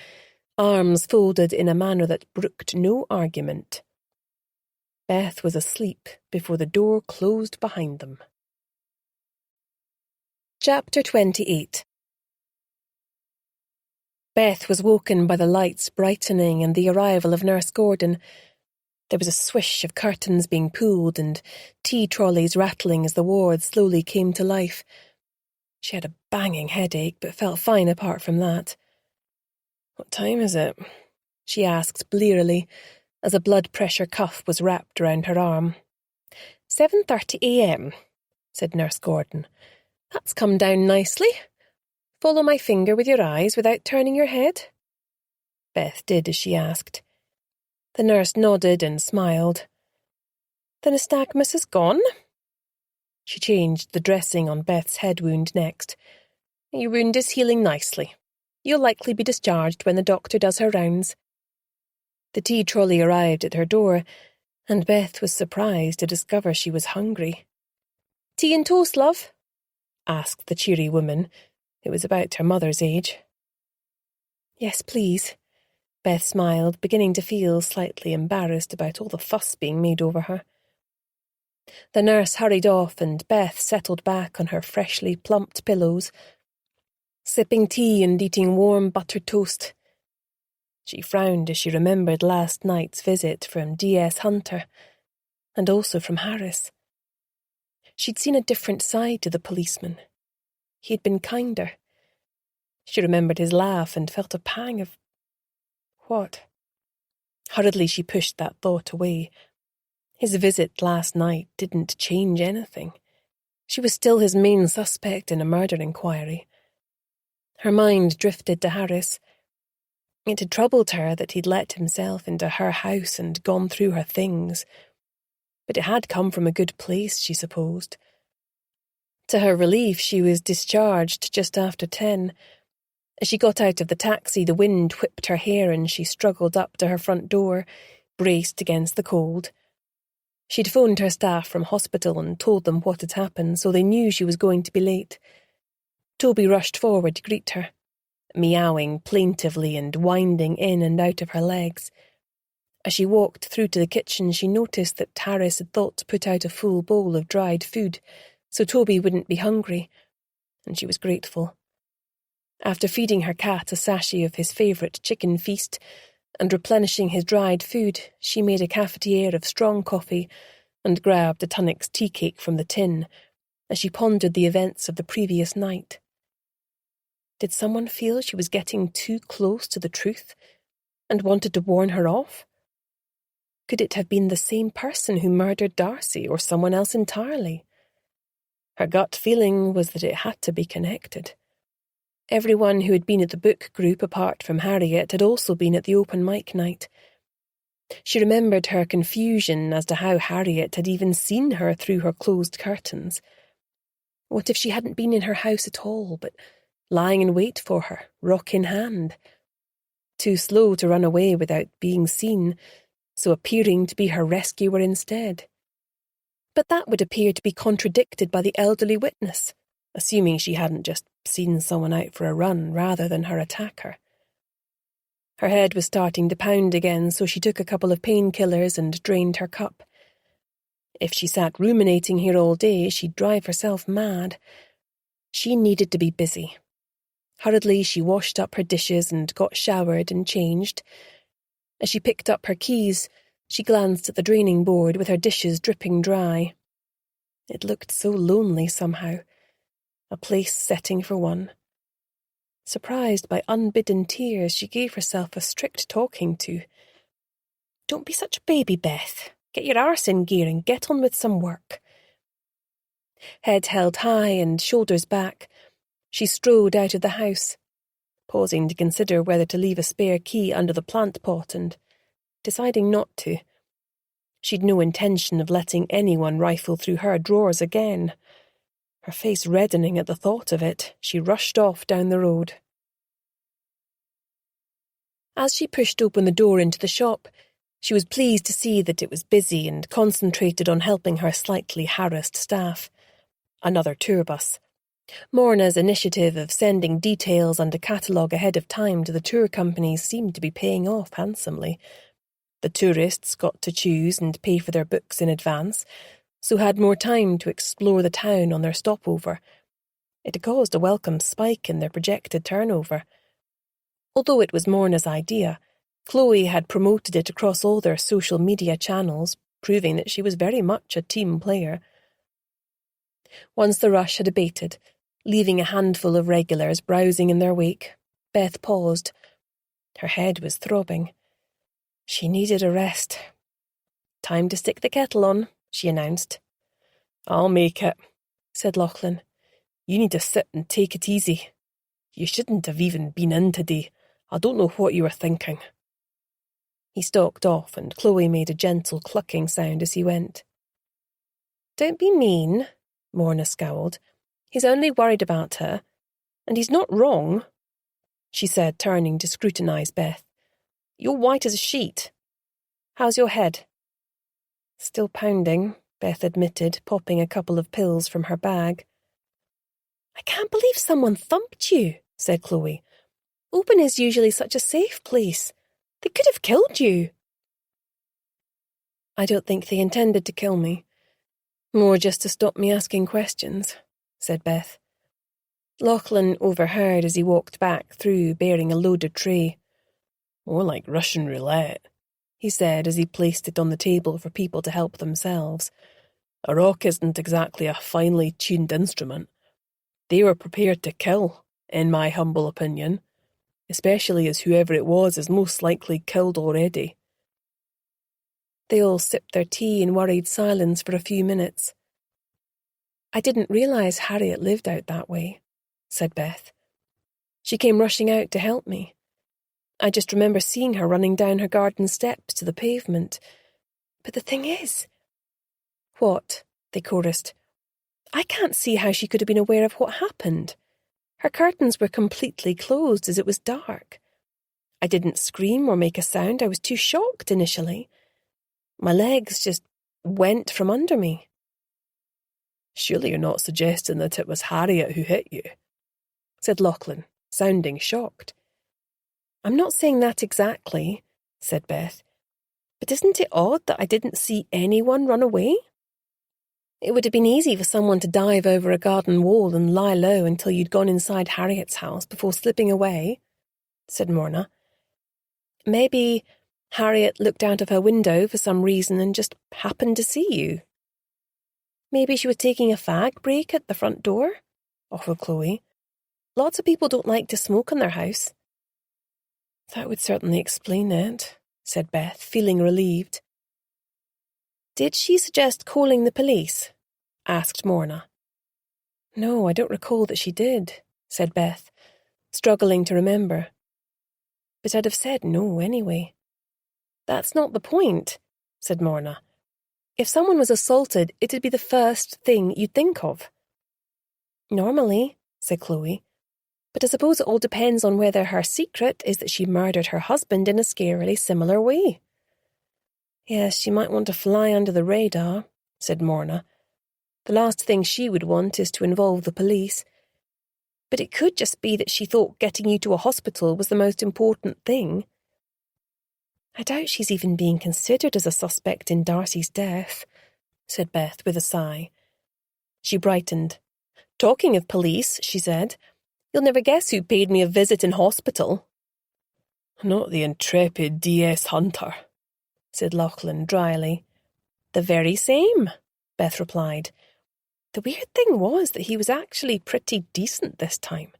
arms folded in a manner that brooked no argument. Beth was asleep before the door closed behind them. Chapter 28. Beth was woken by the lights brightening and the arrival of Nurse Gordon. There was a swish of curtains being pulled and tea trolleys rattling as the ward slowly came to life. She had a banging headache, but felt fine apart from that. What time is it? She asked blearily, as a blood pressure cuff was wrapped around her arm. 7:30 a.m., said Nurse Gordon. That's come down nicely. Follow my finger with your eyes without turning your head. Beth did as she asked. The nurse nodded and smiled. The nystagmus is gone? She changed the dressing on Beth's head wound next. Your wound is healing nicely. You'll likely be discharged when the doctor does her rounds. The tea trolley arrived at her door, and Beth was surprised to discover she was hungry. Tea and toast, love? Asked the cheery woman, who was about her mother's age. Yes, please. Beth smiled, beginning to feel slightly embarrassed about all the fuss being made over her. The nurse hurried off, and Beth settled back on her freshly plumped pillows, sipping tea and eating warm buttered toast. She frowned as she remembered last night's visit from D.S. Hunter. and also from Harris. She'd seen a different side to the policeman. He had been kinder. She remembered his laugh and felt a pang of... what? Hurriedly she pushed that thought away. His visit last night didn't change anything. She was still his main suspect in a murder inquiry. Her mind drifted to Harris. It had troubled her that he'd let himself into her house and gone through her things, but it had come from a good place, she supposed. To her relief, she was discharged just after 10. As she got out of the taxi, the wind whipped her hair and she struggled up to her front door, braced against the cold. She'd phoned her staff from hospital and told them what had happened, so they knew she was going to be late. Toby rushed forward to greet her, meowing plaintively and winding in and out of her legs. As she walked through to the kitchen, she noticed that Harris had thought to put out a full bowl of dried food, so Toby wouldn't be hungry, and she was grateful. After feeding her cat a sachet of his favourite chicken feast and replenishing his dried food, she made a cafetiere of strong coffee and grabbed a Tunnock's tea cake from the tin as she pondered the events of the previous night. Did someone feel she was getting too close to the truth and wanted to warn her off? Could it have been the same person who murdered Darcy, or someone else entirely? Her gut feeling was that it had to be connected. Everyone who had been at the book group, apart from Harriet, had also been at the open mic night. She remembered her confusion as to how Harriet had even seen her through her closed curtains. What if she hadn't been in her house at all, but lying in wait for her, rock in hand? Too slow to run away without being seen, so appearing to be her rescuer instead. But that would appear to be contradicted by the elderly witness, assuming she hadn't just seen someone out for a run rather than her attacker. Her head was starting to pound again, so she took a couple of painkillers and drained her cup. If she sat ruminating here all day, she'd drive herself mad. She needed to be busy. Hurriedly, she washed up her dishes and got showered and changed. As she picked up her keys, she glanced at the draining board with her dishes dripping dry. It looked so lonely somehow. A place setting for one. Surprised by unbidden tears, she gave herself a strict talking to. Don't be such a baby, Beth. Get your arse in gear and get on with some work. Head held high and shoulders back, she strode out of the house, pausing to consider whether to leave a spare key under the plant pot and deciding not to. She'd no intention of letting anyone rifle through her drawers again. Her face reddening at the thought of it, she rushed off down the road. As she pushed open the door into the shop, she was pleased to see that it was busy and concentrated on helping her slightly harassed staff. Another tour bus. Morna's initiative of sending details and a catalogue ahead of time to the tour companies seemed to be paying off handsomely. The tourists got to choose and pay for their books in advance, so had more time to explore the town on their stopover. It had caused a welcome spike in their projected turnover. Although it was Morna's idea, Chloe had promoted it across all their social media channels, proving that she was very much a team player. Once the rush had abated, leaving a handful of regulars browsing in their wake, Beth paused. Her head was throbbing. She needed a rest. Time to stick the kettle on, she announced. I'll make it, said Lachlan. You need to sit and take it easy. You shouldn't have even been in today. I don't know what you were thinking. He stalked off, and Chloe made a gentle clucking sound as he went. Don't be mean, Morna scowled. He's only worried about her, and he's not wrong, she said, turning to scrutinise Beth. You're white as a sheet. How's your head? Still pounding, Beth admitted, popping a couple of pills from her bag. I can't believe someone thumped you, said Chloe. Open is usually such a safe place. They could have killed you. I don't think they intended to kill me. More just to stop me asking questions, said Beth. Lachlan overheard as he walked back through bearing a loaded tray. More like Russian roulette. he said as he placed it on the table for people to help themselves. A rock isn't exactly a finely tuned instrument. They were prepared to kill, in my humble opinion, especially as whoever it was is most likely killed already. They all sipped their tea in worried silence for a few minutes. I didn't realise Harriet lived out that way, said Beth. She came rushing out to help me. I just remember seeing her running down her garden steps to the pavement. But the thing is... What? They chorused. I can't see how she could have been aware of what happened. Her curtains were completely closed as it was dark. I didn't scream or make a sound. I was too shocked initially. My legs just went from under me. Surely you're not suggesting that it was Harriet who hit you, said Lachlan, sounding shocked. I'm not saying that exactly, said Beth. But isn't it odd that I didn't see anyone run away? It would have been easy for someone to dive over a garden wall and lie low until you'd gone inside Harriet's house before slipping away, said Morna. Maybe Harriet looked out of her window for some reason and just happened to see you. Maybe she was taking a fag break at the front door, offered Chloe. Lots of people don't like to smoke in their house. That would certainly explain it, said Beth, feeling relieved. Did she suggest calling the police? Asked Morna. No, I don't recall that she did, said Beth, struggling to remember. But I'd have said no anyway. That's not the point, said Morna. If someone was assaulted, it'd be the first thing you'd think of. Normally, said Chloe. But I suppose it all depends on whether her secret is that she murdered her husband in a scarily similar way. Yes, she might want to fly under the radar, said Morna. The last thing she would want is to involve the police. But it could just be that she thought getting you to a hospital was the most important thing. I doubt she's even being considered as a suspect in Darcy's death, said Beth with a sigh. She brightened. Talking of police, she said, you'll never guess who paid me a visit in hospital. Not the intrepid D.S. Hunter, said Lachlan dryly. The very same, Beth replied. The weird thing was that he was actually pretty decent this time.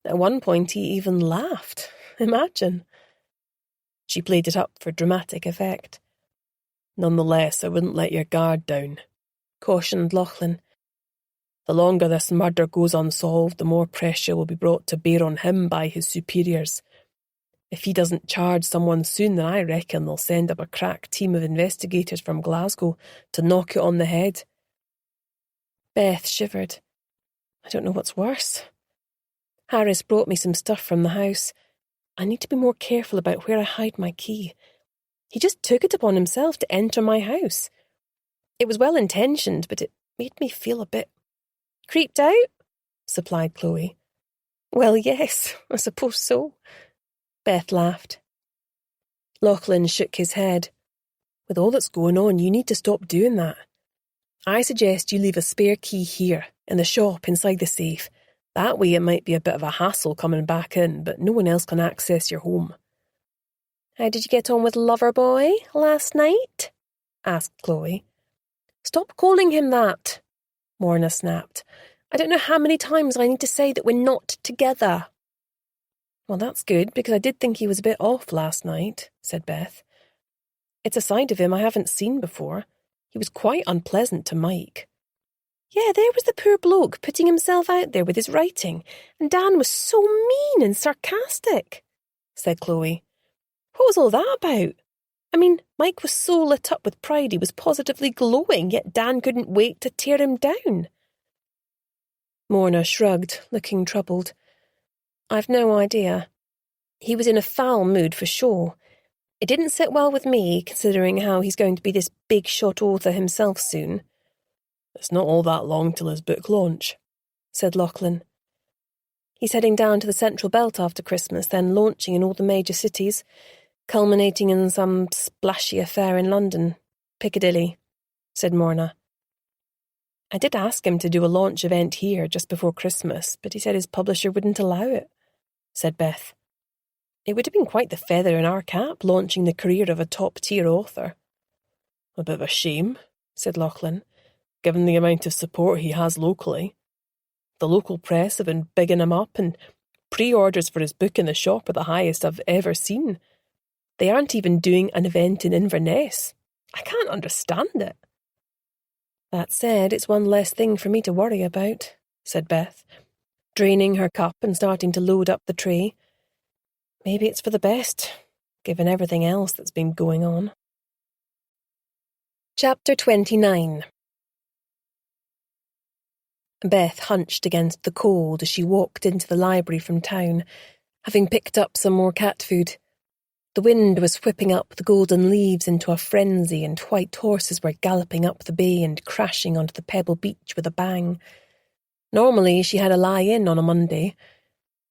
At one point he even laughed. Imagine. She played it up for dramatic effect. Nonetheless, I wouldn't let your guard down, cautioned Lachlan. The longer this murder goes unsolved, the more pressure will be brought to bear on him by his superiors. If he doesn't charge someone soon, then I reckon they'll send up a crack team of investigators from Glasgow to knock it on the head. Beth shivered. I don't know what's worse. Harris brought me some stuff from the house. I need to be more careful about where I hide my key. He just took it upon himself to enter my house. It was well-intentioned, but it made me feel a bit creeped out, supplied Chloe. Well, yes, I suppose so. Beth laughed. Lachlan shook his head. With all that's going on, you need to stop doing that. I suggest you leave a spare key here, in the shop inside the safe. That way it might be a bit of a hassle coming back in, but no one else can access your home. How did you get on with Loverboy last night? Asked Chloe. Stop calling him that, Morna snapped. I don't know how many times I need to say that we're not together. Well, that's good, because I did think he was a bit off last night, said Beth. It's a side of him I haven't seen before. He was quite unpleasant to Mike. Yeah, there was the poor bloke putting himself out there with his writing, and Dan was so mean and sarcastic, said Chloe. What was all that about? I mean, Mike was so lit up with pride he was positively glowing, yet Dan couldn't wait to tear him down. Morna shrugged, looking troubled. I've no idea. He was in a foul mood for sure. It didn't sit well with me, considering how he's going to be this big-shot author himself soon. It's not all that long till his book launch, said Lachlan. He's heading down to the Central Belt after Christmas, then launching in all the major cities, culminating in some splashy affair in London, Piccadilly, said Morna. I did ask him to do a launch event here just before Christmas, but he said his publisher wouldn't allow it, said Beth. It would have been quite the feather in our cap, launching the career of a top-tier author. A bit of a shame, said Lachlan, given the amount of support he has locally. The local press have been bigging him up, and pre-orders for his book in the shop are the highest I've ever seen. They aren't even doing an event in Inverness. I can't understand it. That said, it's one less thing for me to worry about, said Beth, draining her cup and starting to load up the tray. Maybe it's for the best, given everything else that's been going on. Chapter 29. Beth hunched against the cold as she walked into the library from town, having picked up some more cat food. The wind was whipping up the golden leaves into a frenzy, and white horses were galloping up the bay and crashing onto the pebble beach with a bang. Normally she had a lie-in on a Monday,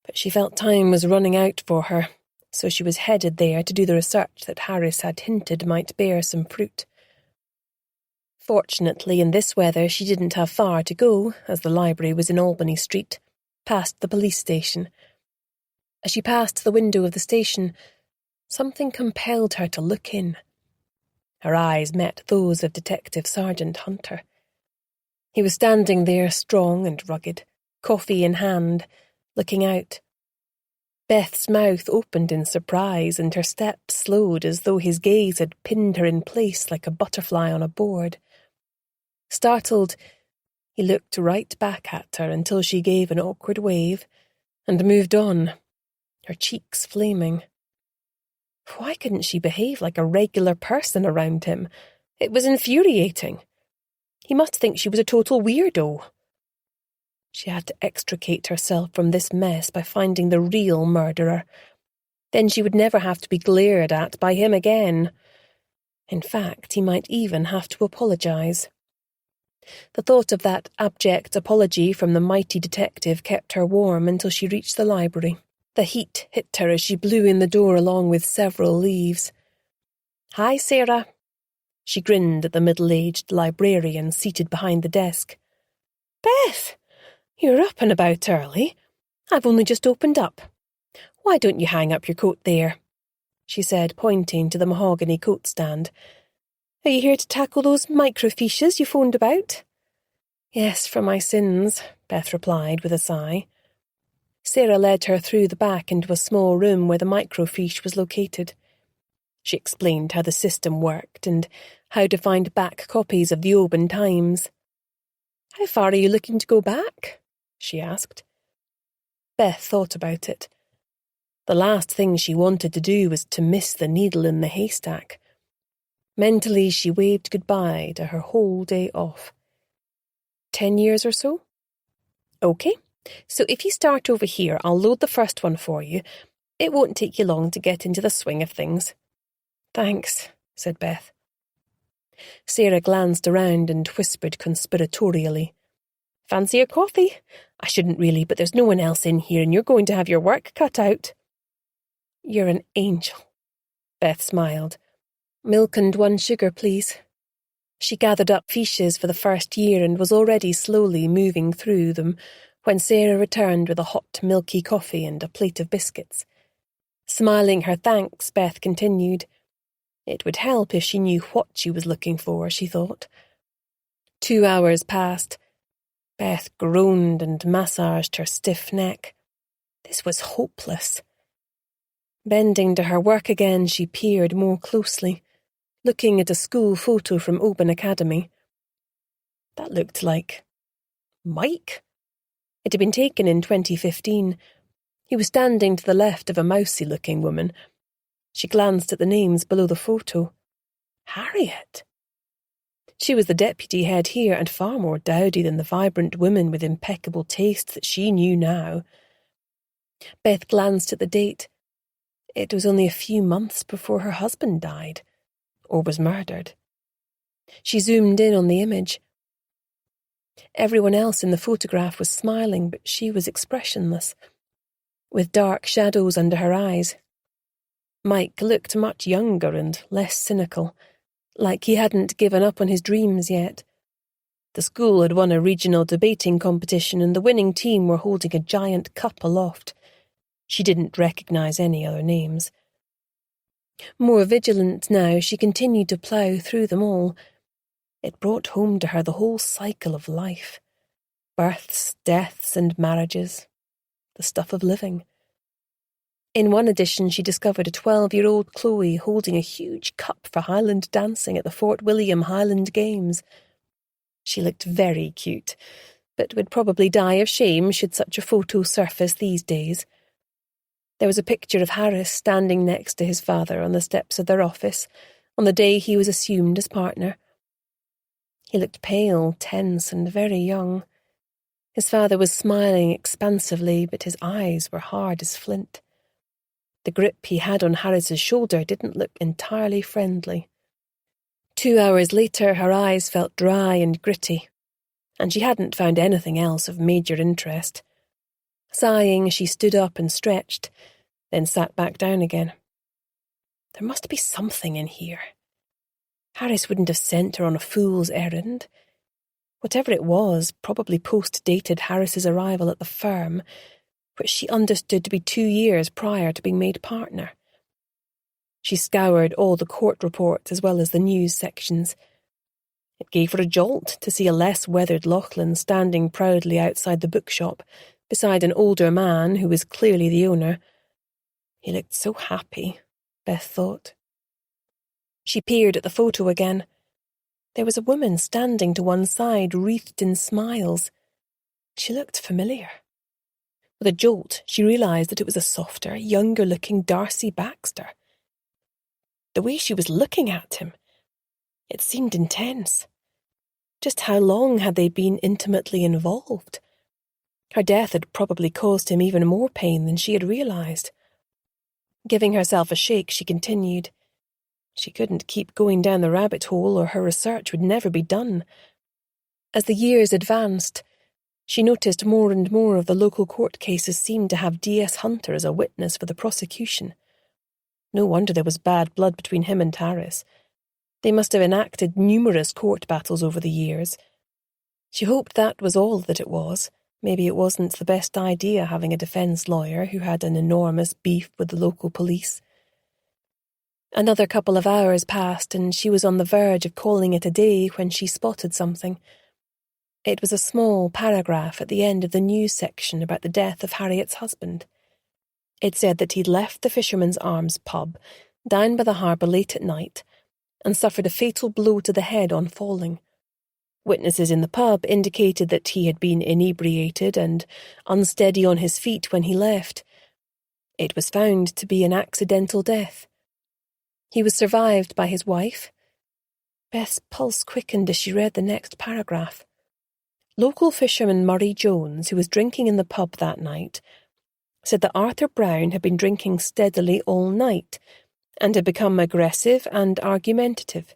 but she felt time was running out for her, so she was headed there to do the research that Harris had hinted might bear some fruit. Fortunately, in this weather she didn't have far to go, as the library was in Albany Street, past the police station. As she passed the window of the station, something compelled her to look in. Her eyes met those of Detective Sergeant Hunter. He was standing there, strong and rugged, coffee in hand, looking out. Beth's mouth opened in surprise, and her steps slowed as though his gaze had pinned her in place like a butterfly on a board. Startled, he looked right back at her until she gave an awkward wave and moved on, her cheeks flaming. Why couldn't she behave like a regular person around him? It was infuriating. He must think she was a total weirdo. She had to extricate herself from this mess by finding the real murderer. Then she would never have to be glared at by him again. In fact, he might even have to apologize. The thought of that abject apology from the mighty detective kept her warm until she reached the library. The heat hit her as she blew in the door along with several leaves. "Hi, Sarah." She grinned at the middle-aged librarian seated behind the desk. "Beth, you're up and about early. I've only just opened up. Why don't you hang up your coat there?" she said, pointing to the mahogany coat stand. "Are you here to tackle those microfiches you phoned about?" "Yes, for my sins," Beth replied with a sigh. Sarah led her through the back into a small room where the microfiche was located. She explained how the system worked and how to find back copies of the Oban Times. "How far are you looking to go back?" she asked. Beth thought about it. The last thing she wanted to do was to miss the needle in the haystack. Mentally, she waved goodbye to her whole day off. 10 years or so? "Okay. So if you start over here, I'll load the first one for you. It won't take you long to get into the swing of things." "Thanks," said Beth. Sarah glanced around and whispered conspiratorially, "Fancy your coffee? I shouldn't really, but there's no one else in here and you're going to have your work cut out." "You're an angel," Beth smiled. "Milk and 1 sugar, please." She gathered up fiches for the first year and was already slowly moving through them when Sarah returned with a hot, milky coffee and a plate of biscuits. Smiling her thanks, Beth continued. It would help if she knew what she was looking for, she thought. 2 hours passed. Beth groaned and massaged her stiff neck. This was hopeless. Bending to her work again, she peered more closely, looking at a school photo from Oban Academy. That looked like Mike. It had been taken in 2015. He was standing to the left of a mousy-looking woman. She glanced at the names below the photo. Harriet. She was the deputy head here and far more dowdy than the vibrant woman with impeccable taste that she knew now. Beth glanced at the date. It was only a few months before her husband died, or was murdered. She zoomed in on the image. Everyone else in the photograph was smiling, but she was expressionless, with dark shadows under her eyes. Mike looked much younger and less cynical, like he hadn't given up on his dreams yet. The school had won a regional debating competition and the winning team were holding a giant cup aloft. She didn't recognise any other names. More vigilant now, she continued to plough through them all. It brought home to her the whole cycle of life. Births, deaths, and marriages. The stuff of living. In one edition, she discovered a 12-year-old Chloe holding a huge cup for Highland dancing at the Fort William Highland Games. She looked very cute, but would probably die of shame should such a photo surface these days. There was a picture of Harris standing next to his father on the steps of their office on the day he was assumed as partner. He looked pale, tense, and very young. His father was smiling expansively, but his eyes were hard as flint. The grip he had on Harris's shoulder didn't look entirely friendly. 2 hours later, her eyes felt dry and gritty, and she hadn't found anything else of major interest. Sighing, she stood up and stretched, then sat back down again. There must be something in here. Harris wouldn't have sent her on a fool's errand. Whatever it was probably post-dated Harris's arrival at the firm, which she understood to be 2 years prior to being made partner. She scoured all the court reports as well as the news sections. It gave her a jolt to see a less weathered Lachlan standing proudly outside the bookshop, beside an older man who was clearly the owner. He looked so happy, Beth thought. She peered at the photo again. There was a woman standing to one side, wreathed in smiles. She looked familiar. With a jolt, she realised that it was a softer, younger-looking Darcy Baxter. The way she was looking at him, it seemed intense. Just how long had they been intimately involved? Her death had probably caused him even more pain than she had realised. Giving herself a shake, she continued. She couldn't keep going down the rabbit hole or her research would never be done. As the years advanced, she noticed more and more of the local court cases seemed to have D.S. Hunter as a witness for the prosecution. No wonder there was bad blood between him and Harris. They must have enacted numerous court battles over the years. She hoped that was all that it was. Maybe it wasn't the best idea having a defence lawyer who had an enormous beef with the local police. Another couple of hours passed and she was on the verge of calling it a day when she spotted something. It was a small paragraph at the end of the news section about the death of Harriet's husband. It said that he'd left the Fisherman's Arms pub down by the harbour late at night and suffered a fatal blow to the head on falling. Witnesses in the pub indicated that he had been inebriated and unsteady on his feet when he left. It was found to be an accidental death. He was survived by his wife. Beth's pulse quickened as she read the next paragraph. Local fisherman Murray Jones, who was drinking in the pub that night, said that Arthur Brown had been drinking steadily all night and had become aggressive and argumentative.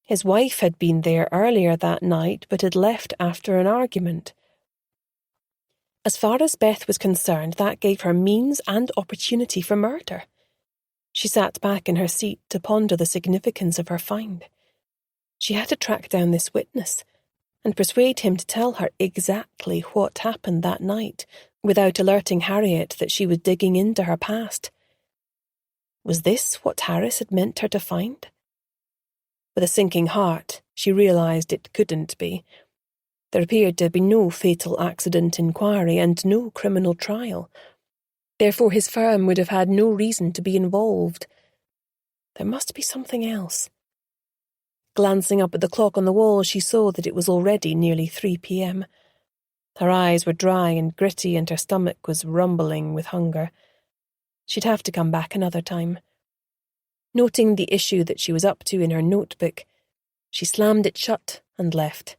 His wife had been there earlier that night but had left after an argument. As far as Beth was concerned, that gave her means and opportunity for murder. She sat back in her seat to ponder the significance of her find. She had to track down this witness and persuade him to tell her exactly what happened that night without alerting Harriet that she was digging into her past. Was this what Harris had meant her to find? With a sinking heart, she realised it couldn't be. There appeared to have been no fatal accident inquiry and no criminal trial. Therefore his firm would have had no reason to be involved. There must be something else. Glancing up at the clock on the wall, she saw that it was already nearly 3 p.m. Her eyes were dry and gritty and her stomach was rumbling with hunger. She'd have to come back another time. Noting the issue that she was up to in her notebook, she slammed it shut and left.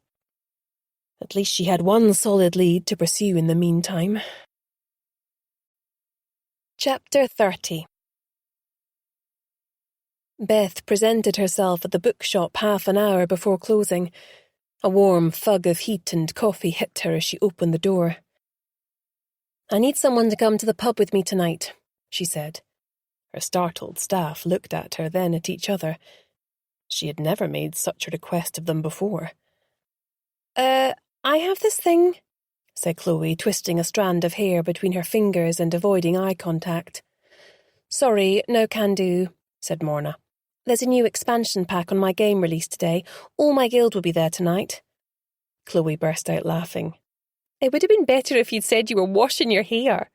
At least she had one solid lead to pursue in the meantime. Chapter 30. Beth presented herself at the bookshop half an hour before closing. A warm fug of heat and coffee hit her as she opened the door. "I need someone to come to the pub with me tonight," she said. Her startled staff looked at her, then at each other. She had never made such a request of them before. I have this thing," said Chloe, twisting a strand of hair between her fingers and avoiding eye contact. Sorry, no can do, said Morna. There's a new expansion pack on my game release today. All my guild will be there tonight. Chloe burst out laughing. It would have been better if you'd said you were washing your hair.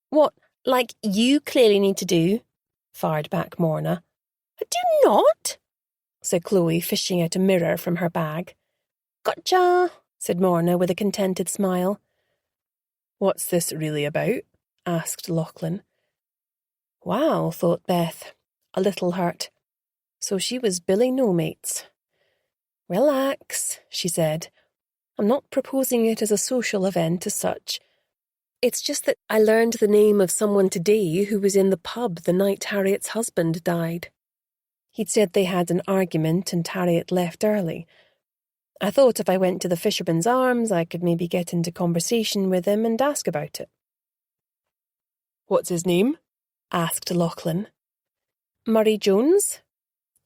What, like you clearly need to do? Fired back Morna. I do not, said Chloe, fishing out a mirror from her bag. Gotcha, said Morna with a contented smile. What's this really about? Asked Lachlan. Wow, thought Beth, a little hurt. So she was Billy No Mates. Relax, she said. I'm not proposing it as a social event as such. It's just that I learned the name of someone today who was in the pub the night Harriet's husband died. He'd said they had an argument and Harriet left early. I thought if I went to the Fisherman's Arms, I could maybe get into conversation with him and ask about it. What's his name? Asked Lachlan. Murray Jones?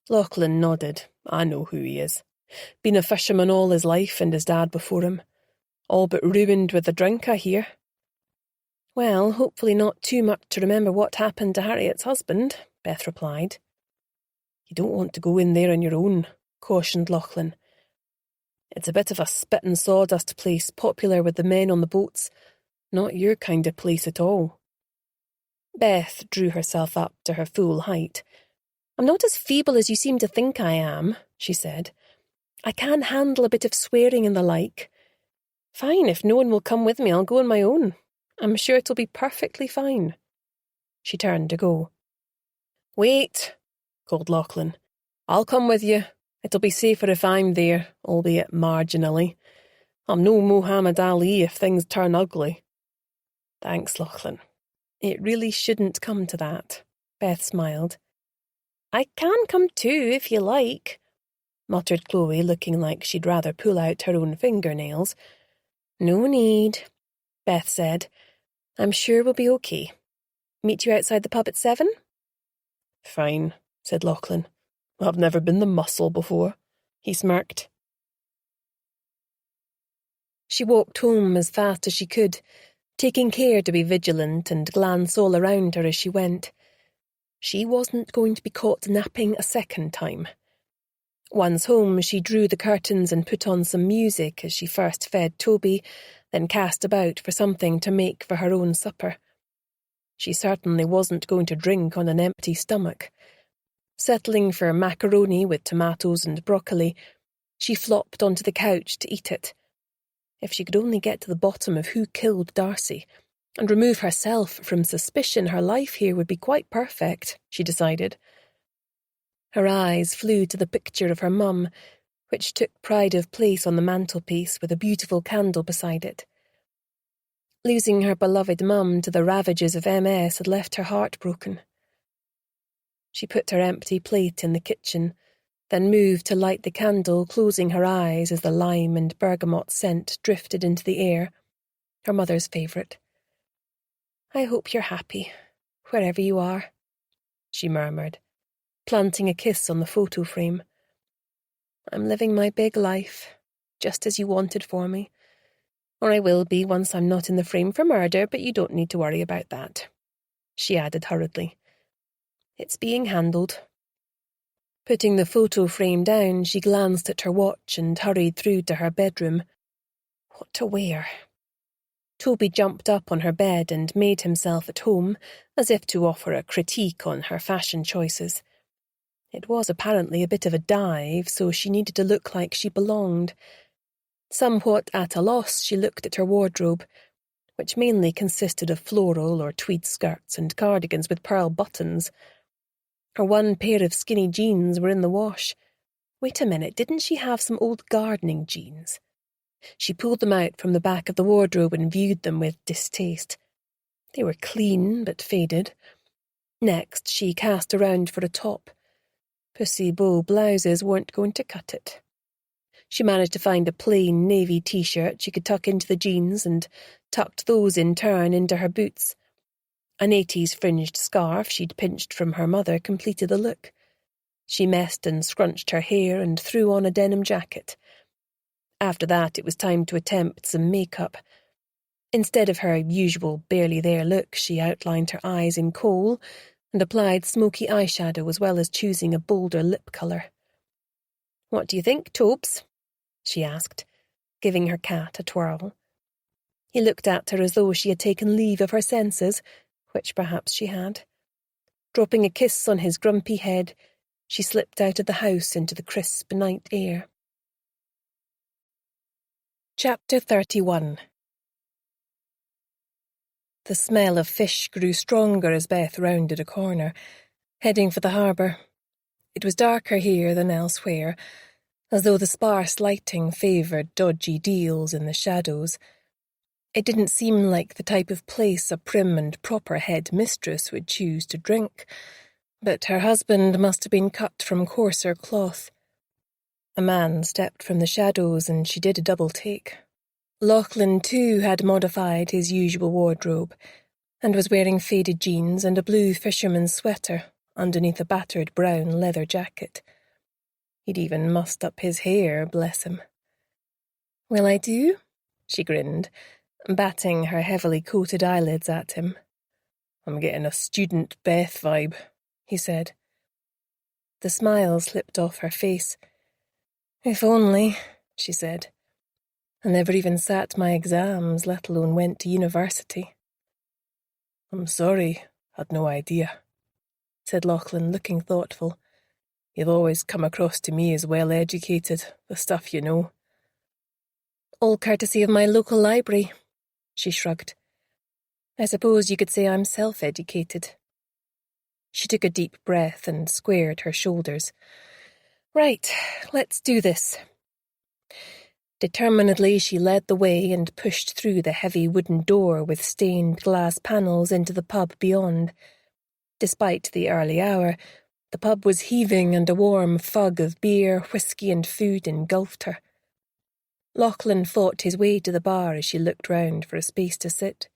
Lachlan nodded. I know who he is. Been a fisherman all his life and his dad before him. All but ruined with the drink, I hear. Well, hopefully not too much to remember what happened to Harriet's husband, Beth replied. You don't want to go in there on your own, cautioned Lachlan. It's a bit of a spit and sawdust place, popular with the men on the boats. Not your kind of place at all. Beth drew herself up to her full height. I'm not as feeble as you seem to think I am, she said. I can handle a bit of swearing and the like. Fine, if no one will come with me, I'll go on my own. I'm sure it'll be perfectly fine. She turned to go. Wait, called Lachlan. I'll come with you. It'll be safer if I'm there, albeit marginally. I'm no Muhammad Ali if things turn ugly. Thanks, Lachlan. It really shouldn't come to that, Beth smiled. I can come too, if you like, muttered Chloe, looking like she'd rather pull out her own fingernails. No need, Beth said. I'm sure we'll be okay. Meet you outside the pub at 7? Fine, said Lachlan. I've never been the muscle before. He smirked. She walked home as fast as she could, taking care to be vigilant and glance all around her as she went. She wasn't going to be caught napping a second time. Once home, she drew the curtains and put on some music as she first fed Toby, then cast about for something to make for her own supper. She certainly wasn't going to drink on an empty stomach. Settling for macaroni with tomatoes and broccoli, she flopped onto the couch to eat it. If she could only get to the bottom of who killed Darcy, and remove herself from suspicion, her life here would be quite perfect, she decided. Her eyes flew to the picture of her mum, which took pride of place on the mantelpiece with a beautiful candle beside it. Losing her beloved mum to the ravages of MS had left her heartbroken. She put her empty plate in the kitchen, then moved to light the candle, closing her eyes as the lime and bergamot scent drifted into the air, her mother's favourite. I hope you're happy, wherever you are, she murmured, planting a kiss on the photo frame. I'm living my big life, just as you wanted for me. Or I will be once I'm not in the frame for murder, but you don't need to worry about that, she added hurriedly. It's being handled. Putting the photo frame down, she glanced at her watch and hurried through to her bedroom. What to wear? Toby jumped up on her bed and made himself at home, as if to offer a critique on her fashion choices. It was apparently a bit of a dive, so she needed to look like she belonged. Somewhat at a loss, she looked at her wardrobe, which mainly consisted of floral or tweed skirts and cardigans with pearl buttons. Her one pair of skinny jeans were in the wash. Wait a minute, didn't she have some old gardening jeans? She pulled them out from the back of the wardrobe and viewed them with distaste. They were clean but faded. Next, she cast around for a top. Pussy bow blouses weren't going to cut it. She managed to find a plain navy t-shirt she could tuck into the jeans and tucked those in turn into her boots. An 80s fringed scarf she'd pinched from her mother completed the look. She messed and scrunched her hair and threw on a denim jacket. After that, it was time to attempt some makeup, Instead of her usual barely-there look, she outlined her eyes in kohl and applied smoky eyeshadow as well as choosing a bolder lip colour. "What do you think, Tobes?" she asked, giving her cat a twirl. He looked at her as though she had taken leave of her senses, which perhaps she had. Dropping a kiss on his grumpy head, she slipped out of the house into the crisp night air. Chapter 31. The smell of fish grew stronger as Beth rounded a corner, heading for the harbour. It was darker here than elsewhere, as though the sparse lighting favoured dodgy deals in the shadows. It didn't seem like the type of place a prim and proper head mistress would choose to drink, but her husband must have been cut from coarser cloth. A man stepped from the shadows and she did a double take. Lachlan, too, had modified his usual wardrobe and was wearing faded jeans and a blue fisherman's sweater underneath a battered brown leather jacket. He'd even mussed up his hair, bless him. "Will I do?" she grinned, batting her heavily coated eyelids at him. "I'm getting a student Beth vibe," he said. The smile slipped off her face. "If only," she said. "I never even sat my exams, let alone went to university." "I'm sorry, had no idea," said Lachlan, looking thoughtful. "You've always come across to me as well-educated, the stuff you know." "All courtesy of my local library," she shrugged. "I suppose you could say I'm self-educated." She took a deep breath and squared her shoulders. "Right, let's do this." Determinedly, she led the way and pushed through the heavy wooden door with stained glass panels into the pub beyond. Despite the early hour, the pub was heaving and a warm fug of beer, whiskey and food engulfed her. Lachlan fought his way to the bar as she looked round for a space to sit.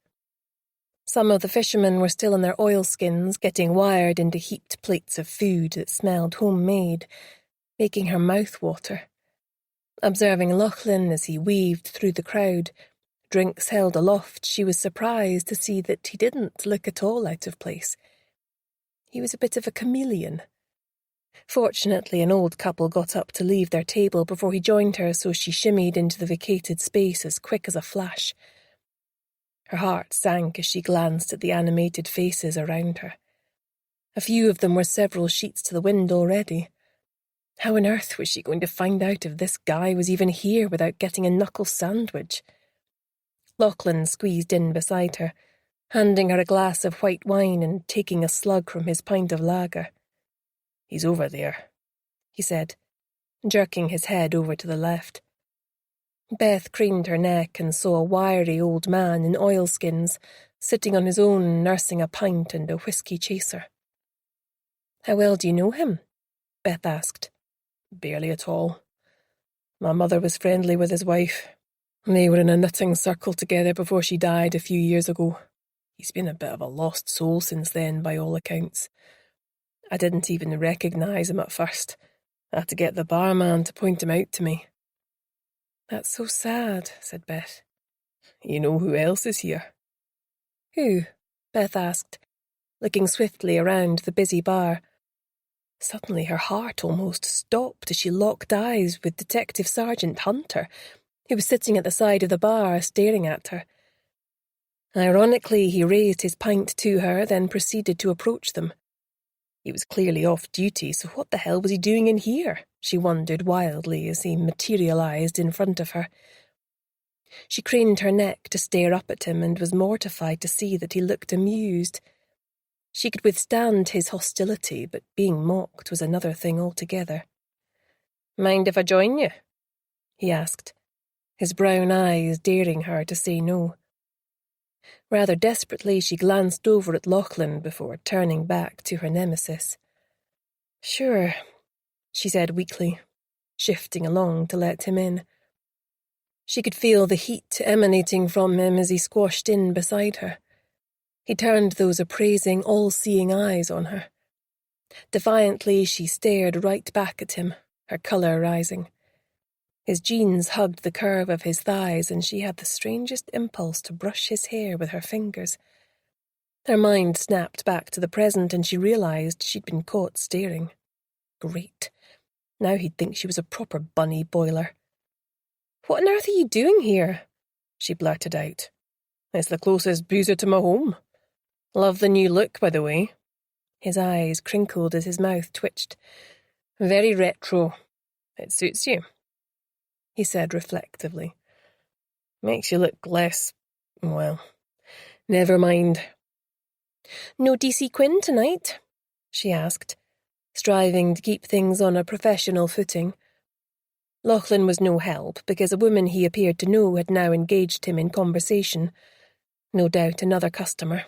Some of the fishermen were still in their oilskins, getting wired into heaped plates of food that smelled homemade, making her mouth water. Observing Lachlan as he weaved through the crowd, drinks held aloft, she was surprised to see that he didn't look at all out of place. He was a bit of a chameleon. Fortunately, an old couple got up to leave their table before he joined her, so she shimmied into the vacated space as quick as a flash. Her heart sank as she glanced at the animated faces around her. A few of them were several sheets to the wind already. How on earth was she going to find out if this guy was even here without getting a knuckle sandwich? Lachlan squeezed in beside her, handing her a glass of white wine and taking a slug from his pint of lager. "He's over there," he said, jerking his head over to the left. Beth craned her neck and saw a wiry old man in oilskins, sitting on his own, nursing a pint and a whiskey chaser. "How well do you know him?" Beth asked. "Barely at all. My mother was friendly with his wife. They were in a knitting circle together before she died a few years ago. He's been a bit of a lost soul since then, by all accounts. I didn't even recognise him at first. I had to get the barman to point him out to me." "That's so sad," said Beth. "You know who else is here?" "Who?" Beth asked, looking swiftly around the busy bar. Suddenly her heart almost stopped as she locked eyes with Detective Sergeant Hunter, who was sitting at the side of the bar staring at her. Ironically, he raised his pint to her, then proceeded to approach them. He was clearly off duty, so what the hell was he doing in here? She wondered wildly as he materialised in front of her. She craned her neck to stare up at him and was mortified to see that he looked amused. She could withstand his hostility, but being mocked was another thing altogether. "Mind if I join you?" he asked, his brown eyes daring her to say no. Rather desperately, she glanced over at Lachlan before turning back to her nemesis. "Sure," she said weakly, shifting along to let him in. She could feel the heat emanating from him as he squashed in beside her. He turned those appraising, all-seeing eyes on her. Defiantly, she stared right back at him, her colour rising. His jeans hugged the curve of his thighs, and she had the strangest impulse to brush his hair with her fingers. Her mind snapped back to the present, and she realized she'd been caught staring. Great. Now he'd think she was a proper bunny boiler. "What on earth are you doing here?" she blurted out. "It's the closest boozer to my home. Love the new look, by the way." His eyes crinkled as his mouth twitched. "Very retro. It suits you," he said reflectively. "Makes you look less, well, never mind." "No DC Quinn tonight?" she asked, striving to keep things on a professional footing. Lachlan was no help, because a woman he appeared to know had now engaged him in conversation. No doubt another customer.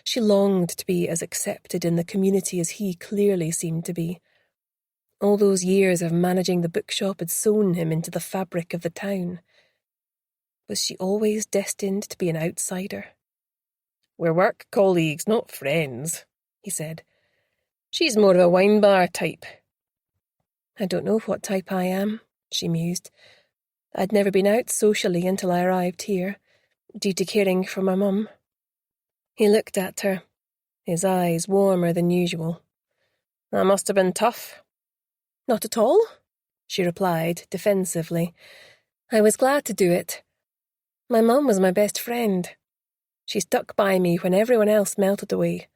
She longed to be as accepted in the community as he clearly seemed to be. All those years of managing the bookshop had sewn him into the fabric of the town. Was she always destined to be an outsider? "We're work colleagues, not friends," he said. "She's more of a wine bar type." "I don't know what type I am," she mused. "I'd never been out socially until I arrived here, due to caring for my mum." He looked at her, his eyes warmer than usual. "That must have been tough." "Not at all," she replied defensively. "I was glad to do it. My mum was my best friend. She stuck by me when everyone else melted away."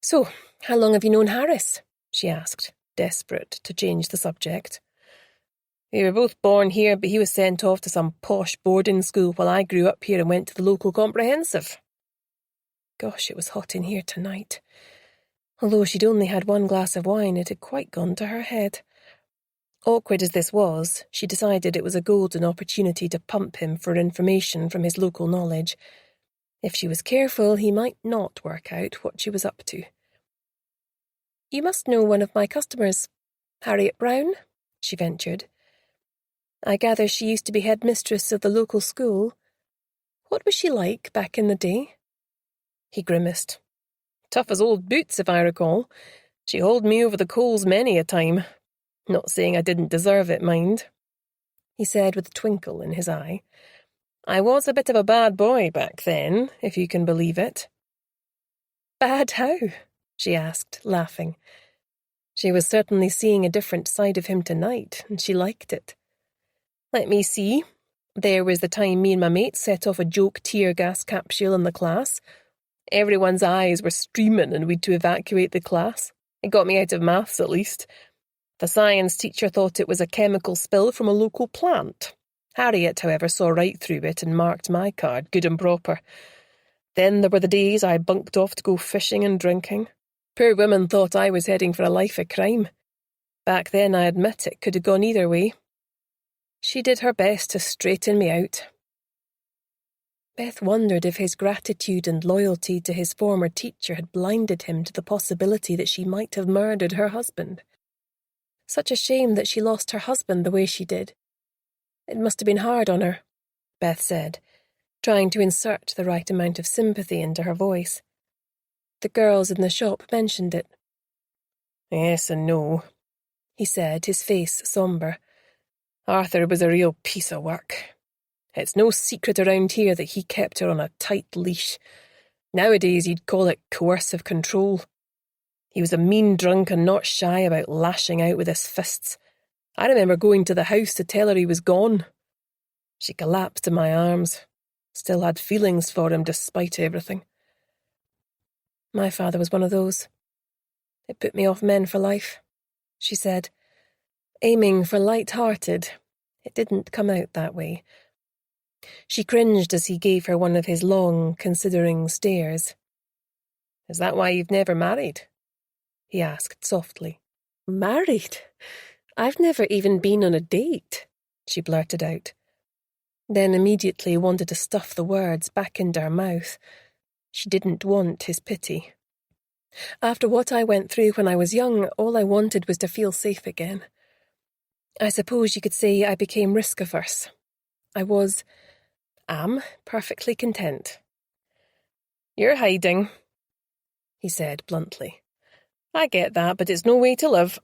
"So, how long have you known Harris?" she asked, desperate to change the subject. "We were both born here, but he was sent off to some posh boarding school while I grew up here and went to the local comprehensive." Gosh, it was hot in here tonight. Although she'd only had one glass of wine, it had quite gone to her head. Awkward as this was, she decided it was a golden opportunity to pump him for information from his local knowledge. If she was careful, he might not work out what she was up to. "You must know one of my customers, Harriet Brown," she ventured. "I gather she used to be headmistress of the local school. What was she like back in the day?" He grimaced. "Tough as old boots, if I recall. She hauled me over the coals many a time. Not saying I didn't deserve it, mind," he said with a twinkle in his eye. "I was a bit of a bad boy back then, if you can believe it." "Bad how?" she asked, laughing. She was certainly seeing a different side of him tonight, and she liked it. "Let me see. There was the time me and my mate set off a joke tear gas capsule in the class. Everyone's eyes were streaming and we'd to evacuate the class. It got me out of maths, at least. The science teacher thought it was a chemical spill from a local plant. Harriet, however, saw right through it and marked my card good and proper. Then there were the days I bunked off to go fishing and drinking. Poor woman thought I was heading for a life of crime. Back then, I admit, it could have gone either way. She did her best to straighten me out." Beth wondered if his gratitude and loyalty to his former teacher had blinded him to the possibility that she might have murdered her husband. Such a shame that she lost her husband the way she did. "It must have been hard on her," Beth said, trying to insert the right amount of sympathy into her voice. "The girls in the shop mentioned it." "Yes and no," he said, his face sombre. "Arthur was a real piece of work. It's no secret around here that he kept her on a tight leash. Nowadays you'd call it coercive control. He was a mean drunk and not shy about lashing out with his fists. I remember going to the house to tell her he was gone. She collapsed in my arms. Still had feelings for him despite everything." "My father was one of those. It put me off men for life," she said. Aiming for light-hearted, it didn't come out that way. She cringed as he gave her one of his long, considering stares. "Is that why you've never married?" he asked softly. "Married? I've never even been on a date," she blurted out. Then immediately wanted to stuff the words back into her mouth. She didn't want his pity. "After what I went through when I was young, all I wanted was to feel safe again. I suppose you could say I became risk-averse. I am perfectly content." "You're hiding," he said bluntly. "I get that, but it's no way to live."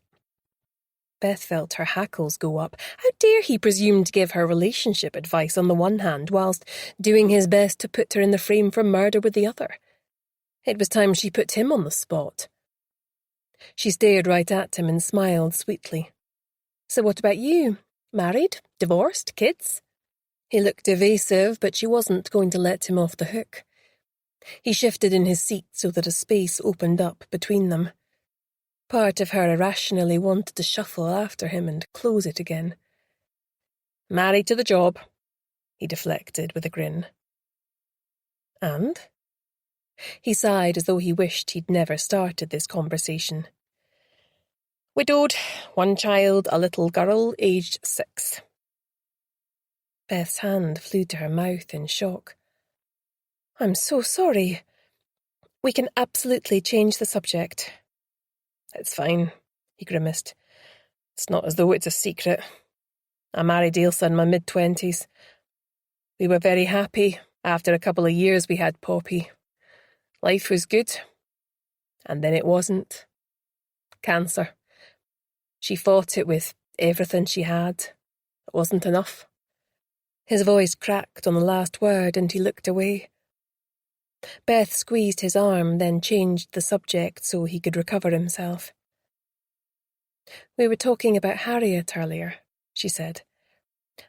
Beth felt her hackles go up. How dare he presume to give her relationship advice on the one hand, whilst doing his best to put her in the frame for murder with the other? It was time she put him on the spot. She stared right at him and smiled sweetly. So what about you? Married? Divorced? Kids? He looked evasive, but she wasn't going to let him off the hook. He shifted in his seat so that a space opened up between them. Part of her irrationally wanted to shuffle after him and close it again. Married to the job, he deflected with a grin. And? He sighed as though he wished he'd never started this conversation. Widowed, 1 child, a little girl, aged 6. Beth's hand flew to her mouth in shock. I'm so sorry. We can absolutely change the subject. It's fine, he grimaced. It's not as though it's a secret. I married Ailsa in my mid-20s. We were very happy. After a couple of years we had Poppy. Life was good. And then it wasn't. Cancer. She fought it with everything she had. It wasn't enough. His voice cracked on the last word and he looked away. Beth squeezed his arm, then changed the subject so he could recover himself. We were talking about Harriet earlier, she said.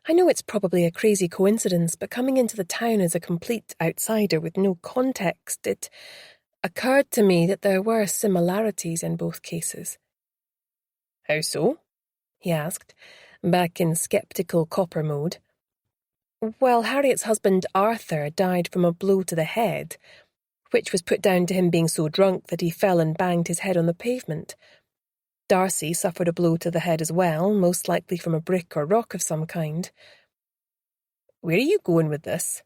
I know it's probably a crazy coincidence, but coming into the town as a complete outsider with no context, it occurred to me that there were similarities in both cases. How so? He asked, back in sceptical copper mode. Well, Harriet's husband Arthur died from a blow to the head, which was put down to him being so drunk that he fell and banged his head on the pavement. Darcy suffered a blow to the head as well, most likely from a brick or rock of some kind. Where are you going with this?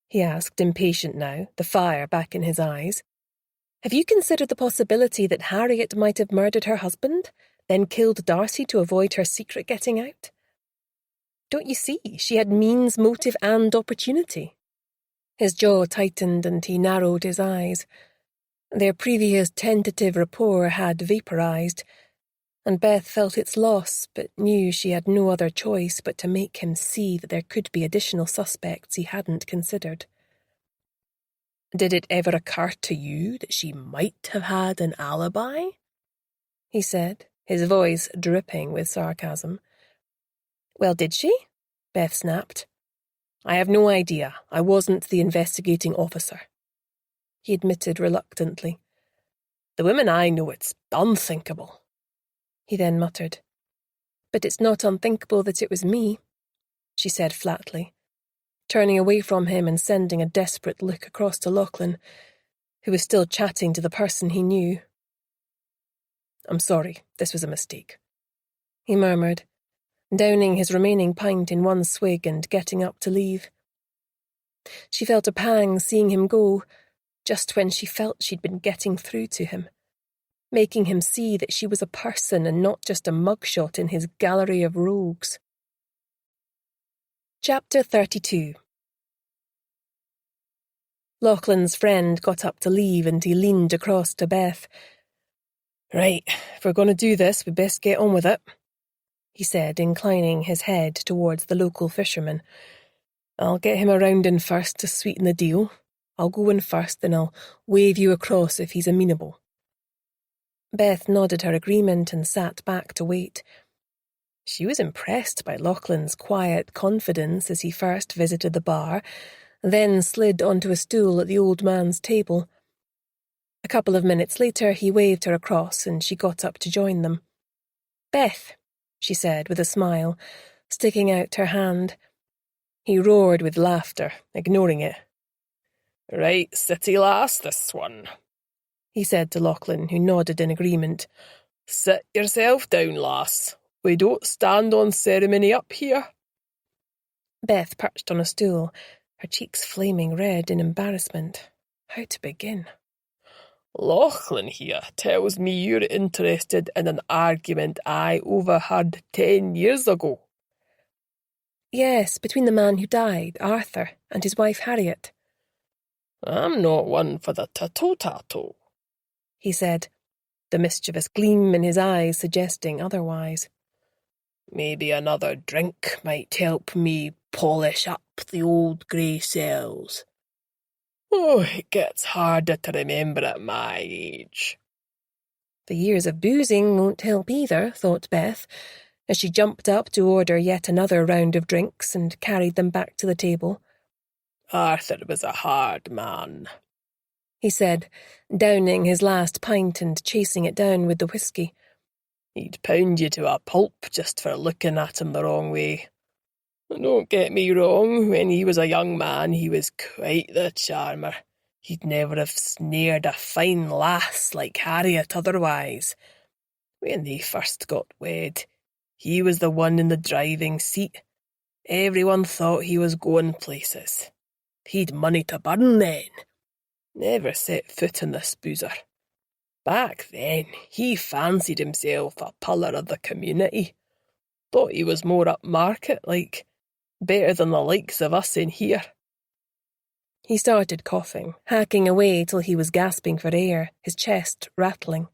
He asked, impatient now, the fire back in his eyes. Have you considered the possibility that Harriet might have murdered her husband, then killed Darcy to avoid her secret getting out? Don't you see, she had means, motive, and opportunity. His jaw tightened and he narrowed his eyes. Their previous tentative rapport had vaporized, and Beth felt its loss, but knew she had no other choice but to make him see that there could be additional suspects he hadn't considered. Did it ever occur to you that she might have had an alibi? He said, his voice dripping with sarcasm. Well, did she? Beth snapped. I have no idea. I wasn't the investigating officer. He admitted reluctantly. The women I know, it's unthinkable. He then muttered. But it's not unthinkable that it was me, she said flatly, turning away from him and sending a desperate look across to Lachlan, who was still chatting to the person he knew. I'm sorry, this was a mistake, he murmured, downing his remaining pint in one swig and getting up to leave. She felt a pang seeing him go, just when she felt she'd been getting through to him, making him see that she was a person and not just a mugshot in his gallery of rogues. Chapter 32. Lachlan's friend got up to leave and he leaned across to Beth. Right, if we're going to do this, we'd best get on with it, he said, inclining his head towards the local fisherman. I'll get him around in first to sweeten the deal. I'll go in first, then I'll wave you across if he's amenable. Beth nodded her agreement and sat back to wait. She was impressed by Lachlan's quiet confidence as he first visited the bar, then slid onto a stool at the old man's table. A couple of minutes later he waved her across and she got up to join them. Beth, she said with a smile, sticking out her hand. He roared with laughter, ignoring it. Right, city lass, this one, he said to Lachlan, who nodded in agreement. Sit yourself down, lass. We don't stand on ceremony up here. Beth perched on a stool, her cheeks flaming red in embarrassment. How to begin? Lachlan here tells me you're interested in an argument I overheard 10 years ago. Yes, between the man who died, Arthur, and his wife Harriet. I'm not one for the tatto-tatto, he said, the mischievous gleam in his eyes suggesting otherwise. Maybe another drink might help me polish up the old grey cells. Oh, it gets harder to remember at my age. The years of boozing won't help either, thought Beth, as she jumped up to order yet another round of drinks and carried them back to the table. Arthur was a hard man, he said, downing his last pint and chasing it down with the whisky. He'd pound you to a pulp just for looking at him the wrong way. Don't get me wrong, when he was a young man he was quite the charmer. He'd never have snared a fine lass like Harriet otherwise. When they first got wed, he was the one in the driving seat. Everyone thought he was going places. He'd money to burn then. Never set foot in this boozer. Back then, he fancied himself a pillar of the community. Thought he was more upmarket, like, better than the likes of us in here. He started coughing, hacking away till he was gasping for air, his chest rattling.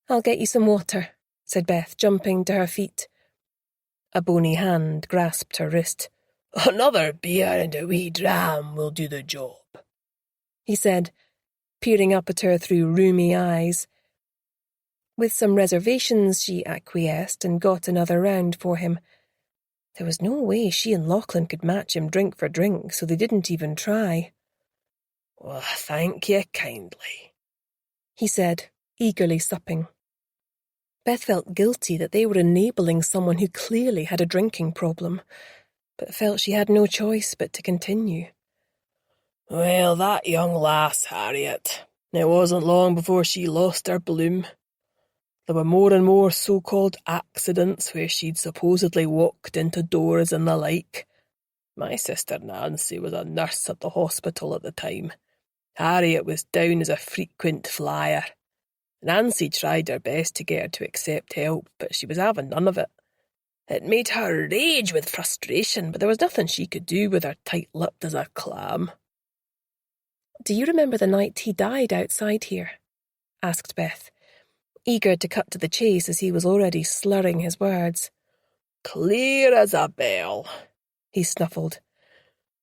"I'll get you some water," said Beth, jumping to her feet. A bony hand grasped her wrist. "Another beer and a wee dram will do the job," he said, peering up at her through rheumy eyes. With some reservations, she acquiesced and got another round for him. There was no way she and Lachlan could match him drink for drink, so they didn't even try. "Well, thank you kindly," he said, eagerly supping. Beth felt guilty that they were enabling someone who clearly had a drinking problem, but felt she had no choice but to continue. "Well, that young lass, Harriet, it wasn't long before she lost her bloom. There were more and more so-called accidents where she'd supposedly walked into doors and the like. My sister Nancy was a nurse at the hospital at the time. Harriet was down as a frequent flyer. Nancy tried her best to get her to accept help, but she was having none of it. It made her rage with frustration, but there was nothing she could do with her tight-lipped as a clam. "Do you remember the night he died outside here?" asked Beth, eager to cut to the chase as he was already slurring his words. "Clear as a bell," he snuffled.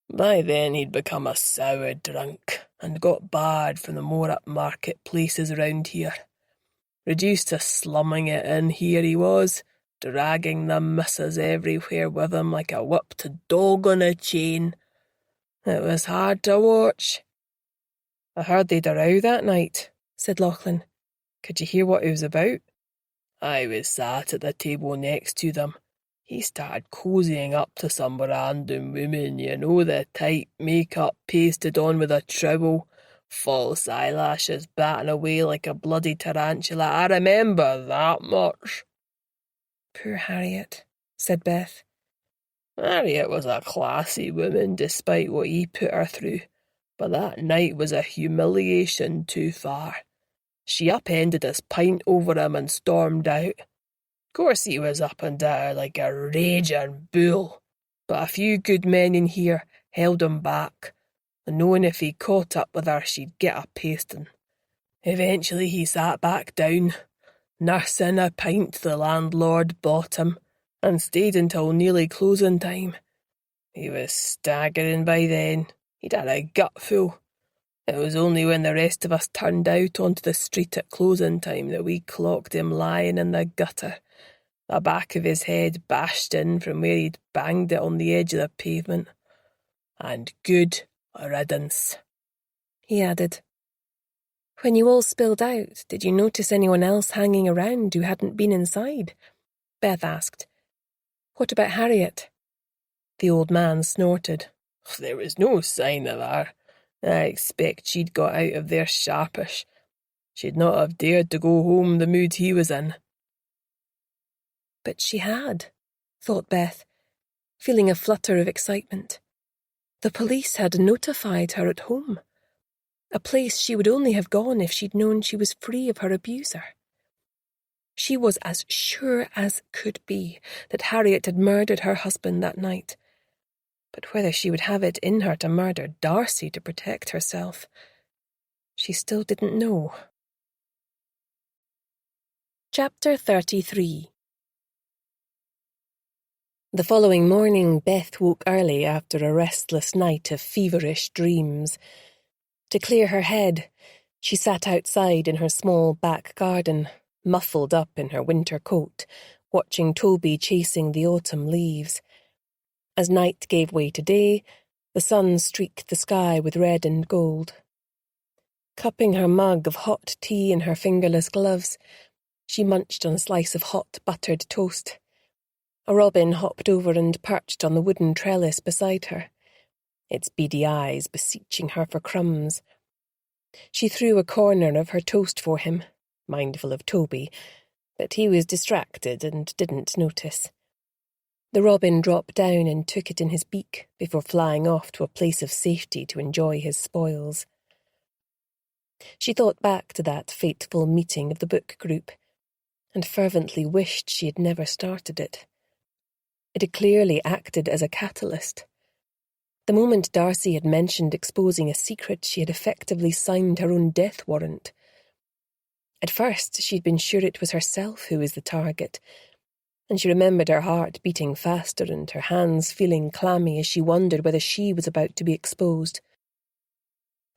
"By then he'd become a sour drunk and got barred from the more upmarket places round here. Reduced to slumming it in here he was, dragging the missus everywhere with him like a whipped dog on a chain. It was hard to watch." "I heard they'd a row that night," said Lachlan. "Could you hear what it was about?" "I was sat at the table next to them. He started cozying up to some random woman, you know, the tight make-up pasted on with a trowel, false eyelashes batting away like a bloody tarantula. I remember that much." "Poor Harriet," said Beth. Harriet was a classy woman despite what he put her through, but that night was a humiliation too far. She upended his pint over him and stormed out. Course he was up and at her like a raging bull, but a few good men in here held him back, and knowing if he caught up with her she'd get a pasting. Eventually he sat back down, nursing a pint the landlord bought him, and stayed until nearly closing time. He was staggering by then. He'd had a gutful. It was only when the rest of us turned out onto the street at closing time that we clocked him lying in the gutter, the back of his head bashed in from where he'd banged it on the edge of the pavement. And good riddance," he added. "When you all spilled out, did you notice anyone else hanging around who hadn't been inside?" Beth asked. "What about Harriet?" The old man snorted. "There was no sign of her. I expect she'd got out of there sharpish. She'd not have dared to go home the mood he was in." But she had, thought Beth, feeling a flutter of excitement. The police had notified her at home, a place she would only have gone if she'd known she was free of her abuser. She was as sure as could be that Harriet had murdered her husband that night. But whether she would have it in her to murder Darcy to protect herself, she still didn't know. Chapter 33 The following morning, Beth woke early after a restless night of feverish dreams. To clear her head, she sat outside in her small back garden, muffled up in her winter coat, watching Toby chasing the autumn leaves. As night gave way to day, the sun streaked the sky with red and gold. Cupping her mug of hot tea in her fingerless gloves, she munched on a slice of hot buttered toast. A robin hopped over and perched on the wooden trellis beside her, its beady eyes beseeching her for crumbs. She threw a corner of her toast for him, mindful of Toby, but he was distracted and didn't notice. The robin dropped down and took it in his beak before flying off to a place of safety to enjoy his spoils. She thought back to that fateful meeting of the book group, and fervently wished she had never started it. It had clearly acted as a catalyst. The moment Darcy had mentioned exposing a secret, she had effectively signed her own death warrant. At first, she'd been sure it was herself who was the target, and she remembered her heart beating faster and her hands feeling clammy as she wondered whether she was about to be exposed.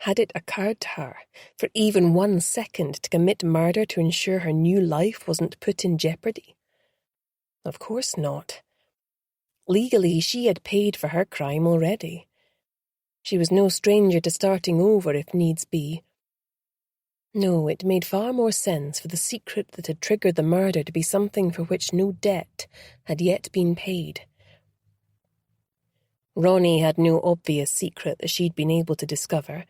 Had it occurred to her, for even 1 second, to commit murder to ensure her new life wasn't put in jeopardy? Of course not. Legally, she had paid for her crime already. She was no stranger to starting over if needs be. No, it made far more sense for the secret that had triggered the murder to be something for which no debt had yet been paid. Ronnie had no obvious secret that she'd been able to discover,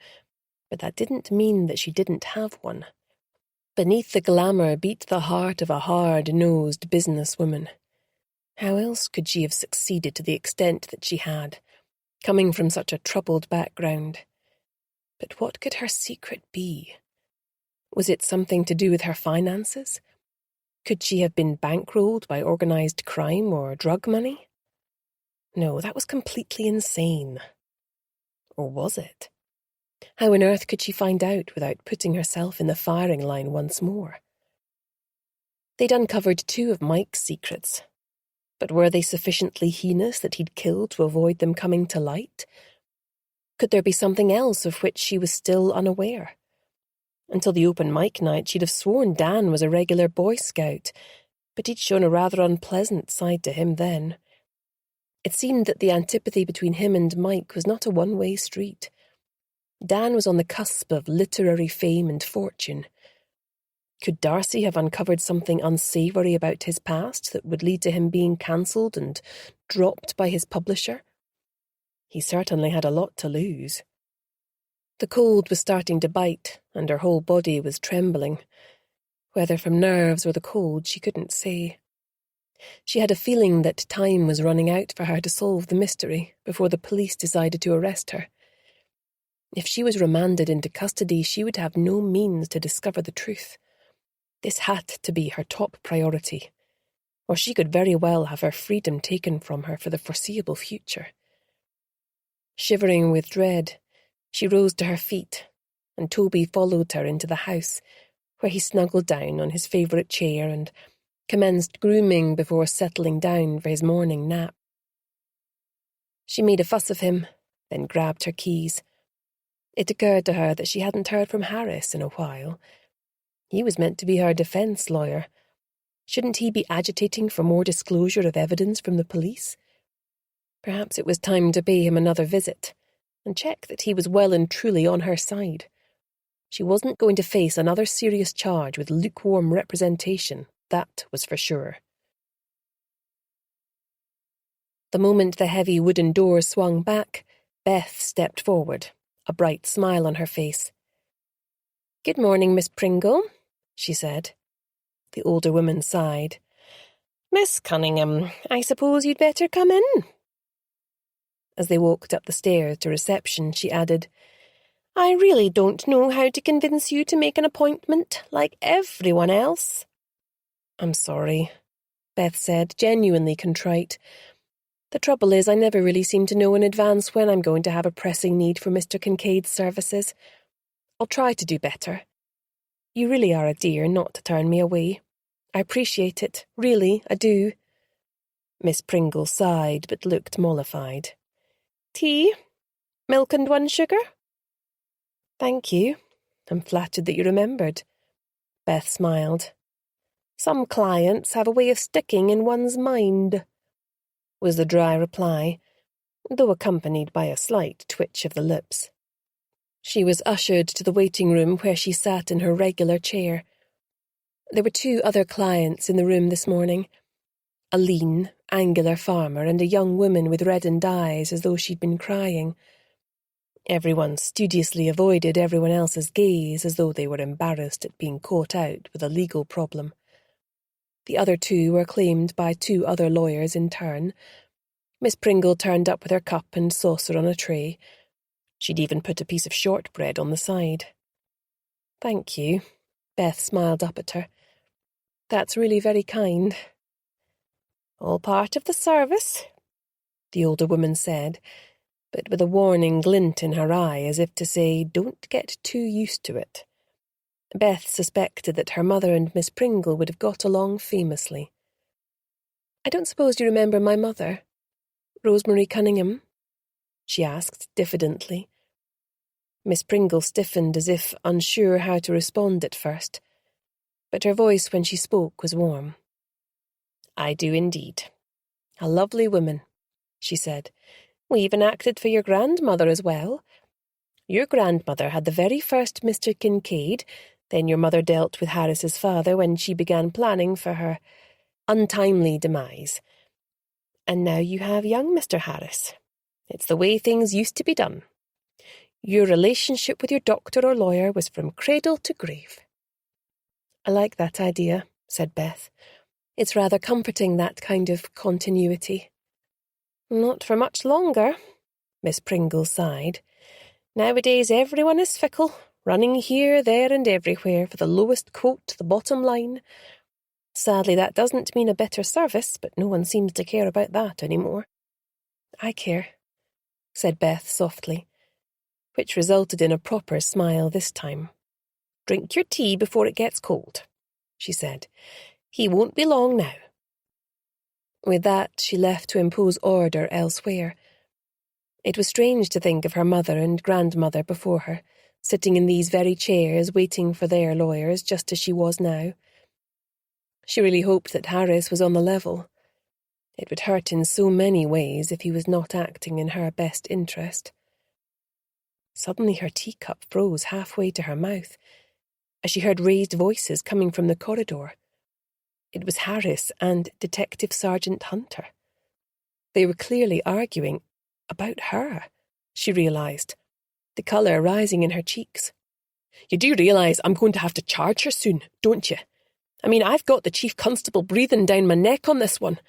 but that didn't mean that she didn't have one. Beneath the glamour beat the heart of a hard-nosed businesswoman. How else could she have succeeded to the extent that she had, coming from such a troubled background? But what could her secret be? Was it something to do with her finances? Could she have been bankrolled by organized crime or drug money? No, that was completely insane. Or was it? How on earth could she find out without putting herself in the firing line once more? They'd uncovered 2 of Mike's secrets, but were they sufficiently heinous that he'd killed to avoid them coming to light? Could there be something else of which she was still unaware? Until the open mic night, she'd have sworn Dan was a regular Boy Scout, but he'd shown a rather unpleasant side to him then. It seemed that the antipathy between him and Mike was not a one-way street. Dan was on the cusp of literary fame and fortune. Could Darcy have uncovered something unsavoury about his past that would lead to him being cancelled and dropped by his publisher? He certainly had a lot to lose. The cold was starting to bite, and her whole body was trembling. Whether from nerves or the cold, she couldn't say. She had a feeling that time was running out for her to solve the mystery before the police decided to arrest her. If she was remanded into custody, she would have no means to discover the truth. This had to be her top priority, or she could very well have her freedom taken from her for the foreseeable future. Shivering with dread, she rose to her feet, and Toby followed her into the house, where he snuggled down on his favourite chair and commenced grooming before settling down for his morning nap. She made a fuss of him, then grabbed her keys. It occurred to her that she hadn't heard from Harris in a while. He was meant to be her defence lawyer. Shouldn't he be agitating for more disclosure of evidence from the police? Perhaps it was time to pay him another visit, and check that he was well and truly on her side. She wasn't going to face another serious charge with lukewarm representation, that was for sure. The moment the heavy wooden door swung back, Beth stepped forward, a bright smile on her face. "Good morning, Miss Pringle," she said. The older woman sighed. "Miss Cunningham, I suppose you'd better come in." As they walked up the stairs to reception, she added, "I really don't know how to convince you to make an appointment like everyone else." "I'm sorry," Beth said, genuinely contrite. "The trouble is I never really seem to know in advance when I'm going to have a pressing need for Mr. Kincaid's services. I'll try to do better. You really are a dear not to turn me away. I appreciate it, really, I do." Miss Pringle sighed but looked mollified. Tea? Milk and 1 sugar? Thank you. I'm flattered that you remembered. Beth smiled. Some clients have a way of sticking in one's mind, was the dry reply, though accompanied by a slight twitch of the lips. She was ushered to the waiting room where she sat in her regular chair. There were 2 other clients in the room this morning, a lean, angular farmer and a young woman with reddened eyes as though she'd been crying. Everyone studiously avoided everyone else's gaze as though they were embarrassed at being caught out with a legal problem. The other 2 were claimed by 2 other lawyers in turn. Miss Pringle turned up with her cup and saucer on a tray. She'd even put a piece of shortbread on the side. Thank you. Beth smiled up at her. That's really very kind. All part of the service, the older woman said, but with a warning glint in her eye as if to say, don't get too used to it. Beth suspected that her mother and Miss Pringle would have got along famously. I don't suppose you remember my mother, Rosemary Cunningham? She asked diffidently. Miss Pringle stiffened as if unsure how to respond at first, but her voice when she spoke was warm. I do indeed. A lovely woman, she said. We even acted for your grandmother as well. Your grandmother had the very first Mr. Kincaid, then your mother dealt with Harris's father when she began planning for her untimely demise. And now you have young Mr. Harris. It's the way things used to be done. Your relationship with your doctor or lawyer was from cradle to grave. I like that idea, said Beth. It's rather comforting, that kind of continuity. Not for much longer, Miss Pringle sighed. Nowadays everyone is fickle, running here, there and everywhere for the lowest quote, the bottom line. Sadly, that doesn't mean a better service, but no one seems to care about that anymore. I care, said Beth softly, which resulted in a proper smile this time. Drink your tea before it gets cold, she said. He won't be long now. With that, she left to impose order elsewhere. It was strange to think of her mother and grandmother before her, sitting in these very chairs waiting for their lawyers just as she was now. She really hoped that Harris was on the level. It would hurt in so many ways if he was not acting in her best interest. Suddenly her teacup froze halfway to her mouth, as she heard raised voices coming from the corridor. It was Harris and Detective Sergeant Hunter. They were clearly arguing about her, she realised, the colour rising in her cheeks. You do realise I'm going to have to charge her soon, don't you? I mean, I've got the Chief Constable breathing down my neck on this one.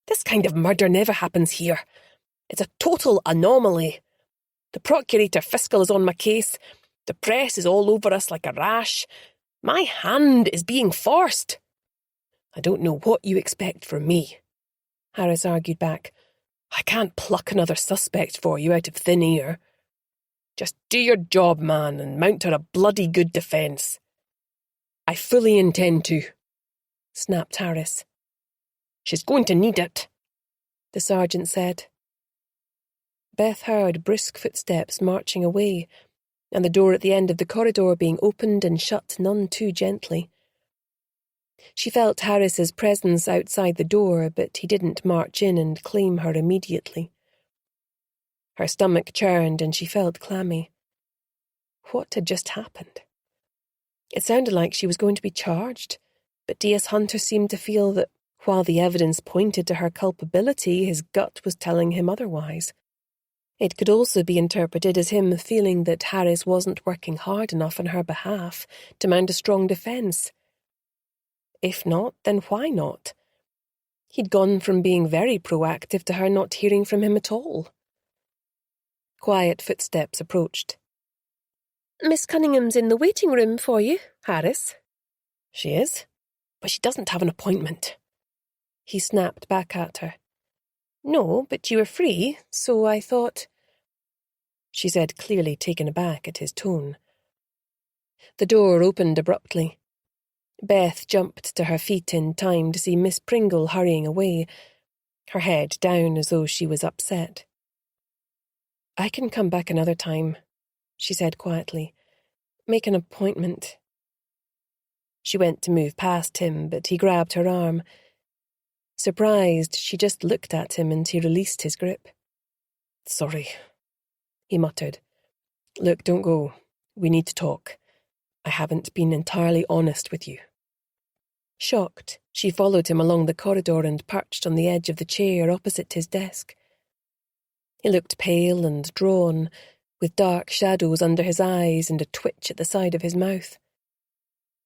This kind of murder never happens here. It's a total anomaly. The Procurator Fiscal is on my case. The press is all over us like a rash. My hand is being forced. I don't know what you expect from me, Harris argued back. I can't pluck another suspect for you out of thin air. Just do your job, man, and mount her a bloody good defence. I fully intend to, snapped Harris. She's going to need it, the sergeant said. Beth heard brisk footsteps marching away, and the door at the end of the corridor being opened and shut none too gently. She felt Harris's presence outside the door, but he didn't march in and claim her immediately. Her stomach churned and she felt clammy. What had just happened? It sounded like she was going to be charged, but D.S. Hunter seemed to feel that, while the evidence pointed to her culpability, his gut was telling him otherwise. It could also be interpreted as him feeling that Harris wasn't working hard enough on her behalf to mount a strong defence. If not, then why not? He'd gone from being very proactive to her not hearing from him at all. Quiet footsteps approached. Miss Cunningham's in the waiting room for you, Harris. She is, but she doesn't have an appointment. He snapped back at her. No, but you were free, so I thought... She said, clearly taken aback at his tone. The door opened abruptly. Beth jumped to her feet in time to see Miss Pringle hurrying away. her head down as though she was upset. "I can come back another time," she said quietly. "Make an appointment." She went to move past him, but he grabbed her arm. Surprised, she just looked at him and he released his grip. "Sorry," he muttered. "Look, don't go. We need to talk. I haven't been entirely honest with you." Shocked, she followed him along the corridor and perched on the edge of the chair opposite his desk. He looked pale and drawn, with dark shadows under his eyes and a twitch at the side of his mouth.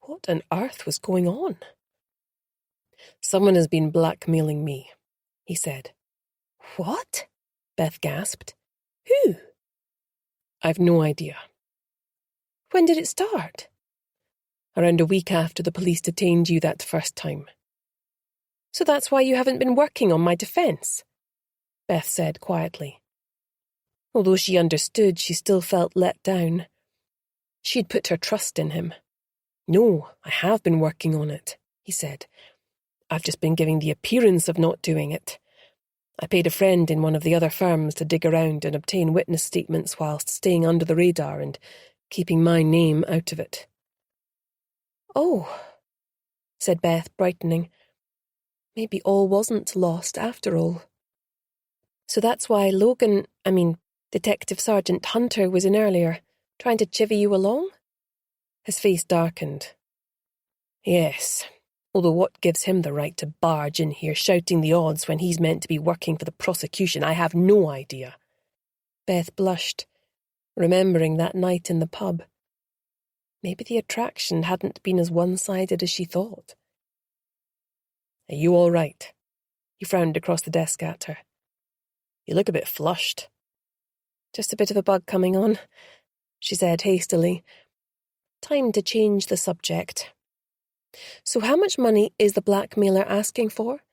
What on earth was going on? "Someone has been blackmailing me," he said. "What?" Beth gasped. "Who?" "I've no idea." "When did it start?" "Around a week after the police detained you that first time." "So that's why you haven't been working on my defense," Beth said quietly. Although she understood, she still felt let down. She'd put her trust in him. "No, I have been working on it," he said. "I've just been giving the appearance of not doing it. I paid a friend in one of the other firms to dig around and obtain witness statements whilst staying under the radar and keeping my name out of it." "Oh," said Beth, brightening. "Maybe all wasn't lost after all. So that's why Detective Sergeant Hunter was in earlier, trying to chivvy you along?" His face darkened. "Yes, although what gives him the right to barge in here shouting the odds when he's meant to be working for the prosecution, I have no idea." Beth blushed, remembering that night in the pub. Maybe the attraction hadn't been as one-sided as she thought. "Are you all right?" He frowned across the desk at her. "You look a bit flushed." "Just a bit of a bug coming on," she said hastily. Time to change the subject. "So how much money is the blackmailer asking for?"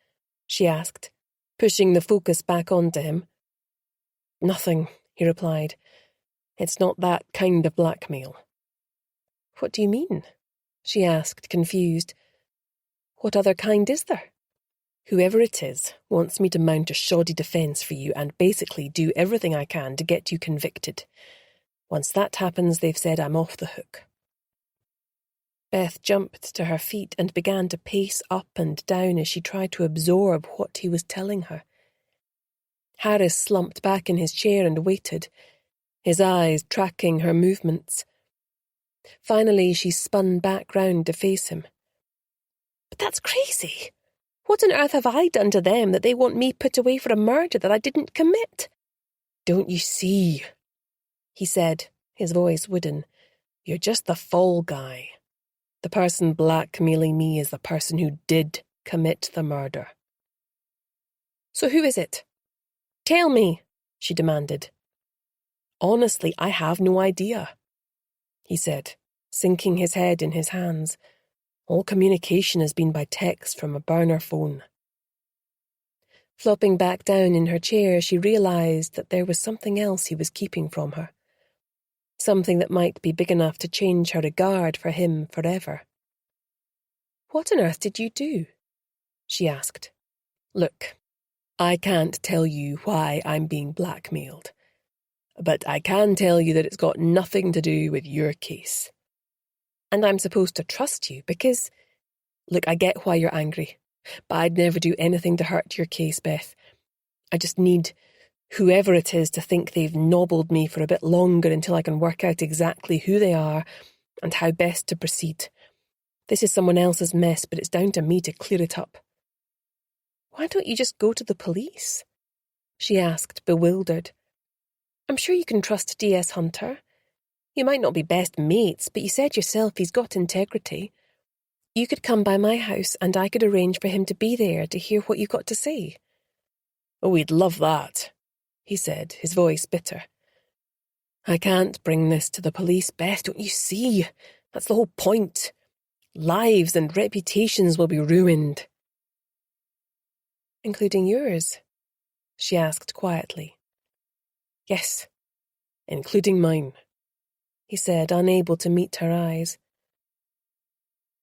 she asked, pushing the focus back onto him. "Nothing," he replied. "It's not that kind of blackmail." "What do you mean?" she asked, confused. "What other kind is there?" "Whoever it is wants me to mount a shoddy defense for you and basically do everything I can to get you convicted. Once that happens, they've said I'm off the hook." Beth jumped to her feet and began to pace up and down as she tried to absorb what he was telling her. Harris slumped back in his chair and waited, his eyes tracking her movements. Finally, she spun back round to face him. "But that's crazy. What on earth have I done to them that they want me put away for a murder that I didn't commit?" "Don't you see?" he said, his voice wooden. "You're just the fall guy. The person blackmailing me is the person who did commit the murder." "So who is it? Tell me," she demanded. "Honestly, I have no idea," he said, sinking his head in his hands. "All communication has been by text from a burner phone." Flopping back down in her chair, she realized that there was something else he was keeping from her. Something that might be big enough to change her regard for him forever. "What on earth did you do?" she asked. "Look, I can't tell you why I'm being blackmailed, but I can tell you that it's got nothing to do with your case. And I'm supposed to trust you because... Look, I get why you're angry, but I'd never do anything to hurt your case, Beth. I just need whoever it is to think they've nobbled me for a bit longer until I can work out exactly who they are and how best to proceed. This is someone else's mess, but it's down to me to clear it up." "Why don't you just go to the police?" she asked, bewildered. "I'm sure you can trust D.S. Hunter. You might not be best mates, but you said yourself he's got integrity. You could come by my house and I could arrange for him to be there to hear what you've got to say." "Oh, we'd love that," he said, his voice bitter. "I can't bring this to the police, Beth, don't you see? That's the whole point. Lives and reputations will be ruined." "Including yours?" she asked quietly. "Yes, including mine," he said, unable to meet her eyes.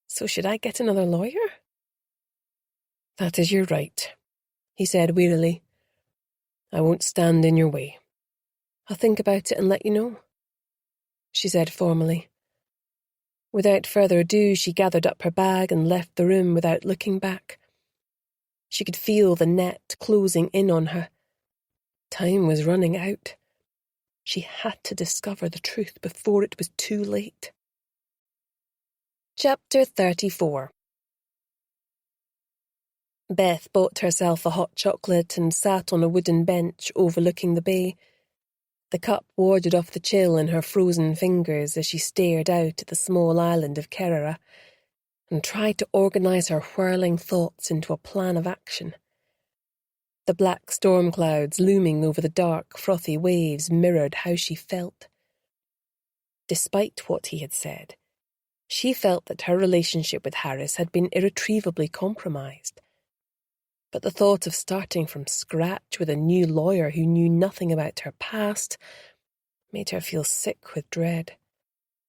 "So should I get another lawyer?" "That is your right. he said wearily. I won't stand in your way. I'll think about it and let you know, she said formally. Without further ado, she gathered up her bag and left the room without looking back. She could feel the net closing in on her. Time was running out. She had to discover the truth before it was too late. Chapter 34. Beth bought herself a hot chocolate and sat on a wooden bench overlooking the bay. The cup warded off the chill in her frozen fingers as she stared out at the small island of Kerala and tried to organise her whirling thoughts into a plan of action. The black storm clouds looming over the dark, frothy waves mirrored how she felt. Despite what he had said, she felt that her relationship with Harris had been irretrievably compromised. But the thought of starting from scratch with a new lawyer who knew nothing about her past made her feel sick with dread.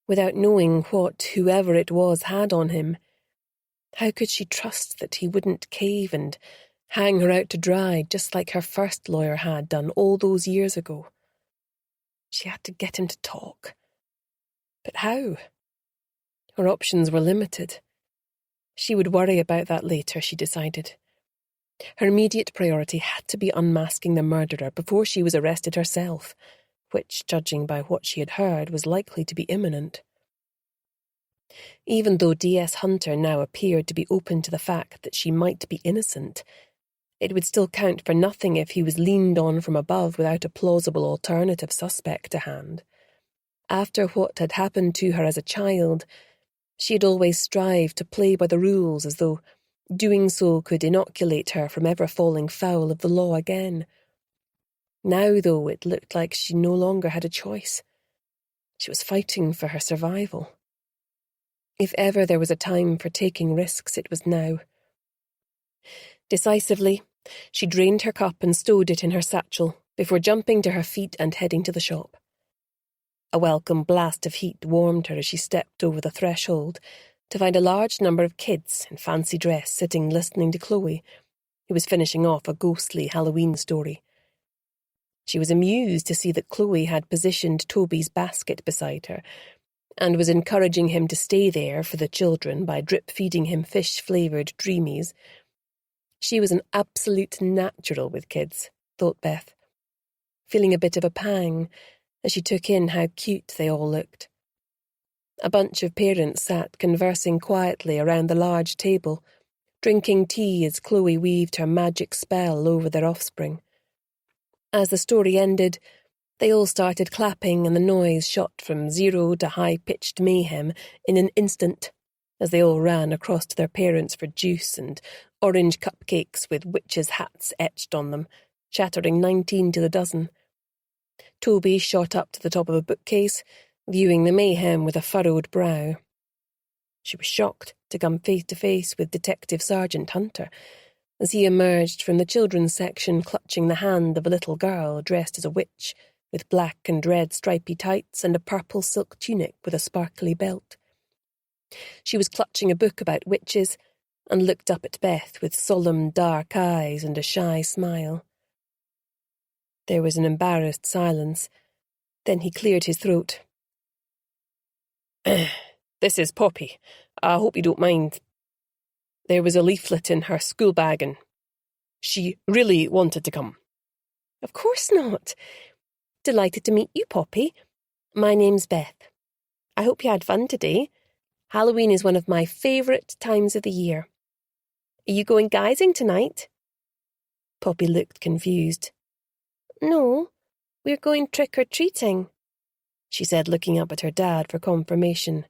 Without knowing what whoever it was had on him, how could she trust that he wouldn't cave and hang her out to dry just like her first lawyer had done all those years ago? She had to get him to talk. But how? Her options were limited. She would worry about that later, she decided. Her immediate priority had to be unmasking the murderer before she was arrested herself, which, judging by what she had heard, was likely to be imminent. Even though D.S. Hunter now appeared to be open to the fact that she might be innocent, it would still count for nothing if he was leaned on from above without a plausible alternative suspect to hand. After what had happened to her as a child, she had always strived to play by the rules as though doing so could inoculate her from ever falling foul of the law again. Now, though, it looked like she no longer had a choice. She was fighting for her survival. If ever there was a time for taking risks, it was now. Decisively, she drained her cup and stowed it in her satchel before jumping to her feet and heading to the shop. A welcome blast of heat warmed her as she stepped over the threshold to find a large number of kids in fancy dress sitting listening to Chloe, who was finishing off a ghostly Halloween story. She was amused to see that Chloe had positioned Toby's basket beside her and was encouraging him to stay there for the children by drip-feeding him fish-flavoured dreamies. She was an absolute natural with kids, thought Beth, feeling a bit of a pang as she took in how cute they all looked. A bunch of parents sat conversing quietly around the large table, drinking tea as Chloe weaved her magic spell over their offspring. As the story ended, they all started clapping and the noise shot from zero to high-pitched mayhem in an instant as they all ran across to their parents for juice and orange cupcakes with witches' hats etched on them, chattering 19 to the dozen. Toby shot up to the top of a bookcase, viewing the mayhem with a furrowed brow. She was shocked to come face to face with Detective Sergeant Hunter as he emerged from the children's section clutching the hand of a little girl dressed as a witch with black and red stripy tights and a purple silk tunic with a sparkly belt. She was clutching a book about witches and looked up at Beth with solemn dark eyes and a shy smile. There was an embarrassed silence. Then he cleared his throat. This is Poppy. I hope you don't mind. There was a leaflet in her school bag and she really wanted to come. Of course not. Delighted to meet you, Poppy. My name's Beth. I hope you had fun today. Halloween is one of my favourite times of the year. Are you going guising tonight? Poppy looked confused. No, we're going trick-or-treating, she said, looking up at her dad for confirmation.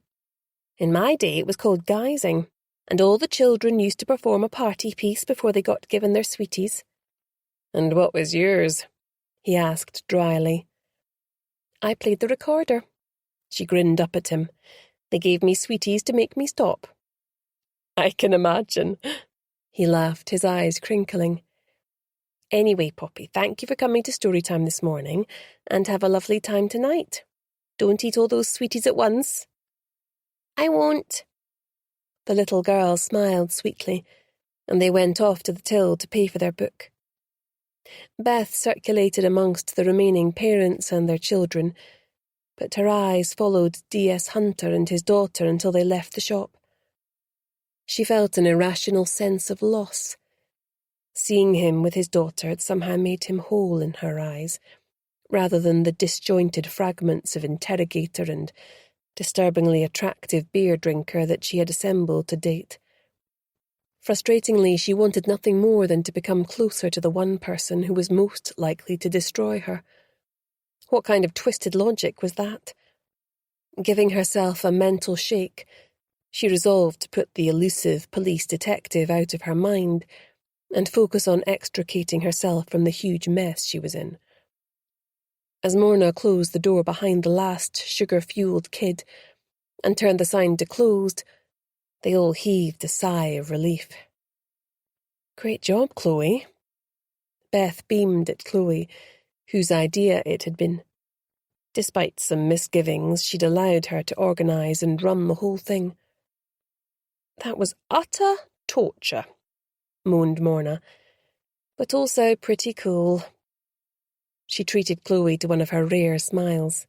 In my day it was called guising, and all the children used to perform a party piece before they got given their sweeties. And what was yours? He asked dryly. I played the recorder. She grinned up at him. They gave me sweeties to make me stop. I can imagine. He laughed, his eyes crinkling. Anyway, Poppy, thank you for coming to Storytime this morning, and have a lovely time tonight. Don't eat all those sweeties at once. I won't. The little girl smiled sweetly, and they went off to the till to pay for their book. Beth circulated amongst the remaining parents and their children, but her eyes followed D.S. Hunter and his daughter until they left the shop. She felt an irrational sense of loss. Seeing him with his daughter had somehow made him whole in her eyes, rather than the disjointed fragments of interrogator and disturbingly attractive beer drinker that she had assembled to date. Frustratingly, she wanted nothing more than to become closer to the one person who was most likely to destroy her. What kind of twisted logic was that? Giving herself a mental shake, she resolved to put the elusive police detective out of her mind and focus on extricating herself from the huge mess she was in. As Morna closed the door behind the last sugar-fueled kid and turned the sign to closed, they all heaved a sigh of relief. "Great job, Chloe." Beth beamed at Chloe, whose idea it had been. Despite some misgivings, she'd allowed her to organise and run the whole thing. "That was utter torture," moaned Morna, "but also pretty cool." She treated Chloe to one of her rare smiles.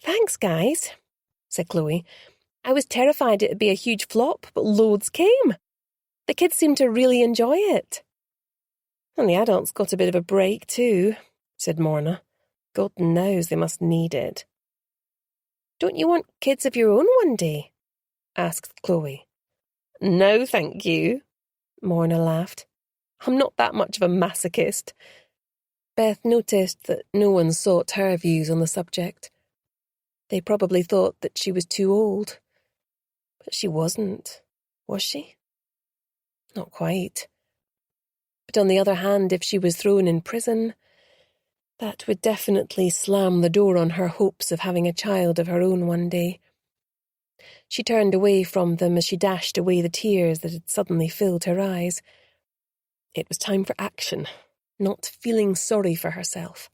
"Thanks, guys," said Chloe. "I was terrified it'd be a huge flop, but loads came. The kids seemed to really enjoy it." "And the adults got a bit of a break, too," said Morna. "God knows they must need it." "Don't you want kids of your own one day?" asked Chloe. "No, thank you," Morna laughed. "I'm not that much of a masochist." Beth noticed that no one sought her views on the subject. They probably thought that she was too old. But she wasn't, was she? Not quite. But on the other hand, if she was thrown in prison, that would definitely slam the door on her hopes of having a child of her own one day. She turned away from them as she dashed away the tears that had suddenly filled her eyes. It was time for action, not feeling sorry for herself.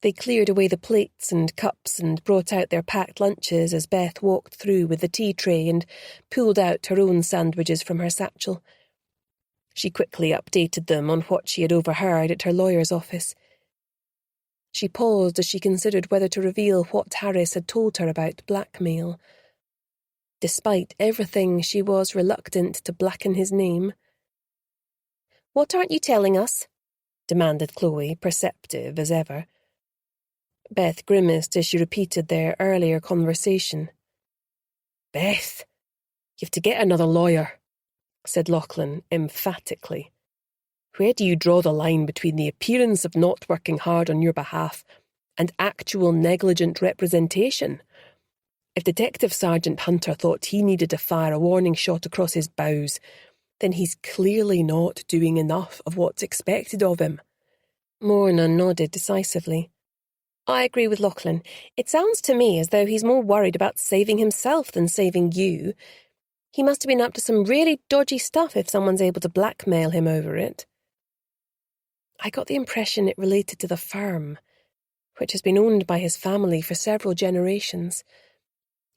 They cleared away the plates and cups and brought out their packed lunches as Beth walked through with the tea tray and pulled out her own sandwiches from her satchel. She quickly updated them on what she had overheard at her lawyer's office. She paused as she considered whether to reveal what Harris had told her about blackmail. Despite everything, she was reluctant to blacken his name. "What aren't you telling us?" demanded Chloe, perceptive as ever. Beth grimaced as she repeated their earlier conversation. "Beth, you've to get another lawyer," said Lachlan emphatically. "Where do you draw the line between the appearance of not working hard on your behalf and actual negligent representation? If Detective Sergeant Hunter thought he needed to fire a warning shot across his bows, then he's clearly not doing enough of what's expected of him." Morna nodded decisively. "I agree with Lachlan. It sounds to me as though he's more worried about saving himself than saving you. He must have been up to some really dodgy stuff if someone's able to blackmail him over it." "I got the impression it related to the firm, which has been owned by his family for several generations.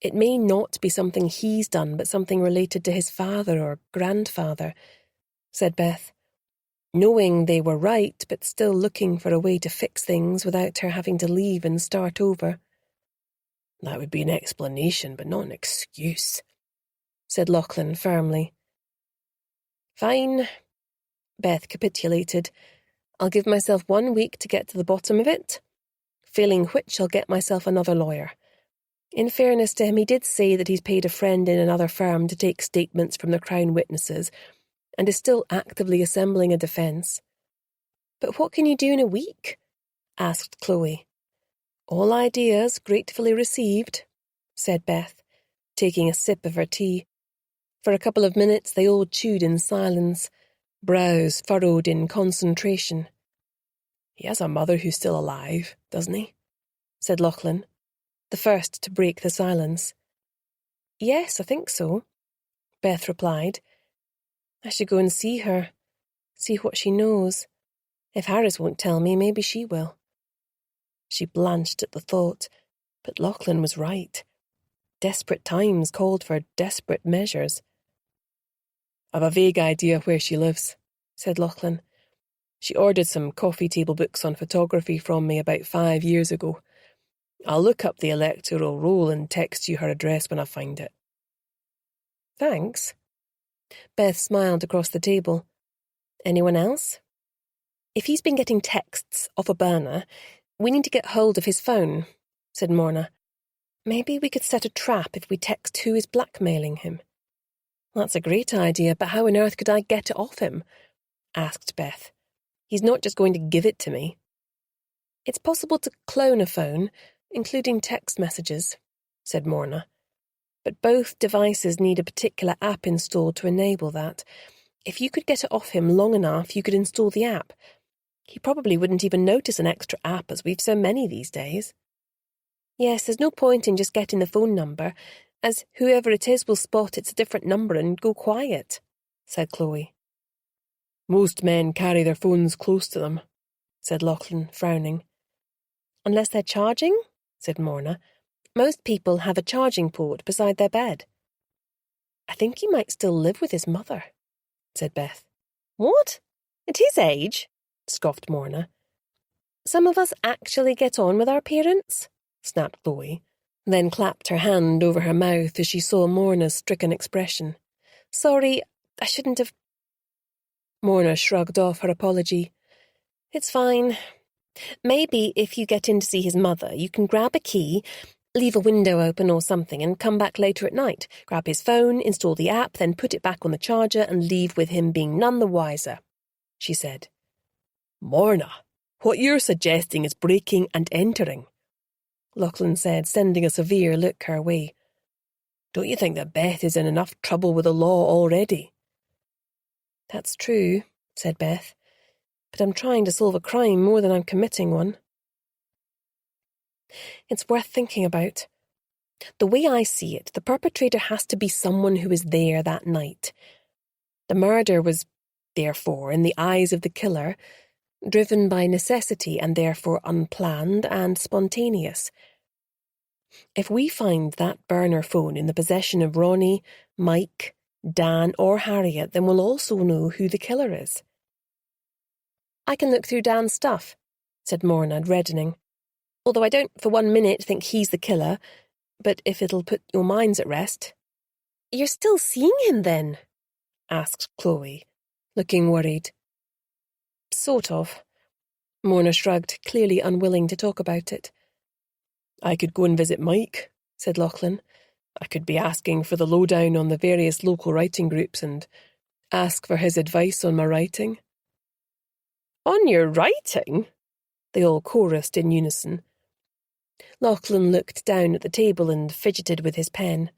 It may not be something he's done, but something related to his father or grandfather," said Beth, knowing they were right, but still looking for a way to fix things without her having to leave and start over. "That would be an explanation, but not an excuse," said Lachlan firmly. "Fine," Beth capitulated. "I'll give myself 1 week to get to the bottom of it, failing which I'll get myself another lawyer. In fairness to him, he did say that he's paid a friend in another firm to take statements from the Crown witnesses and is still actively assembling a defence." "But what can you do in a week?" asked Chloe. "All ideas gratefully received," said Beth, taking a sip of her tea. For a couple of minutes they all chewed in silence, brows furrowed in concentration. "He has a mother who's still alive, doesn't he?" said Lachlan, the first to break the silence. "Yes, I think so," Beth replied. "I should go and see her, see what she knows. If Harris won't tell me, maybe she will." She blanched at the thought, but Lachlan was right. Desperate times called for desperate measures. "I've a vague idea where she lives," said Lachlan. She ordered some coffee table books on photography from me about 5 years ago. I'll look up the electoral roll and text you her address when I find it." "Thanks." Beth smiled across the table. "Anyone else?" "If he's been getting texts off Urbana, we need to get hold of his phone," said Morna. "Maybe we could set a trap if we text who is blackmailing him." "That's a great idea, but how on earth could I get it off him?" asked Beth. "He's not just going to give it to me." "It's possible to clone a phone, including text messages," said Morna. "But both devices need a particular app installed to enable that. If you could get it off him long enough, you could install the app. He probably wouldn't even notice an extra app, as we've so many these days." "Yes, there's no point in just getting the phone number, as whoever it is will spot it's a different number and go quiet," said Chloe. "Most men carry their phones close to them," said Lachlan, frowning. "Unless they're charging," said Morna. "Most people have a charging port beside their bed." "I think he might still live with his mother," said Beth. "What? At his age?" scoffed Morna. "Some of us actually get on with our parents," snapped Chloe, then clapped her hand over her mouth as she saw Morna's stricken expression. "Sorry, I shouldn't have—" Morna shrugged off her apology. "It's fine. Maybe if you get in to see his mother, you can grab a key, leave a window open or something, and come back later at night, grab his phone, install the app, then put it back on the charger and leave with him being none the wiser," she said. "Morna, what you're suggesting is breaking and entering," Lachlan said, sending a severe look her way. "Don't you think that Beth is in enough trouble with the law already?" "That's true," said Beth, "but I'm trying to solve a crime more than I'm committing one. It's worth thinking about. The way I see it, the perpetrator has to be someone who was there that night. The murder was, therefore, in the eyes of the killer, driven by necessity and therefore unplanned and spontaneous. If we find that burner phone in the possession of Ronnie, Mike, Dan or Harriet, then we'll also know who the killer is." "I can look through Dan's stuff," said Morna, reddening. "Although I don't for 1 minute think he's the killer, but if it'll put your minds at rest." "You're still seeing him, then?" asked Chloe, looking worried. "Sort of." Morna shrugged, clearly unwilling to talk about it. "I could go and visit Mike," said Lachlan. "I could be asking for the lowdown on the various local writing groups and ask for his advice on my writing." "On your writing?" they all chorused in unison. Lachlan looked down at the table and fidgeted with his pen.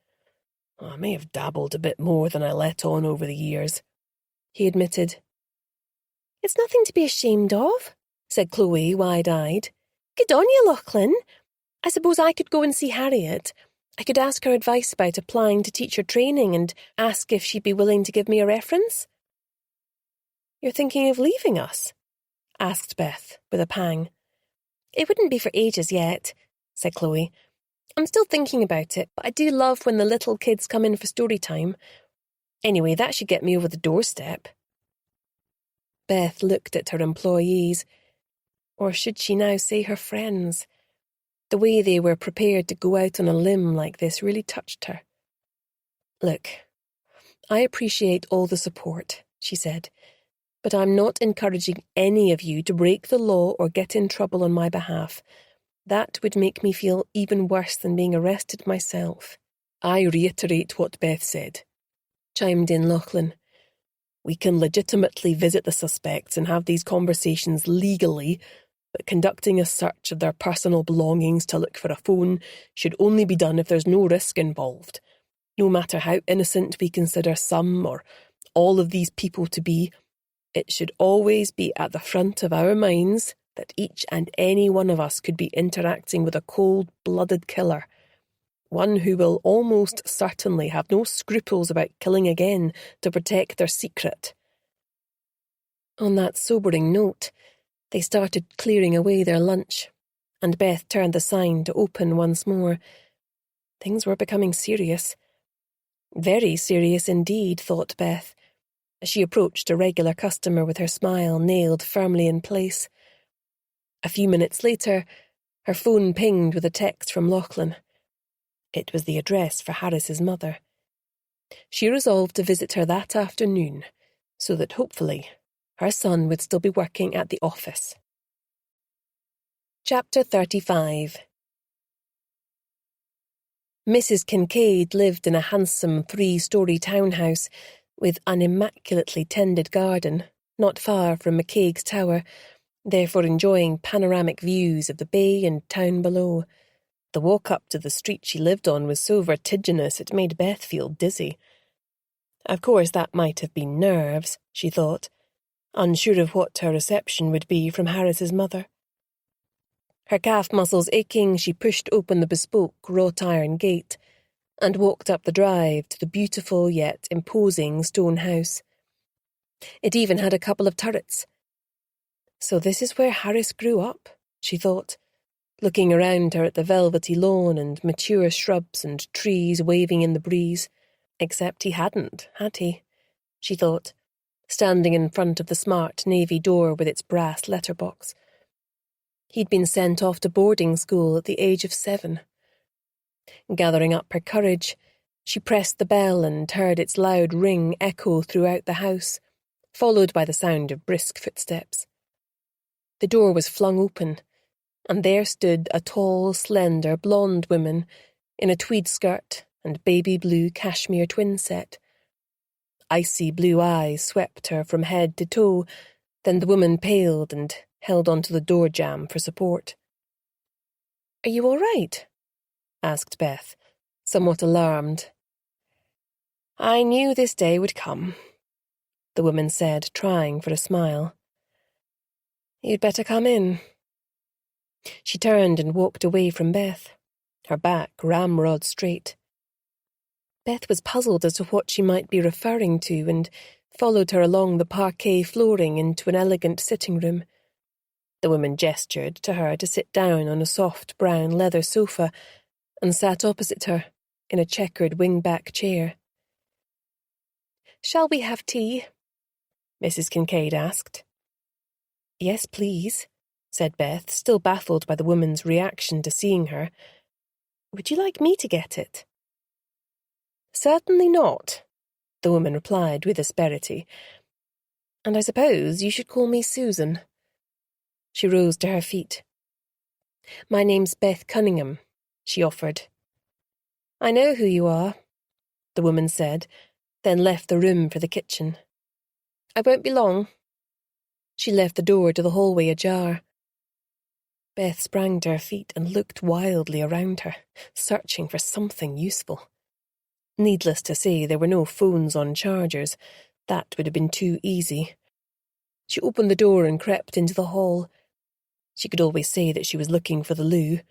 "I may have dabbled a bit more than I let on over the years," he admitted. "It's nothing to be ashamed of," said Chloe, wide-eyed. "Good on you, Lachlan. I suppose I could go and see Harriet. I could ask her advice about applying to teacher training and ask if she'd be willing to give me a reference." "You're thinking of leaving us?" asked Beth, with a pang. "It wouldn't be for ages yet," said Chloe. "I'm still thinking about it, but I do love when the little kids come in for story time. Anyway, that should get me over the doorstep." Beth looked at her employees, or should she now say her friends? The way they were prepared to go out on a limb like this really touched her. "Look, I appreciate all the support," she said, "but I'm not encouraging any of you to break the law or get in trouble on my behalf. That would make me feel even worse than being arrested myself." "I reiterate what Beth said," chimed in Lachlan. "We can legitimately visit the suspects and have these conversations legally, but conducting a search of their personal belongings to look for a phone should only be done if there's no risk involved. No matter how innocent we consider some or all of these people to be, it should always be at the front of our minds that each and any one of us could be interacting with a cold-blooded killer, one who will almost certainly have no scruples about killing again to protect their secret." On that sobering note, they started clearing away their lunch, and Beth turned the sign to open once more. Things were becoming serious. Very serious indeed, thought Beth. as she approached a regular customer with her smile nailed firmly in place. A few minutes later, her phone pinged with a text from Lachlan. It was the address for Harris's mother. She resolved to visit her that afternoon, so that hopefully her son would still be working at the office. Chapter 35. Mrs. Kincaid lived in a handsome 3-story townhouse with an immaculately tended garden, not far from McCaig's Tower, therefore enjoying panoramic views of the bay and town below. The walk up to the street she lived on was so vertiginous it made Beth feel dizzy. Of course that might have been nerves, she thought, unsure of what her reception would be from Harris's mother. Her calf muscles aching, she pushed open the bespoke wrought-iron gate and walked up the drive to the beautiful yet imposing stone house. It even had a couple of turrets. So this is where Harris grew up, she thought, looking around her at the velvety lawn and mature shrubs and trees waving in the breeze. Except he hadn't, had he? She thought, standing in front of the smart navy door with its brass letterbox. He'd been sent off to boarding school at the age of 7. Gathering up her courage, she pressed the bell and heard its loud ring echo throughout the house, followed by the sound of brisk footsteps. The door was flung open, and there stood a tall, slender, blonde woman in a tweed skirt and baby blue cashmere twin set. Icy blue eyes swept her from head to toe, then the woman paled and held onto the door jamb for support. "Are you all right?" asked Beth, somewhat alarmed. "I knew this day would come," the woman said, trying for a smile. "You'd better come in." She turned and walked away from Beth, her back ramrod straight. Beth was puzzled as to what she might be referring to and followed her along the parquet flooring into an elegant sitting room. The woman gestured to her to sit down on a soft brown leather sofa and sat opposite her in a checkered wing-back chair. "Shall we have tea?" Mrs. Kincaid asked. "Yes, please," said Beth, still baffled by the woman's reaction to seeing her. "Would you like me to get it?" "Certainly not," the woman replied with asperity. "And I suppose you should call me Susan." She rose to her feet. "My name's Beth Cunningham," she offered. "I know who you are," the woman said, then left the room for the kitchen. "I won't be long." She left the door to the hallway ajar. Beth sprang to her feet and looked wildly around her, searching for something useful. Needless to say, there were no phones on chargers. That would have been too easy. She opened the door and crept into the hall. She could always say that she was looking for the loo.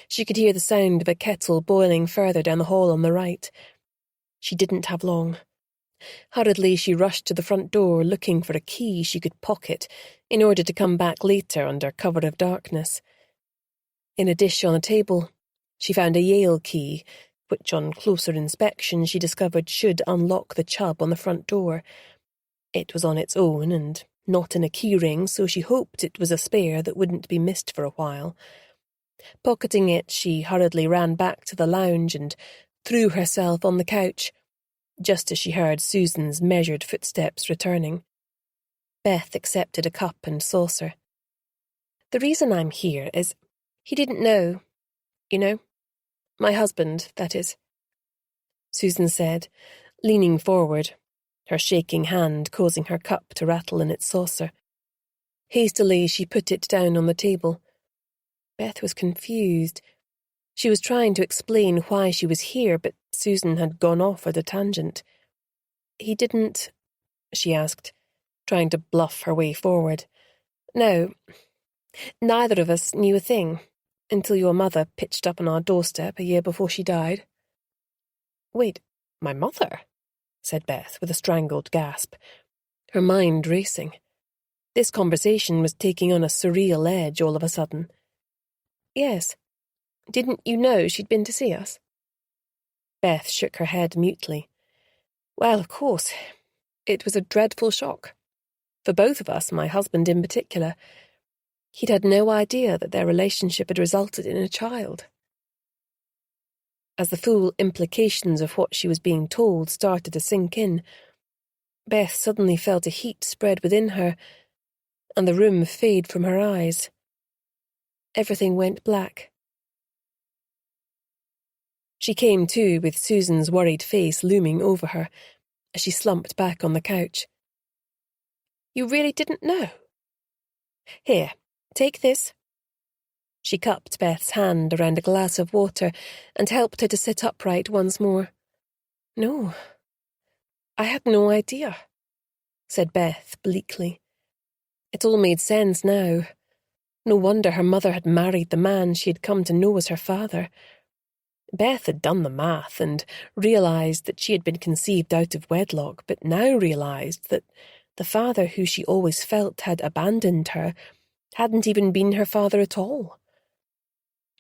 She could hear the sound of a kettle boiling further down the hall on the right. She didn't have long. Hurriedly, she rushed to the front door, looking for a key she could pocket in order to come back later under cover of darkness. In a dish on a table, she found a Yale key, which on closer inspection she discovered should unlock the chub on the front door. It was on its own and not in a keyring, so she hoped it was a spare that wouldn't be missed for a while. Pocketing it, she hurriedly ran back to the lounge and threw herself on the couch, just as she heard Susan's measured footsteps returning. Beth accepted a cup and saucer. "The reason I'm here is, he didn't know. You know? My husband, that is," Susan said, leaning forward, her shaking hand causing her cup to rattle in its saucer. Hastily, she put it down on the table. Beth was confused. She was trying to explain why she was here, but Susan had gone off at a tangent. "He didn't," she asked, trying to bluff her way forward. "No, neither of us knew a thing, until your mother pitched up on our doorstep a year before she died." "Wait, my mother?" said Beth with a strangled gasp, her mind racing. This conversation was taking on a surreal edge all of a sudden. "Yes. Didn't you know she'd been to see us?" Beth shook her head mutely. "Well, of course. It was a dreadful shock. For both of us, my husband in particular. He'd had no idea that their relationship had resulted in a child. As the full implications of what she was being told started to sink in, Beth suddenly felt a heat spread within her, and the room fade from her eyes. Everything went black. She came to with Susan's worried face looming over her as she slumped back on the couch. "You really didn't know? Here, take this." She cupped Beth's hand around a glass of water and helped her to sit upright once more. "No, I had no idea," said Beth bleakly. It all made sense now. No wonder her mother had married the man she had come to know as her father. Beth had done the math and realised that she had been conceived out of wedlock, but now realised that the father who she always felt had abandoned her hadn't even been her father at all.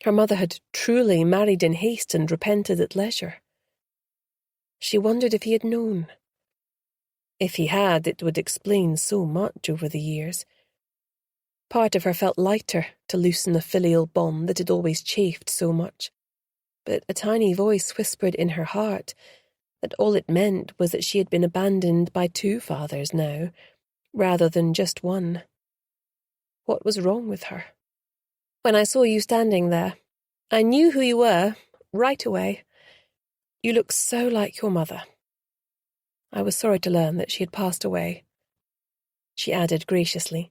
Her mother had truly married in haste and repented at leisure. She wondered if he had known. If he had, it would explain so much over the years. Part of her felt lighter to loosen a filial bond that had always chafed so much. But a tiny voice whispered in her heart that all it meant was that she had been abandoned by two fathers now, rather than just one. What was wrong with her? "When I saw you standing there, I knew who you were, right away. You look so like your mother." I was sorry to learn that she had passed away. She added graciously,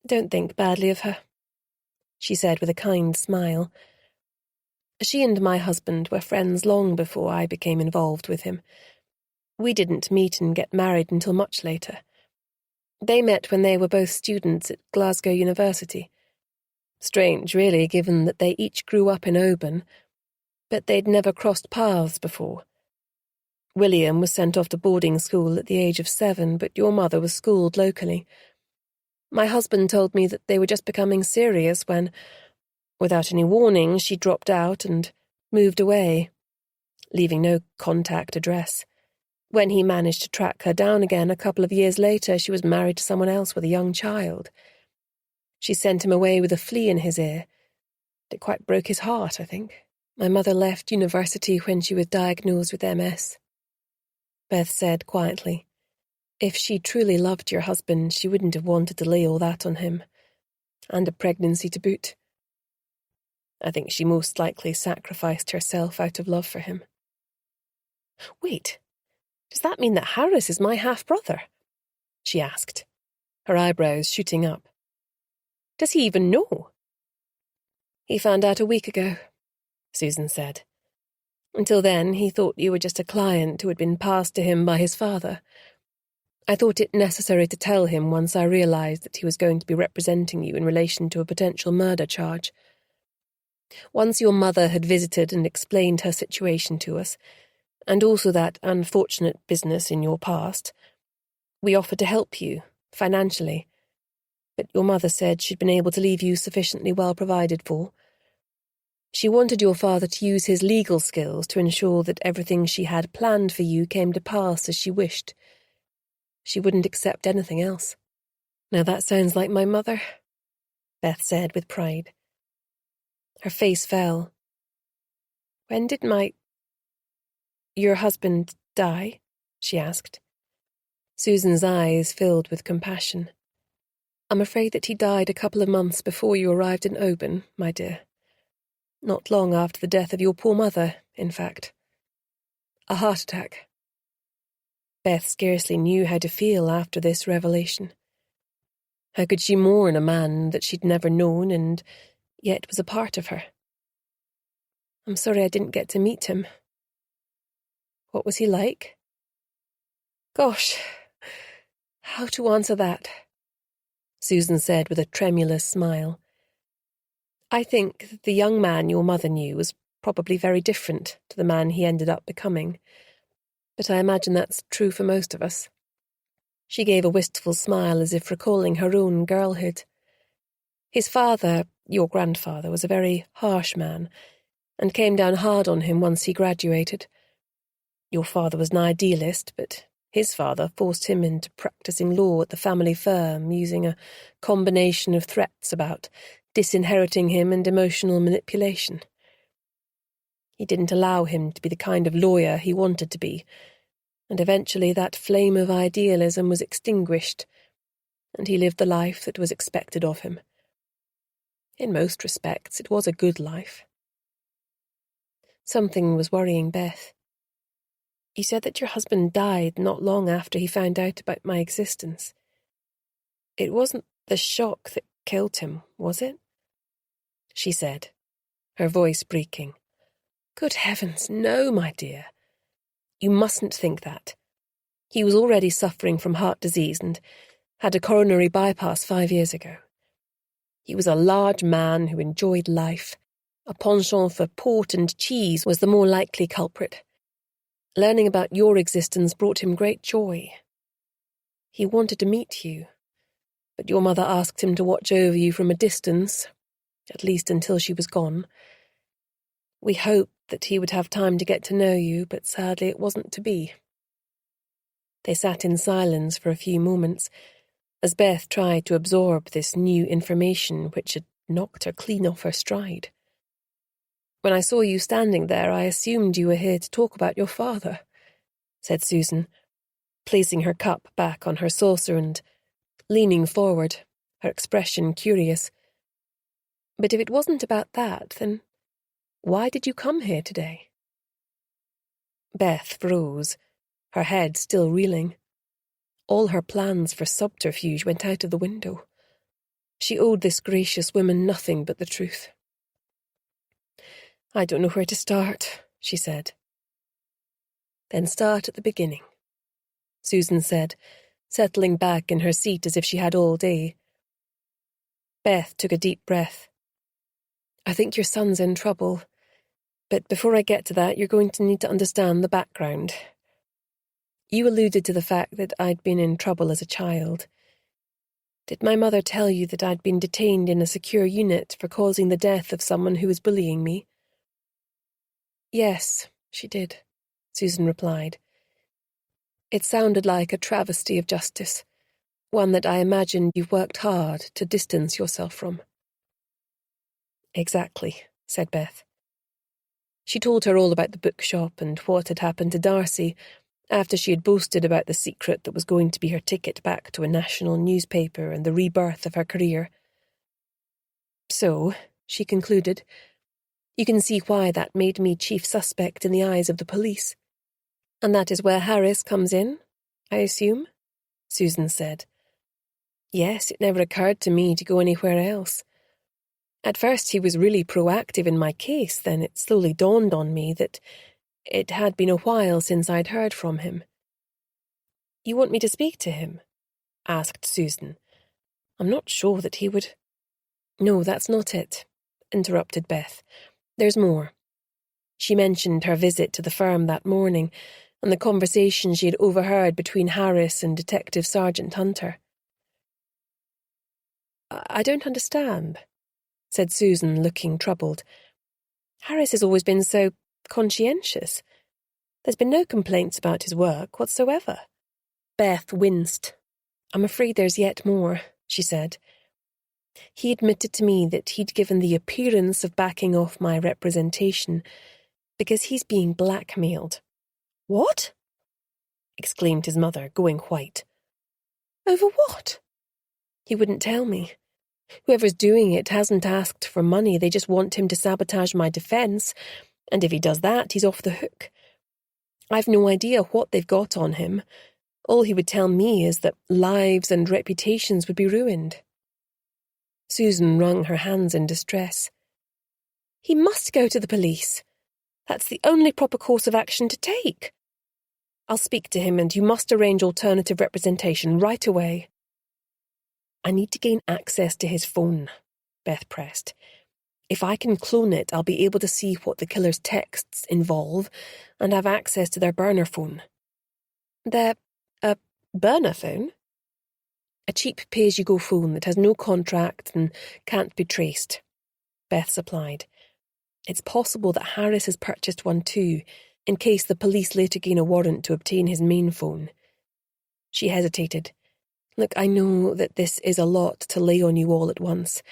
"Don't think badly of her," she said with a kind smile. She and my husband were friends long before I became involved with him. We didn't meet and get married until much later. They met when they were both students at Glasgow University. Strange, really, given that they each grew up in Oban, but they'd never crossed paths before. William was sent off to boarding school at the age of 7, but your mother was schooled locally. My husband told me that they were just becoming serious when, without any warning, she dropped out and moved away, leaving no contact address. When he managed to track her down again a couple of years later, she was married to someone else with a young child. She sent him away with a flea in his ear. It quite broke his heart, I think. My mother left university when she was diagnosed with MS. Beth said quietly, "If she truly loved your husband, she wouldn't have wanted to lay all that on him. And a pregnancy to boot. I think she most likely sacrificed herself out of love for him." "Wait, does that mean that Harris is my half-brother?" she asked, her eyebrows shooting up. "Does he even know?" "He found out a week ago," Susan said. "Until then, he thought you were just a client who had been passed to him by his father. I thought it necessary to tell him once I realised that he was going to be representing you in relation to a potential murder charge. Once your mother had visited and explained her situation to us, and also that unfortunate business in your past, we offered to help you, financially, but your mother said she'd been able to leave you sufficiently well provided for. She wanted your father to use his legal skills to ensure that everything she had planned for you came to pass as she wished. She wouldn't accept anything else." "Now that sounds like my mother," Beth said with pride. Her face fell. "When did your husband die?" she asked. Susan's eyes filled with compassion. "I'm afraid that he died a couple of months before you arrived in Oban, my dear. Not long after the death of your poor mother, in fact. A heart attack." Beth scarcely knew how to feel after this revelation. How could she mourn a man that she'd never known and yet was a part of her? "I'm sorry I didn't get to meet him." "What was he like?" "Gosh, how to answer that?" Susan said with a tremulous smile. "I think that the young man your mother knew was probably very different to the man he ended up becoming, but I imagine that's true for most of us." She gave a wistful smile as if recalling her own girlhood. "His father, your grandfather, was a very harsh man, and came down hard on him once he graduated. Your father was an idealist, but His father forced him into practicing law at the family firm using a combination of threats about disinheriting him and emotional manipulation. He didn't allow him to be the kind of lawyer he wanted to be, and eventually that flame of idealism was extinguished, and he lived the life that was expected of him. In most respects, it was a good life. Something was worrying Beth. You said that your husband died not long after he found out about my existence. It wasn't the shock that killed him, was it? She said, her voice breaking. Good heavens, no, my dear. You mustn't think that. He was already suffering from heart disease and had a coronary bypass 5 years ago. He was a large man who enjoyed life. A penchant for port and cheese was the more likely culprit. Learning about your existence brought him great joy. He wanted to meet you, but your mother asked him to watch over you from a distance, at least until she was gone. We hoped that he would have time to get to know you, but sadly it wasn't to be. They sat in silence for a few moments, as Beth tried to absorb this new information which had knocked her clean off her stride. When I saw you standing there, I assumed you were here to talk about your father, said Susan, placing her cup back on her saucer and leaning forward, her expression curious. But if it wasn't about that, then why did you come here today? Beth froze, her head still reeling. All her plans for subterfuge went out of the window. She owed this gracious woman nothing but the truth. I don't know where to start, she said. Then start at the beginning, Susan said, settling back in her seat as if she had all day. Beth took a deep breath. I think your son's in trouble, but before I get to that, you're going to need to understand the background. You alluded to the fact that I'd been in trouble as a child. Did my mother tell you that I'd been detained in a secure unit for causing the death of someone who was bullying me? Yes, she did, Susan replied. It sounded like a travesty of justice, one that I imagine you've worked hard to distance yourself from. Exactly, said Beth. She told her all about the bookshop and what had happened to Darcy after she had boasted about the secret that was going to be her ticket back to a national newspaper and the rebirth of her career. So, she concluded, you can see why that made me chief suspect in the eyes of the police. And that is where Harris comes in, I assume? Susan said. Yes, it never occurred to me to go anywhere else. At first he was really proactive in my case, then it slowly dawned on me that it had been a while since I'd heard from him. You want me to speak to him? Asked Susan. I'm not sure that he would... No, that's not it, interrupted Beth. There's more. She mentioned her visit to the firm that morning and the conversation she had overheard between Harris and Detective Sergeant Hunter. I don't understand, said Susan, looking troubled. Harris has always been so conscientious. There's been no complaints about his work whatsoever. Beth winced. I'm afraid there's yet more, she said. He admitted to me that he'd given the appearance of backing off my representation because he's being blackmailed. What? Exclaimed his mother, going white. Over what? He wouldn't tell me. Whoever's doing it hasn't asked for money, they just want him to sabotage my defence, and if he does that, he's off the hook. I've no idea what they've got on him. All he would tell me is that lives and reputations would be ruined. Susan wrung her hands in distress. He must go to the police. That's the only proper course of action to take. I'll speak to him and you must arrange alternative representation right away. I need to gain access to his phone, Beth pressed. If I can clone it, I'll be able to see what the killer's texts involve and have access to their burner phone. A burner phone? A cheap pay-as-you-go phone that has no contract and can't be traced, Beth supplied. It's possible that Harris has purchased one too, in case the police later gain a warrant to obtain his main phone. She hesitated. Look, I know that this is a lot to lay on you all at once,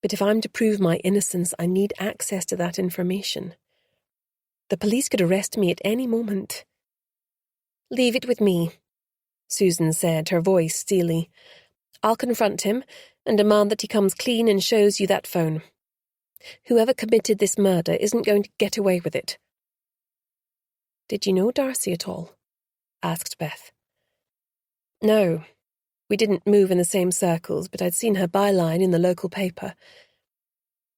but if I'm to prove my innocence, I need access to that information. The police could arrest me at any moment. Leave it with me, Susan said, her voice steely. I'll confront him and demand that he comes clean and shows you that phone. Whoever committed this murder isn't going to get away with it. Did you know Darcy at all? Asked Beth. No. We didn't move in the same circles, but I'd seen her byline in the local paper.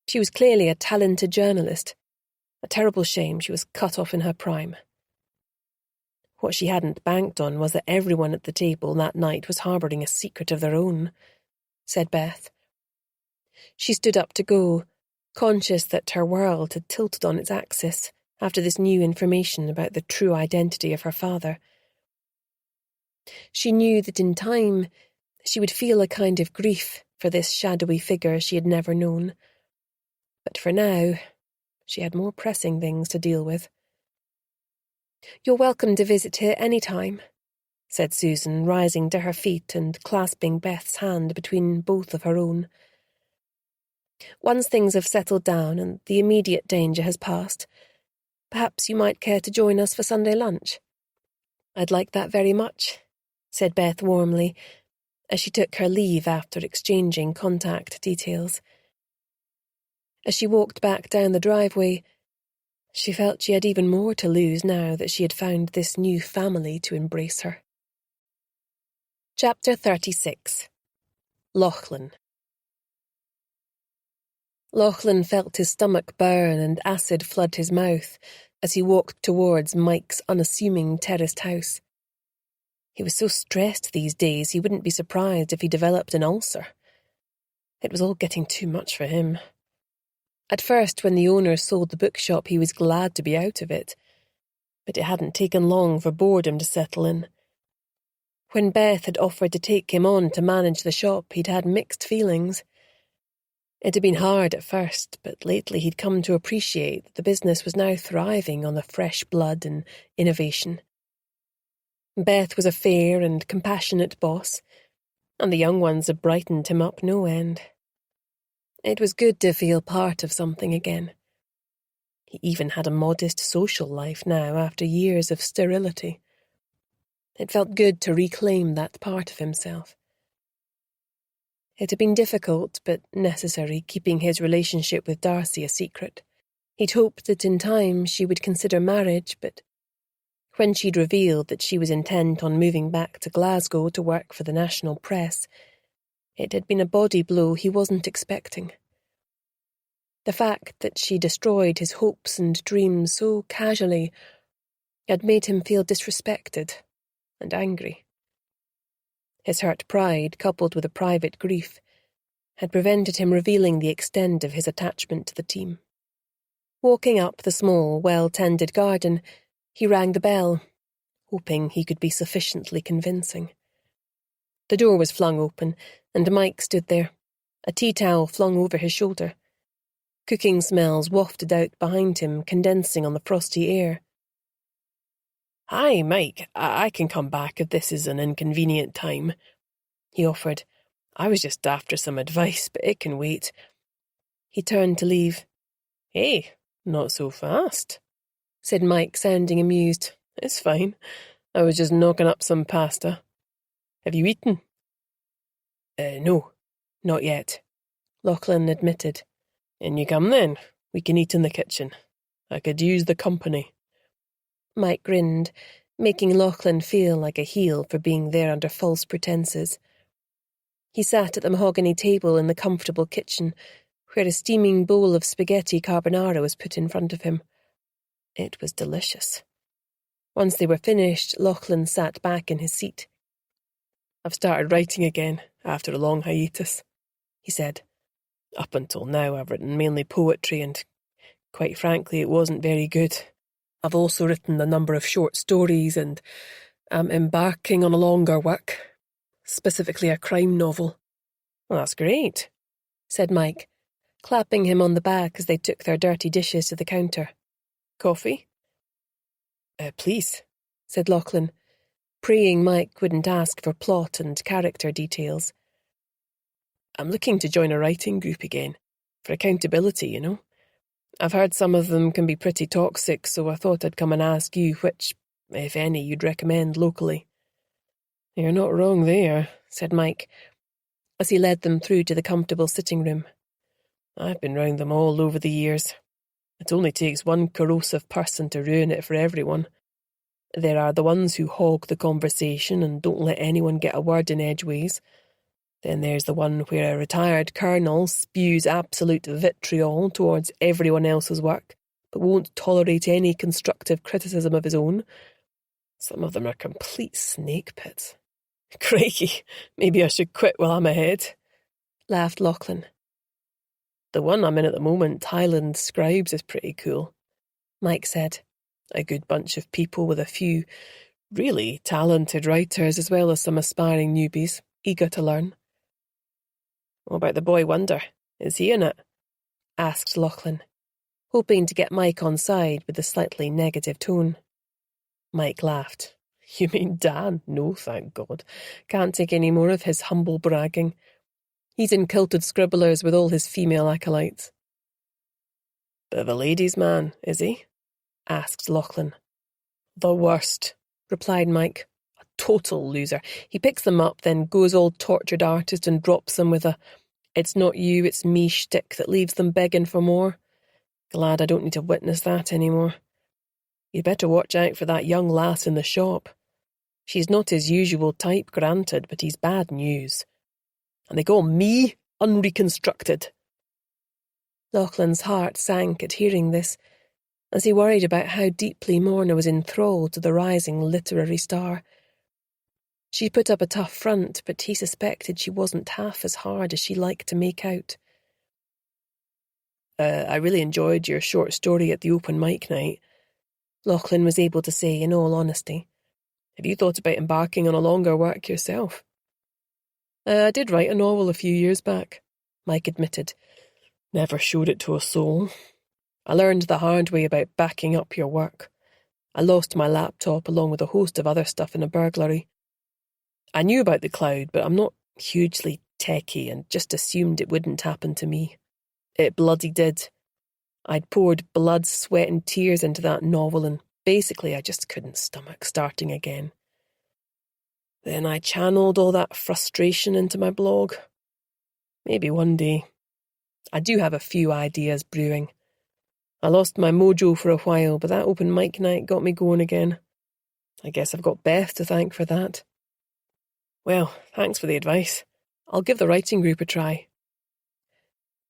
She was clearly a talented journalist. A terrible shame she was cut off in her prime. What she hadn't banked on was that everyone at the table that night was harbouring a secret of their own, said Beth. She stood up to go, conscious that her world had tilted on its axis after this new information about the true identity of her father. She knew that in time she would feel a kind of grief for this shadowy figure she had never known. But for now, she had more pressing things to deal with. You're welcome to visit here any time, said Susan, rising to her feet and clasping Beth's hand between both of her own. Once things have settled down and the immediate danger has passed, perhaps you might care to join us for Sunday lunch. I'd like that very much, said Beth warmly, as she took her leave after exchanging contact details. As she walked back down the driveway, she felt she had even more to lose now that she had found this new family to embrace her. Chapter 36. Lachlan. Lachlan felt his stomach burn and acid flood his mouth as he walked towards Mike's unassuming terraced house. He was so stressed these days he wouldn't be surprised if he developed an ulcer. It was all getting too much for him. At first, when the owner sold the bookshop, he was glad to be out of it, but it hadn't taken long for boredom to settle in. When Beth had offered to take him on to manage the shop, he'd had mixed feelings. It had been hard at first, but lately he'd come to appreciate that the business was now thriving on the fresh blood and innovation. Beth was a fair and compassionate boss, and the young ones had brightened him up no end. It was good to feel part of something again. He even had a modest social life now after years of sterility. It felt good to reclaim that part of himself. It had been difficult but necessary keeping his relationship with Darcy a secret. He'd hoped that in time she would consider marriage, but when she'd revealed that she was intent on moving back to Glasgow to work for the national press, it had been a body blow he wasn't expecting. The fact that she destroyed his hopes and dreams so casually had made him feel disrespected and angry. His hurt pride, coupled with a private grief, had prevented him revealing the extent of his attachment to the team. Walking up the small, well-tended garden, he rang the bell, hoping he could be sufficiently convincing. The door was flung open, and Mike stood there, a tea towel flung over his shoulder. Cooking smells wafted out behind him, condensing on the frosty air. "Hi, Mike. I can come back if this is an inconvenient time," he offered. "I was just after some advice, but it can wait." He turned to leave. "Hey, not so fast," said Mike, sounding amused. "It's fine. I was just knocking up some pasta. Have you eaten?" No, not yet," Lachlan admitted. "In you come then. We can eat in the kitchen. I could use the company." Mike grinned, making Lachlan feel like a heel for being there under false pretenses. He sat at the mahogany table in the comfortable kitchen, where a steaming bowl of spaghetti carbonara was put in front of him. It was delicious. Once they were finished, Lachlan sat back in his seat. "I've started writing again, after a long hiatus," he said. "Up until now I've written mainly poetry and, quite frankly, it wasn't very good. I've also written a number of short stories and am embarking on a longer work, specifically a crime novel." "Well, that's great," said Mike, clapping him on the back as they took their dirty dishes to the counter. "Coffee?" Please," said Lachlan. praying Mike wouldn't ask for plot and character details. I'm looking to join a writing group again, for accountability, you know. I've heard some of them can be pretty toxic, so I thought I'd come and ask you which, if any, you'd recommend locally. You're not wrong there, said Mike, as he led them through to the comfortable sitting room. I've been round them all over the years. It only takes one corrosive person to ruin it for everyone. There are the ones who hog the conversation and don't let anyone get a word in edgeways. Then there's the one where a retired colonel spews absolute vitriol towards everyone else's work, but won't tolerate any constructive criticism of his own. Some of them are complete snake pits. Crikey, maybe I should quit while I'm ahead, laughed Lachlan. The one I'm in at the moment, Highland Scribes, is pretty cool, Mike said. A good bunch of people with a few really talented writers as well as some aspiring newbies, eager to learn. What about the boy wonder? Is he in it? Asked Lachlan, hoping to get Mike on side with a slightly negative tone. Mike laughed. You mean Dan? No, thank God. Can't take any more of his humble bragging. He's in kilted scribblers with all his female acolytes. Bit of a ladies' man, is he? Asked Lachlan. The worst, replied Mike. A total loser. He picks them up, then goes all tortured artist and drops them with a "it's not you, it's me" shtick that leaves them begging for more. Glad I don't need to witness that anymore. You'd better watch out for that young lass in the shop. She's not his usual type, granted, but he's bad news. And they call me unreconstructed. Lachlan's heart sank at hearing this, as he worried about how deeply Morna was enthralled to the rising literary star. She put up a tough front, but he suspected she wasn't half as hard as she liked to make out. I really enjoyed your short story at the open mic night, Lachlan was able to say in all honesty. Have you thought about embarking on a longer work yourself? I did write a novel a few years back, Mike admitted. Never showed it to a soul. I learned the hard way about backing up your work. I lost my laptop along with a host of other stuff in a burglary. I knew about the cloud, but I'm not hugely techy and just assumed it wouldn't happen to me. It bloody did. I'd poured blood, sweat and tears into that novel, and basically I just couldn't stomach starting again. Then I channeled all that frustration into my blog. Maybe one day. I do have a few ideas brewing. I lost my mojo for a while, but that open mic night got me going again. I guess I've got Beth to thank for that. Well, thanks for the advice. I'll give the writing group a try.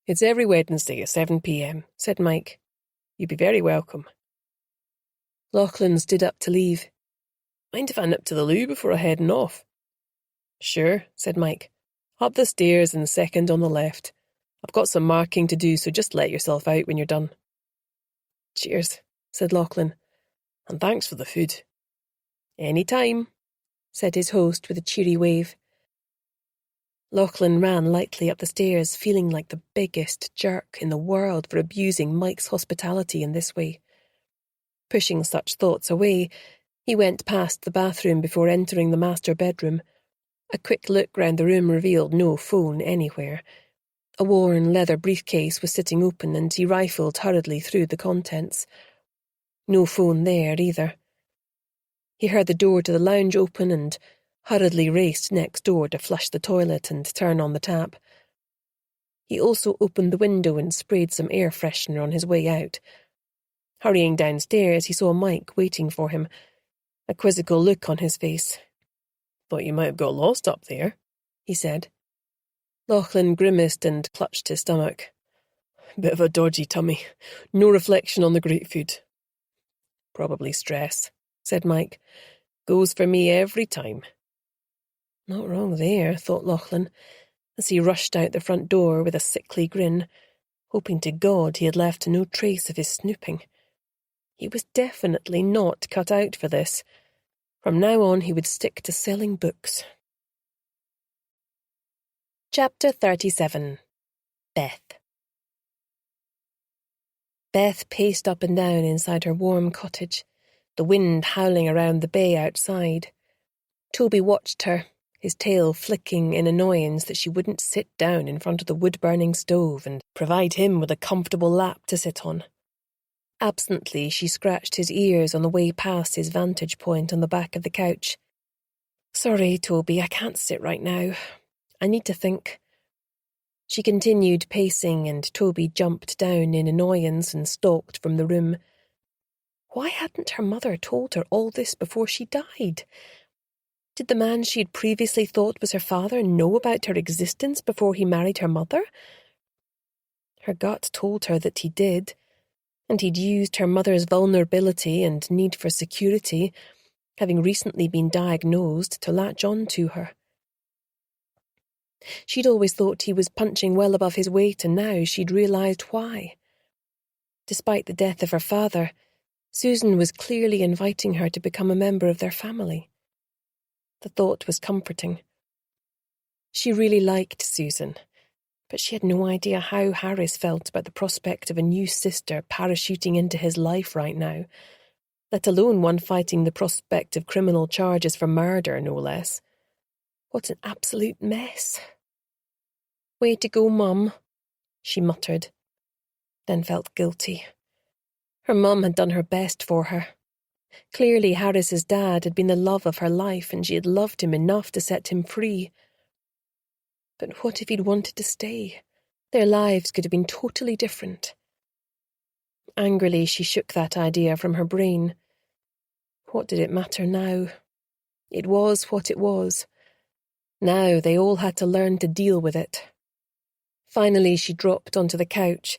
It's every Wednesday at 7 p.m, said Mike. You'd be very welcome. Lachlan stood up to leave. Mind if I nip to the loo before I heading off? Sure, said Mike. Up the stairs and second on the left. I've got some marking to do, so just let yourself out when you're done. Cheers, said Lachlan. And thanks for the food. Any time, said his host with a cheery wave. Lachlan ran lightly up the stairs, feeling like the biggest jerk in the world for abusing Mike's hospitality in this way. Pushing such thoughts away, he went past the bathroom before entering the master bedroom. A quick look round the room revealed no phone anywhere. A worn leather briefcase was sitting open, and he rifled hurriedly through the contents. No phone there either. He heard the door to the lounge open and hurriedly raced next door to flush the toilet and turn on the tap. He also opened the window and sprayed some air freshener on his way out. Hurrying downstairs, he saw Mike waiting for him, a quizzical look on his face. Thought you might have got lost up there, he said. Lachlan grimaced and clutched his stomach. Bit of a dodgy tummy. No reflection on the great food. Probably stress, said Mike. Goes for me every time. Not wrong there, thought Lachlan, as he rushed out the front door with a sickly grin, hoping to God he had left no trace of his snooping. He was definitely not cut out for this. From now on he would stick to selling books. Chapter 37. Beth. Beth paced up and down inside her warm cottage, the wind howling around the bay outside. Toby watched her, his tail flicking in annoyance that she wouldn't sit down in front of the wood-burning stove and provide him with a comfortable lap to sit on. Absently, she scratched his ears on the way past his vantage point on the back of the couch. "Sorry, Toby, I can't sit right now. I need to think." She continued pacing, and Toby jumped down in annoyance and stalked from the room. Why hadn't her mother told her all this before she died? Did the man she had previously thought was her father know about her existence before he married her mother? Her gut told her that he did, and he'd used her mother's vulnerability and need for security, having recently been diagnosed, to latch on to her. She'd always thought he was punching well above his weight, and now she'd realised why. Despite the death of her father, Susan was clearly inviting her to become a member of their family. The thought was comforting. She really liked Susan, but she had no idea how Harris felt about the prospect of a new sister parachuting into his life right now, let alone one fighting the prospect of criminal charges for murder, no less. What an absolute mess. "Way to go, Mum," she muttered, then felt guilty. Her mum had done her best for her. Clearly Harris's dad had been the love of her life, and she had loved him enough to set him free. But what if he'd wanted to stay? Their lives could have been totally different. Angrily, she shook that idea from her brain. What did it matter now? It was what it was. Now they all had to learn to deal with it. Finally, she dropped onto the couch,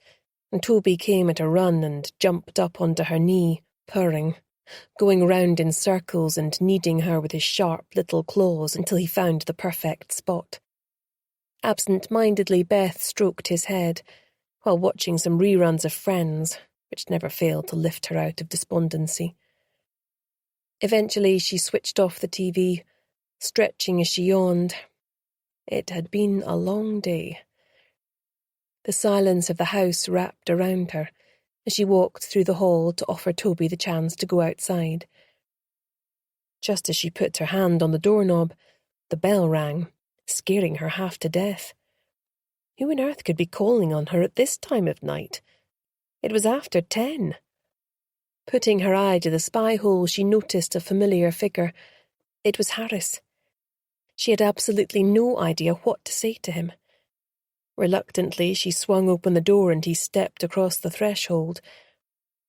and Toby came at a run and jumped up onto her knee, purring, going round in circles and kneading her with his sharp little claws until he found the perfect spot. Absent-mindedly, Beth stroked his head, while watching some reruns of Friends, which never failed to lift her out of despondency. Eventually, she switched off the TV, stretching as she yawned. It had been a long day. The silence of the house wrapped around her as she walked through the hall to offer Toby the chance to go outside. Just as she put her hand on the doorknob, the bell rang, scaring her half to death. Who on earth could be calling on her at this time of night? It was after 10. Putting her eye to the spy hole, she noticed a familiar figure. It was Harris. She had absolutely no idea what to say to him. Reluctantly, she swung open the door and he stepped across the threshold.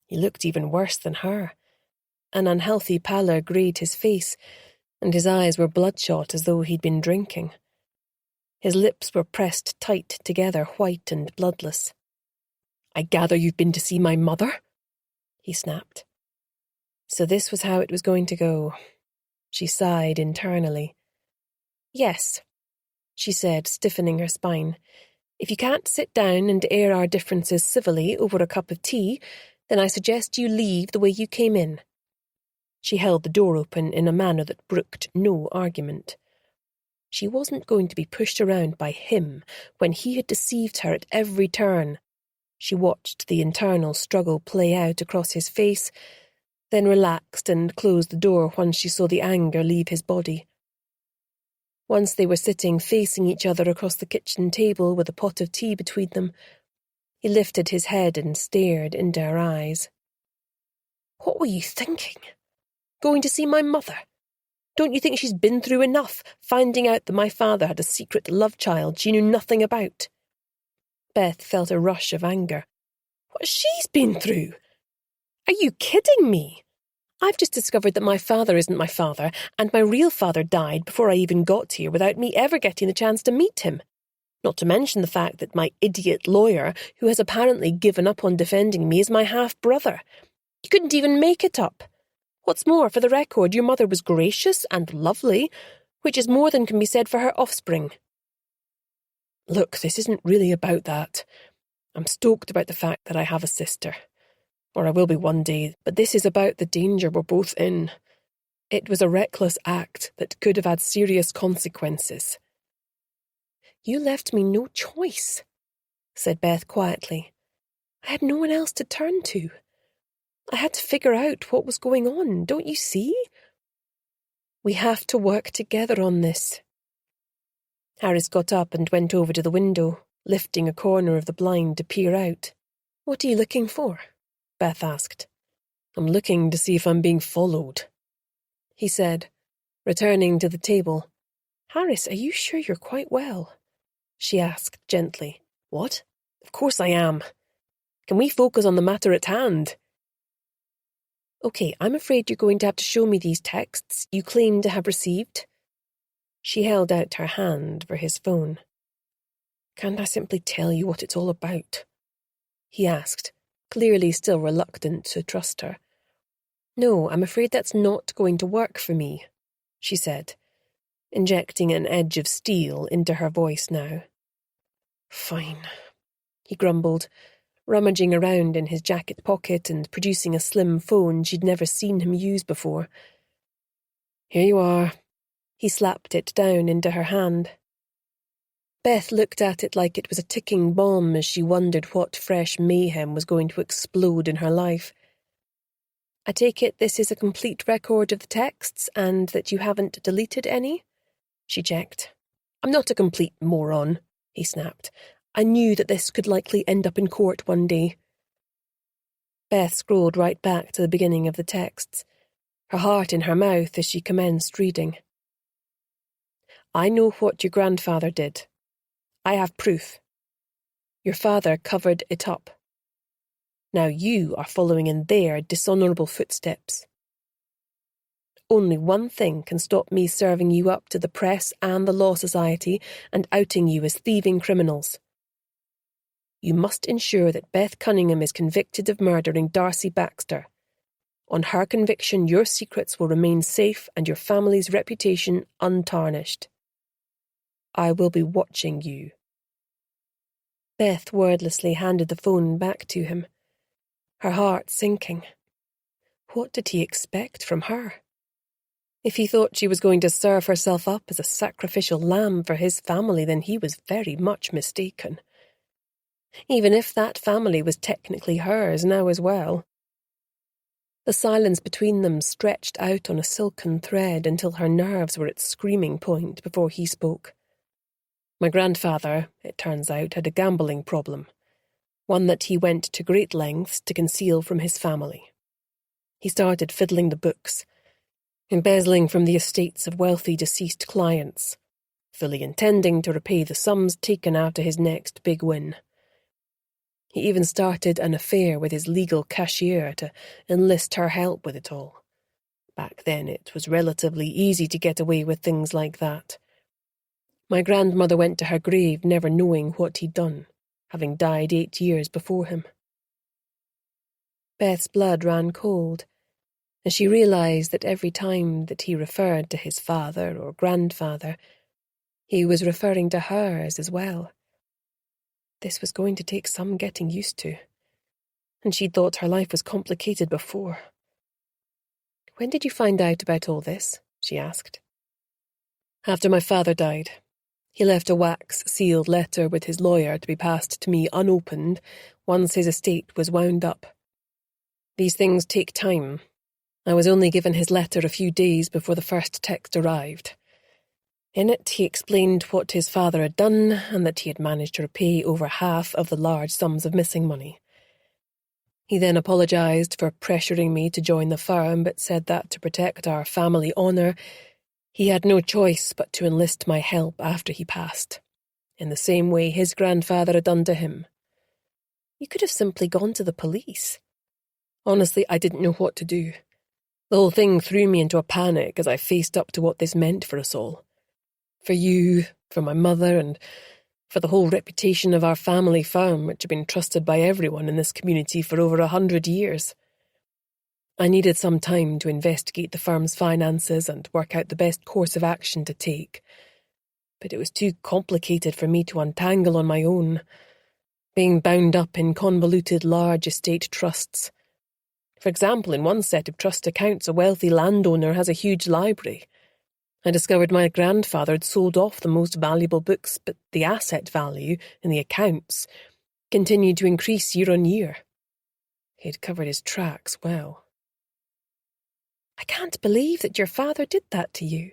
He looked even worse than her. An unhealthy pallor greyed his face, and his eyes were bloodshot as though he'd been drinking. His lips were pressed tight together, white and bloodless. "I gather you've been to see my mother?" he snapped. So this was how it was going to go. She sighed internally. "Yes," she said, stiffening her spine. "If you can't sit down and air our differences civilly over a cup of tea, then I suggest you leave the way you came in." She held the door open in a manner that brooked no argument. She wasn't going to be pushed around by him when he had deceived her at every turn. She watched the internal struggle play out across his face, then relaxed and closed the door once she saw the anger leave his body. Once they were sitting facing each other across the kitchen table with a pot of tea between them, he lifted his head and stared into her eyes. "What were you thinking? Going to see my mother? Don't you think she's been through enough, finding out that my father had a secret love child she knew nothing about?" Beth felt a rush of anger. "What she's been through? Are you kidding me? I've just discovered that my father isn't my father, and my real father died before I even got here without me ever getting the chance to meet him. Not to mention the fact that my idiot lawyer, who has apparently given up on defending me, is my half-brother. You couldn't even make it up. What's more, for the record, your mother was gracious and lovely, which is more than can be said for her offspring." "Look, this isn't really about that. I'm stoked about the fact that I have a sister. Or I will be one day, but this is about the danger we're both in. It was a reckless act that could have had serious consequences." "You left me no choice," said Beth quietly. "I had no one else to turn to. I had to figure out what was going on, don't you see?" We have to work together on this. Harris got up and went over to the window, lifting a corner of the blind to peer out. What are you looking for? Beth asked. I'm looking to see if I'm being followed, he said, returning to the table. Harris, are you sure you're quite well? She asked gently. What? Of course I am. Can we focus on the matter at hand? Okay, I'm afraid you're going to have to show me these texts you claim to have received. She held out her hand for his phone. Can't I simply tell you what it's all about? He asked, clearly still reluctant to trust her. No, I'm afraid that's not going to work for me, she said, injecting an edge of steel into her voice now. Fine, he grumbled, rummaging around in his jacket pocket and producing a slim phone she'd never seen him use before. Here you are. He slapped it down into her hand. Beth looked at it like it was a ticking bomb as she wondered what fresh mayhem was going to explode in her life. I take it this is a complete record of the texts and that you haven't deleted any? She checked. I'm not a complete moron, he snapped. I knew that this could likely end up in court one day. Beth scrolled right back to the beginning of the texts, her heart in her mouth as she commenced reading. I know what your grandfather did. I have proof. Your father covered it up. Now you are following in their dishonourable footsteps. Only one thing can stop me serving you up to the press and the law society and outing you as thieving criminals. You must ensure that Beth Cunningham is convicted of murdering Darcy Baxter. On her conviction, your secrets will remain safe and your family's reputation untarnished. I will be watching you. Beth wordlessly handed the phone back to him, her heart sinking. What did he expect from her? If he thought she was going to serve herself up as a sacrificial lamb for his family, then he was very much mistaken. Even if that family was technically hers now as well. The silence between them stretched out on a silken thread until her nerves were at screaming point before he spoke. My grandfather, it turns out, had a gambling problem, one that he went to great lengths to conceal from his family. He started fiddling the books, embezzling from the estates of wealthy deceased clients, fully intending to repay the sums taken after his next big win. He even started an affair with his legal cashier to enlist her help with it all. Back then it was relatively easy to get away with things like that. My grandmother went to her grave never knowing what he'd done, having died 8 years before him. Beth's blood ran cold, and she realized that every time that he referred to his father or grandfather, he was referring to hers as well. This was going to take some getting used to, and she'd thought her life was complicated before. When did you find out about all this? She asked. After my father died. He left a wax-sealed letter with his lawyer to be passed to me unopened once his estate was wound up. These things take time. I was only given his letter a few days before the first text arrived. In it, he explained what his father had done and that he had managed to repay over half of the large sums of missing money. He then apologised for pressuring me to join the firm, but said that to protect our family honour, he had no choice but to enlist my help after he passed, in the same way his grandfather had done to him. You could have simply gone to the police. Honestly, I didn't know what to do. The whole thing threw me into a panic as I faced up to what this meant for us all. For you, for my mother, and for the whole reputation of our family firm, which had been trusted by everyone in this community for over 100 years. I needed some time to investigate the firm's finances and work out the best course of action to take. But it was too complicated for me to untangle on my own, being bound up in convoluted large estate trusts. For example, in one set of trust accounts, a wealthy landowner has a huge library. I discovered my grandfather had sold off the most valuable books, but the asset value in the accounts continued to increase year on year. He had covered his tracks well. I can't believe that your father did that to you,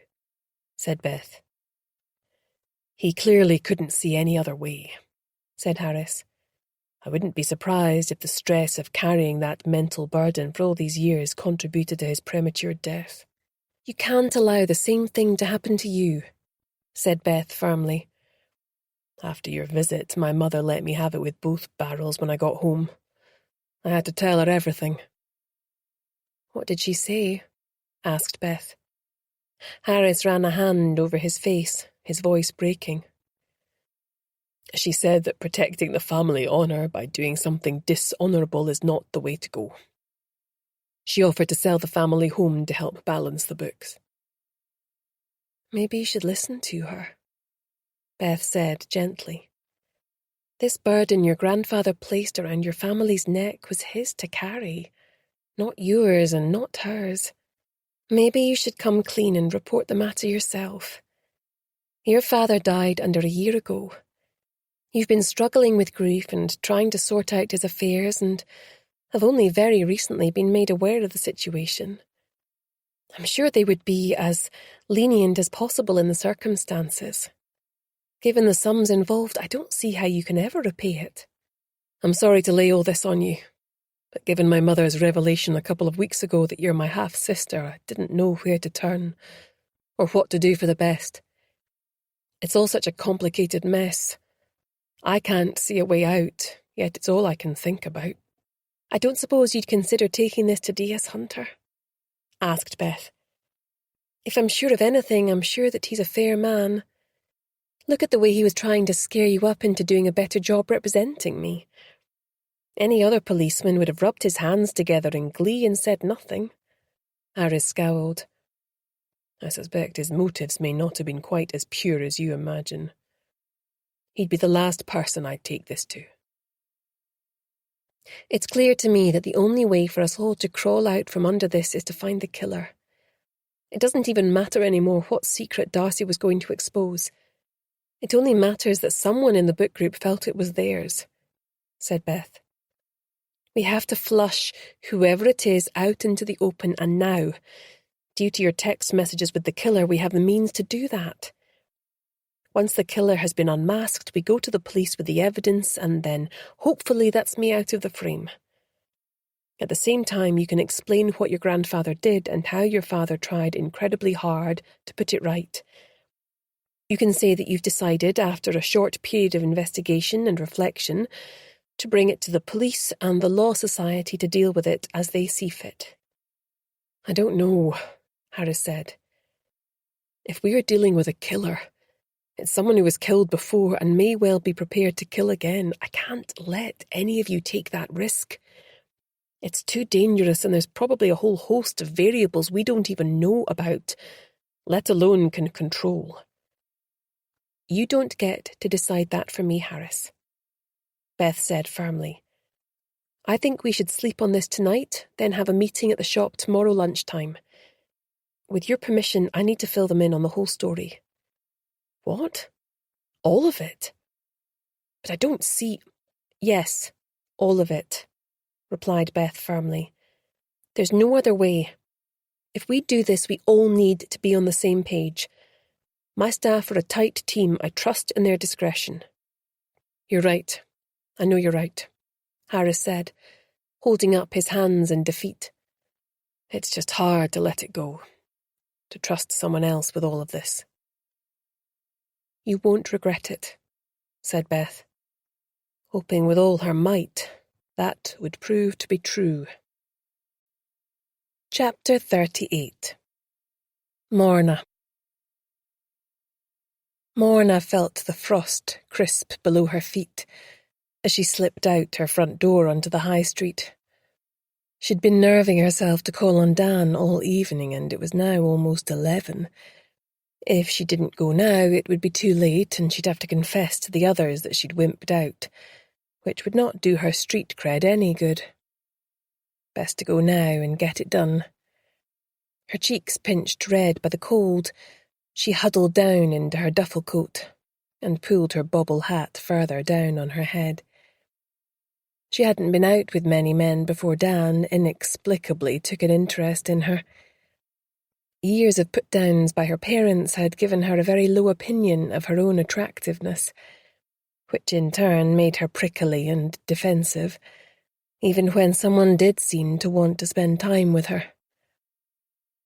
said Beth. He clearly couldn't see any other way, said Harris. I wouldn't be surprised if the stress of carrying that mental burden for all these years contributed to his premature death. You can't allow the same thing to happen to you, said Beth firmly. After your visit, my mother let me have it with both barrels when I got home. I had to tell her everything. What did she say? Asked Beth. Harris ran a hand over his face, his voice breaking. She said that protecting the family honour by doing something dishonourable is not the way to go. She offered to sell the family home to help balance the books. Maybe you should listen to her, Beth said gently. This burden your grandfather placed around your family's neck was his to carry, not yours and not hers. Maybe you should come clean and report the matter yourself. Your father died under a year ago. You've been struggling with grief and trying to sort out his affairs and have only very recently been made aware of the situation. I'm sure they would be as lenient as possible in the circumstances. Given the sums involved, I don't see how you can ever repay it. I'm sorry to lay all this on you, but given my mother's revelation a couple of weeks ago that you're my half-sister, I didn't know where to turn or what to do for the best. It's all such a complicated mess. I can't see a way out, yet it's all I can think about. I don't suppose you'd consider taking this to D.S. Hunter? Asked Beth. If I'm sure of anything, I'm sure that he's a fair man. Look at the way he was trying to scare you up into doing a better job representing me. Any other policeman would have rubbed his hands together in glee and said nothing. Harris scowled. I suspect his motives may not have been quite as pure as you imagine. He'd be the last person I'd take this to. It's clear to me that the only way for us all to crawl out from under this is to find the killer. It doesn't even matter anymore what secret Darcy was going to expose. It only matters that someone in the book group felt it was theirs, said Beth. We have to flush whoever it is out into the open, and now, due to your text messages with the killer, we have the means to do that. Once the killer has been unmasked, we go to the police with the evidence, and then, hopefully, that's me out of the frame. At the same time, you can explain what your grandfather did and how your father tried incredibly hard to put it right. You can say that you've decided, after a short period of investigation and reflection, to bring it to the police and the Law Society to deal with it as they see fit. I don't know, Harris said. If we are dealing with a killer, it's someone who was killed before and may well be prepared to kill again. I can't let any of you take that risk. It's too dangerous, and there's probably a whole host of variables we don't even know about, let alone can control. You don't get to decide that for me, Harris, Beth said firmly. I think we should sleep on this tonight, then have a meeting at the shop tomorrow lunchtime. With your permission, I need to fill them in on the whole story. What? All of it? But I don't see... Yes, all of it, replied Beth firmly. There's no other way. If we do this, we all need to be on the same page. My staff are a tight team. I trust in their discretion. You're right. I know you're right, Harris said, holding up his hands in defeat. It's just hard to let it go, to trust someone else with all of this. You won't regret it, said Beth, hoping with all her might that would prove to be true. Chapter 38. Morna. Morna felt the frost crisp below her feet as she slipped out her front door onto the high street. She'd been nerving herself to call on Dan all evening, and it was now almost 11. If she didn't go now, it would be too late, and she'd have to confess to the others that she'd wimped out, which would not do her street cred any good. Best to go now and get it done. Her cheeks pinched red by the cold, she huddled down into her duffel coat and pulled her bobble hat further down on her head. She hadn't been out with many men before Dan inexplicably took an interest in her. Years of put-downs by her parents had given her a very low opinion of her own attractiveness, which in turn made her prickly and defensive, even when someone did seem to want to spend time with her.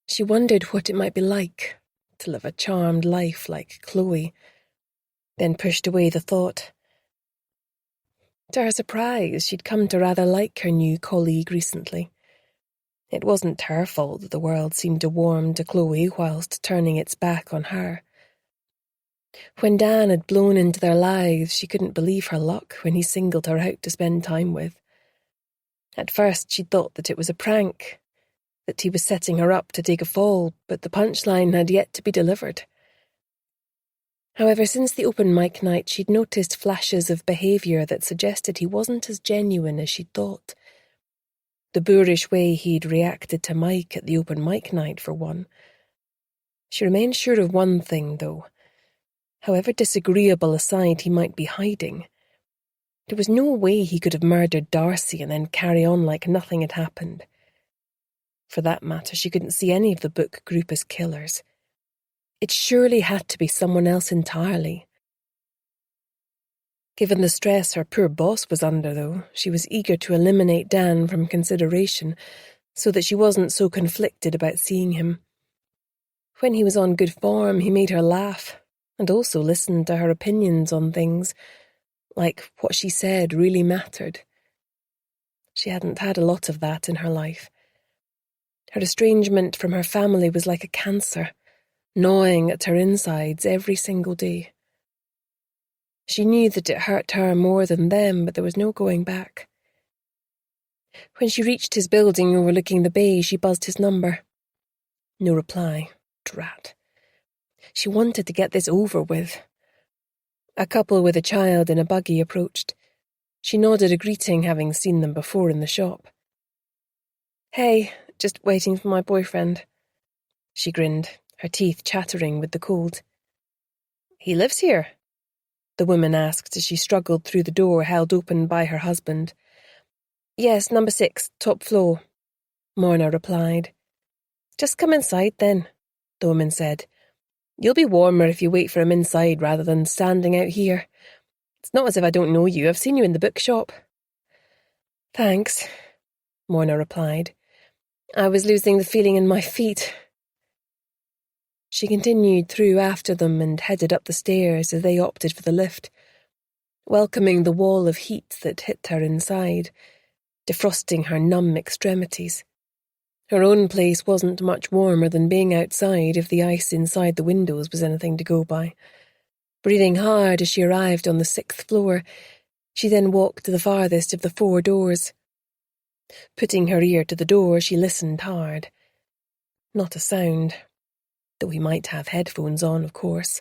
She wondered what it might be like to live a charmed life like Chloe, then pushed away the thought. To her surprise, she'd come to rather like her new colleague recently. It wasn't her fault that the world seemed to warm to Chloe whilst turning its back on her. When Dan had blown into their lives, she couldn't believe her luck when he singled her out to spend time with. At first she'd thought that it was a prank, that he was setting her up to take a fall, but the punchline had yet to be delivered. However, since the open mic night, she'd noticed flashes of behaviour that suggested he wasn't as genuine as she'd thought. The boorish way he'd reacted to Mike at the open mic night, for one. She remained sure of one thing, though. However disagreeable a side he might be hiding, there was no way he could have murdered Darcy and then carry on like nothing had happened. For that matter, she couldn't see any of the book group as killers. It surely had to be someone else entirely. Given the stress her poor boss was under, though, she was eager to eliminate Dan from consideration so that she wasn't so conflicted about seeing him. When he was on good form, he made her laugh and also listened to her opinions on things, like what she said really mattered. She hadn't had a lot of that in her life. Her estrangement from her family was like a cancer, gnawing at her insides every single day. She knew that it hurt her more than them, but there was no going back. When she reached his building overlooking the bay, she buzzed his number. No reply. Drat. She wanted to get this over with. A couple with a child in a buggy approached. She nodded a greeting, having seen them before in the shop. "Hey, just waiting for my boyfriend." She grinned, her teeth chattering with the cold. "He lives here?" the woman asked as she struggled through the door held open by her husband. "Yes, number 6, top floor," Morna replied. "Just come inside then," the woman said. "You'll be warmer if you wait for him inside rather than standing out here. It's not as if I don't know you. I've seen you in the bookshop." "Thanks," Morna replied. "I was losing the feeling in my feet." She continued through after them and headed up the stairs as they opted for the lift, welcoming the wall of heat that hit her inside, defrosting her numb extremities. Her own place wasn't much warmer than being outside if the ice inside the windows was anything to go by. Breathing hard as she arrived on the 6th floor, she then walked to the farthest of the 4 doors. Putting her ear to the door, she listened hard. Not a sound, though he might have headphones on, of course.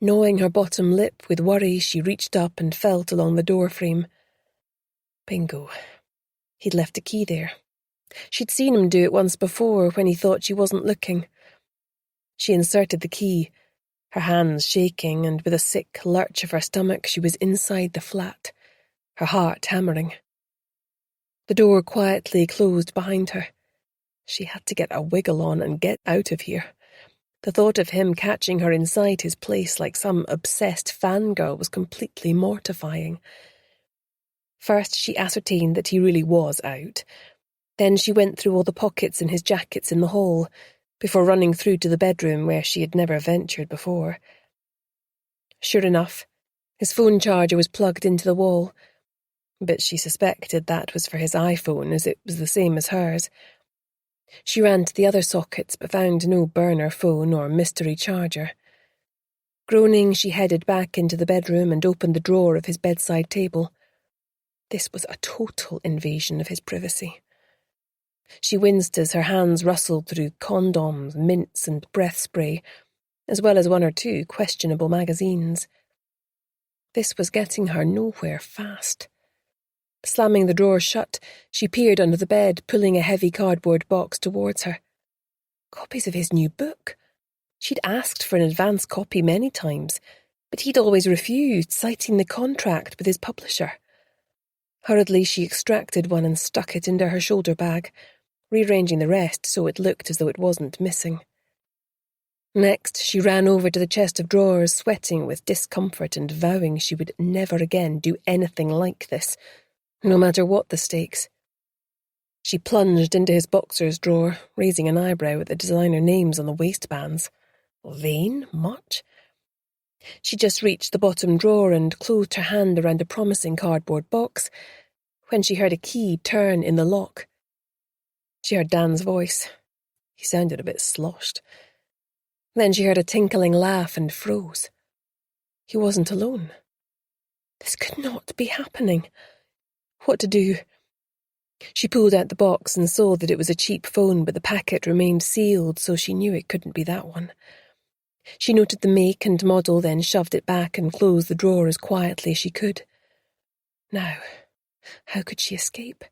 Gnawing her bottom lip with worry, she reached up and felt along the doorframe. Bingo. He'd left a key there. She'd seen him do it once before when he thought she wasn't looking. She inserted the key, her hands shaking, and with a sick lurch of her stomach she was inside the flat, her heart hammering. The door quietly closed behind her. She had to get a wiggle on and get out of here. The thought of him catching her inside his place like some obsessed fangirl was completely mortifying. First, she ascertained that he really was out. Then she went through all the pockets in his jackets in the hall, before running through to the bedroom where she had never ventured before. Sure enough, his phone charger was plugged into the wall, but she suspected that was for his iPhone, as it was the same as hers. She ran to the other sockets but found no burner phone or mystery charger. Groaning, she headed back into the bedroom and opened the drawer of his bedside table. This was a total invasion of his privacy. She winced as her hands rustled through condoms, mints, and breath spray, as well as 1 or 2 questionable magazines. This was getting her nowhere fast. Slamming the drawer shut, she peered under the bed, pulling a heavy cardboard box towards her. Copies of his new book. She'd asked for an advance copy many times, but he'd always refused, citing the contract with his publisher. Hurriedly, she extracted one and stuck it into her shoulder bag, rearranging the rest so it looked as though it wasn't missing. Next, she ran over to the chest of drawers, sweating with discomfort and vowing she would never again do anything like this, no matter what the stakes. She plunged into his boxers drawer, raising an eyebrow at the designer names on the waistbands. Vain? Much? She just reached the bottom drawer and closed her hand around a promising cardboard box when she heard a key turn in the lock. She heard Dan's voice. He sounded a bit sloshed. Then she heard a tinkling laugh and froze. He wasn't alone. This could not be happening. What to do? She pulled out the box and saw that it was a cheap phone, but the packet remained sealed, so she knew it couldn't be that one. She noted the make and model, then shoved it back and closed the drawer as quietly as she could. Now, how could she escape?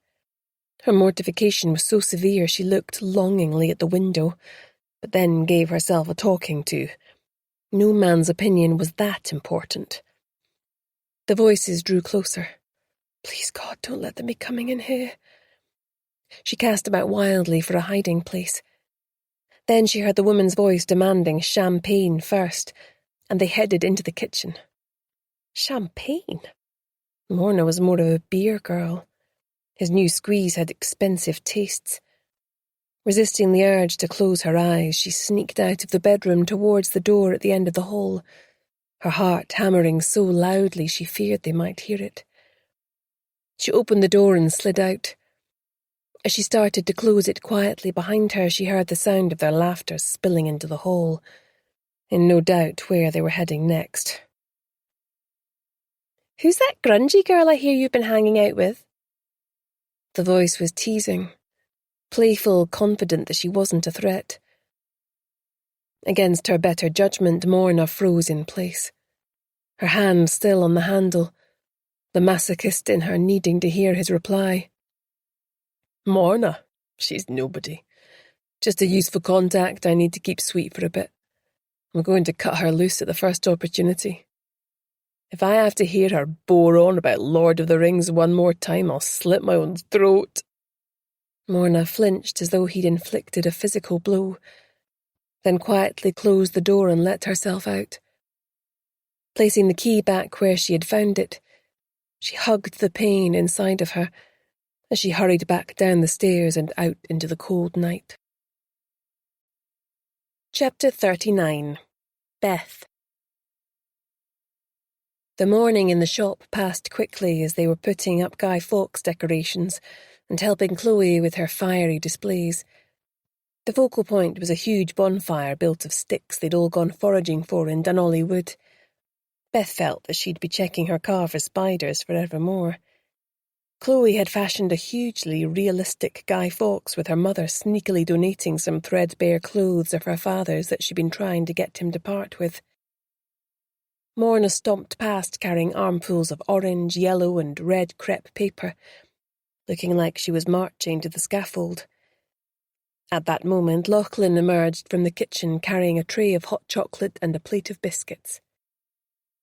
Her mortification was so severe she looked longingly at the window, but then gave herself a talking to. No man's opinion was that important. The voices drew closer. Please, God, don't let them be coming in here. She cast about wildly for a hiding place. Then she heard the woman's voice demanding champagne first, and they headed into the kitchen. Champagne? Morna was more of a beer girl. His new squeeze had expensive tastes. Resisting the urge to close her eyes, she sneaked out of the bedroom towards the door at the end of the hall, her heart hammering so loudly she feared they might hear it. She opened the door and slid out. As she started to close it quietly behind her, she heard the sound of their laughter spilling into the hall, in no doubt where they were heading next. Who's that grungy girl I hear you've been hanging out with? The voice was teasing, playful, confident that she wasn't a threat. Against her better judgment, Morna froze in place, her hand still on the handle, the masochist in her needing to hear his reply. Morna, she's nobody. Just a useful contact I need to keep sweet for a bit. I'm going to cut her loose at the first opportunity. If I have to hear her bore on about Lord of the Rings one more time, I'll slit my own throat. Morna flinched as though he'd inflicted a physical blow, then quietly closed the door and let herself out. Placing the key back where she had found it, she hugged the pain inside of her as she hurried back down the stairs and out into the cold night. Chapter 39. Beth. The morning in the shop passed quickly as they were putting up Guy Fawkes decorations and helping Chloe with her fiery displays. The focal point was a huge bonfire built of sticks they'd all gone foraging for in Dunolly Wood. Beth felt that she'd be checking her car for spiders forevermore. Chloe had fashioned a hugely realistic Guy Fawkes with her mother sneakily donating some threadbare clothes of her father's that she'd been trying to get him to part with. Morna stomped past carrying armfuls of orange, yellow and red crepe paper, looking like she was marching to the scaffold. At that moment, Lachlan emerged from the kitchen carrying a tray of hot chocolate and a plate of biscuits.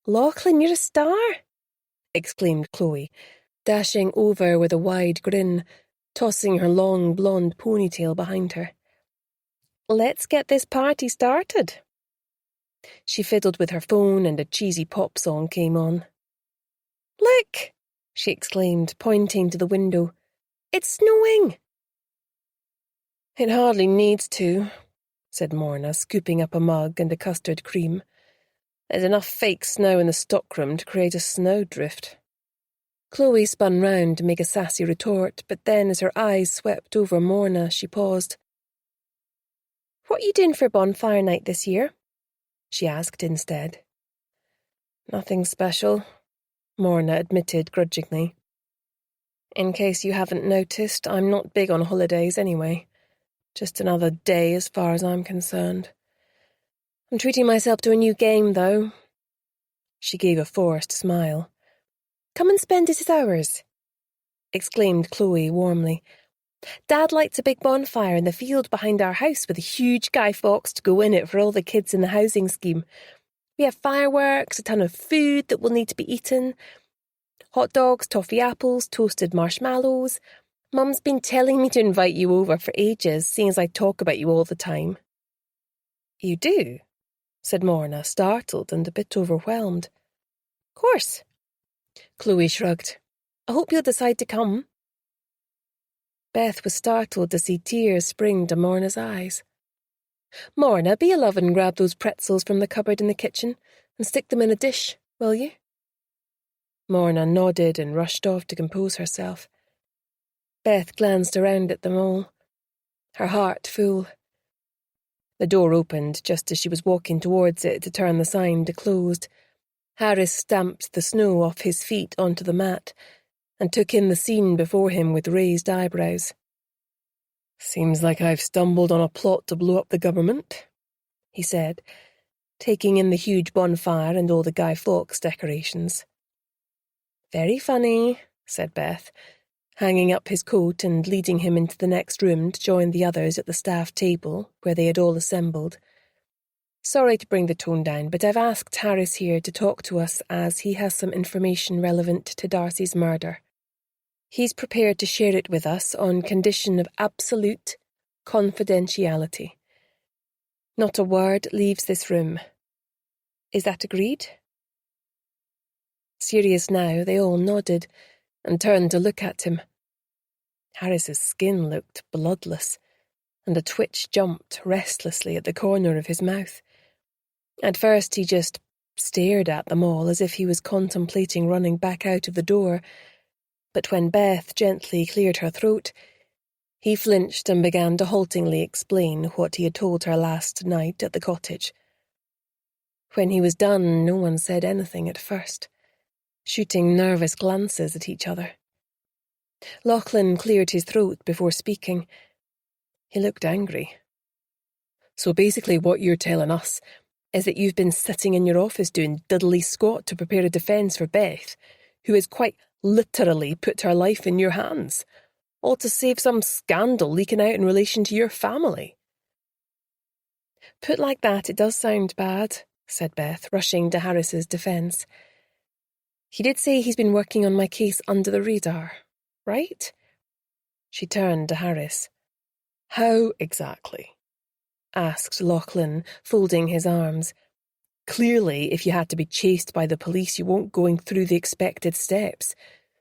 "Lachlan, you're a star!" exclaimed Chloe, dashing over with a wide grin, tossing her long blonde ponytail behind her. "Let's get this party started." She fiddled with her phone and a cheesy pop song came on. "Look!" she exclaimed, pointing to the window. "It's snowing!" "It hardly needs to," said Morna, scooping up a mug and a custard cream. "There's enough fake snow in the stockroom to create a snowdrift." Chloe spun round to make a sassy retort, but then as her eyes swept over Morna, she paused. "What are you doing for bonfire night this year?" she asked instead. "Nothing special," Morna admitted grudgingly. "In case you haven't noticed, I'm not big on holidays anyway. Just another day as far as I'm concerned. I'm treating myself to a new game, though." She gave a forced smile. "Come and spend it as ours," exclaimed Chloe warmly. "Dad lights a big bonfire in the field behind our house with a huge Guy Fawkes to go in it for all the kids in the housing scheme. We have fireworks, a ton of food that will need to be eaten. Hot dogs, toffee apples, toasted marshmallows. Mum's been telling me to invite you over for ages, seeing as I talk about you all the time. You do? Said Morna, startled and a bit overwhelmed. Course. Chloe shrugged. I hope you'll decide to come. Beth was startled to see tears spring to Morna's eyes. Morna, be a love and grab those pretzels from the cupboard in the kitchen and stick them in a dish, will you? Morna nodded and rushed off to compose herself. Beth glanced around at them all, her heart full. The door opened just as she was walking towards it to turn the sign to closed. Harris stamped the snow off his feet onto the mat and took in the scene before him with raised eyebrows. Seems like I've stumbled on a plot to blow up the government, he said, taking in the huge bonfire and all the Guy Fawkes decorations. Very funny, said Beth, hanging up his coat and leading him into the next room to join the others at the staff table where they had all assembled. Sorry to bring the tone down, but I've asked Harris here to talk to us as he has some information relevant to Darcy's murder. He's prepared to share it with us on condition of absolute confidentiality. Not a word leaves this room. Is that agreed? Serious now, they all nodded and turned to look at him. Harris's skin looked bloodless, and a twitch jumped restlessly at the corner of his mouth. At first he just stared at them all as if he was contemplating running back out of the door, but when Beth gently cleared her throat, he flinched and began to haltingly explain what he had told her last night at the cottage. When he was done, no one said anything at first, shooting nervous glances at each other. Lachlan cleared his throat before speaking. He looked angry. So basically what you're telling us is that you've been sitting in your office doing diddly squat to prepare a defence for Beth, who has quite literally put her life in your hands, all to save some scandal leaking out in relation to your family. Put like that, it does sound bad, said Beth, rushing to Harris's defence. He did say he's been working on my case under the radar, right? She turned to Harris. How exactly? Asked Lachlan, folding his arms. Clearly, if you had to be chased by the police, you weren't going through the expected steps.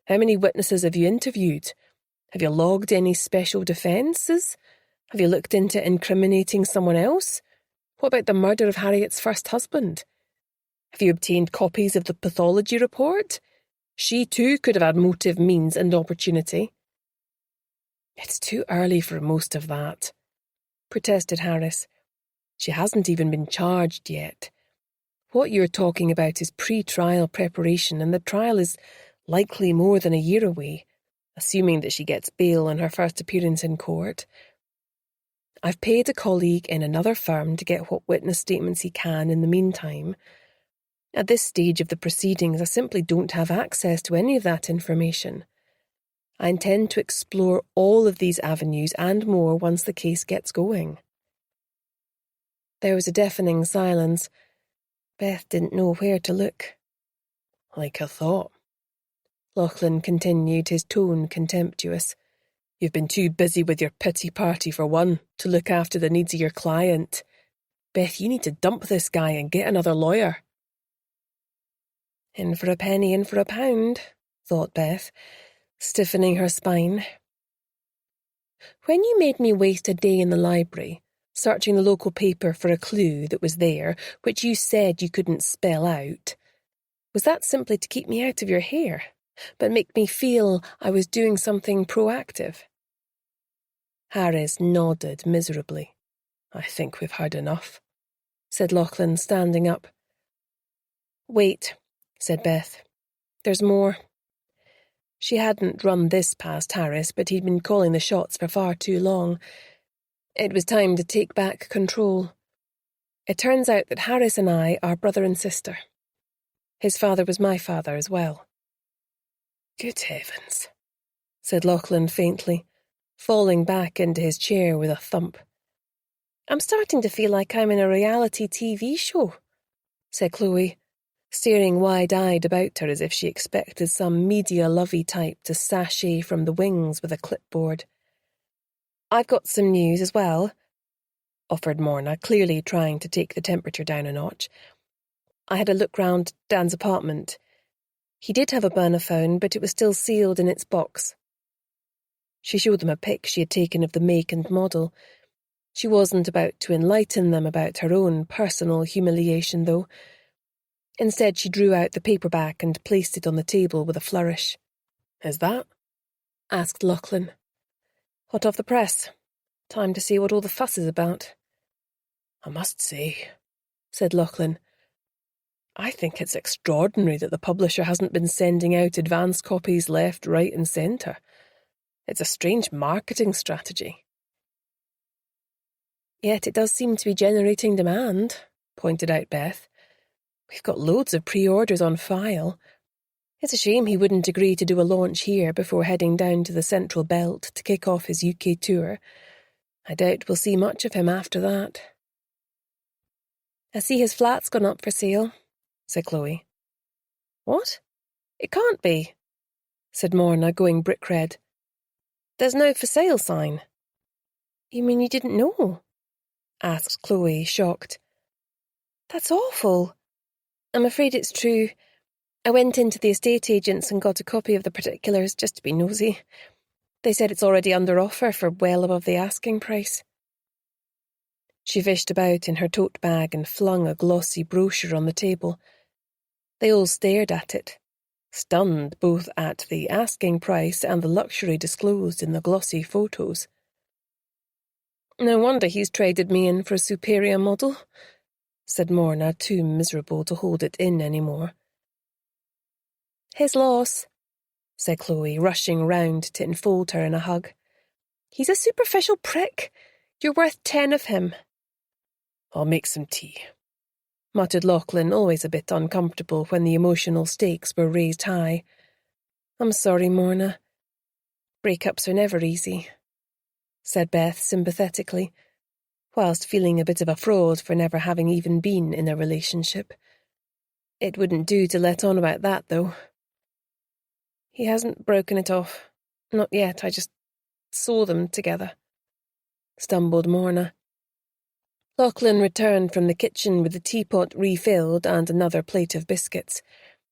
How many witnesses have you interviewed? Have you logged any special defences? Have you looked into incriminating someone else? What about the murder of Harriet's first husband? Have you obtained copies of the pathology report? She too could have had motive, means and opportunity. It's too early for most of that, protested Harris. She hasn't even been charged yet. What you're talking about is pre-trial preparation, and the trial is likely more than a year away, assuming that she gets bail on her first appearance in court. I've paid a colleague in another firm to get what witness statements he can in the meantime. At this stage of the proceedings, I simply don't have access to any of that information. I intend to explore all of these avenues and more once the case gets going. There was a deafening silence. Beth didn't know where to look. Like I thought. Lachlan continued, his tone contemptuous. You've been too busy with your pity party for one, to look after the needs of your client. Beth, you need to dump this guy and get another lawyer. In for a penny, in for a pound, thought Beth, stiffening her spine. When you made me waste a day in the library, searching the local paper for a clue that was there, which you said you couldn't spell out, was that simply to keep me out of your hair, but make me feel I was doing something proactive? Harris nodded miserably. I think we've heard enough, said Lachlan, standing up. Wait, said Beth. There's more. She hadn't run this past Harris, but he'd been calling the shots for far too long. It was time to take back control. It turns out that Harris and I are brother and sister. His father was my father as well. Good heavens, said Lachlan faintly, falling back into his chair with a thump. I'm starting to feel like I'm in a reality TV show, said Chloe, staring wide-eyed about her as if she expected some media-lovey type to sashay from the wings with a clipboard. "I've got some news as well," offered Morna, clearly trying to take the temperature down a notch. "I had a look round Dan's apartment. He did have a burner phone, but it was still sealed in its box." She showed them a pic she had taken of the make and model. She wasn't about to enlighten them about her own personal humiliation, though. Instead, she drew out the paperback and placed it on the table with a flourish. "Is that?" asked Lachlan. "Hot off the press. Time to see what all the fuss is about." "I must say," said Lachlan, "I think it's extraordinary that the publisher hasn't been sending out advance copies left, right and centre. It's a strange marketing strategy." "Yet it does seem to be generating demand," pointed out Beth. "We've got loads of pre-orders on file. It's a shame he wouldn't agree to do a launch here before heading down to the Central Belt to kick off his UK tour. I doubt we'll see much of him after that." "I see his flat's gone up for sale," said Chloe. "What? It can't be," said Morna, going brick-red. "There's no for sale sign." "You mean you didn't know?" asked Chloe, shocked. "That's awful. I'm afraid it's true. I went into the estate agents and got a copy of the particulars just to be nosy. They said it's already under offer for well above the asking price." She fished about in her tote bag and flung a glossy brochure on the table. They all stared at it, stunned both at the asking price and the luxury disclosed in the glossy photos. "No wonder he's traded me in for a superior model," said Morna, too miserable to hold it in any more. "His loss," said Chloe, rushing round to enfold her in a hug. "He's a superficial prick. You're worth 10 of him." "I'll make some tea," muttered Lachlan, always a bit uncomfortable when the emotional stakes were raised high. "I'm sorry, Morna. Breakups are never easy," said Beth sympathetically, whilst feeling a bit of a fraud for never having even been in a relationship. "It wouldn't do to let on about that, though." "He hasn't broken it off. Not yet, I just saw them together," stumbled Morna. Lachlan returned from the kitchen with the teapot refilled and another plate of biscuits.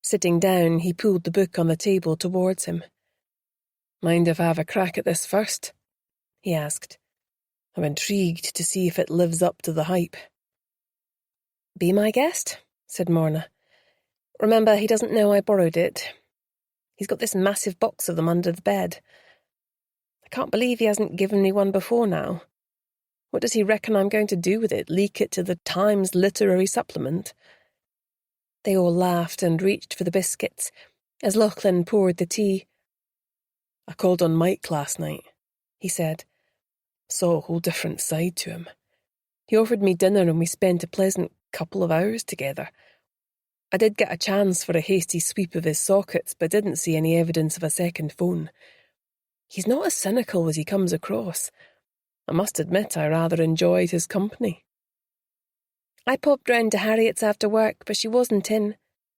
Sitting down, he pulled the book on the table towards him. "Mind if I have a crack at this first?" he asked. "I'm intrigued to see if it lives up to the hype." "Be my guest," said Morna. "Remember, he doesn't know I borrowed it. He's got this massive box of them under the bed. I can't believe he hasn't given me one before now. What does he reckon I'm going to do with it? Leak it to the Times literary supplement?" They all laughed and reached for the biscuits as Lachlan poured the tea. "I called on Mike last night," he said. "Saw a whole different side to him. He offered me dinner and we spent a pleasant couple of hours together. I did get a chance for a hasty sweep of his sockets, but didn't see any evidence of a second phone. He's not as cynical as he comes across. I must admit I rather enjoyed his company." "I popped round to Harriet's after work, but she wasn't in,"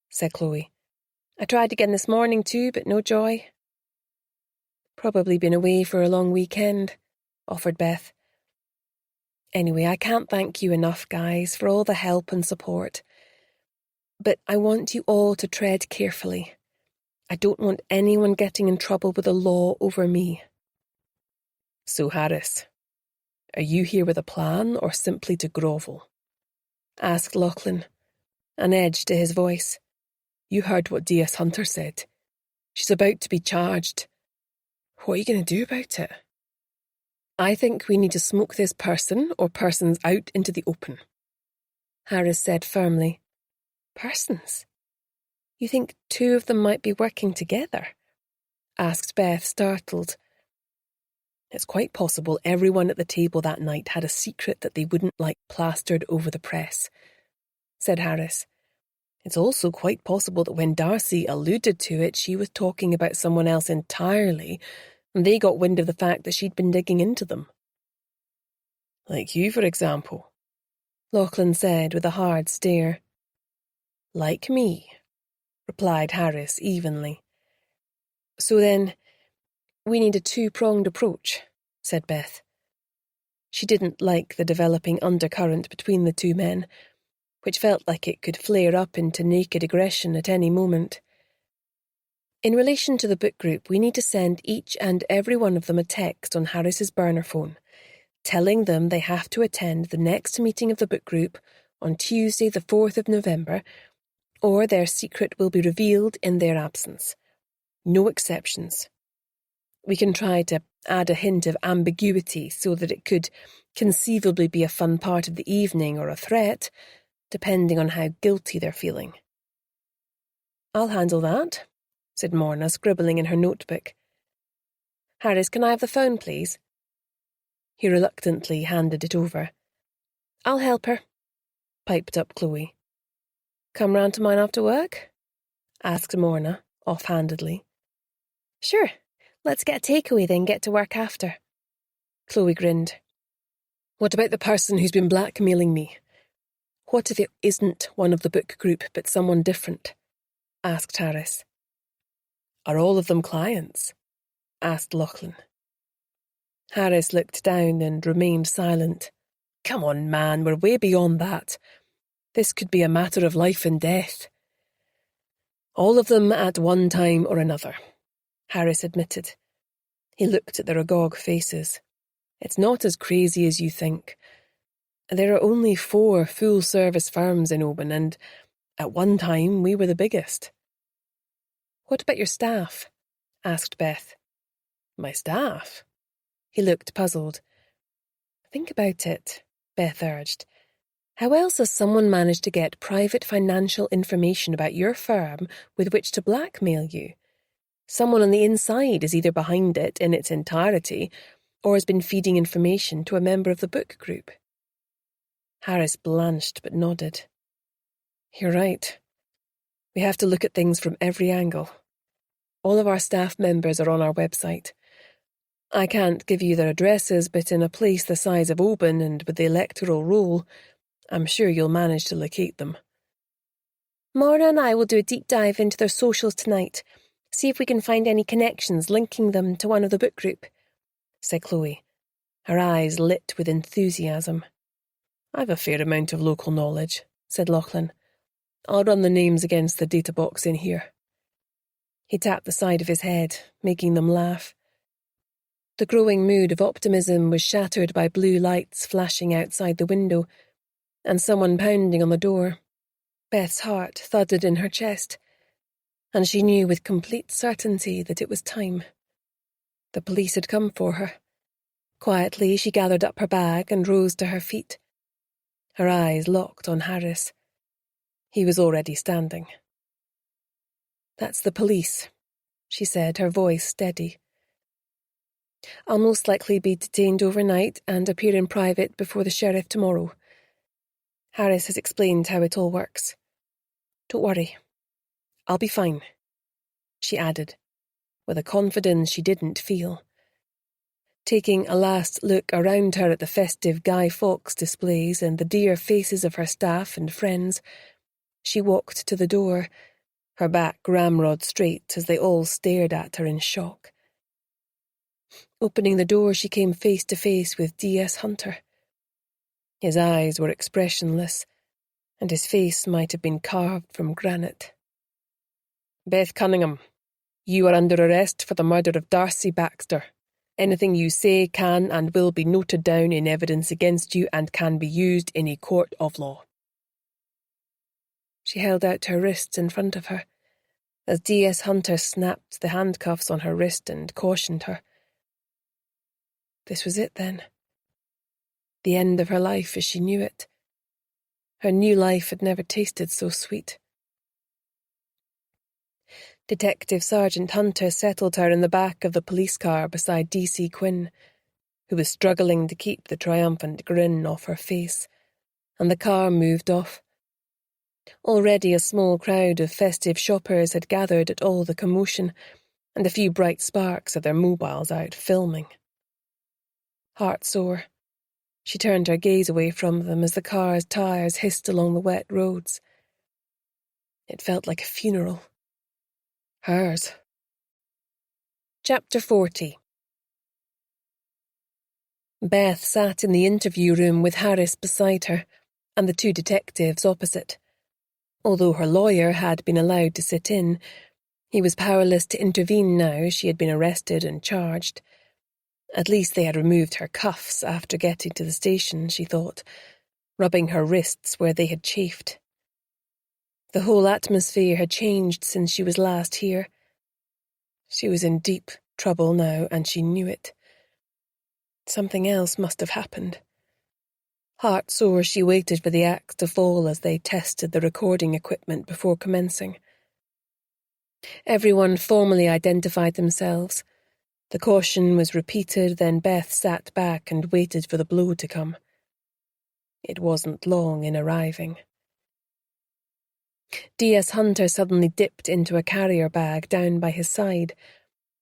said Chloe. "I tried again this morning too, but no joy." "Probably been away for a long weekend," offered Beth. "Anyway, I can't thank you enough, guys, for all the help and support. But I want you all to tread carefully. I don't want anyone getting in trouble with the law over me." "So, Harris, are you here with a plan or simply to grovel?" asked Lachlan, an edge to his voice. "You heard what D.S. Hunter said. She's about to be charged. What are you going to do about it?" "I think we need to smoke this person or persons out into the open," Harris said firmly. "Persons? You think 2 of them might be working together?" asked Beth, startled. "It's quite possible everyone at the table that night had a secret that they wouldn't like plastered over the press," said Harris. "It's also quite possible that when Darcy alluded to it, she was talking about someone else entirely, and they got wind of the fact that she'd been digging into them." "Like you, for example," Lachlan said with a hard stare. Like me, replied Harris evenly. So then, we need a two-pronged approach, said Beth. She didn't like the developing undercurrent between the two men, which felt like it could flare up into naked aggression at any moment. In relation to the book group, we need to send each and every one of them a text on Harris's burner phone, telling them they have to attend the next meeting of the book group on Tuesday the 4th of November, or their secret will be revealed in their absence. No exceptions. We can try to add a hint of ambiguity so that it could conceivably be a fun part of the evening or a threat, depending on how guilty they're feeling. I'll handle that, said Morna, scribbling in her notebook. Harris, can I have the phone, please? He reluctantly handed it over. I'll help her, piped up Chloe. Come round to mine after work? Asked Morna, offhandedly. Sure, let's get a takeaway then get to work after. Chloe grinned. What about the person who's been blackmailing me? What if it isn't one of the book group but someone different? Asked Harris. Are all of them clients? Asked Lachlan. Harris looked down and remained silent. Come on, man, we're way beyond that. This could be a matter of life and death. All of them at one time or another, Harris admitted. He looked at their agog faces. It's not as crazy as you think. There are only 4 full-service firms in Oban, and at one time we were the biggest. What about your staff? Asked Beth. My staff? He looked puzzled. Think about it, Beth urged. How else has someone managed to get private financial information about your firm with which to blackmail you? Someone on the inside is either behind it in its entirety or has been feeding information to a member of the book group. Harris blanched but nodded. You're right. We have to look at things from every angle. All of our staff members are on our website. I can't give you their addresses, but in a place the size of Oban and with the electoral roll, I'm sure you'll manage to locate them. Maura and I will do a deep dive into their socials tonight, see if we can find any connections linking them to one of the book group, said Chloe, her eyes lit with enthusiasm. I've a fair amount of local knowledge, said Lachlan. I'll run the names against the data box in here. He tapped the side of his head, making them laugh. The growing mood of optimism was shattered by blue lights flashing outside the window and someone pounding on the door. Beth's heart thudded in her chest, and she knew with complete certainty that it was time. The police had come for her. Quietly, she gathered up her bag and rose to her feet. Her eyes locked on Harris. He was already standing. That's the police, she said, her voice steady. I'll most likely be detained overnight and appear in private before the sheriff tomorrow. Harris has explained how it all works. Don't worry. I'll be fine, she added, with a confidence she didn't feel. Taking a last look around her at the festive Guy Fawkes displays and the dear faces of her staff and friends, she walked to the door, her back ramrod straight as they all stared at her in shock. Opening the door, she came face to face with D.S. Hunter. His eyes were expressionless, and his face might have been carved from granite. Beth Cunningham, you are under arrest for the murder of Darcy Baxter. Anything you say can and will be noted down in evidence against you and can be used in a court of law. She held out her wrists in front of her, as D.S. Hunter snapped the handcuffs on her wrist and cautioned her. This was it then. The end of her life as she knew it. Her new life had never tasted so sweet. Detective Sergeant Hunter settled her in the back of the police car beside D.C. Quinn, who was struggling to keep the triumphant grin off her face, and the car moved off. Already a small crowd of festive shoppers had gathered at all the commotion, and a few bright sparks of their mobiles out filming. Heartsore, she turned her gaze away from them as the car's tires hissed along the wet roads. It felt like a funeral. Hers. Chapter 40. Beth sat in the interview room with Harris beside her and the two detectives opposite. Although her lawyer had been allowed to sit in, he was powerless to intervene now she had been arrested and charged. At least they had removed her cuffs after getting to the station, she thought, rubbing her wrists where they had chafed. The whole atmosphere had changed since she was last here. She was in deep trouble now, and she knew it. Something else must have happened. Heart-sore, she waited for the axe to fall as they tested the recording equipment before commencing. Everyone formally identified themselves. The caution was repeated, then Beth sat back and waited for the blow to come. It wasn't long in arriving. D.S. Hunter suddenly dipped into a carrier bag down by his side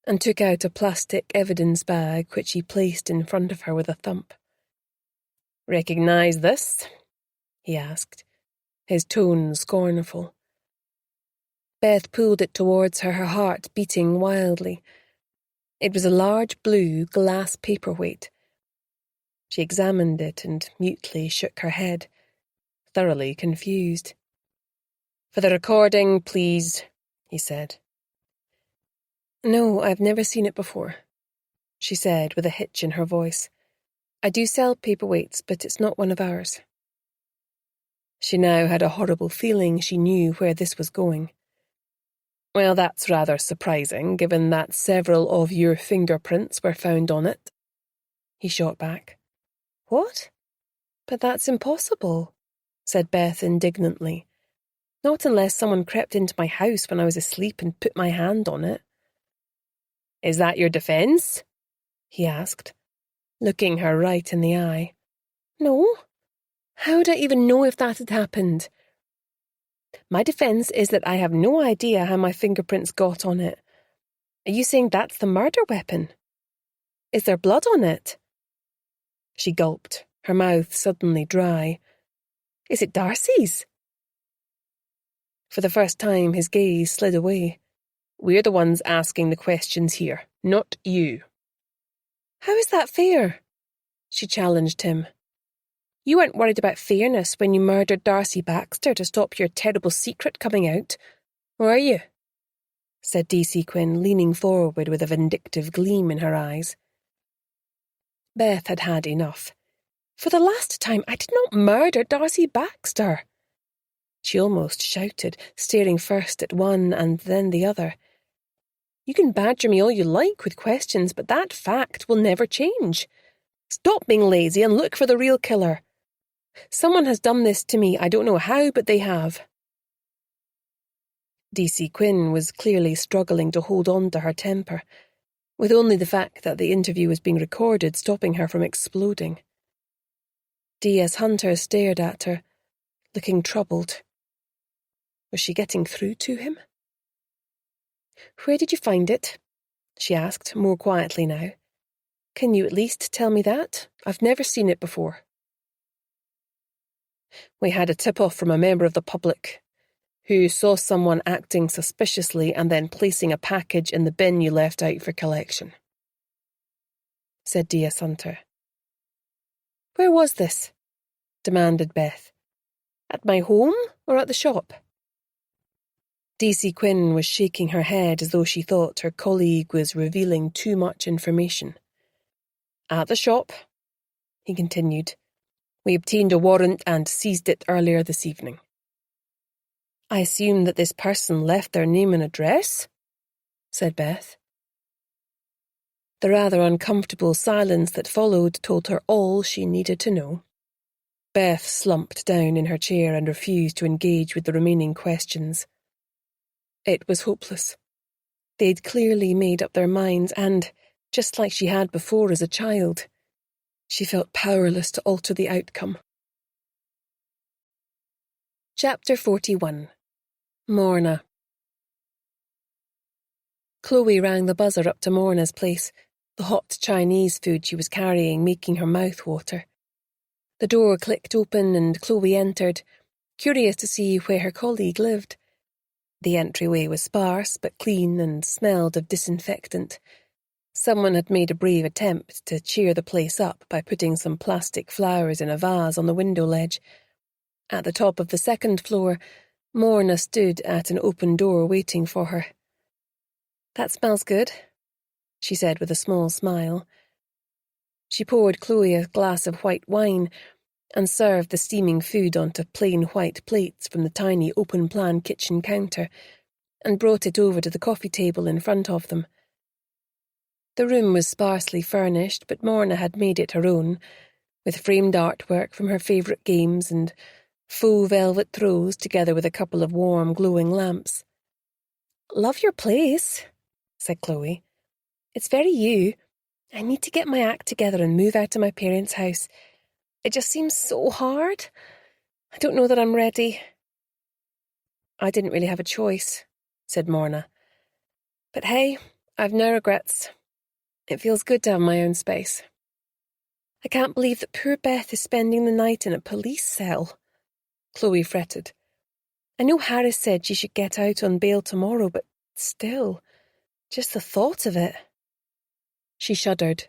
and took out a plastic evidence bag which he placed in front of her with a thump. "Recognize this?" he asked, his tone scornful. Beth pulled it towards her, her heart beating wildly. It was a large blue glass paperweight. She examined it and mutely shook her head, thoroughly confused. "For the recording, please," he said. "No, I've never seen it before," she said with a hitch in her voice. "I do sell paperweights, but it's not one of ours." She now had a horrible feeling she knew where this was going. "Well, that's rather surprising, given that several of your fingerprints were found on it," he shot back. "What? But that's impossible," said Beth indignantly. "Not unless someone crept into my house when I was asleep and put my hand on it." "Is that your defense?" he asked, looking her right in the eye. "No. How'd I even know if that had happened? My defense is that I have no idea how my fingerprints got on it. Are you saying that's the murder weapon? Is there blood on it?" She gulped, her mouth suddenly dry. "Is it Darcy's?" For the first time, his gaze slid away. "We're the ones asking the questions here, not you." "How is that fair?" she challenged him. "You weren't worried about fairness when you murdered Darcy Baxter to stop your terrible secret coming out, were you?" said D.C. Quinn, leaning forward with a vindictive gleam in her eyes. Beth had had enough. "For the last time, I did not murder Darcy Baxter," she almost shouted, staring first at one and then the other. "You can badger me all you like with questions, but that fact will never change. Stop being lazy and look for the real killer. Someone has done this to me. I don't know how, but they have." D.C. Quinn was clearly struggling to hold on to her temper, with only the fact that the interview was being recorded stopping her from exploding. D.S. Hunter stared at her, looking troubled. Was she getting through to him? "Where did you find it?" she asked, more quietly now. "Can you at least tell me that? I've never seen it before." "We had a tip-off from a member of the public who saw someone acting suspiciously and then placing a package in the bin you left out for collection," said D.S. Hunter. "Where was this?" demanded Beth. "At my home or at the shop?" D.C. Quinn was shaking her head as though she thought her colleague was revealing too much information. "At the shop," he continued. "We obtained a warrant and seized it earlier this evening." "I assume that this person left their name and address?" said Beth. The rather uncomfortable silence that followed told her all she needed to know. Beth slumped down in her chair and refused to engage with the remaining questions. It was hopeless. They'd clearly made up their minds and, just like she had before as a child, she felt powerless to alter the outcome. Chapter 41. Morna. Chloe rang the buzzer up to Morna's place, the hot Chinese food she was carrying making her mouth water. The door clicked open and Chloe entered, curious to see where her colleague lived. The entryway was sparse but clean and smelled of disinfectant. Someone had made a brave attempt to cheer the place up by putting some plastic flowers in a vase on the window ledge. At the top of the second floor, Morna stood at an open door waiting for her. "That smells good," she said with a small smile. She poured Chloe a glass of white wine and served the steaming food onto plain white plates from the tiny open-plan kitchen counter and brought it over to the coffee table in front of them. The room was sparsely furnished, but Morna had made it her own, with framed artwork from her favourite games and faux velvet throws together with a couple of warm, glowing lamps. "Love your place," said Chloe. "It's very you. I need to get my act together and move out of my parents' house. It just seems so hard. I don't know that I'm ready." "I didn't really have a choice," said Morna. "But hey, I've no regrets. It feels good to have my own space. I can't believe that poor Beth is spending the night in a police cell," Chloe fretted. "I know Harris said she should get out on bail tomorrow, but still, just the thought of it." She shuddered.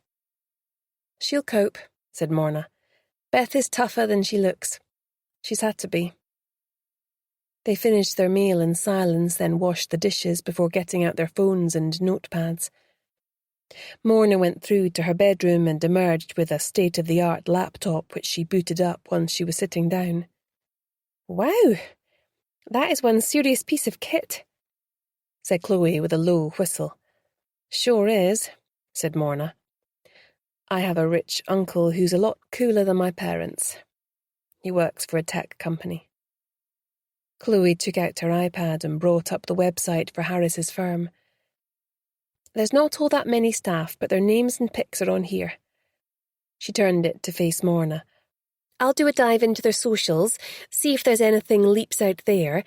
"She'll cope," said Morna. "Beth is tougher than she looks. She's had to be." They finished their meal in silence, then washed the dishes before getting out their phones and notepads. Morna went through to her bedroom and emerged with a state-of-the-art laptop which she booted up once she was sitting down. "Wow, that is one serious piece of kit," said Chloe with a low whistle. "Sure is," said Morna. "I have a rich uncle who's a lot cooler than my parents. He works for a tech company." Chloe took out her iPad and brought up the website for Harris's firm. "There's not all that many staff, but their names and pics are on here." She turned it to face Morna. "I'll do a dive into their socials, see if there's anything leaps out there.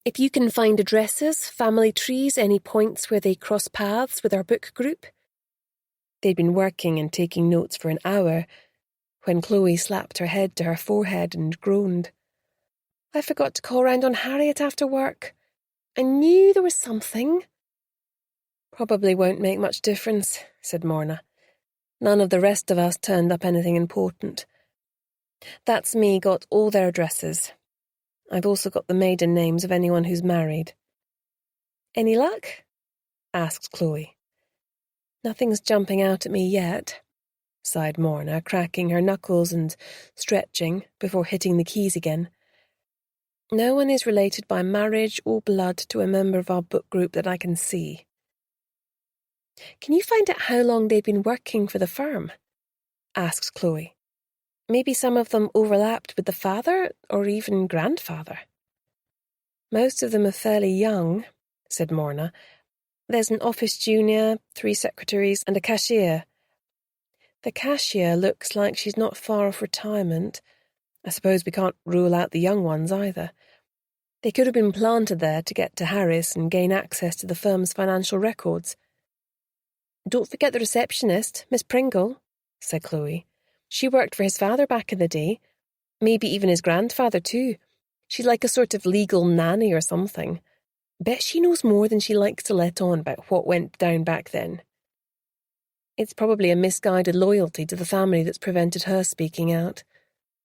If you can find addresses, family trees, any points where they cross paths with our book group." They'd been working and taking notes for an hour when Chloe slapped her head to her forehead and groaned. "I forgot to call round on Harriet after work. I knew there was something." "Probably won't make much difference," said Morna. "None of the rest of us turned up anything important. That's me got all their addresses. I've also got the maiden names of anyone who's married." "Any luck?" asked Chloe. "Nothing's jumping out at me yet," sighed Morna, cracking her knuckles and stretching before hitting the keys again. "No one is related by marriage or blood to a member of our book group that I can see." "Can you find out how long they've been working for the firm?" asked Chloe. "Maybe some of them overlapped with the father or even grandfather." "Most of them are fairly young," said Morna. "There's an office junior, 3 secretaries, and a cashier. The cashier looks like she's not far off retirement. I suppose we can't rule out the young ones either. They could have been planted there to get to Harris and gain access to the firm's financial records." "Don't forget the receptionist, Miss Pringle," said Chloe. "She worked for his father back in the day. Maybe even his grandfather too. She's like a sort of legal nanny or something. Bet she knows more than she likes to let on about what went down back then." "It's probably a misguided loyalty to the family that's prevented her speaking out,"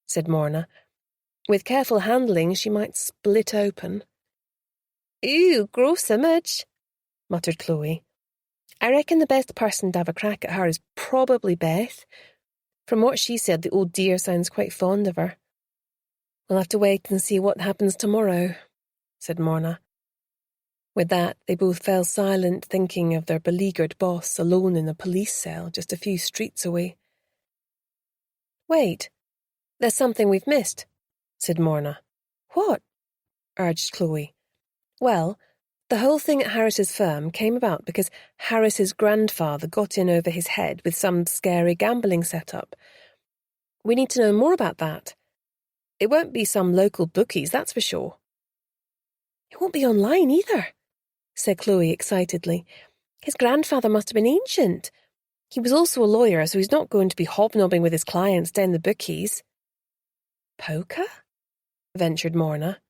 said Morna. "With careful handling, she might split open." "Ooh, gross image," muttered Chloe. "I reckon the best person to have a crack at her is probably Beth. From what she said, the old dear sounds quite fond of her." "We'll have to wait and see what happens tomorrow," said Morna. With that, they both fell silent, thinking of their beleaguered boss alone in a police cell just a few streets away. "Wait, there's something we've missed," said Morna. "What?" urged Chloe. "Well, the whole thing at Harris's firm came about because Harris's grandfather got in over his head with some scary gambling setup. We need to know more about that. It won't be some local bookies, that's for sure." "It won't be online either," said Chloe excitedly. "His grandfather must have been ancient. He was also a lawyer, so he's not going to be hobnobbing with his clients down the bookies." "Poker?" ventured Morna.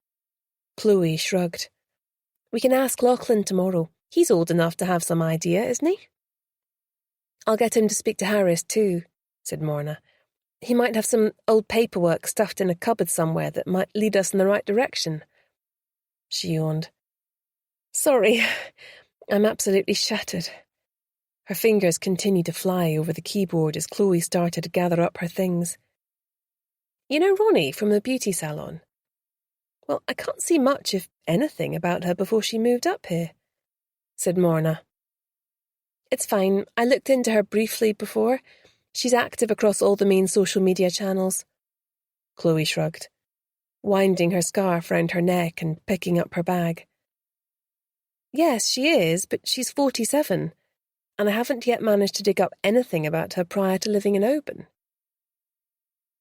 Chloe shrugged. We can ask Lachlan tomorrow. He's old enough to have some idea, isn't he? I'll get him to speak to Harris too, said Morna. He might have some old paperwork stuffed in a cupboard somewhere that might lead us in the right direction. She yawned. Sorry, I'm absolutely shattered. Her fingers continued to fly over the keyboard as Chloe started to gather up her things. You know Ronnie from the beauty salon? Well, I can't see much, if anything, about her before she moved up here, said Morna. It's fine. I looked into her briefly before. She's active across all the main social media channels. Chloe shrugged, winding her scarf round her neck and picking up her bag. Yes, she is, but she's 47, and I haven't yet managed to dig up anything about her prior to living in Oban.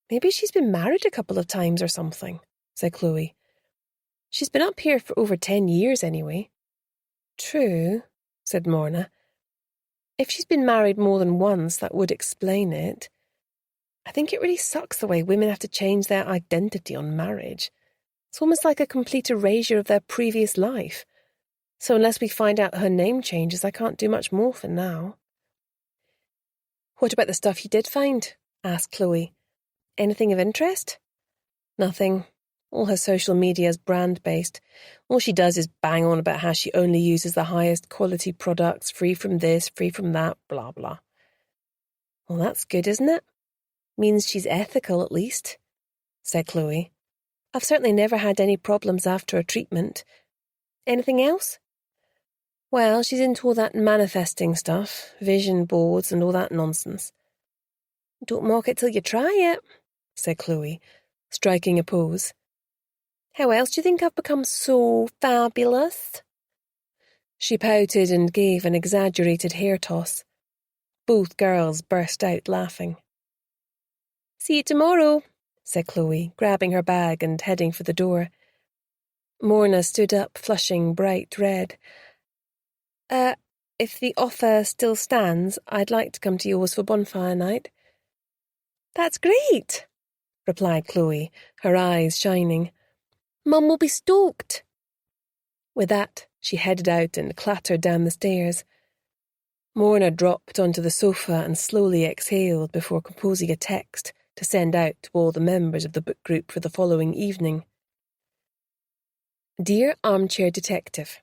Maybe she's been married a couple of times or something, said Chloe. She's been up here for over 10 years anyway. True, said Morna. If she's been married more than once, that would explain it. I think it really sucks the way women have to change their identity on marriage. It's almost like a complete erasure of their previous life. So unless we find out her name changes, I can't do much more for now. What about the stuff you did find? Asked Chloe. Anything of interest? Nothing. All her social media is brand-based. All she does is bang on about how she only uses the highest quality products, free from this, free from that, blah, blah. Well, that's good, isn't it? Means she's ethical, at least, said Chloe. I've certainly never had any problems after a treatment. Anything else? Well, she's into all that manifesting stuff, vision boards and all that nonsense. Don't mock it till you try it, said Chloe, striking a pose. How else do you think I've become so fabulous? She pouted and gave an exaggerated hair toss. Both girls burst out laughing. See you tomorrow, said Chloe, grabbing her bag and heading for the door. Morna stood up, flushing bright red. If the offer still stands, I'd like to come to yours for bonfire night. That's great, replied Chloe, her eyes shining. Mum will be stoked. With that, she headed out and clattered down the stairs. Morna dropped onto the sofa and slowly exhaled before composing a text to send out to all the members of the book group for the following evening. Dear Armchair Detective,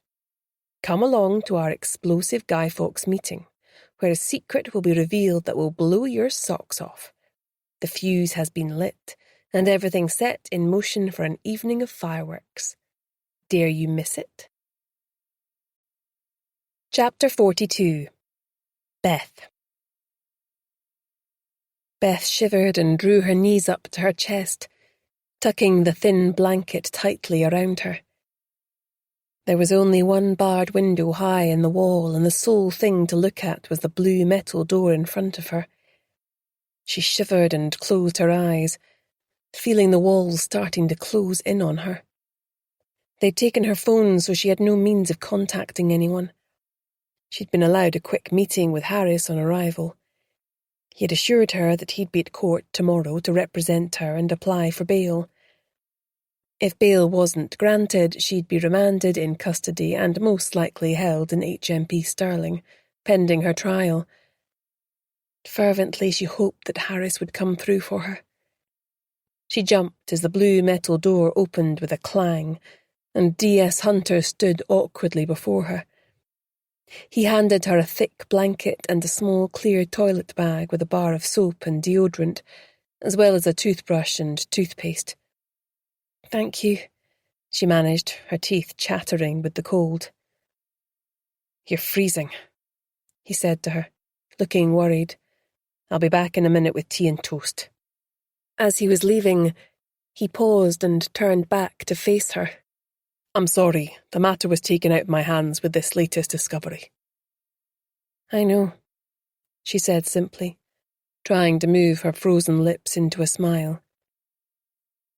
come along to our explosive Guy Fawkes meeting, where a secret will be revealed that will blow your socks off. The fuse has been lit, and everything set in motion for an evening of fireworks. Dare you miss it? Chapter 42. Beth. Beth shivered and drew her knees up to her chest, tucking the thin blanket tightly around her. There was only one barred window high in the wall, and the sole thing to look at was the blue metal door in front of her. She shivered and closed her eyes, feeling the walls starting to close in on her. They'd taken her phone, so she had no means of contacting anyone. She'd been allowed a quick meeting with Harris on arrival. He had assured her that he'd be at court tomorrow to represent her and apply for bail. If bail wasn't granted, she'd be remanded in custody and most likely held in HMP Stirling, pending her trial. Fervently she hoped that Harris would come through for her. She jumped as the blue metal door opened with a clang, and D.S. Hunter stood awkwardly before her. He handed her a thick blanket and a small clear toilet bag with a bar of soap and deodorant, as well as a toothbrush and toothpaste. Thank you, she managed, her teeth chattering with the cold. You're freezing, he said to her, looking worried. I'll be back in a minute with tea and toast. As he was leaving, he paused and turned back to face her. I'm sorry, the matter was taken out of my hands with this latest discovery. I know, she said simply, trying to move her frozen lips into a smile.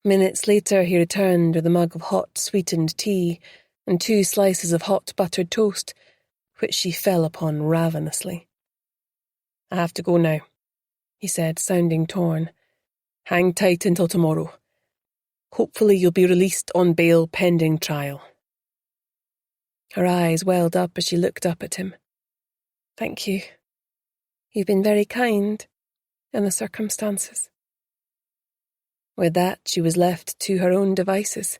Minutes later he returned with a mug of hot sweetened tea and 2 slices of hot buttered toast, which she fell upon ravenously. I have to go now, he said, sounding torn. Hang tight until tomorrow. Hopefully you'll be released on bail pending trial. Her eyes welled up as she looked up at him. "Thank you. You've been very kind in the circumstances." With that, she was left to her own devices.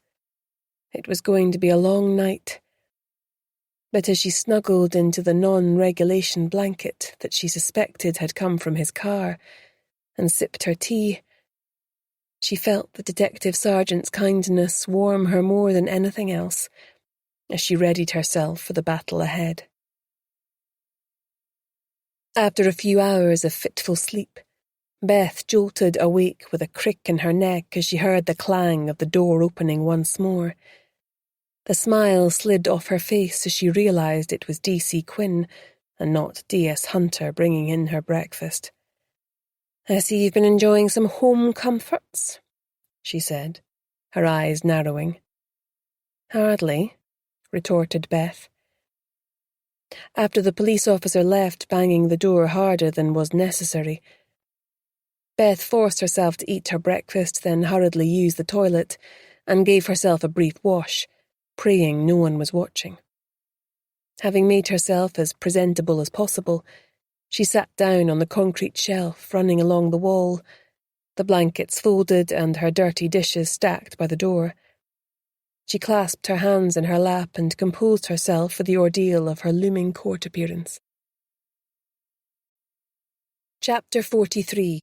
It was going to be a long night. But as she snuggled into the non-regulation blanket that she suspected had come from his car and sipped her tea, she felt the detective sergeant's kindness warm her more than anything else as she readied herself for the battle ahead. After a few hours of fitful sleep, Beth jolted awake with a crick in her neck as she heard the clang of the door opening once more. The smile slid off her face as she realized it was D.C. Quinn and not D.S. Hunter bringing in her breakfast. "I see you've been enjoying some home comforts," she said, her eyes narrowing. "Hardly," retorted Beth. After the police officer left, banging the door harder than was necessary, Beth forced herself to eat her breakfast, then hurriedly used the toilet and gave herself a brief wash, praying no one was watching. Having made herself as presentable as possible, she sat down on the concrete shelf running along the wall, the blankets folded and her dirty dishes stacked by the door. She clasped her hands in her lap and composed herself for the ordeal of her looming court appearance. Chapter 43.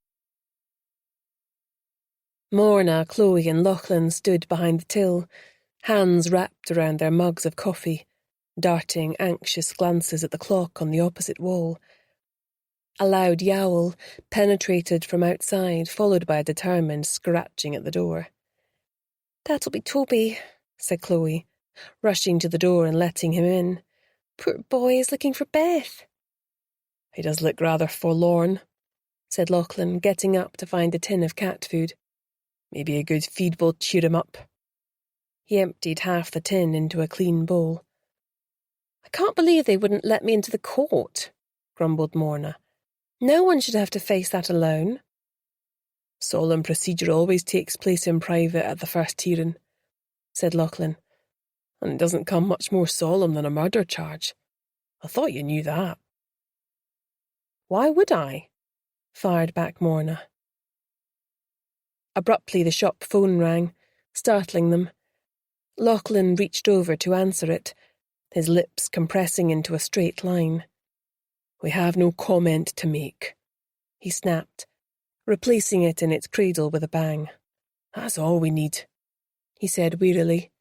Morna, Chloe and Lachlan stood behind the till, hands wrapped around their mugs of coffee, darting anxious glances at the clock on the opposite wall. A loud yowl penetrated from outside, followed by a determined scratching at the door. "That'll be Toby," said Chloe, rushing to the door and letting him in. "Poor boy is looking for Beth." "He does look rather forlorn," said Lachlan, getting up to find a tin of cat food. "Maybe a good feed will cheer him up." He emptied half the tin into a clean bowl. "I can't believe they wouldn't let me into the court," grumbled Morna. "No one should have to face that alone." "Solemn procedure always takes place in private at the first hearing," said Lachlan. "And it doesn't come much more solemn than a murder charge. I thought you knew that." "Why would I?" fired back Morna. Abruptly the shop phone rang, startling them. Lachlan reached over to answer it, his lips compressing into a straight line. "We have no comment to make," he snapped, replacing it in its cradle with a bang. "That's all we need," he said wearily.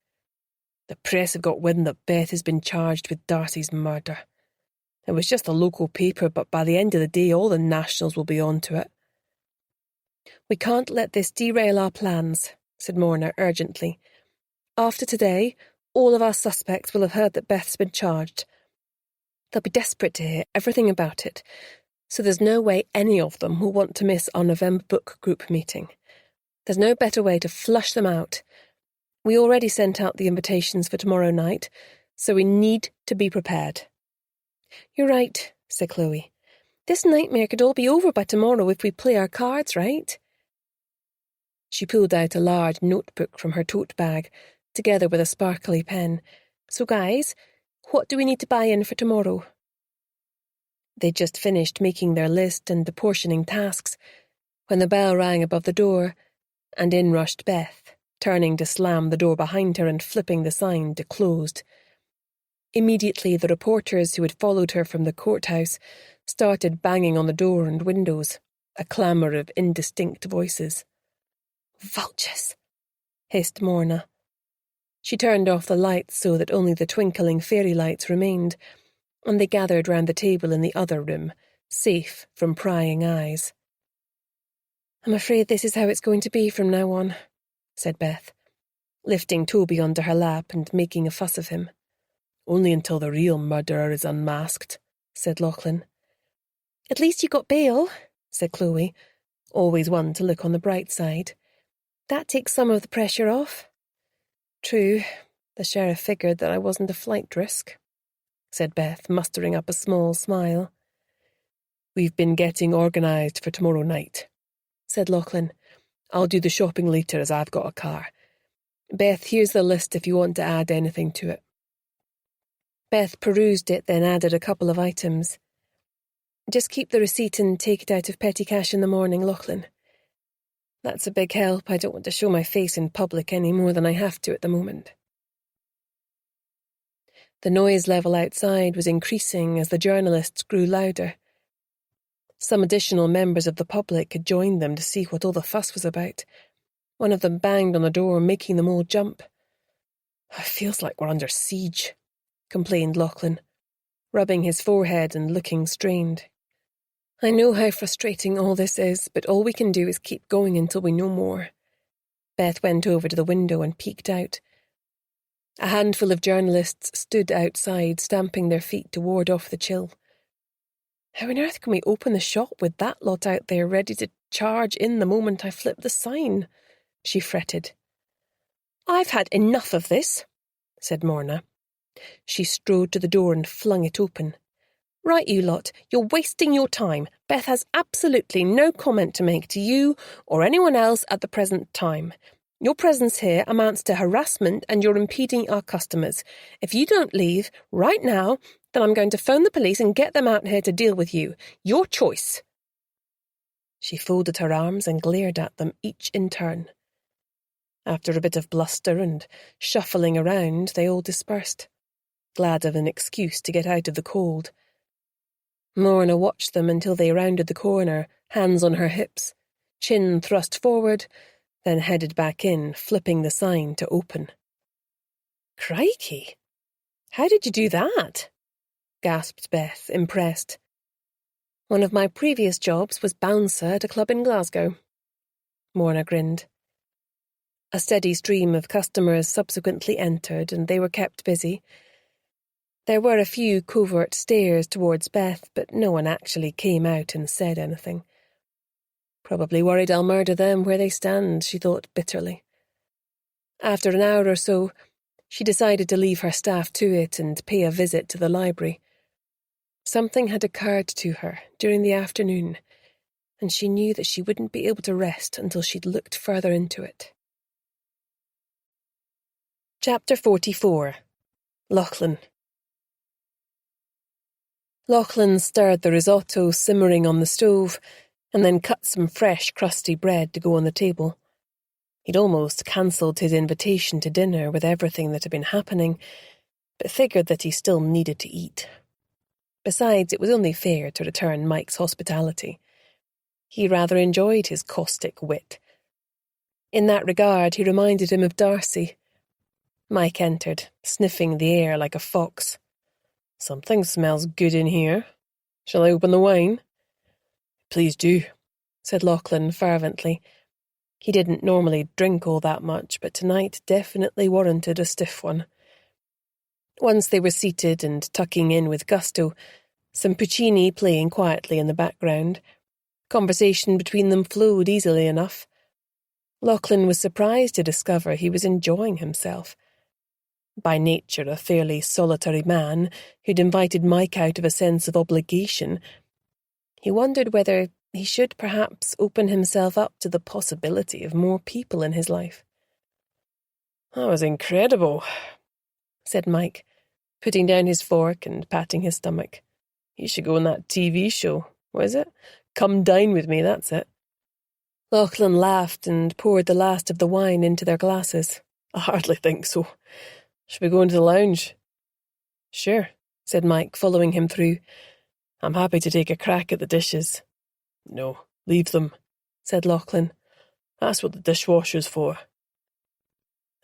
"The press have got wind that Beth has been charged with Darcy's murder. It was just a local paper, but by the end of the day all the nationals will be on to it." "We can't let this derail our plans," said Morna urgently. "After today, all of our suspects will have heard that Beth's been charged. They'll be desperate to hear everything about it, so there's no way any of them will want to miss our November book group meeting. There's no better way to flush them out. We already sent out the invitations for tomorrow night, so we need to be prepared." "You're right," said Chloe. "This nightmare could all be over by tomorrow if we play our cards right." She pulled out a large notebook from her tote bag, together with a sparkly pen. "So guys, what do we need to buy in for tomorrow?" They'd just finished making their list and apportioning tasks when the bell rang above the door, and in rushed Beth, turning to slam the door behind her and flipping the sign to closed. Immediately the reporters who had followed her from the courthouse started banging on the door and windows, a clamour of indistinct voices. "Vultures," hissed Morna. She turned off the lights so that only the twinkling fairy lights remained, and they gathered round the table in the other room, safe from prying eyes. "I'm afraid this is how it's going to be from now on," said Beth, lifting Toby onto her lap and making a fuss of him. "Only until the real murderer is unmasked," said Lachlan. "At least you got bail," said Chloe, always one to look on the bright side. "That takes some of the pressure off." "True, the sheriff figured that I wasn't a flight risk," said Beth, mustering up a small smile. "We've been getting organised for tomorrow night," said Lachlan. "I'll do the shopping later as I've got a car. Beth, here's the list if you want to add anything to it." Beth perused it, then added a couple of items. Just keep the receipt and take it out of petty cash in the morning, Lachlan. That's a big help. I don't want to show my face in public any more than I have to at the moment. The noise level outside was increasing as the journalists grew louder. Some additional members of the public had joined them to see what all the fuss was about. One of them banged on the door, making them all jump. It feels like we're under siege, complained Lachlan, rubbing his forehead and looking strained. I know how frustrating all this is, but all we can do is keep going until we know more. Beth went over to the window and peeked out. A handful of journalists stood outside, stamping their feet to ward off the chill. How on earth can we open the shop with that lot out there ready to charge in the moment I flip the sign? She fretted. I've had enough of this, said Morna. She strode to the door and flung it open. Right, you lot, you're wasting your time. Beth has absolutely no comment to make to you or anyone else at the present time. Your presence here amounts to harassment and you're impeding our customers. If you don't leave right now, then I'm going to phone the police and get them out here to deal with you. Your choice. She folded her arms and glared at them, each in turn. After a bit of bluster and shuffling around, they all dispersed, glad of an excuse to get out of the cold. Morna watched them until they rounded the corner, hands on her hips, chin thrust forward, then headed back in, flipping the sign to open. Crikey! How did you do that? Gasped Beth, impressed. One of my previous jobs was bouncer at a club in Glasgow. Morna grinned. A steady stream of customers subsequently entered, and they were kept busy. There were a few covert stares towards Beth, but no one actually came out and said anything. Probably worried I'll murder them where they stand, she thought bitterly. After an hour or so, she decided to leave her staff to it and pay a visit to the library. Something had occurred to her during the afternoon, and she knew that she wouldn't be able to rest until she'd looked further into it. Chapter 44. Lachlan. Lachlan stirred the risotto simmering on the stove, and then cut some fresh, crusty bread to go on the table. He'd almost cancelled his invitation to dinner with everything that had been happening, but figured that he still needed to eat. Besides, it was only fair to return Mike's hospitality. He rather enjoyed his caustic wit. In that regard, he reminded him of Darcy. Mike entered, sniffing the air like a fox. Something smells good in here. Shall I open the wine? Please do, said Lachlan fervently. He didn't normally drink all that much, but tonight definitely warranted a stiff one. Once they were seated and tucking in with gusto, some Puccini playing quietly in the background, conversation between them flowed easily enough. Lachlan was surprised to discover he was enjoying himself. By nature a fairly solitary man who'd invited Mike out of a sense of obligation, he wondered whether he should perhaps open himself up to the possibility of more people in his life. That was incredible, said Mike, putting down his fork and patting his stomach. You should go on that TV show. What is it? Come Dine With Me, that's it. Lachlan laughed and poured the last of the wine into their glasses. I hardly think so. Should we go into the lounge? Sure, said Mike, following him through. I'm happy to take a crack at the dishes. No, leave them, said Lachlan. That's what the dishwasher's for.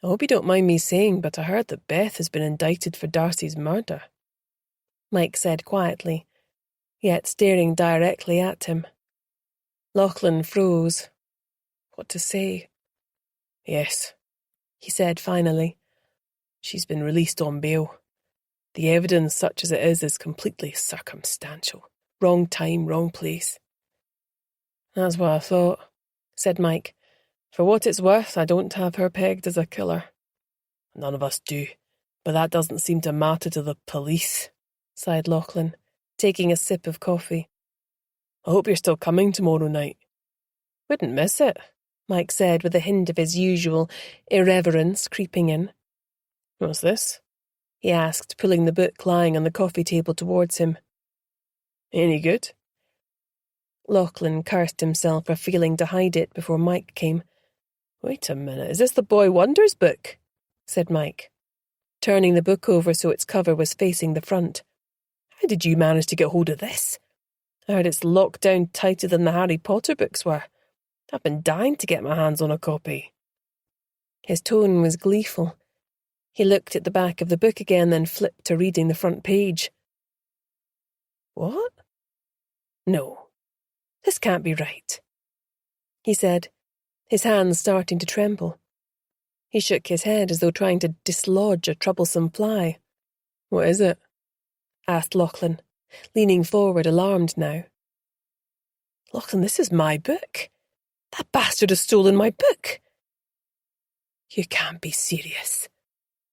I hope you don't mind me saying, but I heard that Beth has been indicted for Darcy's murder, Mike said quietly, yet staring directly at him. Lachlan froze. What to say? Yes, he said finally. She's been released on bail. The evidence, such as it is completely circumstantial. Wrong time, wrong place. That's what I thought, said Mike. For what it's worth, I don't have her pegged as a killer. None of us do, but that doesn't seem to matter to the police, sighed Lachlan, taking a sip of coffee. I hope you're still coming tomorrow night. Wouldn't miss it, Mike said with a hint of his usual irreverence creeping in. What's this? he asked, pulling the book lying on the coffee table towards him. Any good? Lachlan cursed himself for failing to hide it before Mike came. Wait a minute, is this the Boy Wonders book? Said Mike, turning the book over so its cover was facing the front. How did you manage to get hold of this? I heard it's locked down tighter than the Harry Potter books were. I've been dying to get my hands on a copy. His tone was gleeful. He looked at the back of the book again, then flipped to reading the front page. What? No, this can't be right, he said, his hands starting to tremble. He shook his head as though trying to dislodge a troublesome fly. What is it? Asked Lachlan, leaning forward, alarmed now. Lachlan, this is my book. That bastard has stolen my book. You can't be serious,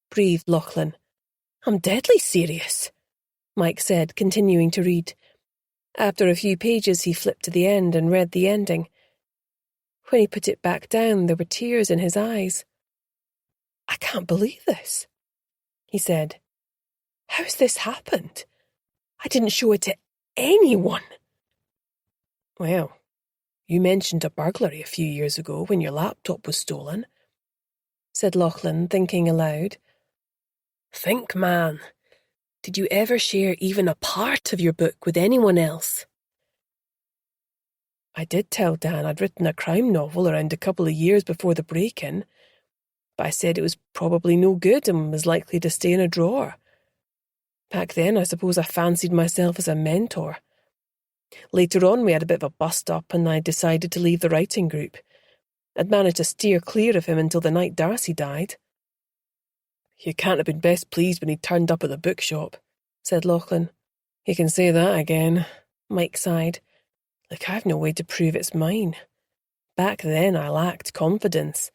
breathed Lachlan. I'm deadly serious, Mike said, continuing to read. After a few pages, he flipped to the end and read the ending. When he put it back down, there were tears in his eyes. I can't believe this, he said. How's this happened? I didn't show it to anyone. Well, you mentioned a burglary a few years ago when your laptop was stolen, said Lachlan, thinking aloud. Think, man. Did you ever share even a part of your book with anyone else? I did tell Dan I'd written a crime novel around a couple of years before the break-in, but I said it was probably no good and was likely to stay in a drawer. Back then, I suppose I fancied myself as a mentor. Later on, we had a bit of a bust-up and I decided to leave the writing group. I'd managed to steer clear of him until the night Darcy died. You can't have been best pleased when he turned up at the bookshop, said Lachlan. You can say that again, Mike sighed. Look, I've no way to prove it's mine. Back then, I lacked confidence.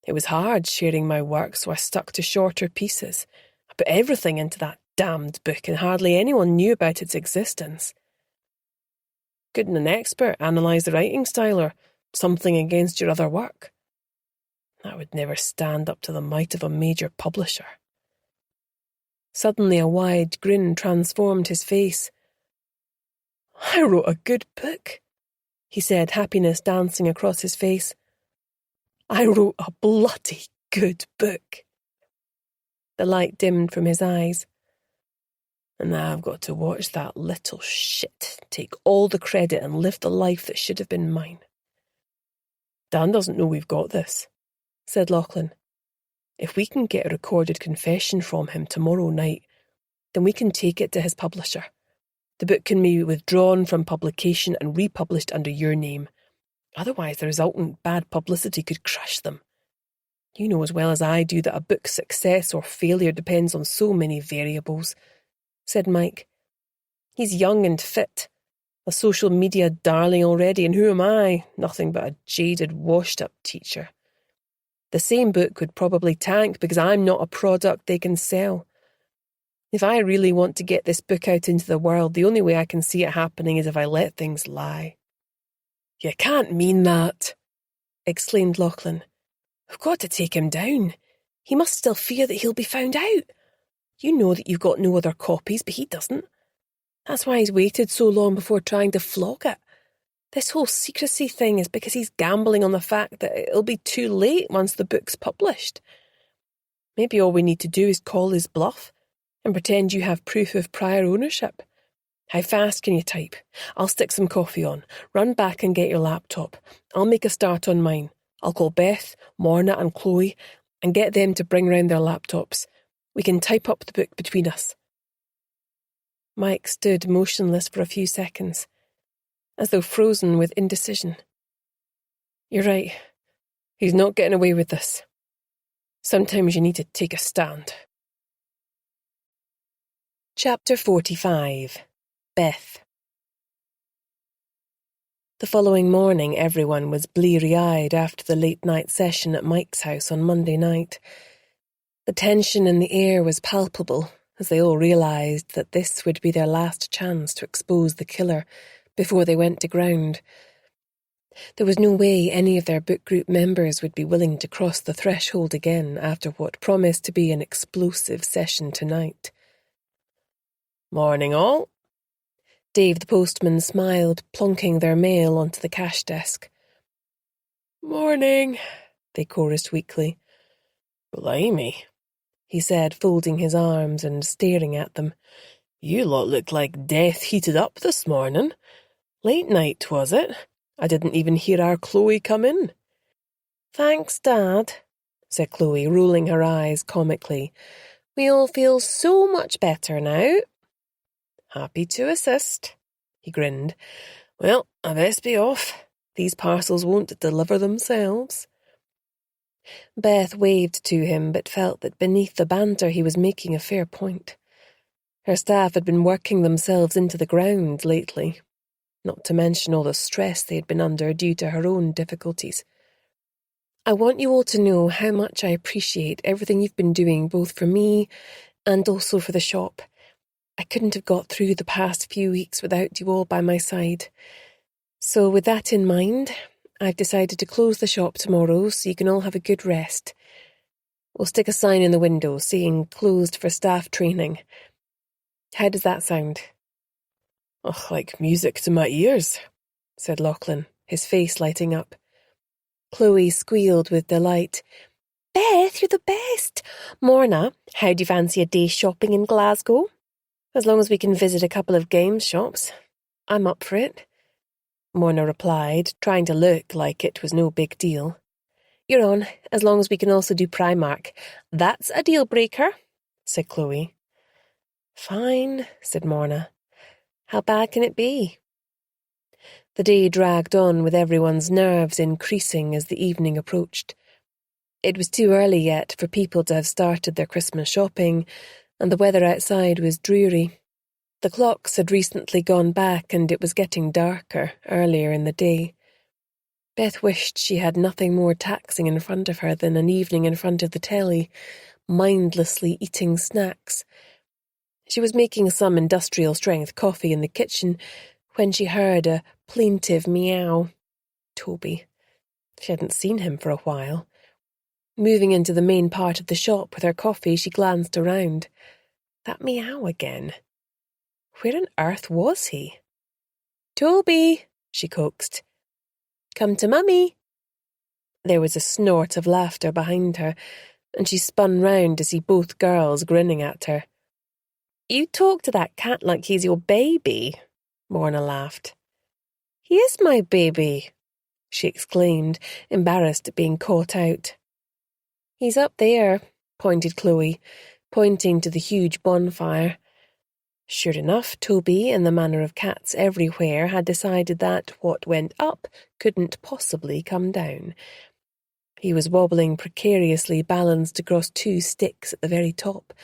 It was hard sharing my work, so I stuck to shorter pieces. I put everything into that damned book and hardly anyone knew about its existence. Couldn't an expert analyse the writing style or something against your other work? That would never stand up to the might of a major publisher. Suddenly a wide grin transformed his face. I wrote a good book, he said, happiness dancing across his face. I wrote a bloody good book. The light dimmed from his eyes. And now I've got to watch that little shit take all the credit and live the life that should have been mine. Dan doesn't know we've got this, said Lachlan. If we can get a recorded confession from him tomorrow night, then we can take it to his publisher. The book can be withdrawn from publication and republished under your name. Otherwise, the resultant bad publicity could crush them. You know as well as I do that a book's success or failure depends on so many variables, said Mike. He's young and fit, a social media darling already, and who am I? Nothing but a jaded, washed-up teacher. The same book would probably tank because I'm not a product they can sell. If I really want to get this book out into the world, the only way I can see it happening is if I let things lie. You can't mean that, exclaimed Lachlan. We've got to take him down. He must still fear that he'll be found out. You know that you've got no other copies, but he doesn't. That's why he's waited so long before trying to flog it. This whole secrecy thing is because he's gambling on the fact that it'll be too late once the book's published. Maybe all we need to do is call his bluff and pretend you have proof of prior ownership. How fast can you type? I'll stick some coffee on. Run back and get your laptop. I'll make a start on mine. I'll call Beth, Morna and Chloe and get them to bring round their laptops. We can type up the book between us. Mike stood motionless for a few seconds, as though frozen with indecision. You're right. He's not getting away with this. Sometimes you need to take a stand. Chapter 45. Beth. The following morning, everyone was bleary-eyed after the late-night session at Mike's house on Monday night. The tension in the air was palpable as they all realised that this would be their last chance to expose the killer before they went to ground. There was no way any of their book group members would be willing to cross the threshold again after what promised to be an explosive session tonight. "Morning, all." Dave the postman smiled, plonking their mail onto the cash desk. "Morning," they chorused weakly. "Blimey," he said, folding his arms and staring at them. "You lot look like death heated up this morning. Late night, was it? I didn't even hear our Chloe come in." "Thanks, Dad," said Chloe, rolling her eyes comically. "We all feel so much better now." "Happy to assist," he grinned. "Well, I best be off. These parcels won't deliver themselves." Beth waved to him, but felt that beneath the banter he was making a fair point. Her staff had been working themselves into the ground lately, not to mention all the stress they had been under due to her own difficulties. "I want you all to know how much I appreciate everything you've been doing, both for me and also for the shop. I couldn't have got through the past few weeks without you all by my side. So with that in mind, I've decided to close the shop tomorrow so you can all have a good rest. We'll stick a sign in the window saying closed for staff training. How does that sound?" "Ugh, like music to my ears," said Lachlan, his face lighting up. Chloe squealed with delight. "Beth, you're the best! Morna, how do you fancy a day shopping in Glasgow? As long as we can visit a couple of games shops, I'm up for it," Morna replied, trying to look like it was no big deal. "You're on, as long as we can also do Primark. That's a deal breaker," said Chloe. "Fine," said Morna. "How bad can it be?" The day dragged on with everyone's nerves increasing as the evening approached. It was too early yet for people to have started their Christmas shopping, and the weather outside was dreary. The clocks had recently gone back and it was getting darker earlier in the day. Beth wished she had nothing more taxing in front of her than an evening in front of the telly, mindlessly eating snacks. She was making some industrial-strength coffee in the kitchen when she heard a plaintive meow. Toby. She hadn't seen him for a while. Moving into the main part of the shop with her coffee, she glanced around. That meow again. Where on earth was he? "Toby," she coaxed. "Come to Mummy." There was a snort of laughter behind her, and she spun round to see both girls grinning at her. "You talk to that cat like he's your baby," Morna laughed. "He is my baby," she exclaimed, embarrassed at being caught out. "He's up there," pointed Chloe, pointing to the huge bonfire. Sure enough, Toby, in the manner of cats everywhere, had decided that what went up couldn't possibly come down. He was wobbling precariously, balanced across two sticks at the very top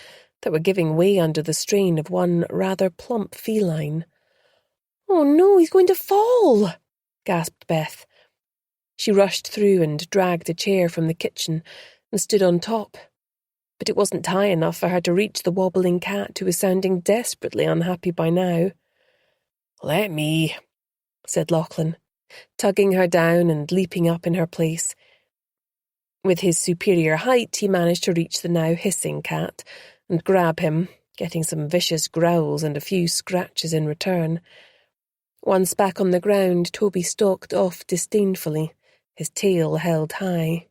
that were giving way under the strain of one rather plump feline. "Oh no, he's going to fall!" gasped Beth. She rushed through and dragged a chair from the kitchen and stood on top. But it wasn't high enough for her to reach the wobbling cat, who was sounding desperately unhappy by now. "Let me," said Lachlan, tugging her down and leaping up in her place. With his superior height, he managed to reach the now hissing cat and grab him, getting some vicious growls and a few scratches in return. Once back on the ground, Toby stalked off disdainfully, his tail held high.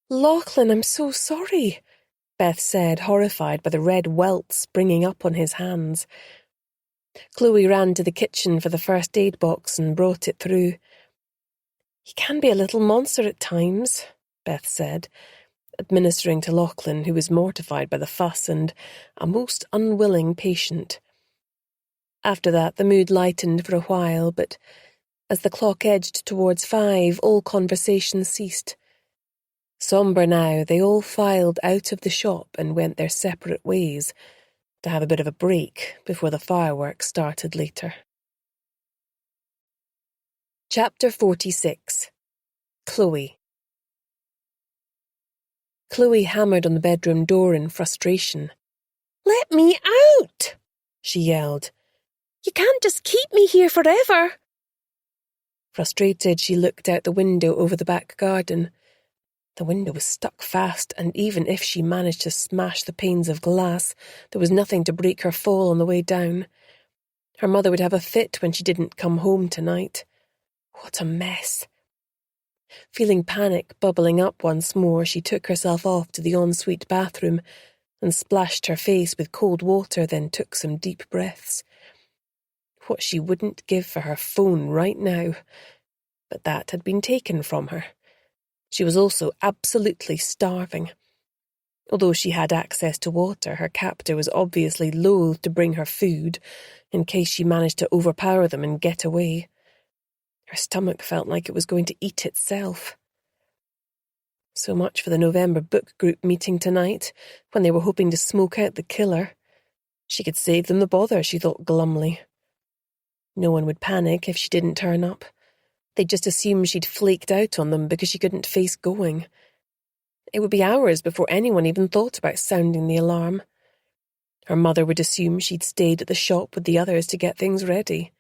"Lachlan, I'm so sorry," Beth said, horrified by the red welts springing up on his hands. Chloe ran to the kitchen for the first aid box and brought it through. "He can be a little monster at times," Beth said, administering to Lachlan, who was mortified by the fuss and a most unwilling patient. After that, the mood lightened for a while, but as the clock edged towards 5, all conversation ceased. Sombre now, they all filed out of the shop and went their separate ways to have a bit of a break before the fireworks started later. Chapter 46. Chloe. Chloe hammered on the bedroom door in frustration. "Let me out!" she yelled. "You can't just keep me here forever." Frustrated, she looked out the window over the back garden. The window was stuck fast, and even if she managed to smash the panes of glass, there was nothing to break her fall on the way down. Her mother would have a fit when she didn't come home tonight. What a mess. Feeling panic bubbling up once more, she took herself off to the ensuite bathroom and splashed her face with cold water, then took some deep breaths. What she wouldn't give for her phone right now, but that had been taken from her. She was also absolutely starving. Although she had access to water, her captor was obviously loath to bring her food in case she managed to overpower them and get away. Her stomach felt like it was going to eat itself. So much for the November book group meeting tonight, when they were hoping to smoke out the killer. She could save them the bother, she thought glumly. No one would panic if she didn't turn up. They'd just assume she'd flaked out on them because she couldn't face going. It would be hours before anyone even thought about sounding the alarm. Her mother would assume she'd stayed at the shop with the others to get things ready.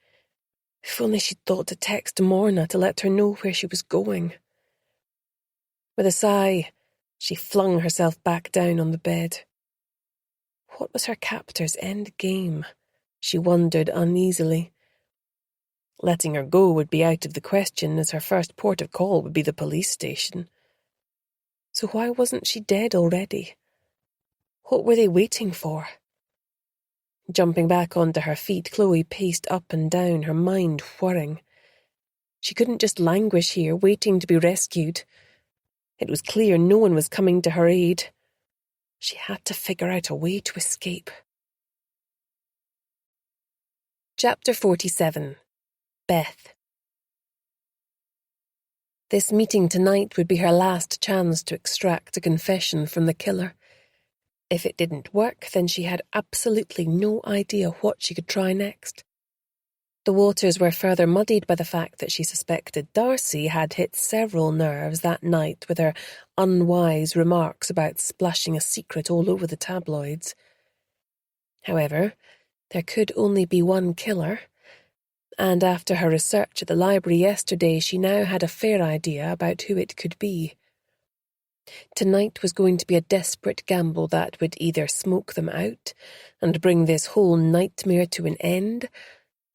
If only she'd thought to text Morna to let her know where she was going. With a sigh, she flung herself back down on the bed. What was her captor's end game? She wondered uneasily. Letting her go would be out of the question, as her first port of call would be the police station. So why wasn't she dead already? What were they waiting for? Jumping back onto her feet, Chloe paced up and down, her mind whirring. She couldn't just languish here, waiting to be rescued. It was clear no one was coming to her aid. She had to figure out a way to escape. Chapter 47. Beth. This meeting tonight would be her last chance to extract a confession from the killer. If it didn't work, then she had absolutely no idea what she could try next. The waters were further muddied by the fact that she suspected Darcy had hit several nerves that night with her unwise remarks about splashing a secret all over the tabloids. However, there could only be one killer, and after her research at the library yesterday, she now had a fair idea about who it could be. Tonight was going to be a desperate gamble that would either smoke them out and bring this whole nightmare to an end,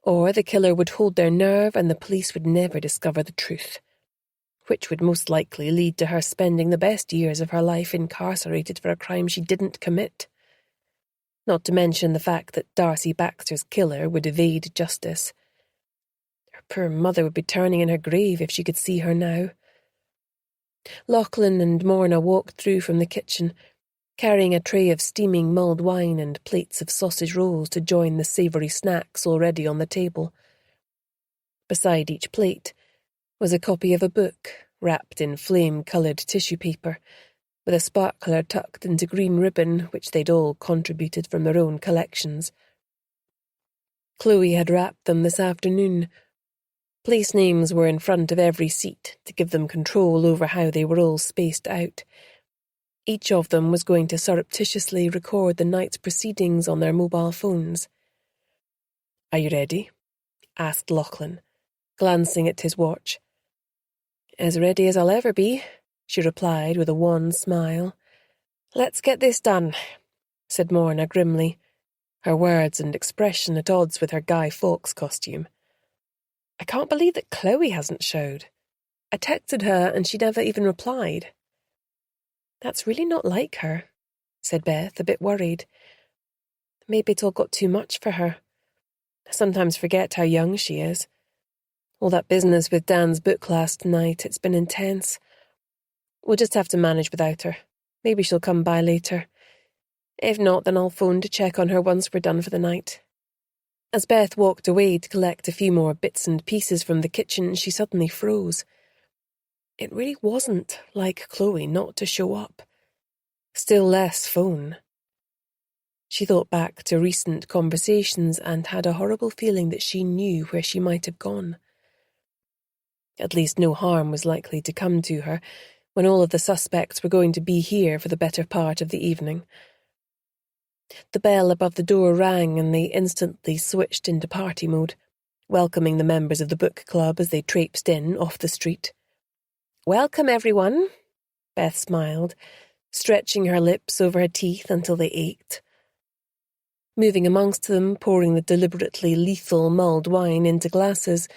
or the killer would hold their nerve and the police would never discover the truth, which would most likely lead to her spending the best years of her life incarcerated for a crime she didn't commit. Not to mention the fact that Darcy Baxter's killer would evade justice. Her poor mother would be turning in her grave if she could see her now. Lachlan and Morna walked through from the kitchen, carrying a tray of steaming mulled wine and plates of sausage rolls to join the savoury snacks already on the table. Beside each plate was a copy of a book, wrapped in flame-coloured tissue paper, with a sparkler tucked into green ribbon which they'd all contributed from their own collections. Chloe had wrapped them this afternoon. Place names were in front of every seat to give them control over how they were all spaced out. Each of them was going to surreptitiously record the night's proceedings on their mobile phones. "Are you ready?" asked Lachlan, glancing at his watch. "As ready as I'll ever be," she replied with a wan smile. "Let's get this done," said Morna grimly, her words and expression at odds with her Guy Fawkes costume. "I can't believe that Chloe hasn't showed. I texted her and she never even replied." "That's really not like her," said Beth, a bit worried. "Maybe it all got too much for her. I sometimes forget how young she is. All that business with Dan's book last night, it's been intense. We'll just have to manage without her. Maybe she'll come by later. If not, then I'll phone to check on her once we're done for the night." As Beth walked away to collect a few more bits and pieces from the kitchen, she suddenly froze. It really wasn't like Chloe not to show up. Still less phone. She thought back to recent conversations and had a horrible feeling that she knew where she might have gone. At least no harm was likely to come to her when all of the suspects were going to be here for the better part of the evening. The bell above the door rang and they instantly switched into party mode, welcoming the members of the book club as they traipsed in off the street. "Welcome, everyone," Beth smiled, stretching her lips over her teeth until they ached. Moving amongst them, pouring the deliberately lethal mulled wine into glasses,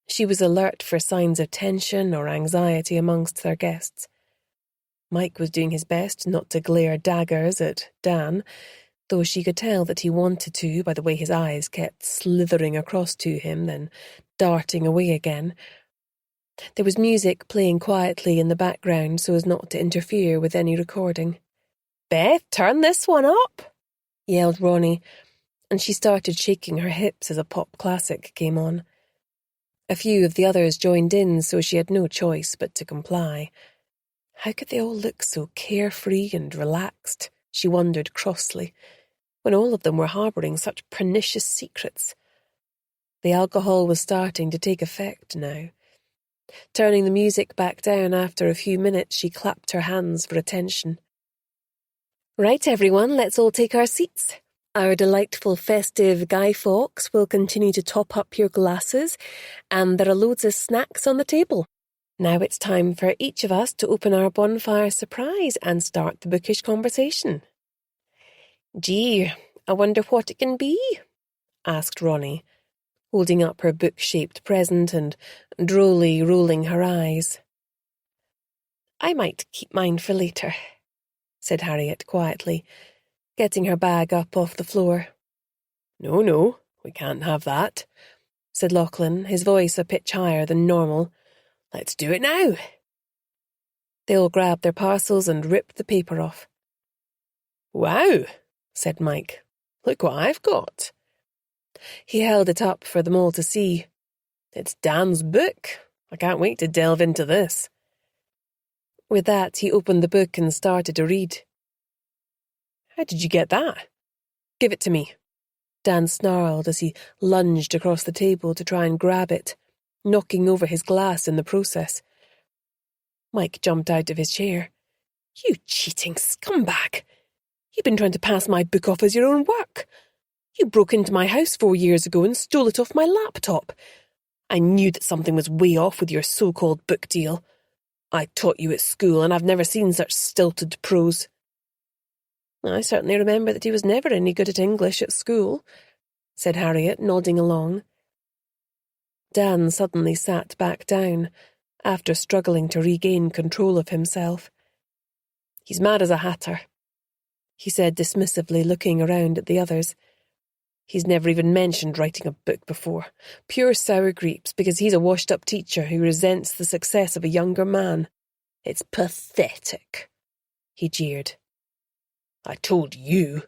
she was alert for signs of tension or anxiety amongst their guests. Mike was doing his best not to glare daggers at Dan, though she could tell that he wanted to by the way his eyes kept slithering across to him, then darting away again. There was music playing quietly in the background so as not to interfere with any recording. "Beth, turn this one up!" yelled Ronnie, and she started shaking her hips as a pop classic came on. A few of the others joined in, so she had no choice but to comply. How could they all look so carefree and relaxed, she wondered crossly, when all of them were harbouring such pernicious secrets? The alcohol was starting to take effect now. Turning the music back down after a few minutes, she clapped her hands for attention. "Right, everyone, let's all take our seats. Our delightful festive Guy Fawkes will continue to top up your glasses, and there are loads of snacks on the table. Now it's time for each of us to open our bonfire surprise and start the bookish conversation." "Gee, I wonder what it can be?" asked Ronnie, holding up her book-shaped present and drolly rolling her eyes. "I might keep mine for later," said Harriet quietly, getting her bag up off the floor. No, we can't have that," said Lachlan, his voice a pitch higher than normal. "Let's do it now." They all grabbed their parcels and ripped the paper off. "Wow," said Mike. "Look what I've got." He held it up for them all to see. "It's Dan's book. I can't wait to delve into this." With that, he opened the book and started to read. "How did you get that?" "Give it to me," Dan snarled as he lunged across the table to try and grab it, knocking over his glass in the process. Mike jumped out of his chair. "You cheating scumbag! You've been trying to pass my book off as your own work. You broke into my house 4 years ago and stole it off my laptop. I knew that something was way off with your so-called book deal. I taught you at school, and I've never seen such stilted prose." "I certainly remember that he was never any good at English at school," said Harriet, nodding along. Dan suddenly sat back down, after struggling to regain control of himself. "He's mad as a hatter," he said dismissively, looking around at the others. "He's never even mentioned writing a book before. Pure sour grapes, because he's a washed-up teacher who resents the success of a younger man. It's pathetic," he jeered. "I told you,"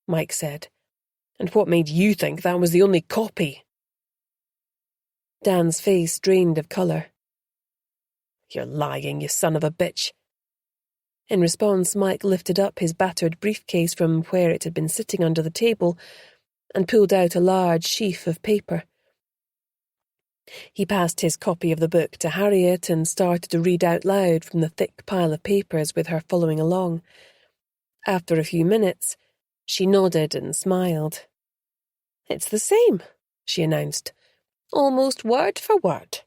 Mike said. "And what made you think that was the only copy?" Dan's face drained of colour. "You're lying, you son of a bitch." In response, Mike lifted up his battered briefcase from where it had been sitting under the table and pulled out a large sheaf of paper. He passed his copy of the book to Harriet and started to read out loud from the thick pile of papers with her following along. After a few minutes, she nodded and smiled. "It's the same," she announced, "almost word for word."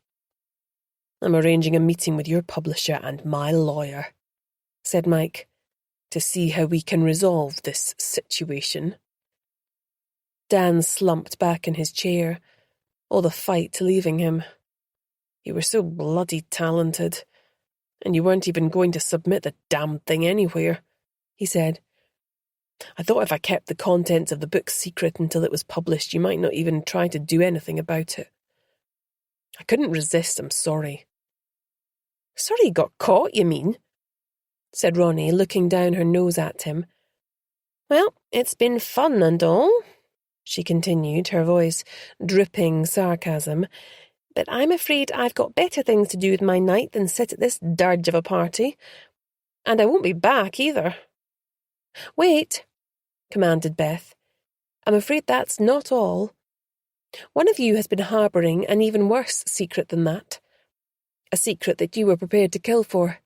"I'm arranging a meeting with your publisher and my lawyer," said Mike, "to see how we can resolve this situation." Dan slumped back in his chair, all the fight leaving him. "You were so bloody talented, and you weren't even going to submit the damn thing anywhere," he said. "I thought if I kept the contents of the book secret until it was published, you might not even try to do anything about it. I couldn't resist, I'm sorry." "Sorry you got caught, you mean?" said Ronnie, looking down her nose at him. "Well, it's been fun and all," she continued, her voice dripping sarcasm, "but I'm afraid I've got better things to do with my night than sit at this dirge of a party. And I won't be back, either." "Wait," commanded Beth. "I'm afraid that's not all. One of you has been harbouring an even worse secret than that. A secret that you were prepared to kill for.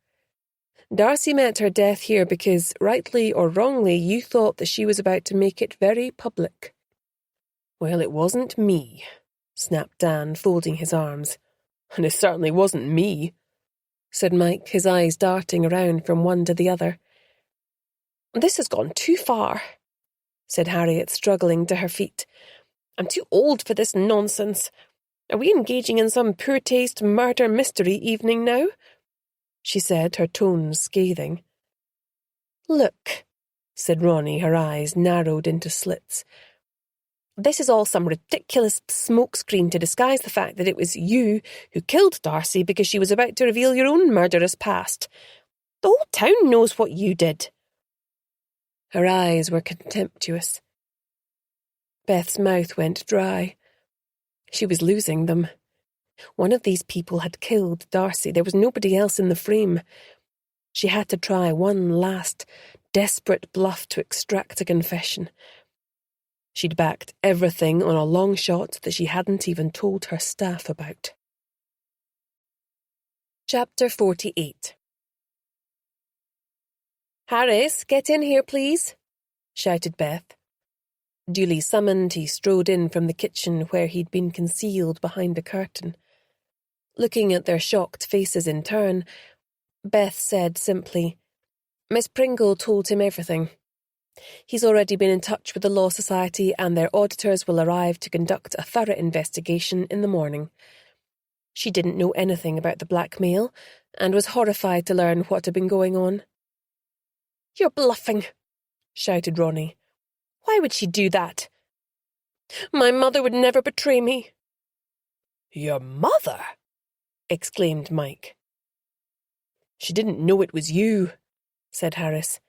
Darcy met her death here because, rightly or wrongly, you thought that she was about to make it very public." "Well, it wasn't me," snapped Dan, folding his arms. "And it certainly wasn't me," said Mike, his eyes darting around from one to the other. "This has gone too far," said Harriet, struggling to her feet. "I'm too old for this nonsense. Are we engaging in some poor taste murder mystery evening now?" she said, her tones scathing. "Look," said Ronnie, her eyes narrowed into slits. "This is all some ridiculous smokescreen to disguise the fact that it was you who killed Darcy because she was about to reveal your own murderous past. The whole town knows what you did." Her eyes were contemptuous. Beth's mouth went dry. She was losing them. One of these people had killed Darcy. There was nobody else in the frame. She had to try one last, desperate bluff to extract a confession. She'd backed everything on a long shot that she hadn't even told her staff about. Chapter 48. "Harris, get in here, please," shouted Beth. Duly summoned, he strode in from the kitchen where he'd been concealed behind a curtain. Looking at their shocked faces in turn, Beth said simply, "Miss Pringle told him everything. He's already been in touch with the Law Society and their auditors will arrive to conduct a thorough investigation in the morning. She didn't know anything about the blackmail and was horrified to learn what had been going on." "You're bluffing," shouted Ronnie. "Why would she do that? My mother would never betray me." "Your mother?" exclaimed Mike. "She didn't know it was you," said Harris.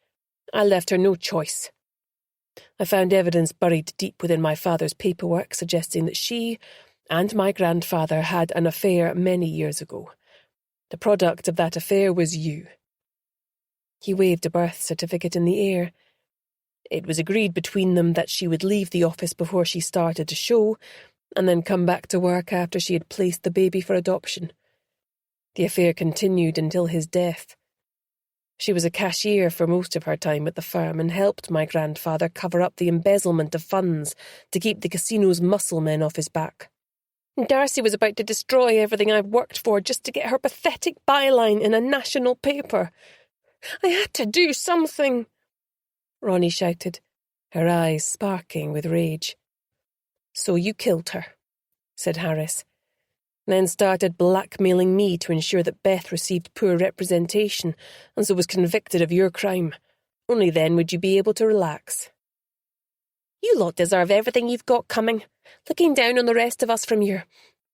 "I left her no choice. I found evidence buried deep within my father's paperwork suggesting that she and my grandfather had an affair many years ago. The product of that affair was you." He waved a birth certificate in the air. "It was agreed between them that she would leave the office before she started to show, and then come back to work after she had placed the baby for adoption. The affair continued until his death. She was a cashier for most of her time at the firm and helped my grandfather cover up the embezzlement of funds to keep the casino's muscle men off his back. Darcy was about to destroy everything I've worked for just to get her pathetic byline in a national paper. I had to do something," Ronnie shouted, her eyes sparking with rage. "So you killed her," said Harris, "then started blackmailing me to ensure that Beth received poor representation and so was convicted of your crime. Only then would you be able to relax." "You lot deserve everything you've got coming, looking down on the rest of us from your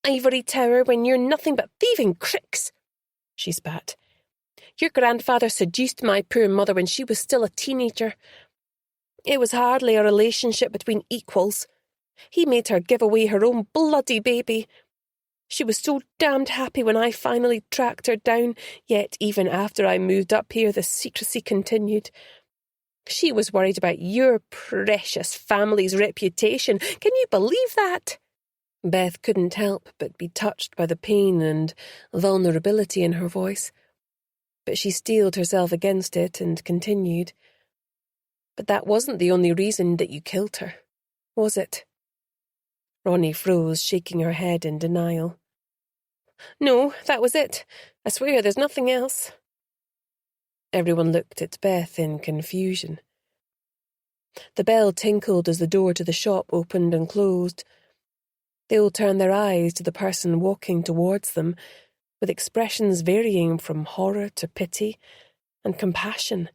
ivory tower when you're nothing but thieving cricks," she spat. "Your grandfather seduced my poor mother when she was still a teenager. It was hardly a relationship between equals. He made her give away her own bloody baby. She was so damned happy when I finally tracked her down, yet even after I moved up here the secrecy continued. She was worried about your precious family's reputation. Can you believe that?" Beth couldn't help but be touched by the pain and vulnerability in her voice, but she steeled herself against it and continued. "But that wasn't the only reason that you killed her, was it?" Ronnie froze, shaking her head in denial. "No, that was it. I swear there's nothing else." Everyone looked at Beth in confusion. The bell tinkled as the door to the shop opened and closed. They all turned their eyes to the person walking towards them, with expressions varying from horror to pity and compassion,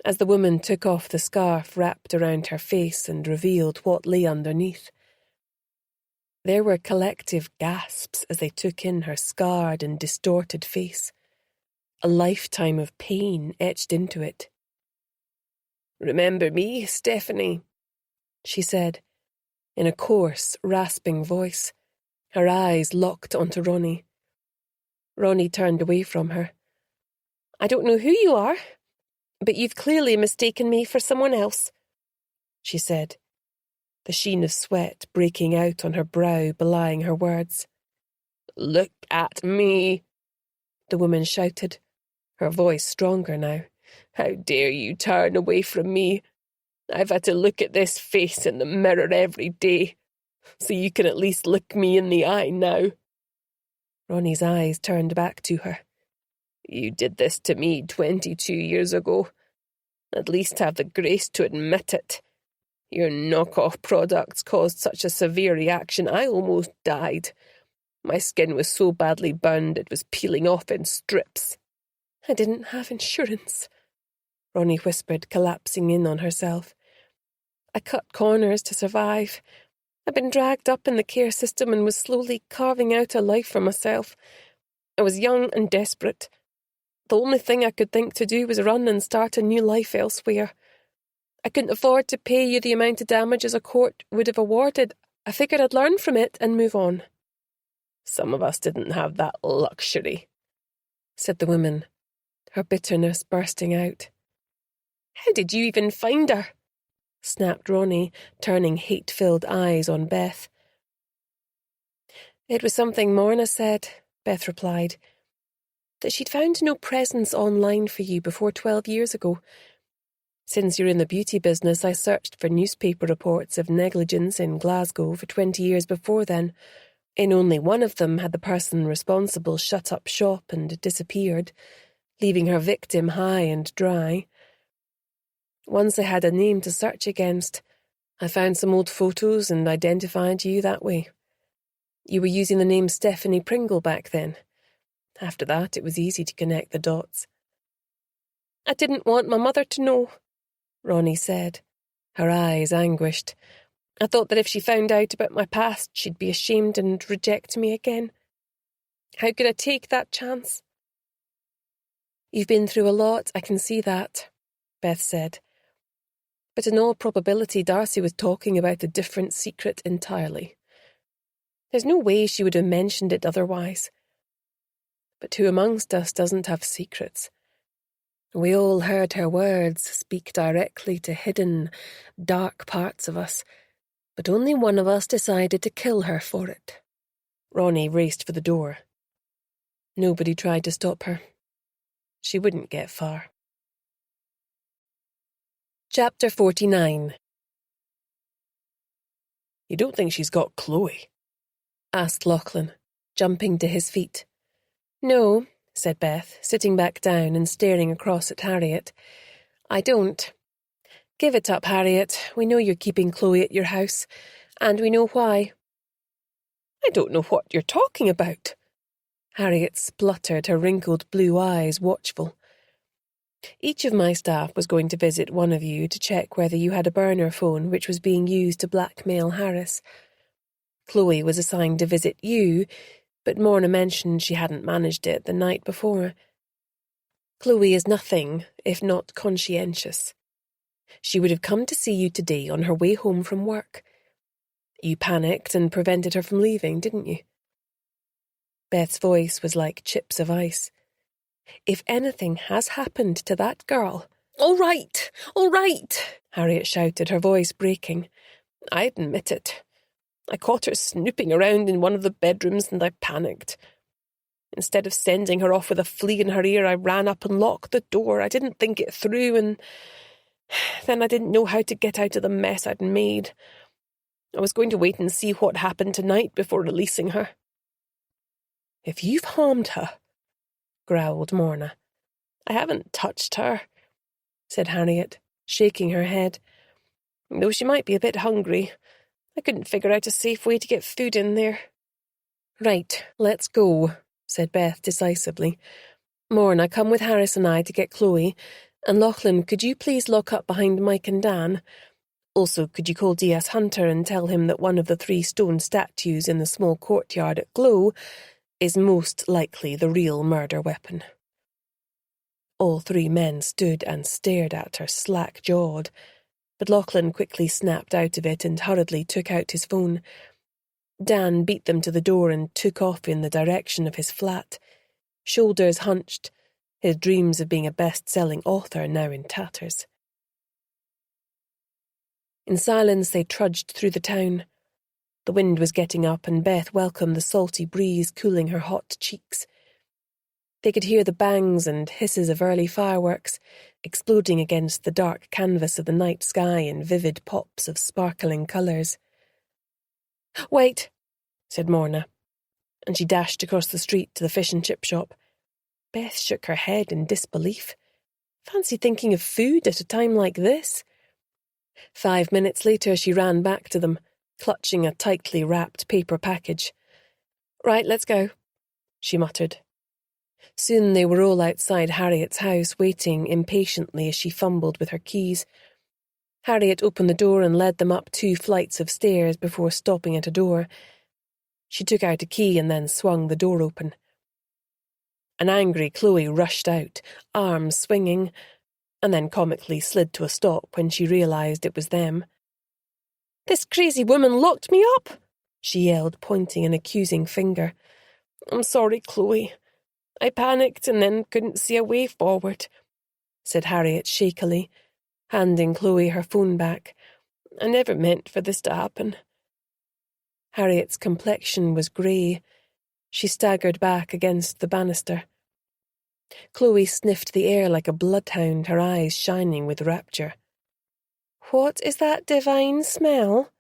as the woman took off the scarf wrapped around her face and revealed what lay underneath. There were collective gasps as they took in her scarred and distorted face, a lifetime of pain etched into it. "Remember me, Stephanie?" she said, in a coarse, rasping voice, her eyes locked onto Ronnie. Ronnie turned away from her. "I don't know who you are, but you've clearly mistaken me for someone else," she said, the sheen of sweat breaking out on her brow belying her words. "Look at me," the woman shouted, her voice stronger now. "How dare you turn away from me? I've had to look at this face in the mirror every day. so you can at least look me in the eye now." Ronnie's eyes turned back to her. "You did this to me 22 years ago. At least have the grace to admit it. Your knockoff products caused such a severe reaction I almost died. My skin was so badly burned it was peeling off in strips." "I didn't have insurance," Ronnie whispered, collapsing in on herself. "I cut corners to survive. I'd been dragged up in the care system and was slowly carving out a life for myself. I was young and desperate. The only thing I could think to do was run and start a new life elsewhere. I couldn't afford to pay you the amount of damages a court would have awarded. I figured I'd learn from it and move on." "Some of us didn't have that luxury," said the woman, her bitterness bursting out. "How did you even find her?" snapped Ronnie, turning hate-filled eyes on Beth. "It was something Morna said," Beth replied, "that she'd found no presence online for you before 12 years ago. Since you're in the beauty business, I searched for newspaper reports of negligence in Glasgow for 20 years before then. In only one of them had the person responsible shut up shop and disappeared, leaving her victim high and dry. Once I had a name to search against, I found some old photos and identified you that way. You were using the name Stephanie Pringle back then. After that, it was easy to connect the dots." "I didn't want my mother to know," Ronnie said, her eyes anguished. "I thought that if she found out about my past, she'd be ashamed and reject me again. How could I take that chance?" "You've been through a lot, I can see that," Beth said. "But in all probability, Darcy was talking about a different secret entirely. There's no way she would have mentioned it otherwise. But who amongst us doesn't have secrets? We all heard her words speak directly to hidden, dark parts of us, but only one of us decided to kill her for it." Ronnie raced for the door. Nobody tried to stop her. She wouldn't get far. Chapter 49. "You don't think she's got Chloe?" asked Lachlan, jumping to his feet. "No," said Beth, sitting back down and staring across at Harriet. "I don't. Give it up, Harriet. We know you're keeping Chloe at your house, and we know why." "I don't know what you're talking about," Harriet spluttered, her wrinkled blue eyes watchful. "Each of my staff was going to visit one of you to check whether you had a burner phone which was being used to blackmail Harris. Chloe was assigned to visit you, but Morna mentioned she hadn't managed it the night before. Chloe is nothing if not conscientious. She would have come to see you today on her way home from work. You panicked and prevented her from leaving, didn't you?" Beth's voice was like chips of ice. "If anything has happened to that girl—" All right, Harriet shouted, her voice breaking. "I admit it. I caught her snooping around in one of the bedrooms and I panicked. Instead of sending her off with a flea in her ear, I ran up and locked the door. I didn't think it through, and then I didn't know how to get out of the mess I'd made. I was going to wait and see what happened tonight before releasing her." "If you've harmed her," growled Morna. "I haven't touched her," said Harriet, shaking her head. "Though she might be a bit hungry. I couldn't figure out a safe way to get food in there." "Right, let's go," said Beth decisively. "Morna, come with Harris and I to get Chloe, and Lachlan, could you please lock up behind Mike and Dan? Also, could you call D.S. Hunter and tell him that one of the 3 stone statues in the small courtyard at Glow is most likely the real murder weapon?" All 3 men stood and stared at her, slack-jawed, but Lachlan quickly snapped out of it and hurriedly took out his phone. Dan beat them to the door and took off in the direction of his flat, shoulders hunched, his dreams of being a best-selling author now in tatters. In silence they trudged through the town. The wind was getting up and Beth welcomed the salty breeze cooling her hot cheeks. They could hear the bangs and hisses of early fireworks exploding against the dark canvas of the night sky in vivid pops of sparkling colours. Wait, said Morna, and she dashed across the street to the fish and chip shop. Beth shook her head in disbelief. Fancy thinking of food at a time like this. 5 minutes later she ran back to them, clutching a tightly wrapped paper package. Right, let's go, she muttered. Soon they were all outside Harriet's house, waiting impatiently as she fumbled with her keys. Harriet opened the door and led them up 2 flights of stairs before stopping at a door. She took out a key and then swung the door open. An angry Chloe rushed out, arms swinging, and then comically slid to a stop when she realised it was them. "This crazy woman locked me up!" she yelled, pointing an accusing finger. "I'm sorry, Chloe. I panicked and then couldn't see a way forward," said Harriet shakily, handing Chloe her phone back. "I never meant for this to happen." Harriet's complexion was grey. She staggered back against the banister. Chloe sniffed the air like a bloodhound, her eyes shining with rapture. "What is that divine smell?"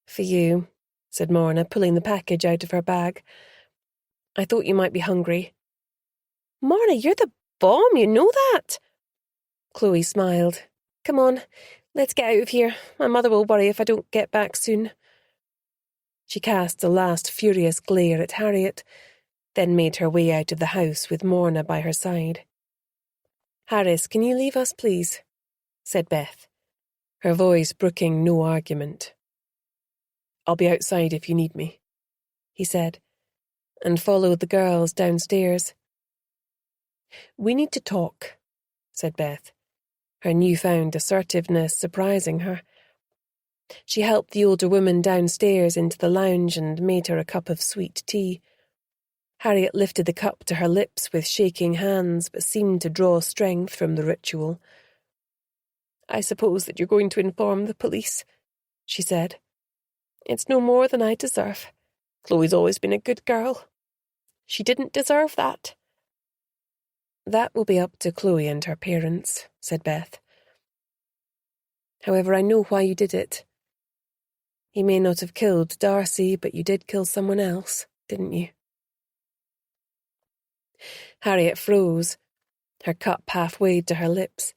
"For you," said Morna, pulling the package out of her bag. "I thought you might be hungry." "Morna, you're the bomb, you know that." Chloe smiled. "Come on, let's get out of here. My mother will worry if I don't get back soon." She cast a last furious glare at Harriet, then made her way out of the house with Morna by her side. "Harris, can you leave us, please?" said Beth, her voice brooking no argument. "I'll be outside if you need me," he said, and followed the girls downstairs. "We need to talk," said Beth, her newfound assertiveness surprising her. She helped the older woman downstairs into the lounge and made her a cup of sweet tea. Harriet lifted the cup to her lips with shaking hands, but seemed to draw strength from the ritual. "I suppose that you're going to inform the police," she said. "It's no more than I deserve. Chloe's always been a good girl. She didn't deserve that." "That will be up to Chloe and her parents," said Beth. "However, I know why you did it. You may not have killed Darcy, but you did kill someone else, didn't you?" Harriet froze, her cup halfway to her lips.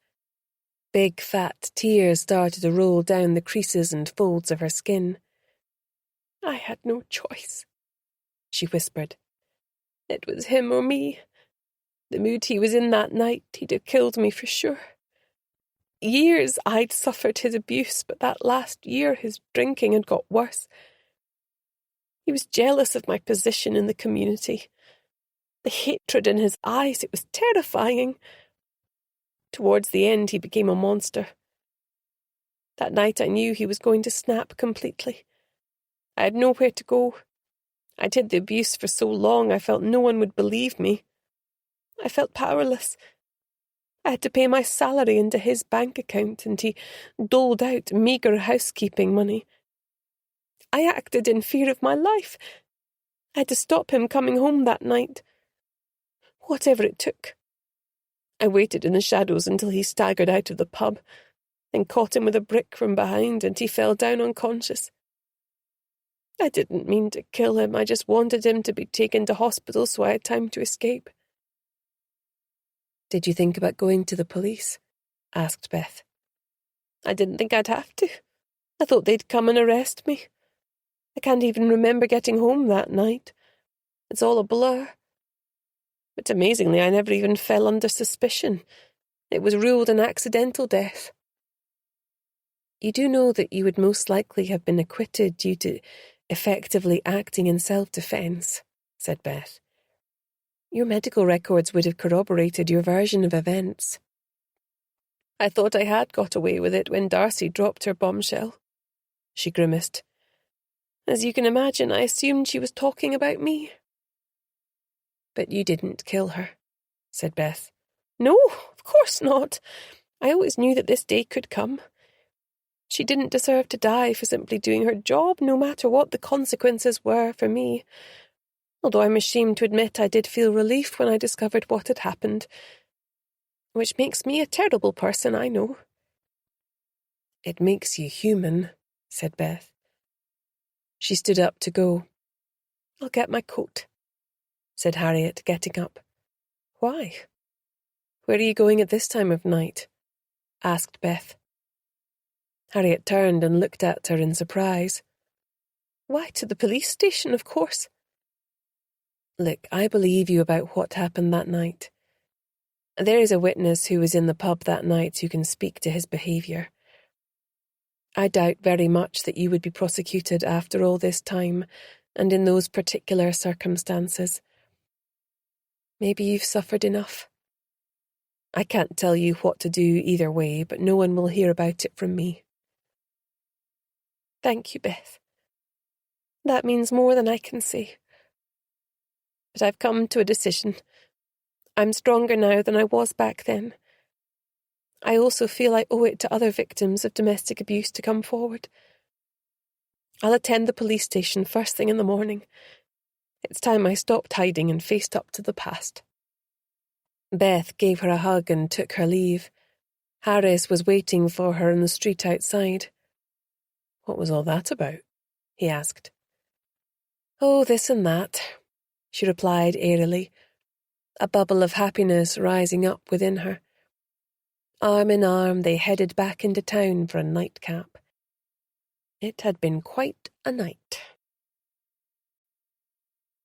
Big fat tears started to roll down the creases and folds of her skin. "I had no choice," she whispered. "It was him or me. The mood he was in that night, he'd have killed me for sure. Years I'd suffered his abuse, but that last year his drinking had got worse. He was jealous of my position in the community. The hatred in his eyes, it was terrifying. Towards the end, he became a monster. That night I knew he was going to snap completely. I had nowhere to go. I'd hid the abuse for so long I felt no one would believe me. I felt powerless. I had to pay my salary into his bank account, and he doled out meagre housekeeping money. I acted in fear of my life. I had to stop him coming home that night. Whatever it took. I waited in the shadows until he staggered out of the pub, then caught him with a brick from behind, and he fell down unconscious. I didn't mean to kill him, I just wanted him to be taken to hospital so I had time to escape." "Did you think about going to the police?" asked Beth. "I didn't think I'd have to. I thought they'd come and arrest me. I can't even remember getting home that night. It's all a blur. But amazingly, I never even fell under suspicion. It was ruled an accidental death." "You do know that you would most likely have been acquitted due to effectively acting in self-defense," said Beth. "Your medical records would have corroborated your version of events." "I thought I had got away with it when Darcy dropped her bombshell," she grimaced. "As you can imagine, I assumed she was talking about me." "But you didn't kill her," said Beth. "No, of course not. I always knew that this day could come. She didn't deserve to die for simply doing her job, no matter what the consequences were for me. Although I'm ashamed to admit I did feel relief when I discovered what had happened. Which makes me a terrible person, I know." "It makes you human," said Beth. She stood up to go. "I'll get my coat," said Harriet, getting up. "Why? Where are you going at this time of night?" asked Beth. Harriet turned and looked at her in surprise. "Why, to the police station, of course." "Look, I believe you about what happened that night. There is a witness who was in the pub that night who can speak to his behaviour. I doubt very much that you would be prosecuted after all this time and in those particular circumstances. Maybe you've suffered enough. I can't tell you what to do either way, but no one will hear about it from me." "Thank you, Beth. That means more than I can say. But I've come to a decision. I'm stronger now than I was back then. I also feel I owe it to other victims of domestic abuse to come forward. I'll attend the police station first thing in the morning. It's time I stopped hiding and faced up to the past." Beth gave her a hug and took her leave. Harris was waiting for her in the street outside. "What was all that about?" he asked. "Oh, this and that," she replied airily, a bubble of happiness rising up within her. Arm in arm, they headed back into town for a nightcap. It had been quite a night.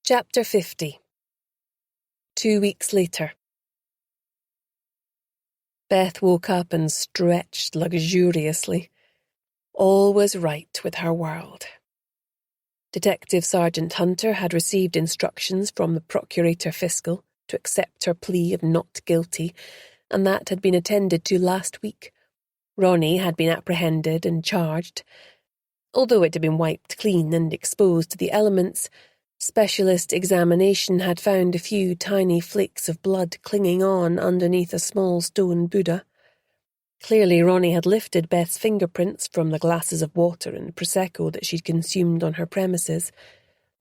Chapter 50. 2 weeks later. Beth woke up and stretched luxuriously. All was right with her world. Detective Sergeant Hunter had received instructions from the Procurator Fiscal to accept her plea of not guilty, and that had been attended to last week. Ronnie had been apprehended and charged. Although it had been wiped clean and exposed to the elements, specialist examination had found a few tiny flakes of blood clinging on underneath a small stone Buddha. Clearly Ronnie had lifted Beth's fingerprints from the glasses of water and Prosecco that she'd consumed on her premises,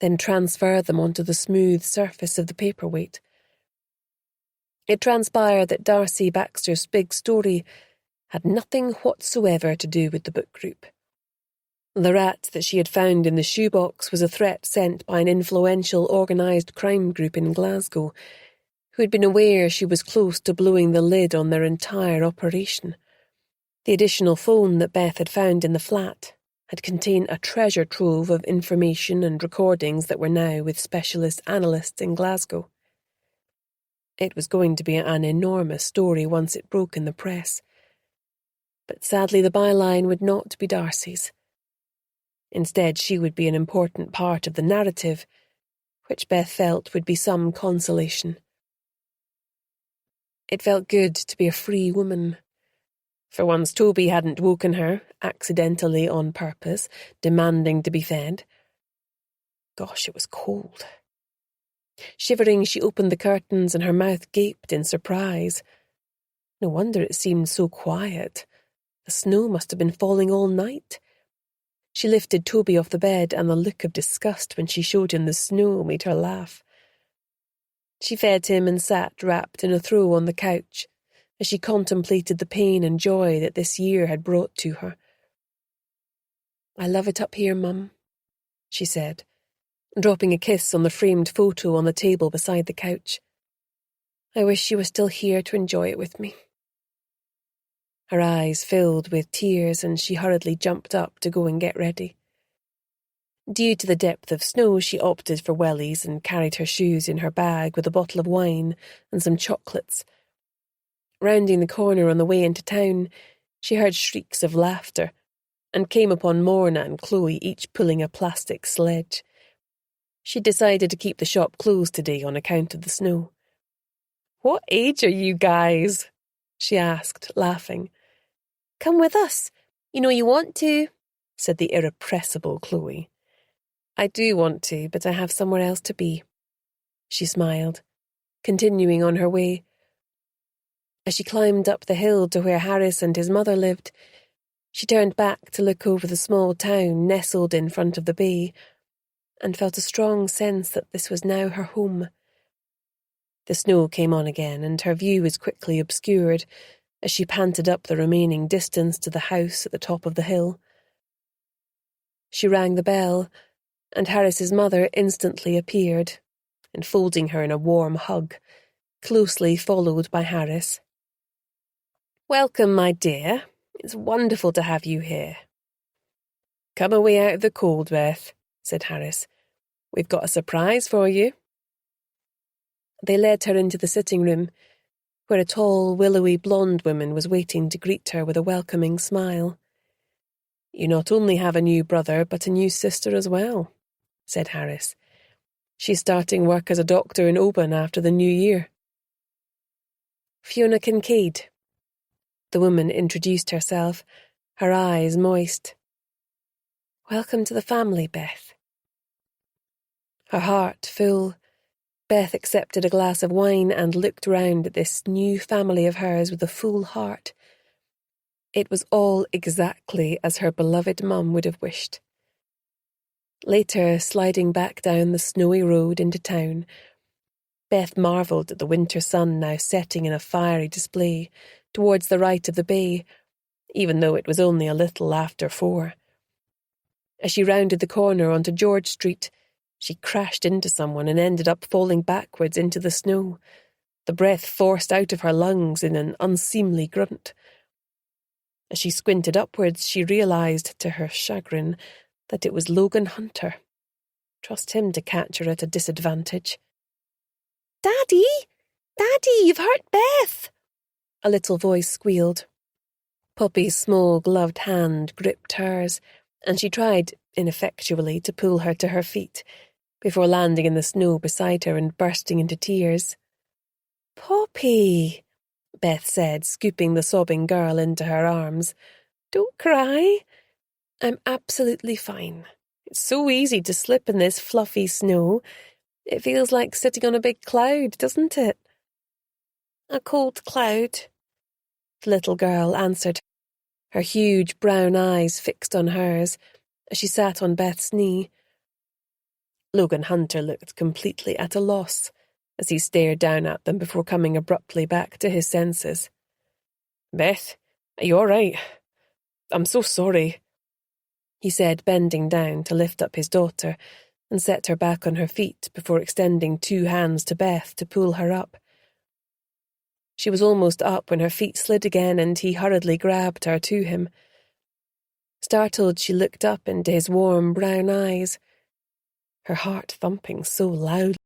then transferred them onto the smooth surface of the paperweight. It transpired that Darcy Baxter's big story had nothing whatsoever to do with the book group. The rat that she had found in the shoebox was a threat sent by an influential organised crime group in Glasgow, who had been aware she was close to blowing the lid on their entire operation. The additional phone that Beth had found in the flat had contained a treasure trove of information and recordings that were now with specialist analysts in Glasgow. It was going to be an enormous story once it broke in the press. But sadly the byline would not be Darcy's. Instead, she would be an important part of the narrative, which Beth felt would be some consolation. It felt good to be a free woman. For once Toby hadn't woken her, accidentally on purpose, demanding to be fed. Gosh, it was cold. Shivering, she opened the curtains and her mouth gaped in surprise. No wonder it seemed so quiet. The snow must have been falling all night. She lifted Toby off the bed, and the look of disgust when she showed him the snow made her laugh. She fed him and sat wrapped in a throw on the couch as she contemplated the pain and joy that this year had brought to her. "I love it up here, Mum," she said, dropping a kiss on the framed photo on the table beside the couch. "I wish you were still here to enjoy it with me." Her eyes filled with tears, and she hurriedly jumped up to go and get ready. Due to the depth of snow, she opted for wellies and carried her shoes in her bag with a bottle of wine and some chocolates. Rounding the corner on the way into town, she heard shrieks of laughter and came upon Morna and Chloe each pulling a plastic sledge. She decided to keep the shop closed today on account of the snow. "What age are you guys?" she asked, laughing. "Come with us. You know you want to," said the irrepressible Chloe. "I do want to, but I have somewhere else to be," she smiled, continuing on her way. As she climbed up the hill to where Harris and his mother lived, she turned back to look over the small town nestled in front of the bay, and felt a strong sense that this was now her home. The snow came on again, and her view was quickly obscured as she panted up the remaining distance to the house at the top of the hill. She rang the bell, and Harris's mother instantly appeared, enfolding her in a warm hug, closely followed by Harris. "Welcome, my dear. It's wonderful to have you here." "Come away out of the cold, Beth," said Harris. "We've got a surprise for you." They led her into the sitting room, where a tall, willowy blonde woman was waiting to greet her with a welcoming smile. "You not only have a new brother, but a new sister as well," said Harris. "She's starting work as a doctor in Oban after the new year." "Fiona Kincaid." The woman introduced herself, her eyes moist. "Welcome to the family, Beth." Her heart full, Beth accepted a glass of wine and looked round at this new family of hers with a full heart. It was all exactly as her beloved mum would have wished. Later, sliding back down the snowy road into town, Beth marvelled at the winter sun now setting in a fiery display towards the right of the bay, even though it was only a little after 4. As she rounded the corner onto George Street, she crashed into someone and ended up falling backwards into the snow, the breath forced out of her lungs in an unseemly grunt. As she squinted upwards, she realised, to her chagrin, that it was Logan Hunter. Trust him to catch her at a disadvantage. "Daddy! Daddy, you've hurt Beth!" a little voice squealed. Poppy's small gloved hand gripped hers, and she tried, ineffectually, to pull her to her feet, before landing in the snow beside her and bursting into tears. "Poppy," Beth said, scooping the sobbing girl into her arms. "Don't cry. I'm absolutely fine. It's so easy to slip in this fluffy snow. It feels like sitting on a big cloud, doesn't it?" "A cold cloud," the little girl answered, her huge brown eyes fixed on hers, as she sat on Beth's knee. Logan Hunter looked completely at a loss as he stared down at them before coming abruptly back to his senses. "Beth, are you all right? I'm so sorry," he said, bending down to lift up his daughter and set her back on her feet before extending 2 hands to Beth to pull her up. She was almost up when her feet slid again and he hurriedly grabbed her to him. Startled, she looked up into his warm brown eyes, her heart thumping so loudly.